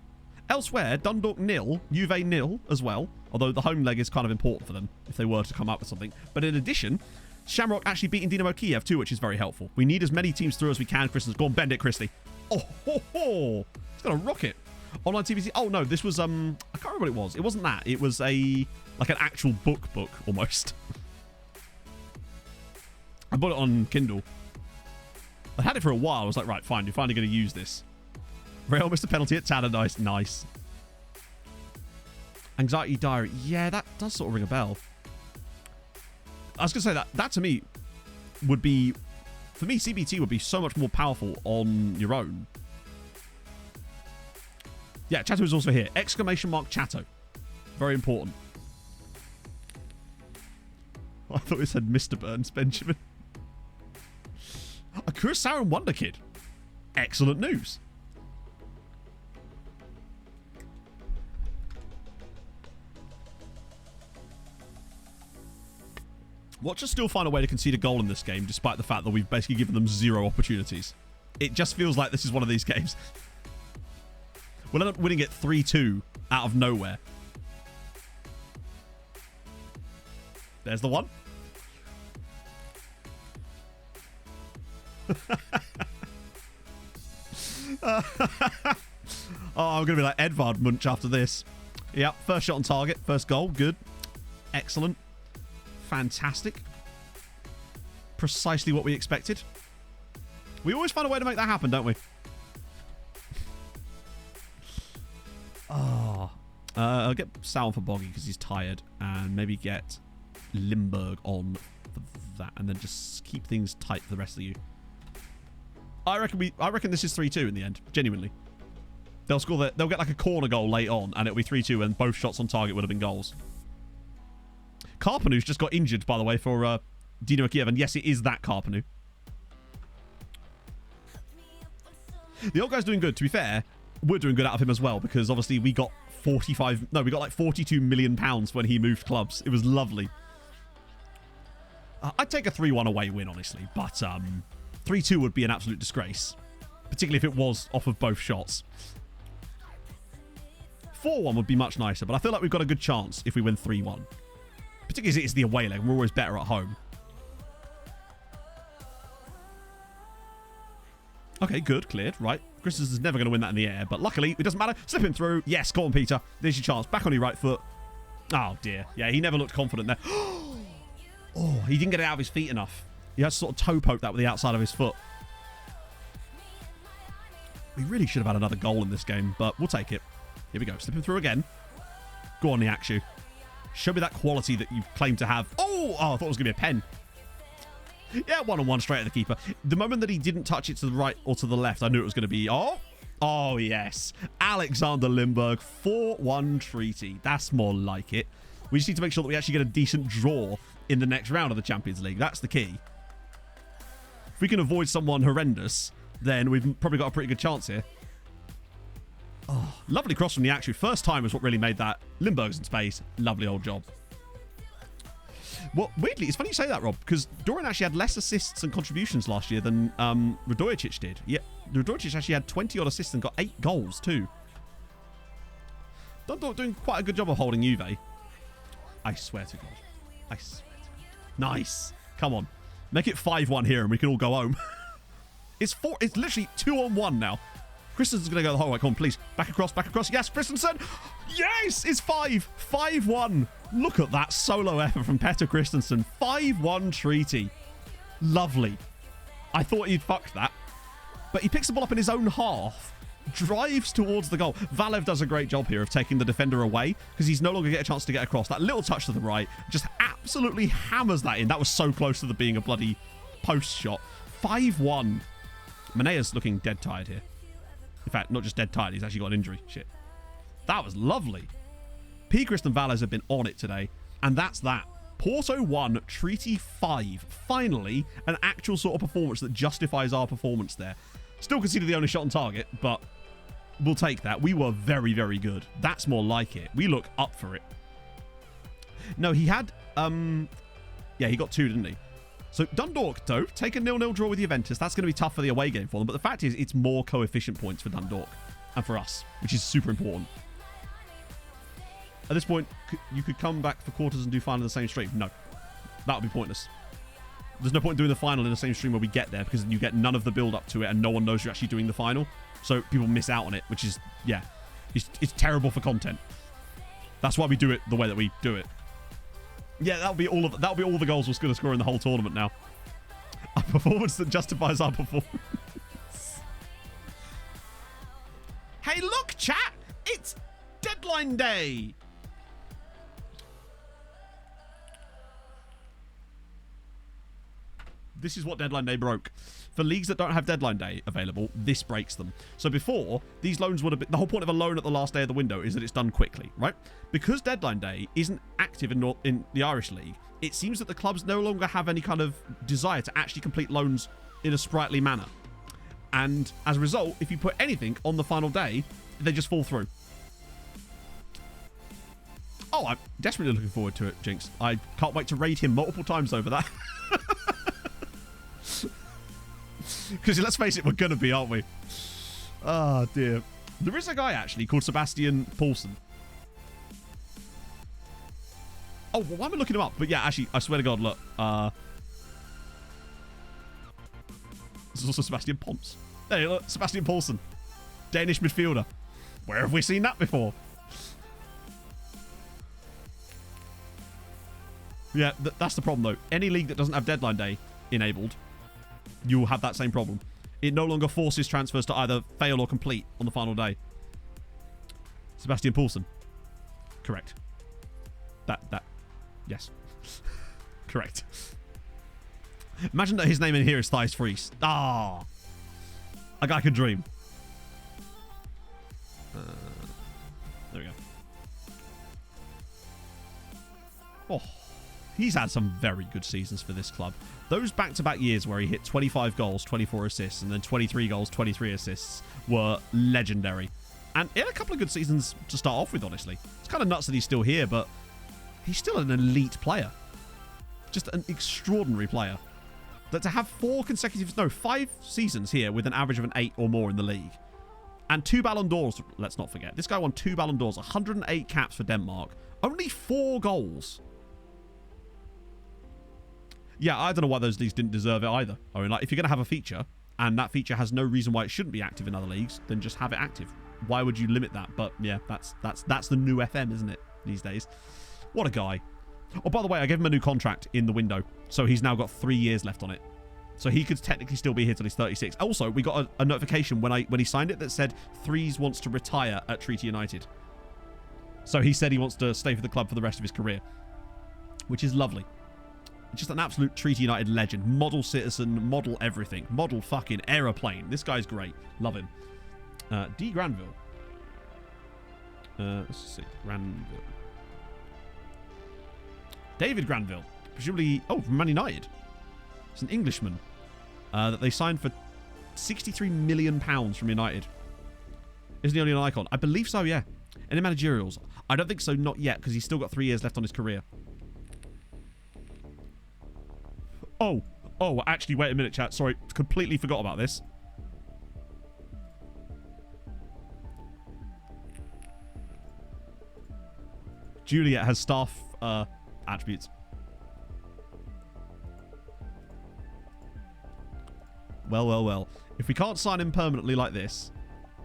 Elsewhere, Dundalk 0, Juve 0 as well. Although the home leg is kind of important for them if they were to come up with something. But in addition, Shamrock actually beating Dynamo Kiev too, which is very helpful. We need as many teams through as we can, Christensen. Go on, bend it, Christy. Oh, ho, ho. It's got a rocket. Online TVC. Oh, no, this was, I can't remember what it was. It wasn't that. It was like an actual book almost. I bought it on Kindle. I had it for a while. I was like, right, fine. You're finally going to use this. Real missed a penalty at Tanner. Nice. Anxiety Diary. Yeah, that does sort of ring a bell. I was going to say that to me would be... For me, CBT would be so much more powerful on your own. Yeah, Chatto is also here. Exclamation mark Chatto. Very important. I thought it said Mr. Burns Benjamin. A Kurosawa Wonder Kid. Excellent news. Watch us still find a way to concede a goal in this game, despite the fact that we've basically given them 0 opportunities. It just feels like this is one of these games. We'll end up winning it 3-2 out of nowhere. There's the one. Oh, I'm going to be like Edvard Munch after this. Yep, first shot on target, first goal, good. Excellent. Fantastic. Precisely what we expected. We always find a way to make that happen, don't we? Oh. I'll get Salm for Boggy because he's tired. And maybe get Limburg on for that. And then just keep things tight for the rest of you. I reckon this is 3-2 in the end. Genuinely. They'll get like a corner goal late on. And it'll be 3-2 and both shots on target would have been goals. Carpenu's just got injured, by the way, for Dino Kiev. And yes, it is that Carpenu. The old guy's doing good. To be fair, we're doing good out of him as well, because obviously we got like 42 million pounds when he moved clubs. It was lovely. I'd take a 3-1 away win, honestly, but 3-2 would be an absolute disgrace, particularly if it was off of both shots. 4-1 would be much nicer, but I feel like we've got a good chance if we win 3-1. Particularly as it's the away leg, and we're always better at home. Okay, good. Cleared. Right. Christensen's never going to win that in the air, but luckily, it doesn't matter. Slip him through. Yes, go on, Peter. There's your chance. Back on your right foot. Oh, dear. Yeah, he never looked confident there. Oh, he didn't get it out of his feet enough. He has to sort of toe poke that with the outside of his foot. We really should have had another goal in this game, but we'll take it. Here we go. Slip him through again. Go on, Niakshu. Show me that quality that you claim to have. Oh, I thought it was going to be a pen. Yeah, one-on-one straight at the keeper. The moment that he didn't touch it to the right or to the left, I knew it was going to be... Oh, yes. Alexander Limburg, 4-1 treaty. That's more like it. We just need to make sure that we actually get a decent draw in the next round of the Champions League. That's the key. If we can avoid someone horrendous, then we've probably got a pretty good chance here. Oh, lovely cross from the actual first time is what really made that. Limburg's in space. Lovely old job. Well, weirdly, it's funny you say that, Rob, because Dorian actually had less assists and contributions last year than Radojic did. Yeah, Radojic actually had 20-odd assists and got 8 goals, too. Dundalk doing quite a good job of holding Juve. I swear to God. I swear to God. Nice. Come on. Make it 5-1 here and we can all go home. It's literally 2-on-1 now. Christensen's going to go the whole way. Come on, please. Back across, back across. Yes, Christensen. Yes, it's 5-1. Look at that solo effort from Petter Christensen. 5-1 treaty. Lovely. I thought he'd fucked that. But he picks the ball up in his own half. Drives towards the goal. Valev does a great job here of taking the defender away because he's no longer get a chance to get across. That little touch to the right just absolutely hammers that in. That was so close to being a bloody post shot. 5-1. Manea's looking dead tired here. In fact, not just dead tired, he's actually got an injury. Shit. That was lovely. P. Christ and Valles have been on it today, and that's that. Porto 1, Treaty 5. Finally, an actual sort of performance that justifies our performance there. Still conceded the only shot on target, but we'll take that. We were very, very good. That's more like it. We look up for it. No, he had... yeah, he got 2, didn't he? So Dundalk, though, take a 0-0 draw with Juventus. That's going to be tough for the away game for them. But the fact is, it's more coefficient points for Dundalk and for us, which is super important. At this point, you could come back for quarters and do final in the same stream. No, that would be pointless. There's no point doing the final in the same stream where we get there because you get none of the build-up to it and no one knows you're actually doing the final. So people miss out on it, which is, yeah, it's terrible for content. That's why we do it the way that we do it. Yeah, that'll be all the goals we're going to score in the whole tournament now. A performance that justifies our performance. Hey, look, chat! It's deadline day! This is what deadline day broke. For leagues that don't have deadline day available, this breaks them. So before, these loans would have been... The whole point of a loan at the last day of the window is that it's done quickly, right? Because deadline day isn't active in the Irish League, it seems that the clubs no longer have any kind of desire to actually complete loans in a sprightly manner. And as a result, if you put anything on the final day, they just fall through. Oh, I'm desperately looking forward to it, Jinx. I can't wait to raid him multiple times over that. Because let's face it, we're going to be, aren't we? Oh, dear. There is a guy, actually, called Sebastian Paulson. Oh, well, why am I looking him up? But yeah, actually, I swear to God, look. This is also Sebastian Pons. There you look, Sebastian Paulson. Danish midfielder. Where have we seen that before? Yeah, that's the problem, though. Any league that doesn't have deadline day enabled, you will have that same problem. It no longer forces transfers to either fail or complete on the final day. Sebastian Paulson. Correct. Yes. Correct. Imagine that his name in here is Thijs Fries. Ah. A guy could dream. There we go. Oh. He's had some very good seasons for this club. Those back-to-back years where he hit 25 goals, 24 assists, and then 23 goals, 23 assists were legendary. And he had a couple of good seasons to start off with, honestly. It's kind of nuts that he's still here, but he's still an elite player. Just an extraordinary player. That to have 5 seasons here with an average of an 8 or more in the league. And 2 Ballon d'Ors, let's not forget. This guy won 2 Ballon d'Ors, 108 caps for Denmark. Only 4 goals. Yeah, I don't know why those leagues didn't deserve it either. I mean, like, if you're going to have a feature, and that feature has no reason why it shouldn't be active in other leagues, then just have it active. Why would you limit that? But yeah, that's the new FM, isn't it, these days? What a guy. Oh, by the way, I gave him a new contract in the window, so he's now got 3 years left on it. So he could technically still be here till he's 36. Also, we got a notification when he signed it that said Threes wants to retire at Treaty United. So he said he wants to stay for the club for the rest of his career, which is lovely. Just an absolute Treaty United legend. Model citizen, model everything. Model fucking aeroplane. This guy's great. Love him. D. Granville. Let's see. Granville. David Granville. Presumably... Oh, from Man United. It's an Englishman. That they signed for £63 million from United. Isn't he only an icon? I believe so, yeah. Any managerials? I don't think so, not yet, because he's still got 3 years left on his career. Oh, actually, wait a minute, chat. Sorry, completely forgot about this. Juliet has staff attributes. Well. If we can't sign him permanently like this,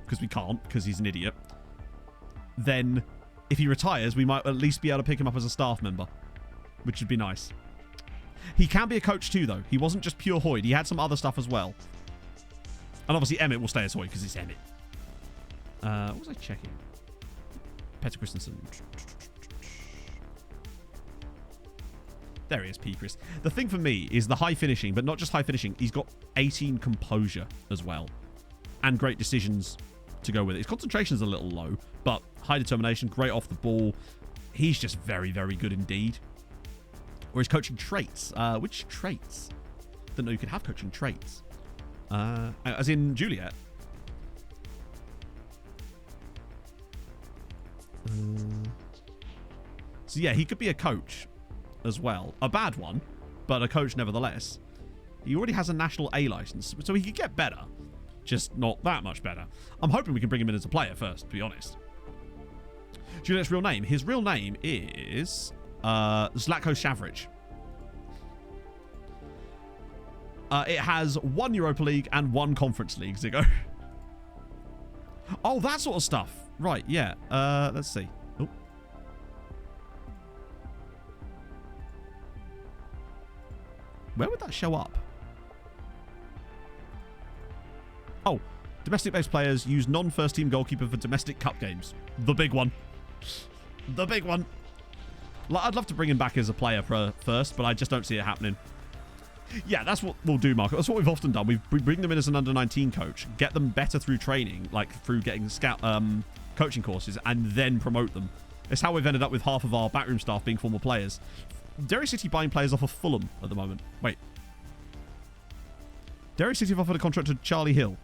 because we can't, because he's an idiot, then if he retires, we might at least be able to pick him up as a staff member, which would be nice. He can be a coach too, though. He wasn't just pure Hoyd. He had some other stuff as well. And obviously Emmett will stay as Hoyd because it's Emmett. What was I checking? Peter Christensen. There he is, P. Chris. The thing for me is the high finishing, but not just high finishing. He's got 18 composure as well. And great decisions to go with it. His concentration's a little low, but high determination, great off the ball. He's just very, very good indeed. Or his coaching traits. Which traits? Didn't know you could have coaching traits. As in Juliet. So yeah, he could be a coach as well. A bad one, but a coach nevertheless. He already has a national A license, so he could get better. Just not that much better. I'm hoping we can bring him in as a player first, to be honest. Juliet's real name. His real name is Zlatko Savric. It has 1 Europa League and 1 Conference League, Ziggo. Oh, that sort of stuff. Right, yeah. Let's see. Oh. Where would that show up? Oh, domestic-based players use non-first-team goalkeeper for domestic cup games. The big one. The big one. I'd love to bring him back as a player first, but I just don't see it happening. Yeah, that's what we'll do, Marco. That's what we've often done. We bring them in as an under-19 coach, get them better through training, like through getting scout coaching courses, and then promote them. It's how we've ended up with half of our backroom staff being former players. Derry City buying players off of Fulham at the moment. Wait. Derry City have offered a contract to Charlie Hill.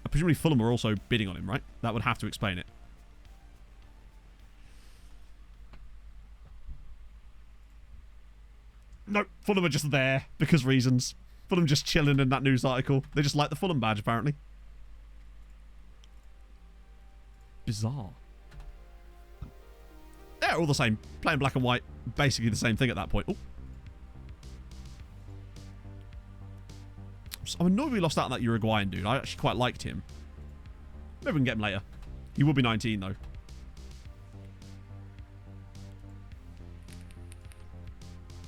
Presumably Fulham are also bidding on him, right? That would have to explain it. No, Fulham are just there because reasons. Fulham just chilling in that news article. They just like the Fulham badge, apparently. Bizarre. They're all the same. Playing black and white. Basically the same thing at that point. Ooh. I'm annoyed we lost out on that Uruguayan dude. I actually quite liked him. Maybe we can get him later. He will be 19, though.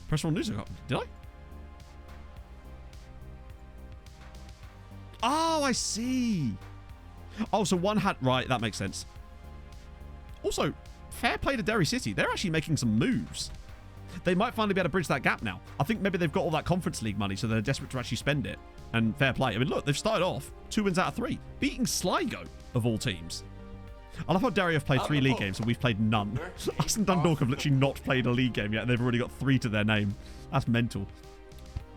Press on news. Did I? Oh, I see. Oh, so one had... Right, that makes sense. Also, fair play to Derry City. They're actually making some moves. They might finally be able to bridge that gap now. I think maybe they've got all that Conference League money, so they're desperate to actually spend it. And fair play. I mean, look, they've started off 2 wins out of 3. Beating Sligo, of all teams. I love how Derry have played 3 league games and we've played none. Us and Dundalk have literally not played a league game yet, and they've already got 3 to their name. That's mental.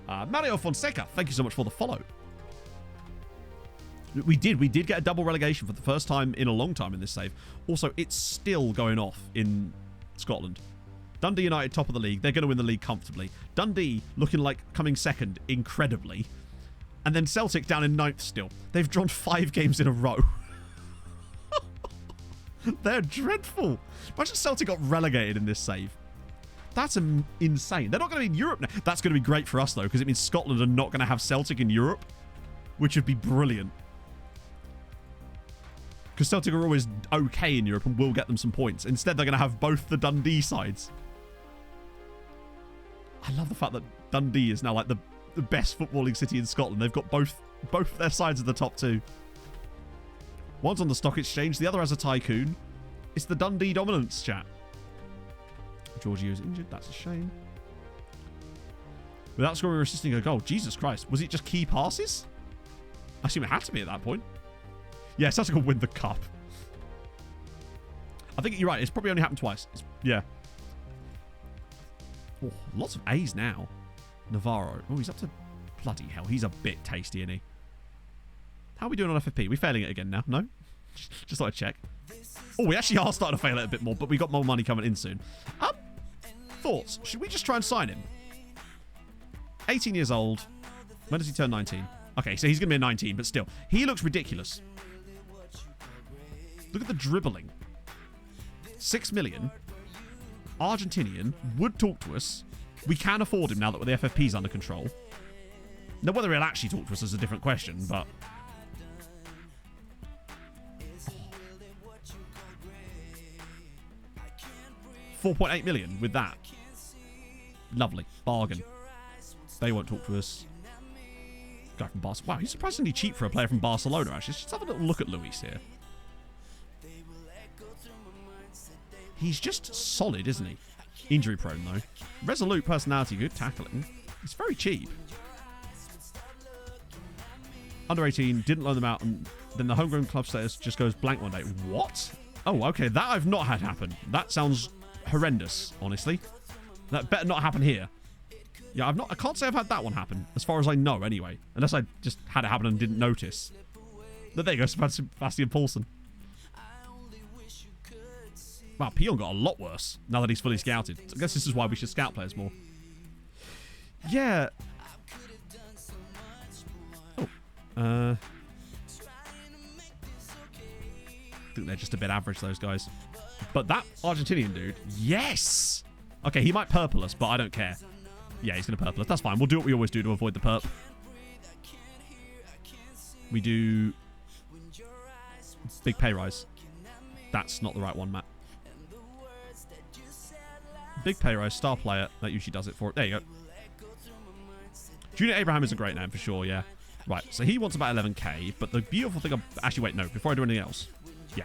Mario Fonseca, thank you so much for the follow. We did get a double relegation for the first time in a long time in this save. Also, it's still going off in Scotland. Dundee United, top of the league. They're going to win the league comfortably. Dundee looking like coming second incredibly. And then Celtic down in 9th still. They've drawn 5 games in a row. They're dreadful. Imagine Celtic got relegated in this save. That's insane. They're not going to be in Europe now. That's going to be great for us, though, because it means Scotland are not going to have Celtic in Europe, which would be brilliant. Because Celtic are always okay in Europe and will get them some points. Instead, they're going to have both the Dundee sides. I love the fact that Dundee is now like the best footballing city in Scotland. They've got both their sides of the top 2. One's on the stock exchange, the other has a tycoon. It's the Dundee dominance, chat. Giorgio's injured, that's a shame. Without scoring or assisting a goal. Jesus Christ. Was it just key passes? I assume it had to be at that point. Yeah, Celtic will win the cup. I think you're right. It's probably only happened twice. Yeah. Oh, lots of A's now. Navarro. Oh, he's up to... Bloody hell. He's a bit tasty, isn't he? How are we doing on FFP? We failing it again now? No? Just thought I'd check. Oh, we actually are starting to fail it a bit more, but we got more money coming in soon. Thoughts? Should we just try and sign him? 18 years old. When does he turn 19? Okay, so he's going to be a 19, but still. He looks ridiculous. Look at the dribbling. 6 million. Argentinian. Would talk to us. We can afford him now that the FFP's under control. Now, whether he'll actually talk to us is a different question, but... 4.8 million with that. Lovely. Bargain. They won't talk to us. Guy from Barcelona. Wow, he's surprisingly cheap for a player from Barcelona, actually. Let's just have a little look at Luis here. He's just solid, isn't he? Injury prone, though. Resolute personality, good tackling. He's very cheap. Under 18, didn't loan them out, and then the homegrown club status just goes blank one day. What? Oh, okay, that I've not had happen. That sounds horrendous, honestly. That better not happen here. Yeah, I can't say I've had that one happen, as far as I know, anyway. Unless I just had it happen and didn't notice. But there you go, Sebastian Paulson. Wow, Pion got a lot worse now that he's fully scouted. I guess this is why we should scout players more. Yeah. Oh. I think they're just a bit average, those guys. But that Argentinian dude, yes! Okay, he might purple us, but I don't care. Yeah, he's going to purple us. That's fine. We'll do what we always do to avoid the perp. We do... Big pay rise. That's not the right one, Matt. Big pay rise, star player. That usually does it for it. There you go. Junior Abraham is a great name for sure, yeah. Right, so he wants about 11k, but the beautiful thing... Actually, wait, no. Before I do anything else. Yeah.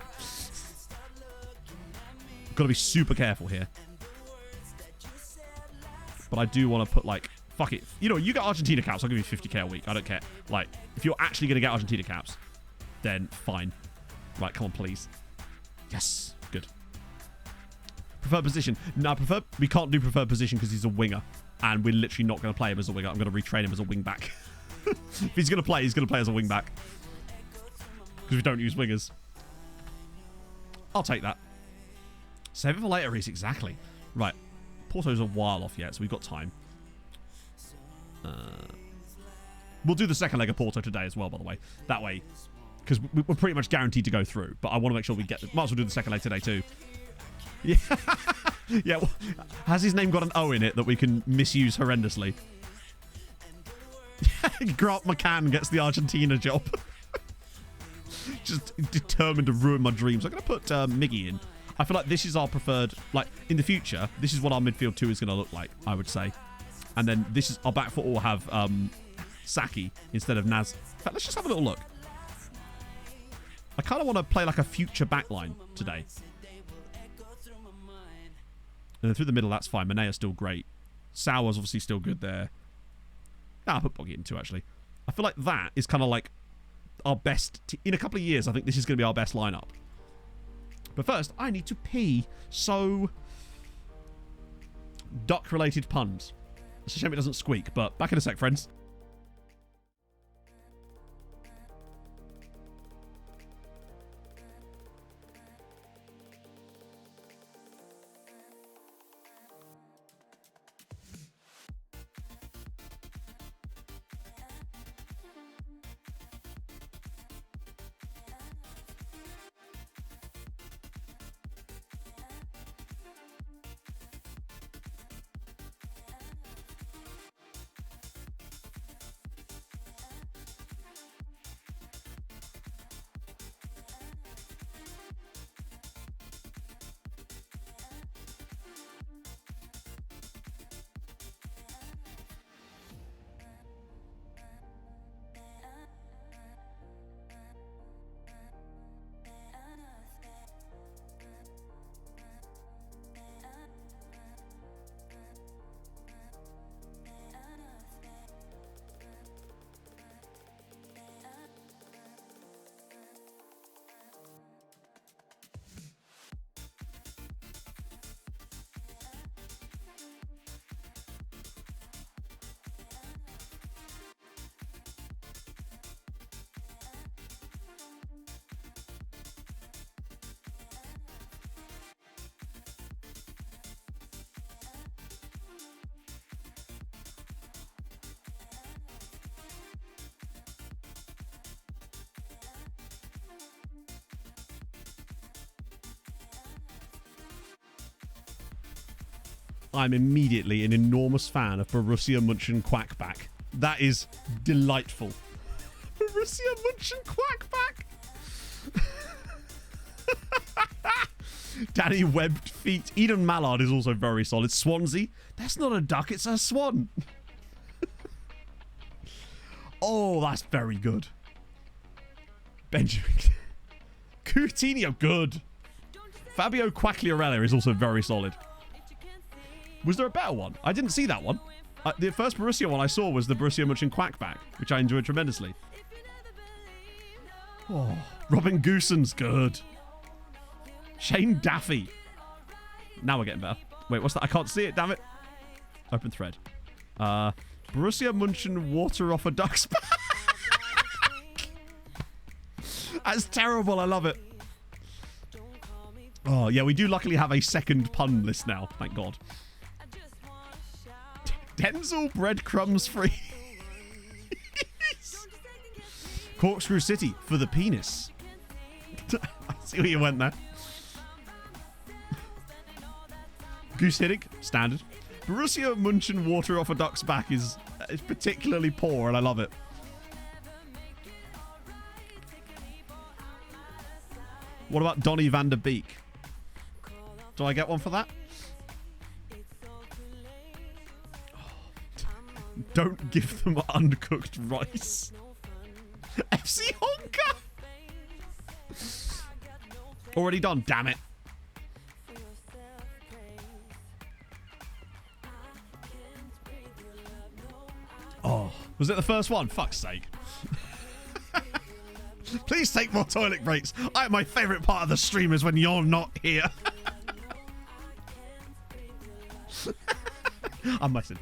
Got to be super careful here. But I do want to put, like, Fuck it. You know, you get Argentina caps, I'll give you 50k a week. I don't care. Like, if you're actually going to get Argentina caps, then fine. Right, come on, please. Yes. Good. Preferred position. No, we can't do preferred position because he's a winger. And we're literally not going to play him as a winger. I'm going to retrain him as a wing back. If he's going to play, he's going to play as a wing back. Because we don't use wingers. I'll take that. Save it for later, Reese. Exactly. Right. Porto's a while off yet, so we've got time. We'll do the second leg of Porto today as well, by the way. That way, because we're pretty much guaranteed to go through. But I want to make sure we get... Might as well do the second leg today, too. Yeah. Yeah. Well, has his name got an O in it that we can misuse horrendously? Grant McCann gets the Argentina job. Just determined to ruin my dreams. I'm going to put Miggy in. I feel like this is our preferred... Like, in the future, this is what our midfield 2 is going to look like, I would say. And then this is... Our back 4 will have Saki instead of Naz. In fact, let's just have a little look. I kind of want to play like a future backline today. And then through the middle, that's fine. Manea's still great. Sauer's obviously still good there. I'll put Boggy in too, actually. I feel like that is kind of like our best... In a couple of years, I think this is going to be our best lineup. But first, I need to pee. So... Duck-related puns. It's a shame it doesn't squeak, but back in a sec, friends. I'm immediately an enormous fan of Borussia Mönchengladbach. That is delightful. Borussia Mönchengladbach. Danny Webbed feet. Eden Mallard is also very solid. Swansea. That's not a duck, it's a swan. Oh, that's very good. Benjamin. Coutinho, good. Fabio Quagliarella is also very solid. Was there a better one? I didn't see that one. The first Borussia one I saw was the Borussia Mönchengladbach, which I enjoyed tremendously. Oh, Robin Goosen's good. Shane Daffy. Now we're getting better. Wait, what's that? I can't see it, damn it. Open thread. Borussia Mönchen water off a duck's back. That's terrible. I love it. Oh, yeah, we do luckily have a second pun list now. Thank God. Denzel breadcrumbs free. Corkscrew City for the penis. I see where you went there. Goose Hiddink, standard. Borussia Mönchen water off a duck's back is particularly poor, and I love it. What about Donny van der Beek? Do I get one for that? Don't give them uncooked rice. FC Honka! Already done, damn it. Was it the first one? Fuck's sake. Please take more toilet breaks. My favourite part of the stream is when you're not here. I'm messing.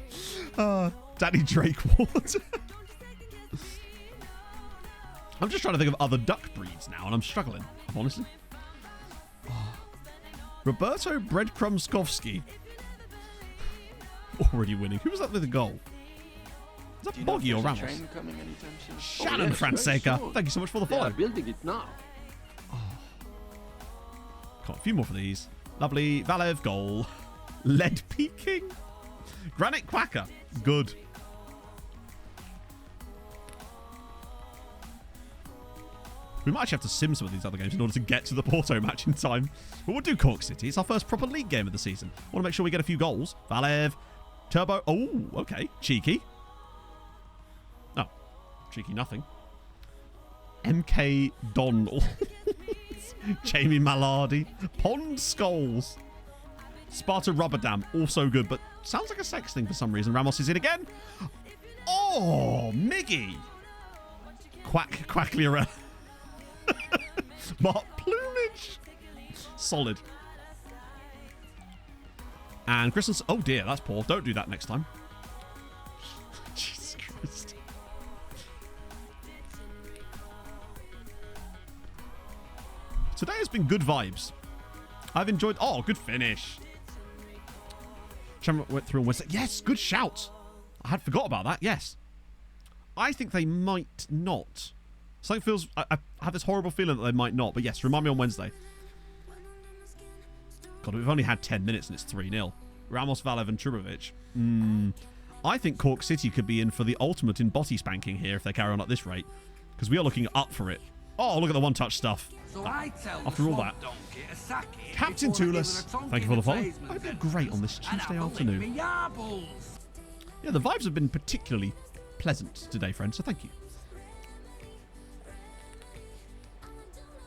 Daddy Drake Ward. I'm just trying to think of other duck breeds now, and I'm struggling, honestly. Roberto Breadcrumbskovsky. Already winning. Who was that with the goal? Is that Boggy or Ramos? Shannon Fonseca. Sure. Thank you so much for the follow. Building it now. Got a few more for these. Lovely. Valev goal. Lead Peking. Granite Quacker. Good. We might actually have to sim some of these other games in order to get to the Porto match in time. But we'll do Cork City. It's our first proper league game of the season. Want to make sure we get a few goals. Valev. Turbo. Oh, okay. Cheeky. Oh. Cheeky nothing. MK Don. Jamie Mallardy. Pond Skulls. Sparta Rubber Dam. Also good, but sounds like a sex thing for some reason. Ramos is in again. Oh, Miggy. Quacklier. Mark Plumage. Solid. And Christmas. Oh dear, that's poor. Don't do that next time. Jesus Christ. Today has been good vibes. I've enjoyed. Oh, good finish. Shamrock went through on Wednesday. Yes, good shout. I had forgot about that. Yes. I think they might not. Something feels... I have this horrible feeling that they might not. But yes, remind me on Wednesday. God, we've only had 10 minutes and it's 3-0. Ramos, Valev and Trubovic. I think Cork City could be in for the ultimate in body spanking here if they carry on at this rate. Because we are looking up for it. Oh, look at the one-touch stuff. After all that. Captain Toulis, thank you for the follow. I hope you're great on this Tuesday afternoon. Yeah, the vibes have been particularly pleasant today, friends, so thank you.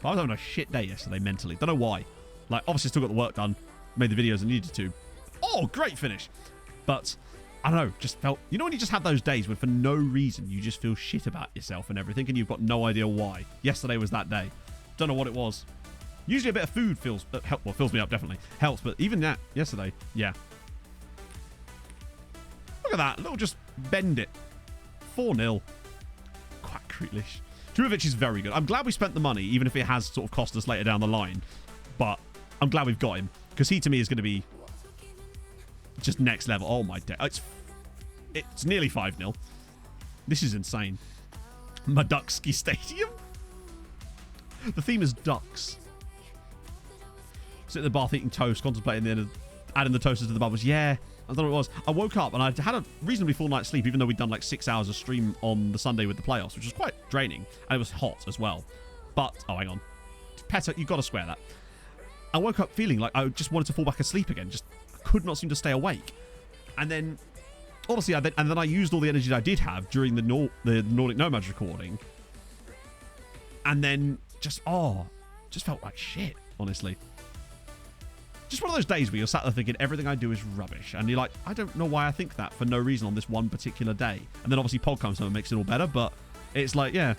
I was having a shit day yesterday mentally. Don't know why. Like, obviously still got the work done. Made the videos I needed to. Oh, great finish. But, I don't know, just felt... You know when you just have those days when for no reason you just feel shit about yourself and everything and you've got no idea why? Yesterday was that day. Don't know what it was. Usually a bit of food fills me up, definitely. Helps, but even that, yesterday, yeah. Look at that. Little just bend it. 4-0. Quite Grealish. Trubovic is very good. I'm glad we spent the money, even if it has sort of cost us later down the line. But I'm glad we've got him. Because he, to me, is going to be just next level. Oh, my day. It's nearly 5-0. This is insane. Maduksky Stadium? The theme is ducks. Sit in the bath eating toast, contemplating the end of adding the toasters to the bubbles. Yeah, I don't know what it was. I woke up and I had a reasonably full night's sleep, even though we'd done like 6 hours of stream on the Sunday with the playoffs, which was quite draining. And it was hot as well. But, oh, hang on. Petter, you've got to square that. I woke up feeling like I just wanted to fall back asleep again. Just could not seem to stay awake. And then, honestly, and then I used all the energy that I did have during the Nordic Nomads recording. And then just felt like shit, honestly. Just one of those days where you're sat there thinking everything I do is rubbish. And you're like, I don't know why I think that for no reason on this one particular day. And then obviously Pod comes home and makes it all better. But it's like, yeah.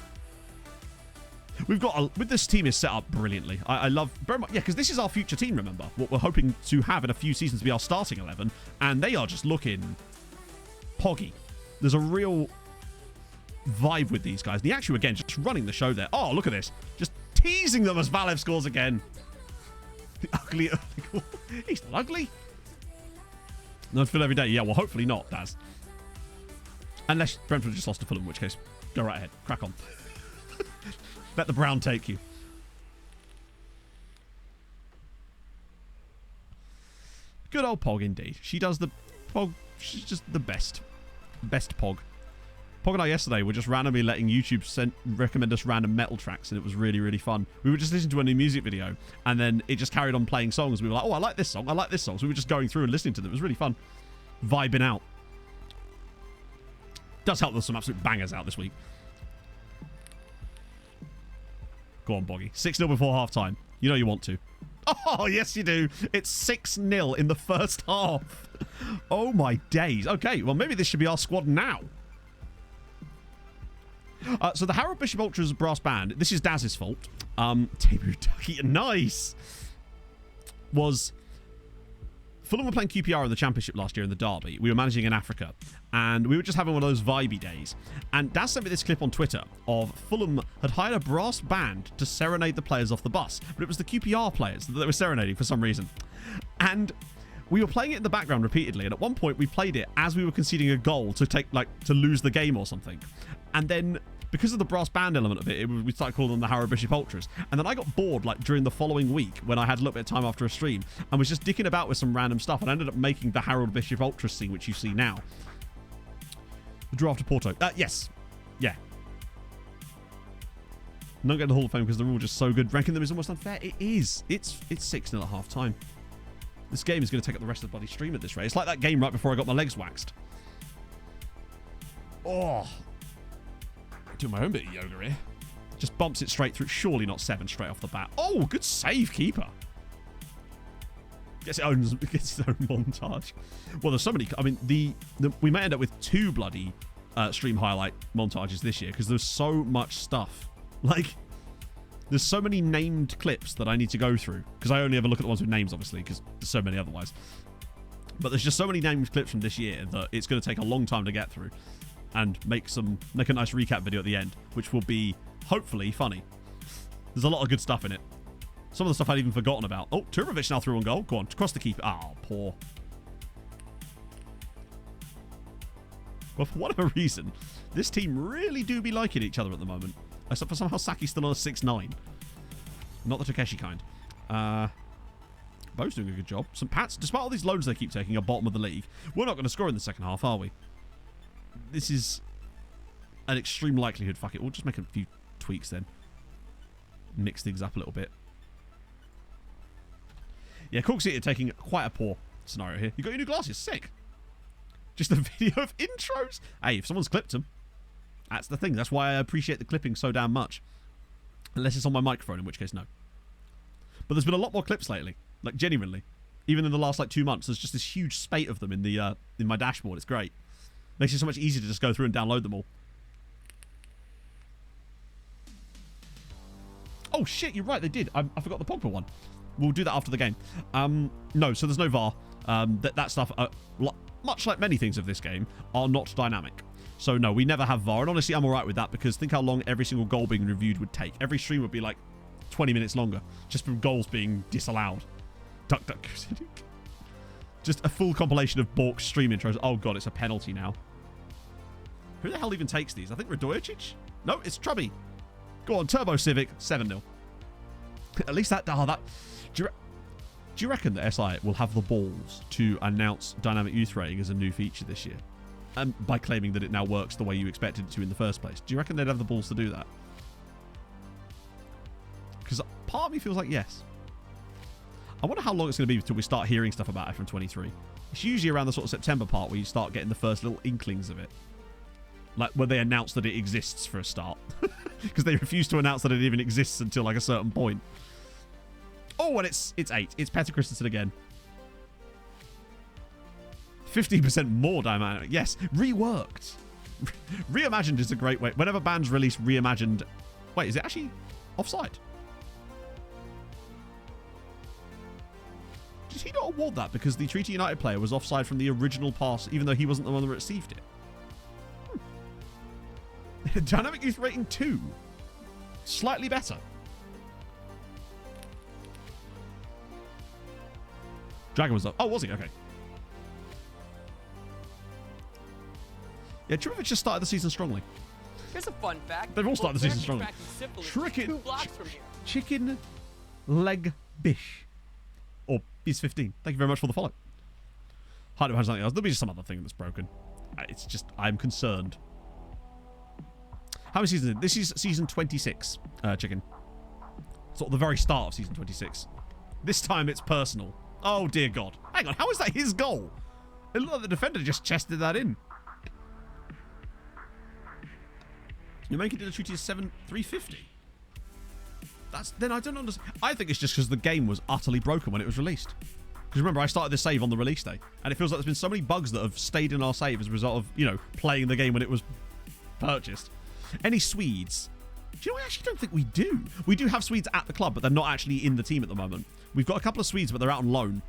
We've got, with this team is set up brilliantly. I love, very much, yeah, because this is our future team, remember. What we're hoping to have in a few seasons to be our starting 11. And they are just looking poggy. There's a real vibe with these guys. The actual, again, just running the show there. Oh, look at this. Just teasing them as Valev scores again. The ugly early goal. He's not ugly. No feel every day. Yeah, well, hopefully not, Daz. Unless Brentford just lost to Fulham, in which case, go right ahead. Crack on. Let the brown take you. Good old Pog, indeed. She does the Pog. She's just the best. Best Pog. Pog and I yesterday were just randomly letting YouTube recommend us random metal tracks, and it was really, really fun. We were just listening to a new music video, and then it just carried on playing songs. We were like, oh, I like this song. I like this song. So we were just going through and listening to them. It was really fun. Vibing out. Does help there's some absolute bangers out this week. Go on, Boggy. 6-0 before half-time. You know you want to. Oh, yes, you do. It's 6-0 in the first half. Oh, my days. Okay, well, maybe this should be our squad now. So the Harold Bishop Ultras brass band, this is Daz's fault. Debut Ducky, nice. Was Fulham were playing QPR in the Championship last year in the Derby. We were managing in Africa, and we were just having one of those vibey days. And Daz sent me this clip on Twitter of Fulham had hired a brass band to serenade the players off the bus, but it was the QPR players that they were serenading for some reason. And we were playing it in the background repeatedly, and at one point we played it as we were conceding a goal to lose the game or something. And then, because of the brass band element of it, we started calling them the Harrow Bishop Ultras. And then I got bored during the following week when I had a little bit of time after a stream and was just dicking about with some random stuff, and I ended up making the Harold Bishop Ultras scene, which you see now. The draw after Porto. Yes. Yeah. Not getting the Hall of Fame because they're all just so good. Ranking them is almost unfair. It is. It's 6-0 at half time. This game is going to take up the rest of the bloody stream at this rate. It's like that game right before I got my legs waxed. Oh. Doing my own bit of yoga here. Just bumps it straight through. Surely not 7 straight off the bat. Oh, good save, keeper. Gets its own montage. Well, there's so many. I mean, we may end up with 2 bloody stream highlight montages this year because there's so much stuff. There's so many named clips that I need to go through because I only ever look at the ones with names, obviously, because there's so many otherwise. But there's just so many named clips from this year that it's going to take a long time to get through and make a nice recap video at the end, which will be hopefully funny. There's a lot of good stuff in it. Some of the stuff I'd even forgotten about. Oh, Turovic now through on goal. Go on, cross the keeper. Oh, poor. Well, for whatever reason, this team really do be liking each other at the moment. Except for somehow Saki's still on a 6-9. Not the Takeshi kind. Bo's doing a good job. St. Pat's, despite all these loans they keep taking, are bottom of the league. We're not going to score in the second half, are we? This is an extreme likelihood. Fuck it. We'll just make a few tweaks then. Mix things up a little bit. Yeah, Cork City are taking quite a poor scenario here. You got your new glasses. Sick. Just a video of intros. Hey, if someone's clipped them, that's the thing. That's why I appreciate the clipping so damn much. Unless it's on my microphone, in which case, no. But there's been a lot more clips lately. Genuinely. Even in the last, 2 months, there's just this huge spate of them in my dashboard. It's great. Makes it so much easier to just go through and download them all. Oh, shit, you're right. They did. I forgot the Pogba one. We'll do that after the game. No, so there's no VAR. That stuff, much like many things of this game, are not dynamic. So no, we never have VAR, and honestly, I'm alright with that because think how long every single goal being reviewed would take. Every stream would be 20 minutes longer, just from goals being disallowed. Duck, duck, just a full compilation of Bork's stream intros. Oh god, it's a penalty now. Who the hell even takes these? I think Radojic? No, it's Trubby. Go on, Turbo Civic, 7-0. At least that... Do you reckon that SI will have the balls to announce dynamic youth rating as a new feature this year? By claiming that it now works the way you expected it to in the first place. Do you reckon they'd have the balls to do that? Because part of me feels like yes. I wonder how long it's going to be until we start hearing stuff about FM23. It's usually around the sort of September part where you start getting the first little inklings of it. When they announce that it exists for a start. Because they refuse to announce that it even exists until a certain point. Oh, and it's 8. It's Petter Christensen again. 15% more dynamic. Yes, reworked. Reimagined is a great way. Whenever bands release reimagined... Wait, is it actually offside? Did he not award that because the Treaty United player was offside from the original pass, even though he wasn't the one that received it? Dynamic youth rating 2. Slightly better. Dragon was up. Oh, was he? Okay. Yeah, Trivovic just started the season strongly. Here's a fun fact. They've all started the season strongly. Chicken leg bish. Or he's 15. Thank you very much for the follow. Hard to imagine something else. There'll be just some other thing that's broken. It's just, I'm concerned. How many seasons is it? This is season 26, Chicken. Sort of the very start of season 26. This time it's personal. Oh, dear God. Hang on, how is that his goal? It looked like the defender just chested that in. You're making it a treaty 350. Then I don't understand. I think it's just because the game was utterly broken when it was released. Because remember, I started this save on the release day, and it feels like there's been so many bugs that have stayed in our save as a result of, playing the game when it was purchased. Any Swedes? Do you know, I actually don't think we do. We do have Swedes at the club, but they're not actually in the team at the moment. We've got a couple of Swedes, but they're out on loan.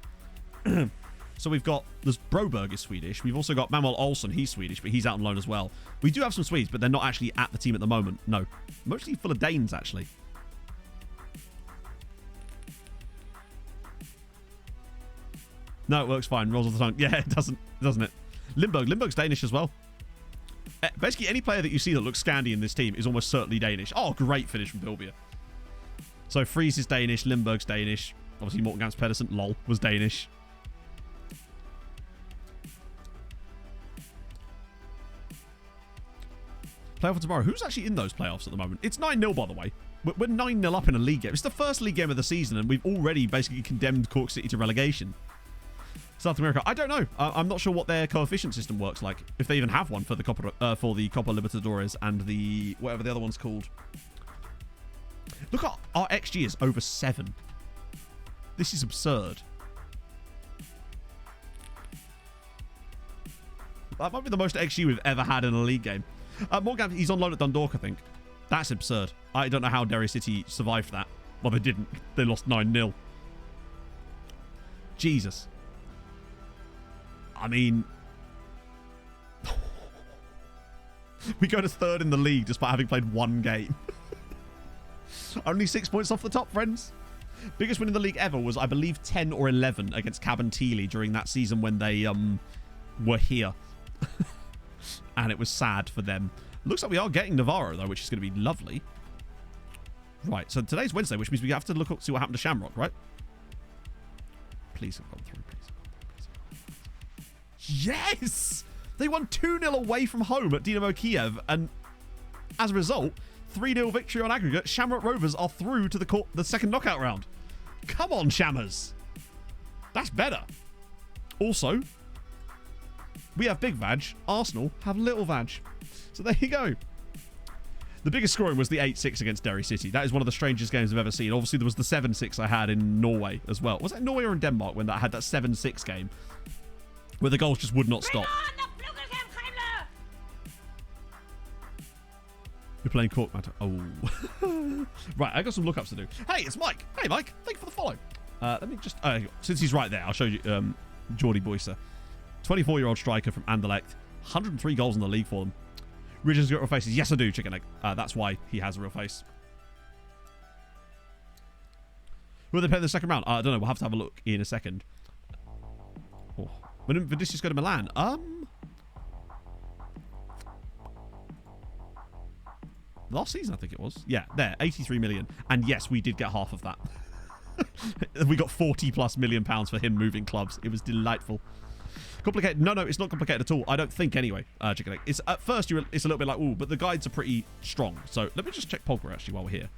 So we've got, there's Broberg is Swedish. We've also got Manuel Olsson, he's Swedish, but he's out on loan as well. We do have some Swedes, but they're not actually at the team at the moment. No. Mostly full of Danes, actually. No, it works fine. Rolls off the tongue. Yeah, it doesn't it? Lindberg's Danish as well. Basically, any player that you see that looks Scandi in this team is almost certainly Danish. Oh, great finish from Bilbia. So Fries is Danish, Lindberg's Danish. Obviously, Morten Gams Pedersen, lol, was Danish. Playoff for tomorrow. Who's actually in those playoffs at the moment? It's 9-0, by the way. We're 9-0 up in a league game. It's the first league game of the season, and we've already basically condemned Cork City to relegation. South America. I don't know. I'm not sure what their coefficient system works like. If they even have one for the Copa Libertadores and the whatever the other one's called. Look at our XG is over 7. This is absurd. That might be the most XG we've ever had in a league game. Morgan, he's on loan at Dundalk, I think. That's absurd. I don't know how Derry City survived that. Well, they didn't. They lost 9-0. Jesus. I mean, we go to 3rd in the league despite having played 1 game. Only 6 points off the top, friends. Biggest win in the league ever was, I believe, 10 or 11 against Cabinteely during that season when they were here. And it was sad for them. Looks like we are getting Navarro, though, which is going to be lovely. Right, so today's Wednesday, which means we have to look up, see what happened to Shamrock, right? Please have gone through, please. Yes! They won 2-0 away from home at Dynamo Kiev, and as a result, 3-0 victory on aggregate. Shamrock Rovers are through to the second knockout round. Come on, Shammers. That's better. Also, we have big vag. Arsenal have little vag. So there you go. The biggest scoring was the 8-6 against Derry City. That is one of the strangest games I've ever seen. Obviously, there was the 7-6 I had in Norway as well. Was that Norway or in Denmark when I had that 7-6 game? Where the goals just would not stop. You're playing Cork Matter. Oh. Right, I got some lookups to do. Hey, it's Mike. Hey, Mike. Thank you for the follow. Let me just... since he's right there, I'll show you Jordi Boycer. 24-year-old striker from Anderlecht. 103 goals in the league for them. Ridgeon's got real faces. Yes, I do, Chicken Egg. That's why he has a real face. Will they play the second round? I don't know. We'll have to have a look in a second. Oh. When did Vinicius go to Milan? Last season, I think it was. Yeah, there. 83 million. And yes, we did get half of that. We got 40+ million pounds for him moving clubs. It was delightful. Complicated? No, it's not complicated at all. I don't think anyway. Chicken Egg. It's at first it's a little bit like, ooh, but the guides are pretty strong. So let me just check Pogba actually while we're here.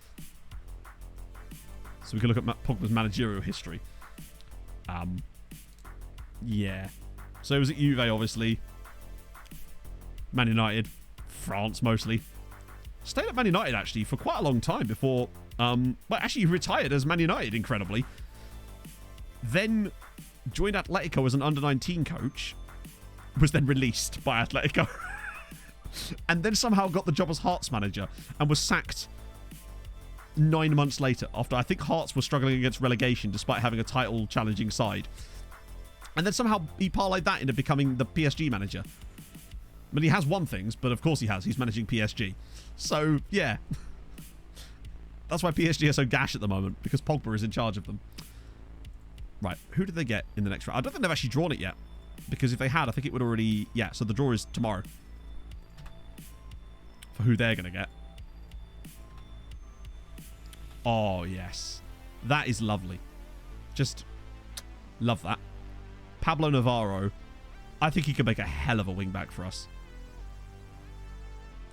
So we can look at Pogba's managerial history. Yeah. So it was at Juve, obviously. Man United. France, mostly. Stayed at Man United, actually, for quite a long time before... well, actually, he retired as Man United, incredibly. Then joined Atletico as an under-19 coach. Was then released by Atletico. And then somehow got the job as Hearts manager. And was sacked 9 months later, after I think Hearts were struggling against relegation despite having a title-challenging side. And then somehow he parlayed that into becoming the PSG manager. I mean, he has won things, but of course he has. He's managing PSG. So, yeah. That's why PSG are so gash at the moment, because Pogba is in charge of them. Right, who did they get in the next round? I don't think they've actually drawn it yet, because if they had, I think it would already... Yeah, so the draw is tomorrow. For who they're going to get. Oh, yes. That is lovely. Just love that. Pablo Navarro. I think he could make a hell of a wing-back for us.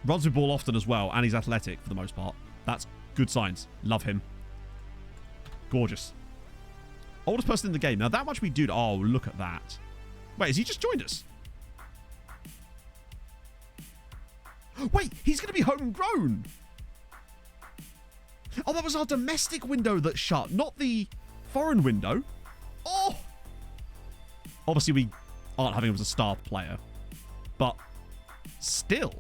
Runs with ball often as well, and he's athletic for the most part. That's good signs. Love him. Gorgeous. Oldest person in the game. Now, that much we do... Oh, look at that. Wait, has he just joined us? Wait, he's going to be homegrown. Oh, that was our domestic window that shut, not the foreign window. Oh! Obviously, we aren't having him as a star player. But still.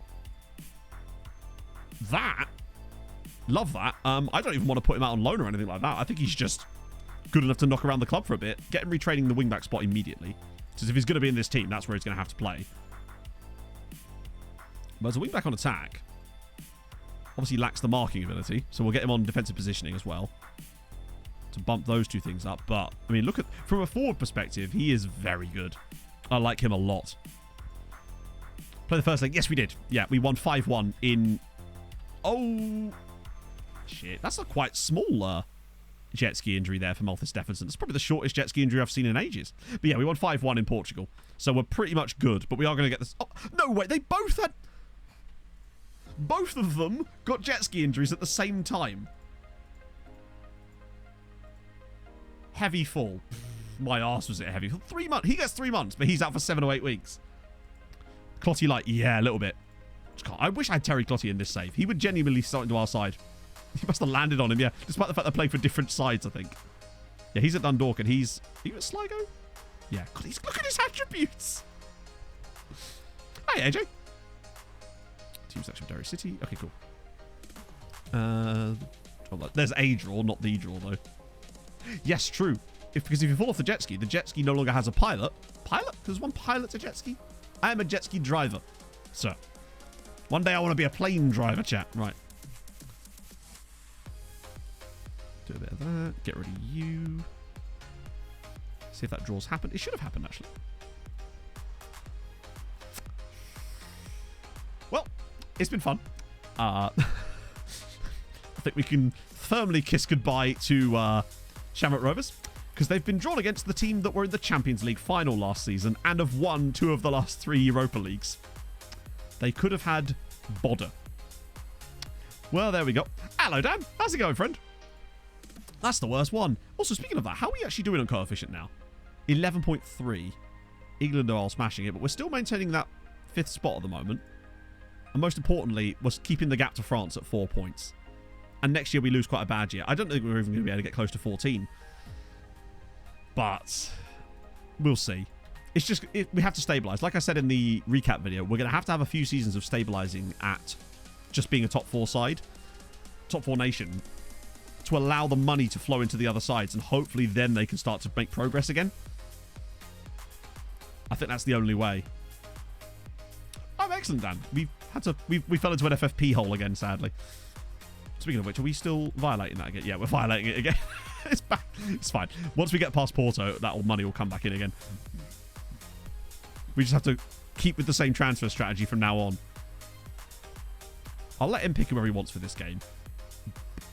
that. Love that. I don't even want to put him out on loan or anything like that. I think he's just good enough to knock around the club for a bit. Get him retraining the wingback spot immediately. Because if he's going to be in this team, that's where he's going to have to play. But as a wingback on attack, obviously lacks the marking ability. So we'll get him on defensive positioning as well. To bump those two things up. But, I mean, look at... From a forward perspective, he is very good. I like him a lot. Play the first leg. Yes, we did. Yeah, we won 5-1 in... Oh... Shit. That's a quite small jet ski injury there for Malthus Stephenson. It's probably the shortest jet ski injury I've seen in ages. But yeah, we won 5-1 in Portugal. So we're pretty much good. But we are going to get this... Oh, no, wait. They both had... Both of them got jet ski injuries at the same time. Heavy fall. My arse was it heavy. 3 months. He gets 3 months, but he's out for 7 or 8 weeks. Clotty light. Yeah, a little bit. I wish I had Terry Clotty in this save. He would genuinely start into our side. He must have landed on him, yeah. Despite the fact they're playing for different sides, I think. Yeah, he's at Dundalk and he's... Are you at Sligo? Yeah. God, look at his attributes. Hey, AJ. Team selection of Derry City. Okay, cool. There's a draw, not the draw, though. Yes, true. Because if you fall off the jet ski no longer has a pilot. Pilot? There's one pilot to jet ski? I am a jet ski driver, sir. One day I want to be a plane driver, chat. Right. Do a bit of that. Get rid of you. See if that draw's happened. It should have happened, actually. Well, it's been fun. I think we can firmly kiss goodbye to Shamrock Rovers, because they've been drawn against the team that were in the Champions League final last season and have won 2 of the last 3 Europa Leagues. They could have had Bodder. Well, there we go. Hello, Dan. How's it going, friend? That's the worst one. Also, speaking of that, how are we actually doing on coefficient now? 11.3. England are all smashing it, but we're still maintaining that 5th spot at the moment. And most importantly, was keeping the gap to France at 4 points. And next year we lose quite a bad year. I don't think we're even going to be able to get close to 14. But we'll see. It's just, we have to stabilise. Like I said in the recap video, we're going to have a few seasons of stabilising at just being a top 4 side, top 4 nation, to allow the money to flow into the other sides, and hopefully then they can start to make progress again. I think that's the only way. Oh, excellent, Dan. We fell into an FFP hole again, sadly. Speaking of which, are we still violating that again? Yeah, we're violating it again. It's back. It's fine. Once we get past Porto, that old money will come back in again. We just have to keep with the same transfer strategy from now on. I'll let him pick whoever he wants for this game.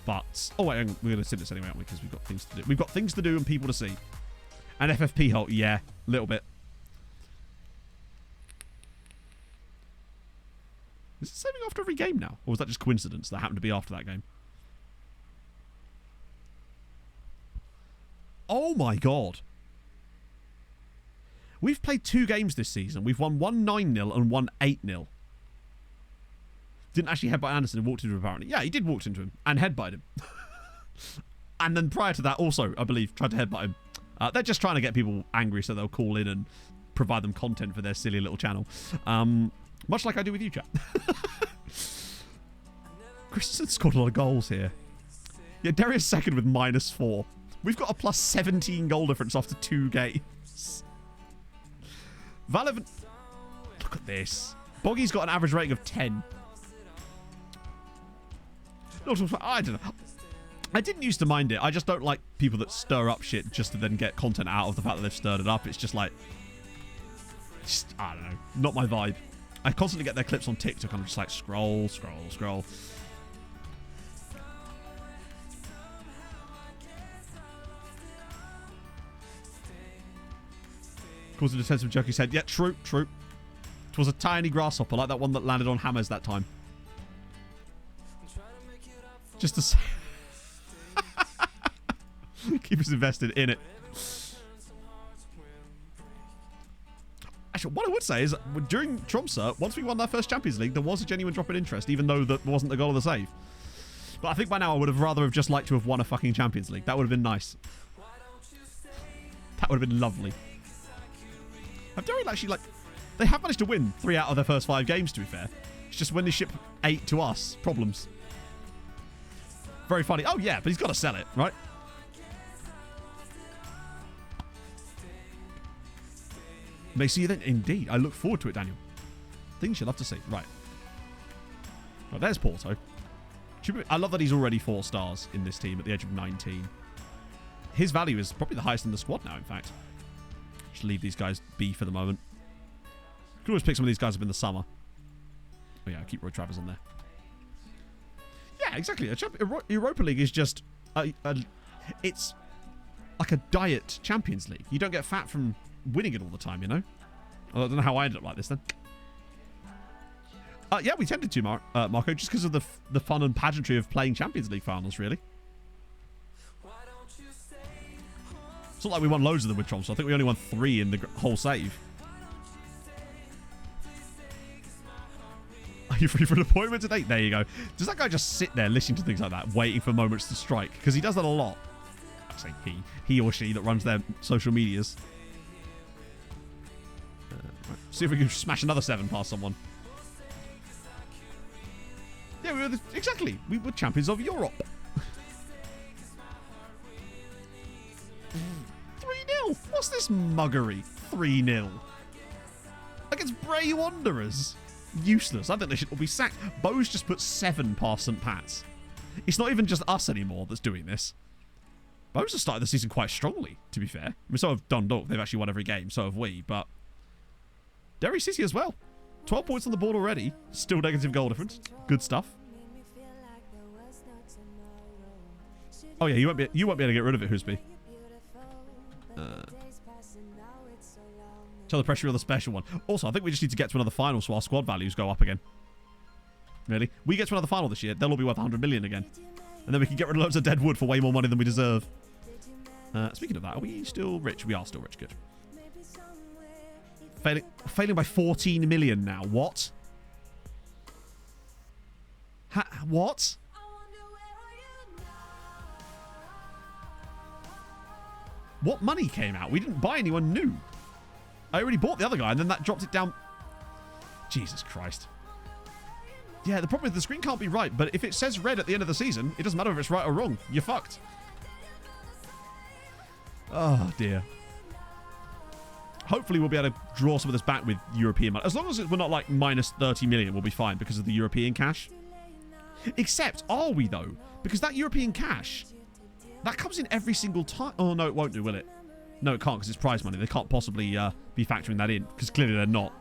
But... Oh, wait, we're going to sim this anyway, aren't we? Because we've got things to do. We've got things to do and people to see. An FFP hole, yeah. A little bit. Is it saving after every game now? Or was that just coincidence that happened to be after that game? Oh my god. We've played 2 games this season. We've won one 9-0 and one 8-0. Didn't actually headbutt Anderson and walked into him, apparently. Yeah, he did walk into him and headbutted him. And then prior to that also, I believe, tried to headbutt him. They're just trying to get people angry so they'll call in and provide them content for their silly little channel. Much like I do with you, chat. Christensen scored a lot of goals here. Yeah, Darius second with -4. We've got a plus 17 goal difference after 2 games. Valevant. Look at this. Boggy's got an average rating of 10. I don't know. I didn't used to mind it. I just don't like people that stir up shit just to then get content out of the fact that they've stirred it up. It's just like... I don't know. Not my vibe. I constantly get their clips on TikTok and I'm just like, scroll, scroll, scroll. Caused a defensive joke, he said. Yeah, true, true. It was a tiny grasshopper, like that one that landed on hammers that time. Just to say... Keep us invested in it. Actually, what I would say is, during Tromsø, once we won that first Champions League, there was a genuine drop in interest, even though that wasn't the goal of the save. But I think by now I would have rather have just liked to have won a fucking Champions League. That would have been nice. That would have been lovely. I've actually, like... They have managed to win 3 out of their first 5 games, to be fair. It's just when they ship 8 to us, problems. Very funny. Oh, yeah, but he's got to sell it, right? May see you then. Indeed. I look forward to it, Daniel. Things you'll love to see. Right. Well, there's Porto. I love that he's already 4 stars in this team at the age of 19. His value is probably the highest in the squad now, in fact. Just leave these guys be for the moment. Could always pick some of these guys up in the summer. Oh, yeah, keep Roy Travers on there. Yeah, exactly. Europa League is just... it's like a diet Champions League. You don't get fat from winning it all the time, you know? I don't know how I ended up like this, then. Yeah, we tended to, Marco, just because of the fun and pageantry of playing Champions League finals, really. It's not like we won loads of them with Tromsø. I think we only won 3 in the whole save. Are you free for an appointment today? There you go. Does that guy just sit there listening to things like that, waiting for moments to strike? Because he does that a lot. I say he or she that runs their social medias. Right. See if we can smash another 7 past someone. Yeah, exactly. We were champions of Europe. 3-0. What's this muggery? 3-0. Against Bray Wanderers. Useless. I think they should all be sacked. Bo's just put 7 past St. Pat's. It's not even just us anymore that's doing this. Bo's have started the season quite strongly, to be fair. I mean, so have Dundalk. They've actually won every game. So have we. But Derry City as well. 12 points on the board already. Still negative goal difference. Good stuff. Oh yeah, you won't be able to get rid of it, Hoosby. Tell the pressure of the special one. Also, I think we just need to get to another final so our squad values go up again. Really? We get to another final this year, they'll all be worth 100 million again. And then we can get rid of loads of dead wood for way more money than we deserve. Speaking of that, are we still rich? We are still rich. Good. Failing by 14 million now. What? What? What money came out? We didn't buy anyone new. I already bought the other guy and then that dropped it down. Jesus Christ. Yeah, the problem is the screen can't be right, but if it says red at the end of the season, it doesn't matter if it's right or wrong. You're fucked. Oh, dear. Hopefully we'll be able to draw some of this back with European money. As long as we're not like minus 30 million, we'll be fine because of the European cash. Except, are we though? Because that European cash, that comes in every single time. Oh, no, it won't do, will it? No, it can't because it's prize money. They can't possibly be factoring that in because clearly they're not.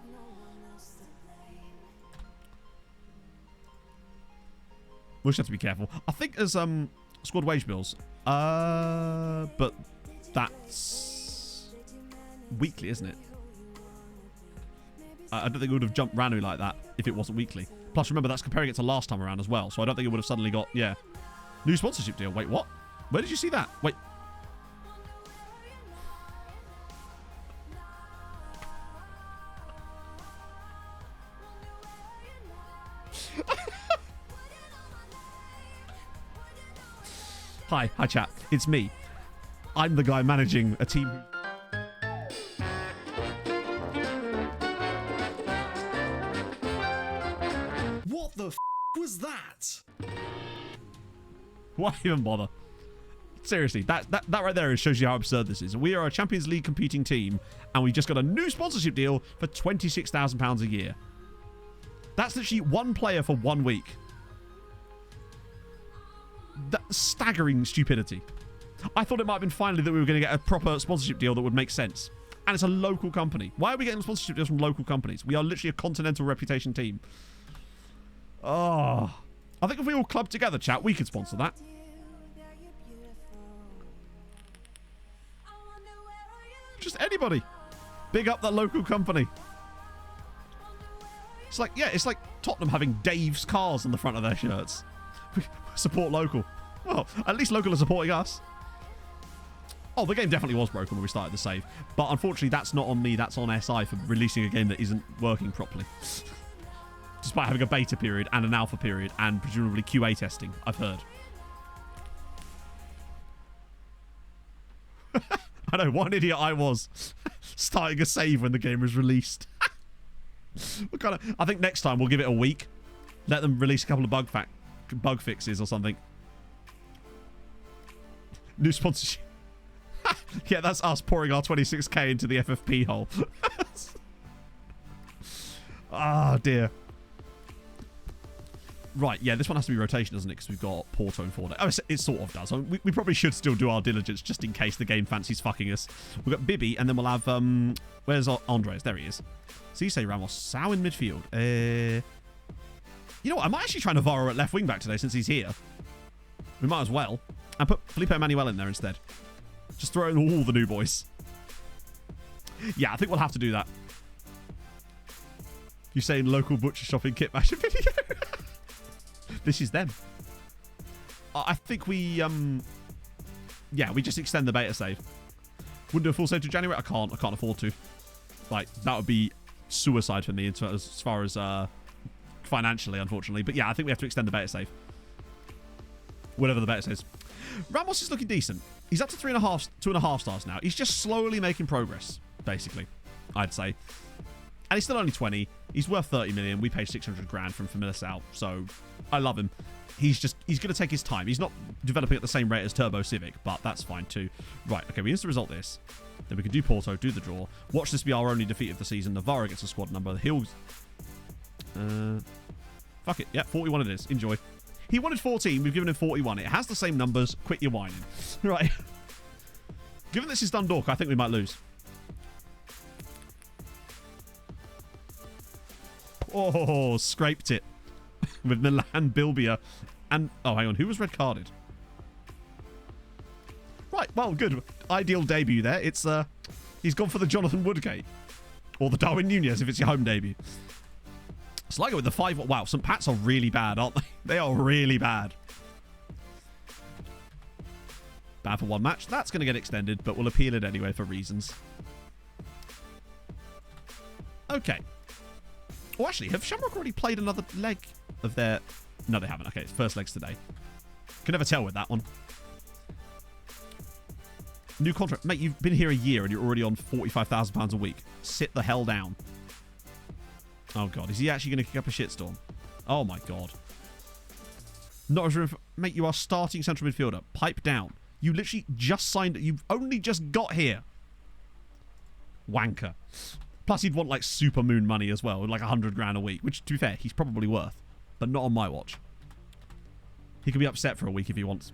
We'll just have to be careful. I think there's squad wage bills. But that's weekly, isn't it? I don't think it would have jumped randomly like that if it wasn't weekly. Plus, remember, that's comparing it to last time around as well. So I don't think it would have suddenly got, yeah. New sponsorship deal. Wait, what? Where did you see that? Wait. Hi chat. It's me. I'm the guy managing a team. What the f was that? Why even bother? Seriously, that right there shows you how absurd this is. We are a Champions League competing team, and we just got a new sponsorship deal for £26,000 a year. That's literally one player for 1 week. That's staggering stupidity. I thought it might have been finally that we were going to get a proper sponsorship deal that would make sense. And it's a local company. Why are we getting sponsorship deals from local companies? We are literally a continental reputation team. Oh. I think if we all club together, chat, we could sponsor that. Just anybody. Big up that local company. It's like, yeah, it's like Tottenham having Dave's cars on the front of their shirts. Support local. Well, at least local are supporting us. Oh, the game definitely was broken when we started the save. But unfortunately, that's not on me. That's on SI for releasing a game that isn't working properly. Despite having a beta period and an alpha period and presumably QA testing, I've heard. I know, what an idiot I was. Starting a save when the game was released. I think next time we'll give it a week. Let them release a couple of bug fixes or something. New sponsorship. Yeah, that's us pouring our 26k into the FFP hole. Oh, dear. Right, yeah, this one has to be rotation, doesn't it? Because we've got Porto and 4 days. Oh, it sort of does. I mean, we probably should still do our diligence just in case the game fancies fucking us. We've got Bibby, and then we'll have... where's Andres? There he is. So you say Ramos. Sao in midfield. You know what? I might actually try Navarro at left wing back today since he's here. We might as well. And put Felipe Manuel in there instead. Just throw in all the new boys. Yeah, I think we'll have to do that. You're saying local butcher shopping kit match video? This is them. I think we, yeah, we just extend the beta save. Wouldn't do a full save to January. I can't afford to. Like, that would be suicide for me as far as financially, unfortunately. But yeah, I think we have to extend the beta save. Whatever the beta says. Ramos is looking decent. He's up to 2.5 stars now. He's just slowly making progress, basically, I'd say. And he's still only 20. He's worth 30 million. We paid 600 grand from Familisal, so I love him. He's going to take his time. He's not developing at the same rate as Turbo Civic, but that's fine too. Right, okay, we need to result this. Then we can do Porto, do the draw. Watch this be our only defeat of the season. Navarro gets a squad number. He'll... fuck it. Yeah, 41 it is. Enjoy. He wanted 14. We've given him 41. It has the same numbers. Quit your whining. Right. Given this is Dundalk, I think we might lose. Oh, scraped it. With Milan, Bilbia, and... Oh, hang on. Who was red carded? Right, well, good. Ideal debut there. It's, he's gone for the Jonathan Woodgate. Or the Darwin Nunez if it's your home debut. Sligo with the 5... Wow, St. Pat's are really bad, aren't they? They are really bad. Bad for one match. That's going to get extended, but we'll appeal it anyway for reasons. Okay. Oh, actually, have Shamrock already played another leg of their... No, they haven't. Okay, it's first legs today. Can never tell with that one. New contract. Mate, you've been here a year and you're already on £45,000 a week. Sit the hell down. Oh, God. Is he actually going to kick up a shitstorm? Oh, my God. Not as room for... Mate, you are starting central midfielder. Pipe down. You literally just signed... You've only just got here. Wanker. Plus, he'd want, like, super moon money as well. Like 100 grand a week. Which, to be fair, he's probably worth. But not on my watch. He can be upset for a week if he wants.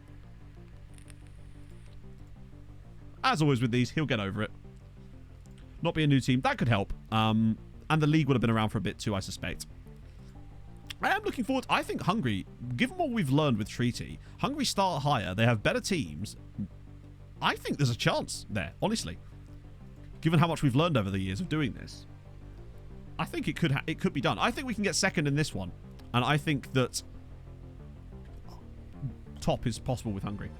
As always with these, he'll get over it. Not be a new team. That could help. And the league would have been around for a bit too, I suspect. I am looking forward. I think Hungary, given what we've learned with Treaty, Hungary start higher. They have better teams. I think there's a chance there, honestly. Given how much we've learned over the years of doing this. I think it could be done. I think we can get second in this one. And I think that top is possible with Hungary.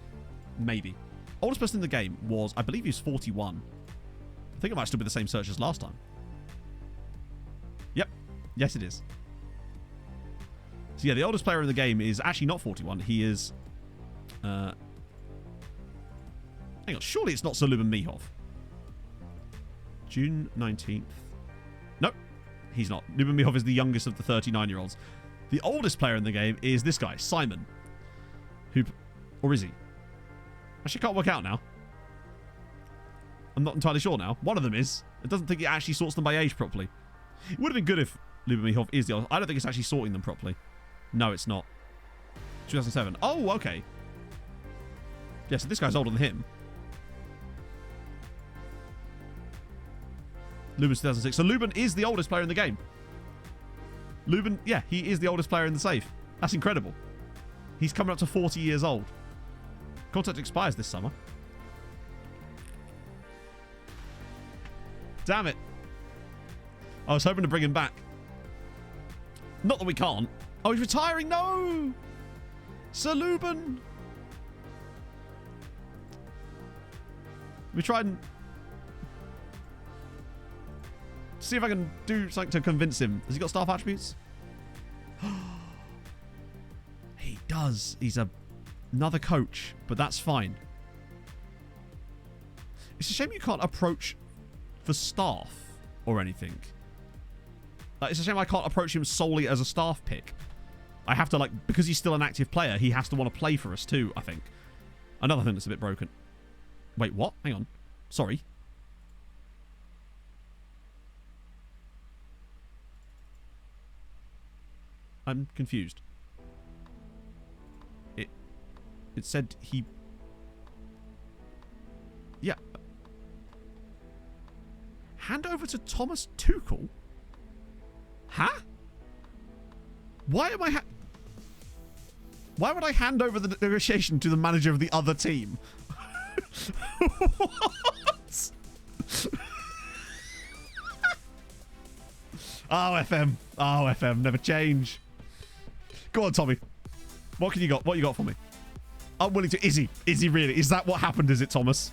Maybe. Oldest person in the game was, I believe he was 41. I think it might still be the same search as last time. Yep. Yes, it is. So yeah, the oldest player in the game is actually not 41. He is... hang on. Surely it's not Saluban Mihov. June 19th. Nope. He's not. Luban Mihov is the youngest of the 39-year-olds. The oldest player in the game is this guy, Simon. Who... Or is he? Actually, can't work out now. I'm not entirely sure now. One of them is. It doesn't think it actually sorts them by age properly. It would have been good if Luban Mihov is the oldest. I don't think it's actually sorting them properly. No, it's not. 2007. Oh, okay. Yeah, so this guy's older than him. Luban's 2006. So Luban is the oldest player in the game. Luban, yeah, he is the oldest player in the save. That's incredible. He's coming up to 40 years old. Contract expires this summer. Damn it. I was hoping to bring him back. Not that we can't. Oh, he's retiring. No! Sir Luban. We tried and... see if I can do something to convince him. Has he got staff attributes? He does. He's another coach, but that's fine. It's a shame you can't approach for staff or anything. Like, it's a shame I can't approach him solely as a staff pick. I have to, like, because he's still an active player, he has to want to play for us too, I think. Another thing that's a bit broken. Wait, what? Hang on. Sorry. I'm confused. It said he... Yeah. Hand over to Thomas Tuchel? Huh? Why am I Why would I hand over the negotiation to the manager of the other team? What? Oh, FM. Oh, FM. Never change. Go on, Tommy. What you got? What you got for me? I'm willing to... Is he really? Is that what happened, is it, Thomas?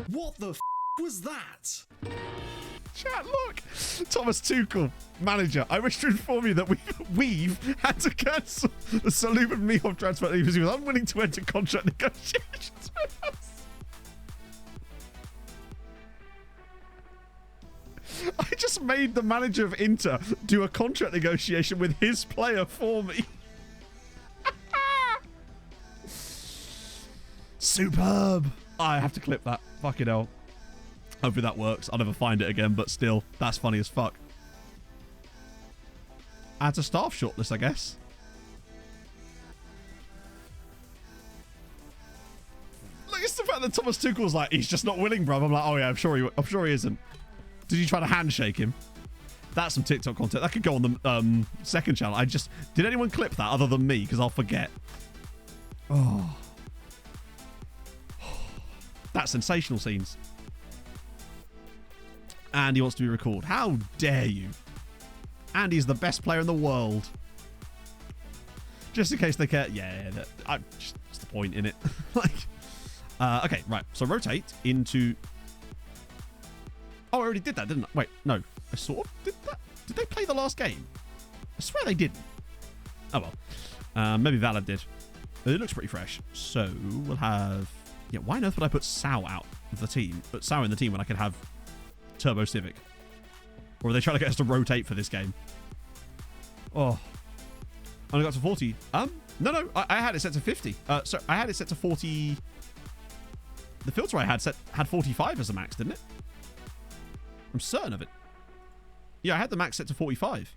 What the f was that? Chat, look. Thomas Tuchel, manager. I wish to inform you that we've had to cancel the Salub and Mihov transfer because he was unwilling to enter contract negotiations with us. I just made the manager of Inter do a contract negotiation with his player for me. Superb. I have to clip that. Fucking hell. Hopefully that works. I'll never find it again, but still, that's funny as fuck. Add to staff shortlist, I guess. Look, it's the fact that Thomas Tuchel's like, he's just not willing, bruv. I'm like, oh yeah, I'm sure he isn't. Did you try to handshake him? That's some TikTok content. That could go on the second channel. Did anyone clip that other than me? Because I'll forget. Oh. That's sensational scenes. And he wants to be recalled. How dare you? Andy's the best player in the world. Just in case they care. Yeah, what's the point in it? Like, okay, right. So rotate into... Oh, I already did that, didn't I? Wait, no. I sort of did that. Did they play the last game? I swear they didn't. Oh, well. Maybe Valid did. But it looks pretty fresh. So we'll have... Yeah, why on earth would I put Sao out of the team? Put Sao in the team when I could have Turbo Civic? Or are they trying to get us to rotate for this game? Oh. Only got to 40. No. I had it set to 50. So I had it set to 40. The filter I had 45 as a max, didn't it? I'm certain of it. Yeah, I had the max set to 45.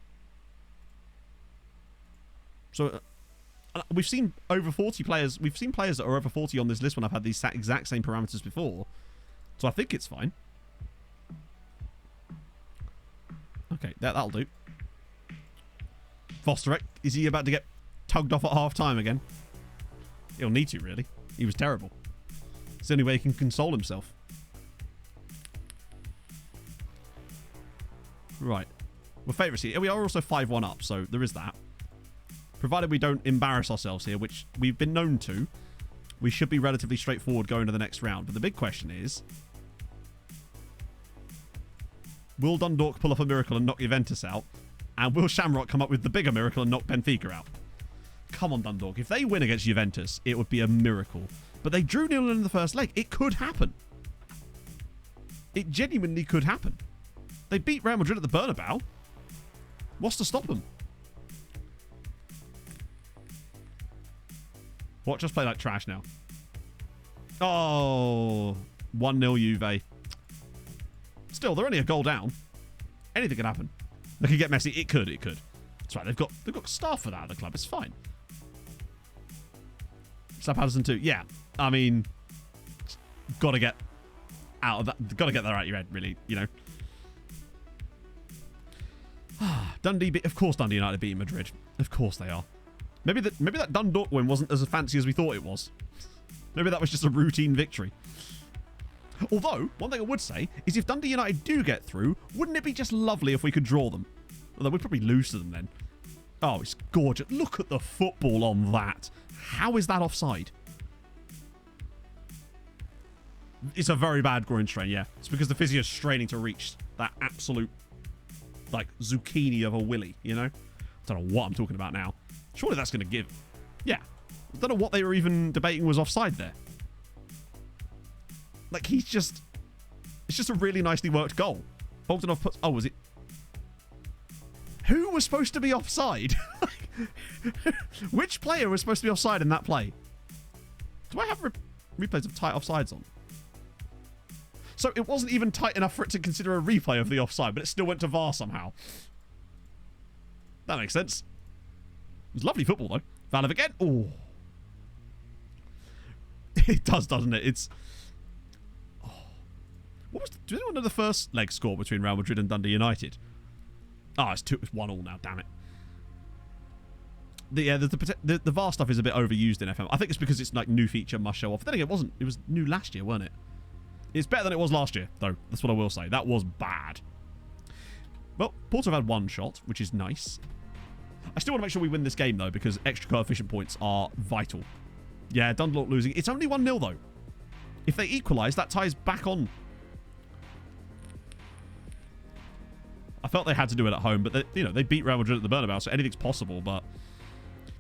So we've seen over 40 players. We've seen players that are over 40 on this list when I've had these exact same parameters before. So I think it's fine. Okay, that'll do. Fosterek, is he about to get tugged off at half time again? He'll need to, really. He was terrible. It's the only way he can console himself. Right. We're favourites here. We are also 5-1 up, so there is that. Provided we don't embarrass ourselves here, which we've been known to, we should be relatively straightforward going to the next round. But the big question is, will Dundalk pull off a miracle and knock Juventus out? And will Shamrock come up with the bigger miracle and knock Benfica out? Come on, Dundalk. If they win against Juventus, it would be a miracle. But they drew 0 in the first leg. It could happen. It genuinely could happen. They beat Real Madrid at the Bernabeu. What's to stop them? What? Just play like trash now. Oh, 1-0 Juve. Still, they're only a goal down. Anything can happen. They could get messy. It could. That's right. They've got staff for that at the club. It's fine. Slap Patterson too. Yeah. I mean, got to get out of that. Got to get that out of your head, really. You know. Of course Dundee United beat Madrid. Of course they are. Maybe that Dundalk win wasn't as fancy as we thought it was. Maybe that was just a routine victory. Although, one thing I would say is if Dundee United do get through, wouldn't it be just lovely if we could draw them? Although we'd probably lose to them then. Oh, it's gorgeous. Look at the football on that. How is that offside? It's a very bad groin strain, yeah. It's because the physio's straining to reach that absolute, like, zucchini of a willy, you know? I don't know what I'm talking about now. Surely that's going to give. Yeah. I don't know what they were even debating was offside there. Like, he's just... It's just a really nicely worked goal. Bogdanov puts... Oh, was it... Who was supposed to be offside? Which player was supposed to be offside in that play? Do I have replays of tight offsides on? So it wasn't even tight enough for it to consider a replay of the offside, but it still went to VAR somehow. That makes sense. It was lovely football, though. Valve again. Oh. It does, doesn't it? It's... Oh. What was... Does anyone know the first leg score between Real Madrid and Dundee United? Oh, it's 1-1 now, damn it. The VAR stuff is a bit overused in FM. I think it's because it's like new feature must show off. Then again, it wasn't. It was new last year, weren't it? It's better than it was last year, though. That's what I will say. That was bad. Well, Porto have had one shot, which is nice. I still want to make sure we win this game, though, because extra coefficient points are vital. Yeah, Dundalk losing. It's only 1-0, though. If they equalise, that ties back on. I felt they had to do it at home, but they beat Real Madrid at the Bernabeu, so anything's possible, but...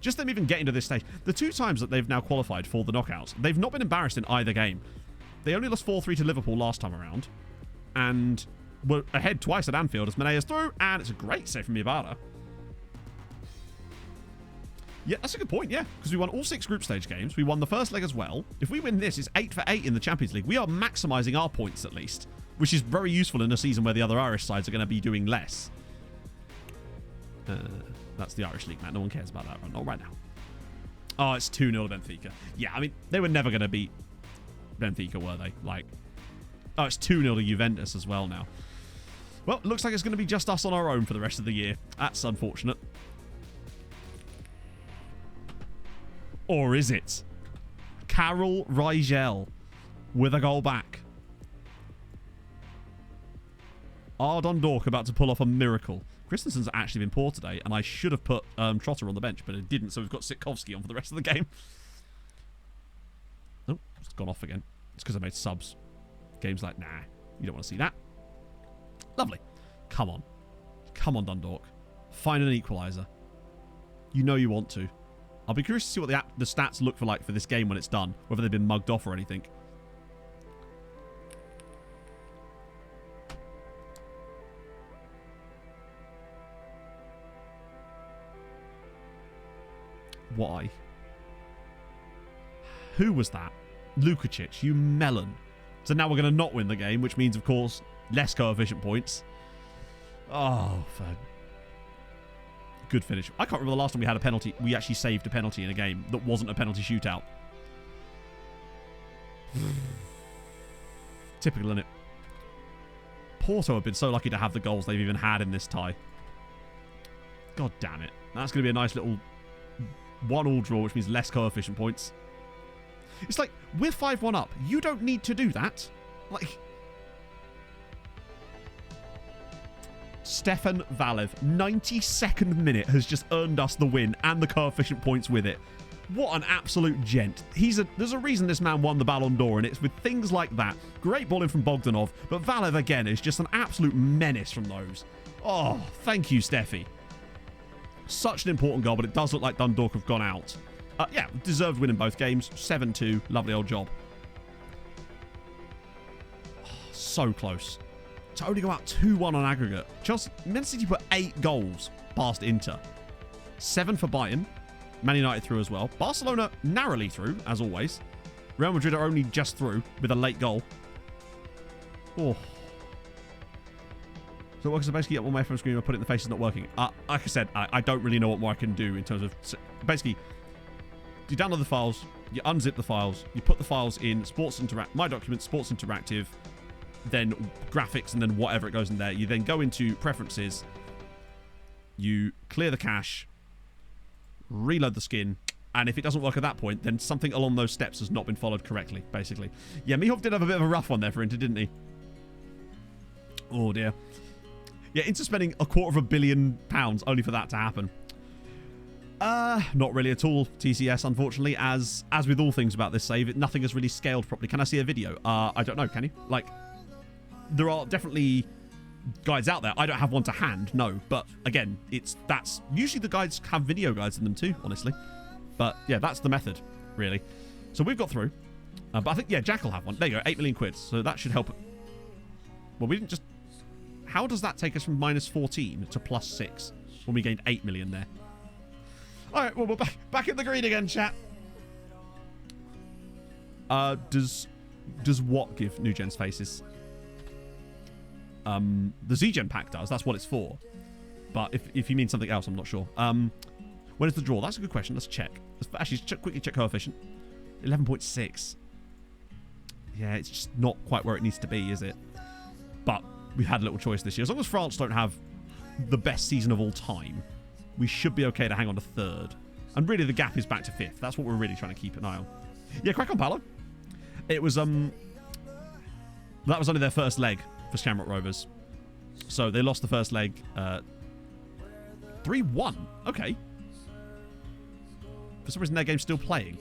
Just them even getting to this stage. The 2 times that they've now qualified for the knockouts, they've not been embarrassed in either game. They only lost 4-3 to Liverpool last time around, and were ahead twice at Anfield as Menea's through, and it's a great save from Ibarra. Yeah, that's a good point, yeah, because we won all 6 group stage games. We won the first leg as well. If we win this, it's 8 for 8 in the Champions League. We are maximising our points, at least, which is very useful in a season where the other Irish sides are going to be doing less. That's the Irish League, man. No one cares about that one. Not right now. Oh, it's 2-0 Benfica. Yeah, I mean, they were never going to beat Benfica, were they? Like, oh, it's 2-0 to Juventus as well now. Well, looks like it's going to be just us on our own for the rest of the year. That's unfortunate. Or is it? Karol Rigel with a goal back. Are Dundalk about to pull off a miracle? Christensen's actually been poor today, and I should have put Trotter on the bench, but it didn't, so we've got Sitkovsky on for the rest of the game. Oh, it's gone off again. It's because I made subs. Game's like, nah, you don't want to see that. Lovely. Come on. Come on, Dundalk. Find an equaliser. You know you want to. I'll be curious to see what the stats look for this game when it's done, whether they've been mugged off or anything. Why? Who was that? Lukacic, you melon. So now we're going to not win the game, which means, of course, less coefficient points. Oh, for... Good finish. I can't remember the last time we had a penalty. We actually saved a penalty in a game that wasn't a penalty shootout. Typical, innit? Porto have been so lucky to have the goals they've even had in this tie. God damn it. That's going to be a nice little 1-1 draw, which means less coefficient points. It's like, we're 5-1 up. You don't need to do that. Like... Stefan Valev, 92nd minute, has just earned us the win and the coefficient points with it. What an absolute gent. There's a reason this man won the Ballon d'Or, and it's with things like that. Great balling from Bogdanov, but Valev, again, is just an absolute menace from those. Oh, thank you, Steffi. Such an important goal, but it does look like Dundalk have gone out. Yeah, deserved win in both games. 7-2. Lovely old job. Oh, so close. To only go out 2-1 on aggregate. Man City put 8 goals past Inter. 7 for Bayern. Man United through as well. Barcelona narrowly through, as always. Real Madrid are only just through with a late goal. Oh. So what can I basically get on my FM screen and put it in the face is not working? Like I said, I don't really know what more I can do in terms of... Basically, you download the files, you unzip the files, you put the files in My Documents, Sports Interactive, then graphics, and then whatever it goes in there. You then go into preferences, you clear the cache, reload the skin, and if it doesn't work at that point, then something along those steps has not been followed correctly, basically. Yeah, Mihov did have a bit of a rough one there for Inter, didn't he? Oh dear. Yeah, Inter spending £250 million only for that to happen. Not really at all, TCS, unfortunately, as with all things about this save, nothing has really scaled properly. Can I see a video? I don't know, can you? Like, there are definitely guides out there. I don't have one to hand, no. But again, that's usually the guides have video guides in them too, honestly. But yeah, that's the method, really. So we've got through. But I think, yeah, Jack will have one. There you go, 8 million quid. So that should help. Well, we didn't just... How does that take us from minus 14 to plus 6 when we gained 8 million there? All right, well, we're back in the green again, chat. Does what give new gens faces? The Z-Gen pack does. That's what it's for. But if you mean something else, I'm not sure. When is the draw? That's a good question. Let's check. Let's actually quickly check coefficient. 11.6. Yeah, it's just not quite where it needs to be, is it? But we've had a little choice this year. As long as France don't have the best season of all time, we should be okay to hang on to third. And really, the gap is back to fifth. That's what we're really trying to keep an eye on. Yeah, crack on, Paolo. It was, that was only their first leg for Shamrock Rovers. So they lost the first leg, 3-1. Okay. For some reason, their game's still playing.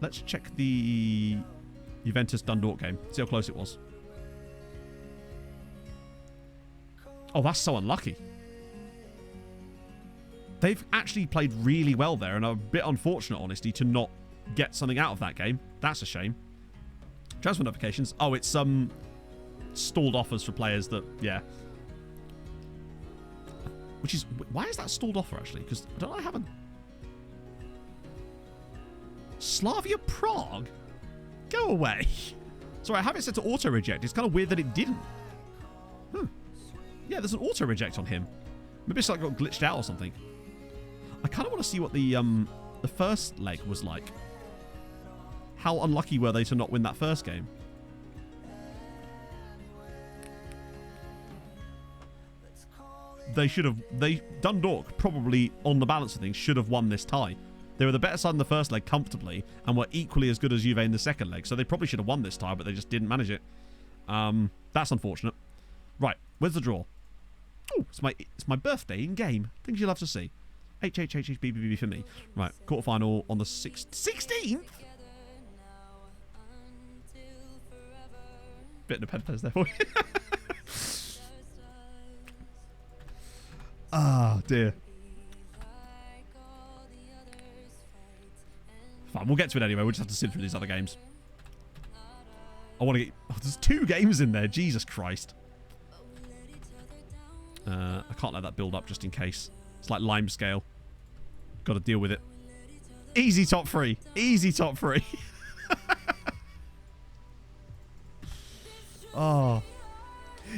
Let's check the Juventus Dundalk game. See how close it was. Oh, that's so unlucky. They've actually played really well there, and a bit unfortunate, honestly, to not get something out of that game. That's a shame. Transfer notifications. Oh, it's stalled offers for players that, yeah. Which is, why is that stalled offer, actually? Because don't I have a... Slavia Prague? Go away. Sorry, I have it set to auto-reject. It's kind of weird that it didn't. Yeah, there's an auto-reject on him. Maybe it's like got glitched out or something. I kind of want to see what the first leg was like. How unlucky were they to not win that first game? They should have... Dundalk, probably on the balance of things, should have won this tie. They were the better side in the first leg comfortably and were equally as good as Juve in the second leg. So they probably should have won this tie, but they just didn't manage it. That's unfortunate. Right, where's the draw? Oh, it's my birthday in game. Things you love to see. HHHHBBB for me. Right, quarterfinal on the 16th? Bit of pen there for you. Ah, dear. Fine, we'll get to it anyway. We'll just have to sit through these other games. I want to get... Oh, there's 2 games in there. Jesus Christ. I can't let that build up just in case. It's like lime scale. Got to deal with it. Easy top 3. Easy top 3. Oh.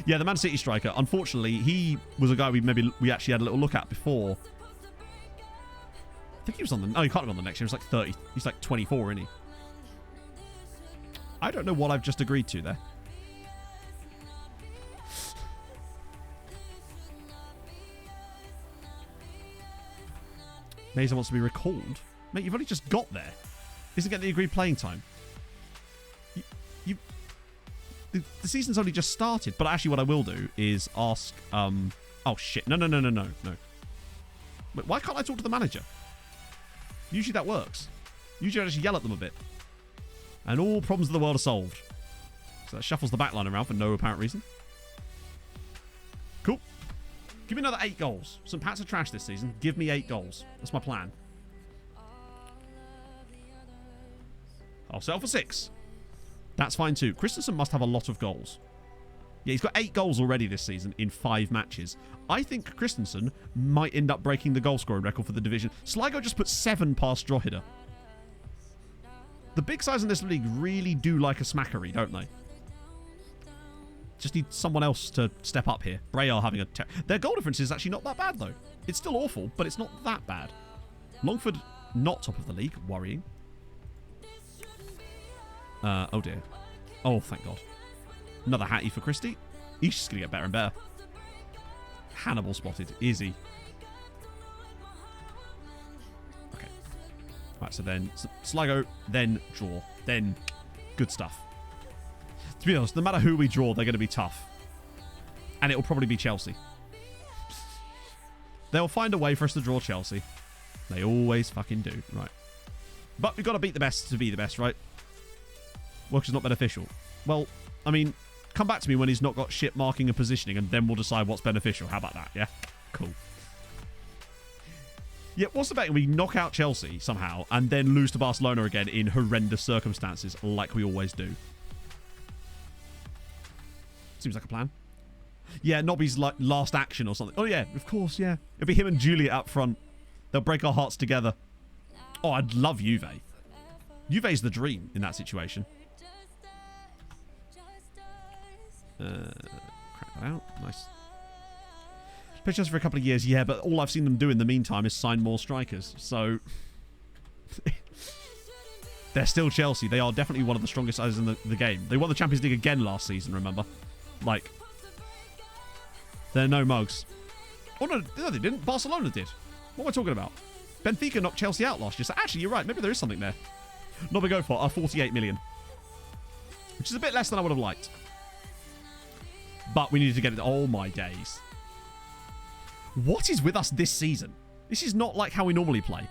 Yeah, the Man City striker. Unfortunately, he was a guy we actually had a little look at before. I think he was on the... Oh, he can't have been on the next year. He was like 30. He's like 24, isn't he? I don't know what I've just agreed to there. Mesa wants to be recalled. Mate, you've only just got there. Isn't getting the agreed playing time. The season's only just started. But actually what I will do is ask... oh, shit. No. Wait, why can't I talk to the manager? Usually that works. Usually I just yell at them a bit. And all problems of the world are solved. So that shuffles the backline around for no apparent reason. Cool. Give me another 8 goals. St. Pat's are trash this season. Give me 8 goals. That's my plan. I'll settle for 6. That's fine too. Christensen must have a lot of goals. Yeah, he's got 8 goals already this season in 5 matches. I think Christensen might end up breaking the goal scoring record for the division. Sligo just put 7 past Drogheda. The big sides in this league really do like a smackery, don't they? Just need someone else to step up here. Bray are having a... Their goal difference is actually not that bad, though. It's still awful, but it's not that bad. Longford, not top of the league. Worrying. Oh, dear. Oh, thank God. Another Hattie for Christie. He's just going to get better and better. Hannibal spotted. Is he? Okay. Right, so then Sligo, then draw. Then good stuff. To be honest, no matter who we draw, they're going to be tough. And it'll probably be Chelsea. They'll find a way for us to draw Chelsea. They always fucking do. Right. But we've got to beat the best to be the best, right? Which is not beneficial. Well, I mean, come back to me when he's not got shit marking and positioning, and then we'll decide what's beneficial. How about that, yeah? Cool. Yeah, what's the bet? We knock out Chelsea somehow, and then lose to Barcelona again in horrendous circumstances, like we always do. Seems like a plan. Yeah, Nobby's like last action or something. Oh yeah, of course, yeah. It'll be him and Juliet up front. They'll break our hearts together. Oh, I'd love Juve. Juve's the dream in that situation. Crack that out. Nice. Pitched us for a couple of years, yeah, but all I've seen them do in the meantime is sign more strikers. So they're still Chelsea. They are definitely one of the strongest sides in the game. They won the Champions League again last season, remember? Like, they're no mugs. Oh, no, they didn't. Barcelona did. What am I talking about? Benfica knocked Chelsea out last year. So actually, you're right. Maybe there is something there. Not big go for 48 million. Which is a bit less than I would have liked. But we needed to get it. Oh, my days. What is with us this season? This is not like how we normally play.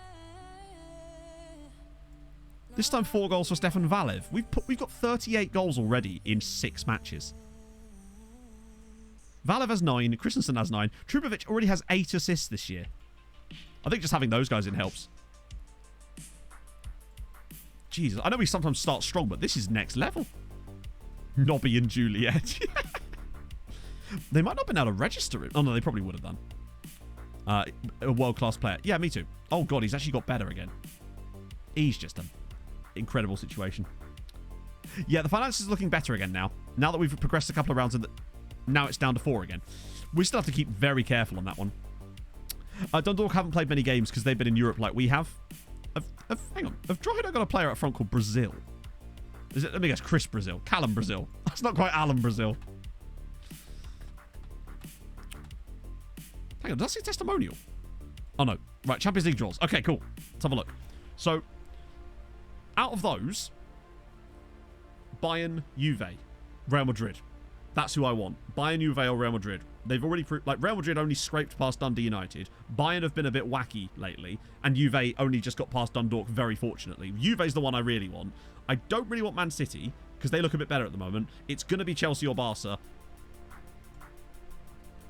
This time 4 goals for Stefan Valev. We've got 38 goals already in 6 matches. Valev has 9. Christensen has 9. Trubovic already has 8 assists this year. I think just having those guys in helps. Jesus, I know we sometimes start strong, but this is next level. Nobby and Juliet. They might not have been able to register it. Oh, no, they probably would have done. A world-class player. Yeah, me too. Oh, God, he's actually got better again. He's just an incredible situation. Yeah, the finances is looking better again now. Now that we've progressed a couple of rounds, now it's down to 4 again. We still have to keep very careful on that one. Dundalk haven't played many games because they've been in Europe like we have. Hang on. Have Drogheda got a player up front called Brazil? Is it? Let me guess. Chris Brazil. Callum Brazil. That's not quite Alan Brazil. Hang on. Does that say testimonial? Oh, no. Right. Champions League draws. Okay, cool. Let's have a look. So, out of those, Bayern, Juve, Real Madrid. That's who I want. Bayern, Juve, or Real Madrid. They've already like Real Madrid only scraped past Dundee United. Bayern have been a bit wacky lately, and Juve only just got past Dundalk very fortunately. Juve's the one I really want. I don't really want Man City because they look a bit better at the moment. It's going to be Chelsea or Barca.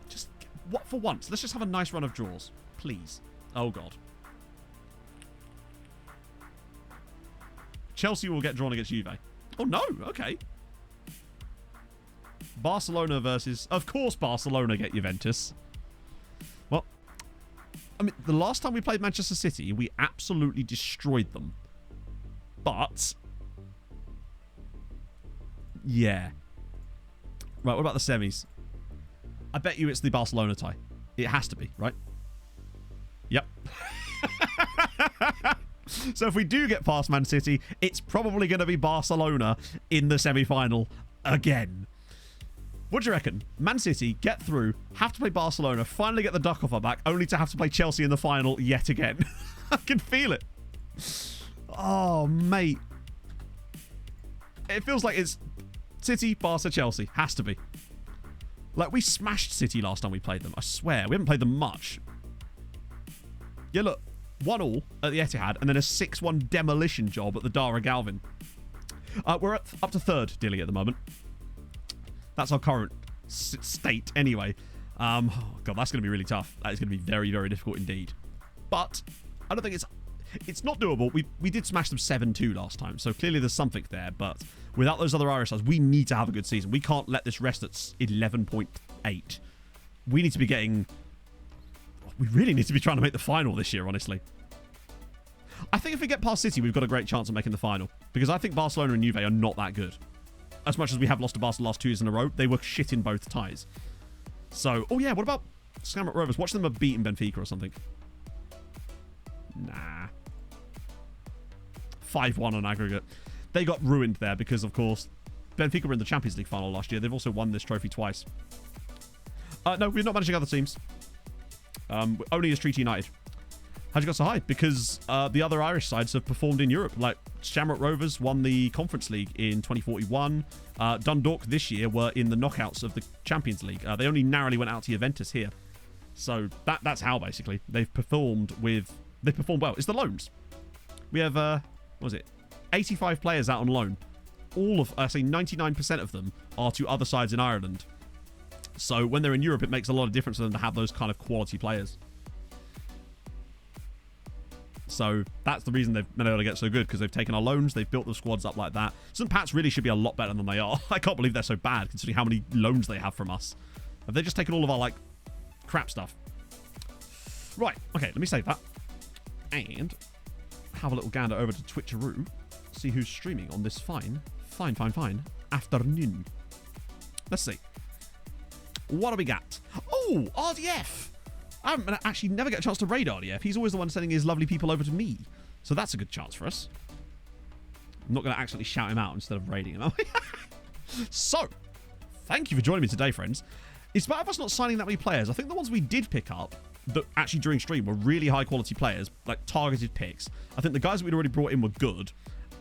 Just what for once? Let's just have a nice run of draws, please. Oh God. Chelsea will get drawn against Juve. Oh no, okay. Barcelona versus... Of course Barcelona get Juventus. Well, I mean, the last time we played Manchester City, we absolutely destroyed them. But... yeah. Right, what about the semis? I bet you it's the Barcelona tie. It has to be, right? Yep. So if we do get past Man City, it's probably going to be Barcelona in the semi-final again. What do you reckon? Man City get through, have to play Barcelona, finally get the duck off our back, only to have to play Chelsea in the final yet again. I can feel it. Oh, mate. It feels like it's City, Barca, Chelsea. Has to be. Like, we smashed City last time we played them. I swear. We haven't played them much. Yeah, look. 1-1 at the Etihad, and then a 6-1 demolition job at the Dara Galvin. We're up to 3rd, Dilly, at the moment. That's our current state, anyway. Oh, God, that's going to be really tough. That is going to be very, very difficult indeed. But I don't think it's not doable. We did smash them 7-2 last time, so clearly there's something there. But without those other Irish sides, we need to have a good season. We can't let this rest at 11.8. We need to be getting... We really need to be trying to make the final this year, honestly. I think if we get past City, we've got a great chance of making the final. Because I think Barcelona and Juve are not that good. As much as we have lost to Barca the last 2 years in a row, they were shit in both ties. So, oh yeah, what about Shamrock Rovers? Watch them have beaten Benfica or something. Nah. 5-1 on aggregate. They got ruined there because, of course, Benfica were in the Champions League final last year. They've also won this trophy twice. No, we're not managing other teams. Only as Treaty United. How'd you got so high? Because the other Irish sides have performed in Europe. Like, Shamrock Rovers won the Conference League in 2041. Dundalk this year were in the knockouts of the Champions League. They only narrowly went out to Juventus here. So that's how, basically. They've performed well. It's the loans. We have, what was it? 85 players out on loan. All of, I say 99% of them are to other sides in Ireland. So when they're in Europe, it makes a lot of difference for them to have those kind of quality players. So that's the reason they've been able to get so good, because they've taken our loans, they've built the squads up like that. St. Pat's really should be a lot better than they are. I can't believe they're so bad, considering how many loans they have from us. Have they just taken all of our, like, crap stuff? Right, okay, let me save that. And have a little gander over to Twitcheroo. See who's streaming on this fine afternoon. Let's see. What do we got? Oh, RDF! I haven't actually never get a chance to raid RDF. He's always the one sending his lovely people over to me. So that's a good chance for us. I'm not going to accidentally shout him out instead of raiding him. So, thank you for joining me today, friends. In spite of us not signing that many players, I think the ones we did pick up that actually during stream were really high quality players, like targeted picks. I think the guys that we'd already brought in were good.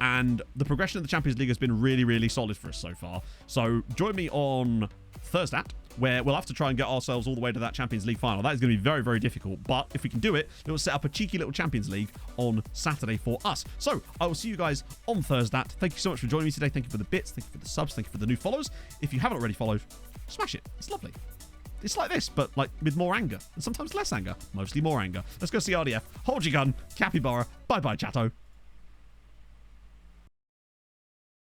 And the progression of the Champions League has been really, really solid for us so far. So join me on Thursday, where we'll have to try and get ourselves all the way to that Champions League final. That is going to be very, very difficult. But if we can do it, it will set up a cheeky little Champions League on Saturday for us. So I will see you guys on Thursday. Thank you so much for joining me today. Thank you for the bits. Thank you for the subs. Thank you for the new follows. If you haven't already followed, smash it. It's lovely. It's like this, but like with more anger. And sometimes less anger. Mostly more anger. Let's go see RDF. Hold your gun. Capybara. Bye-bye, chatto.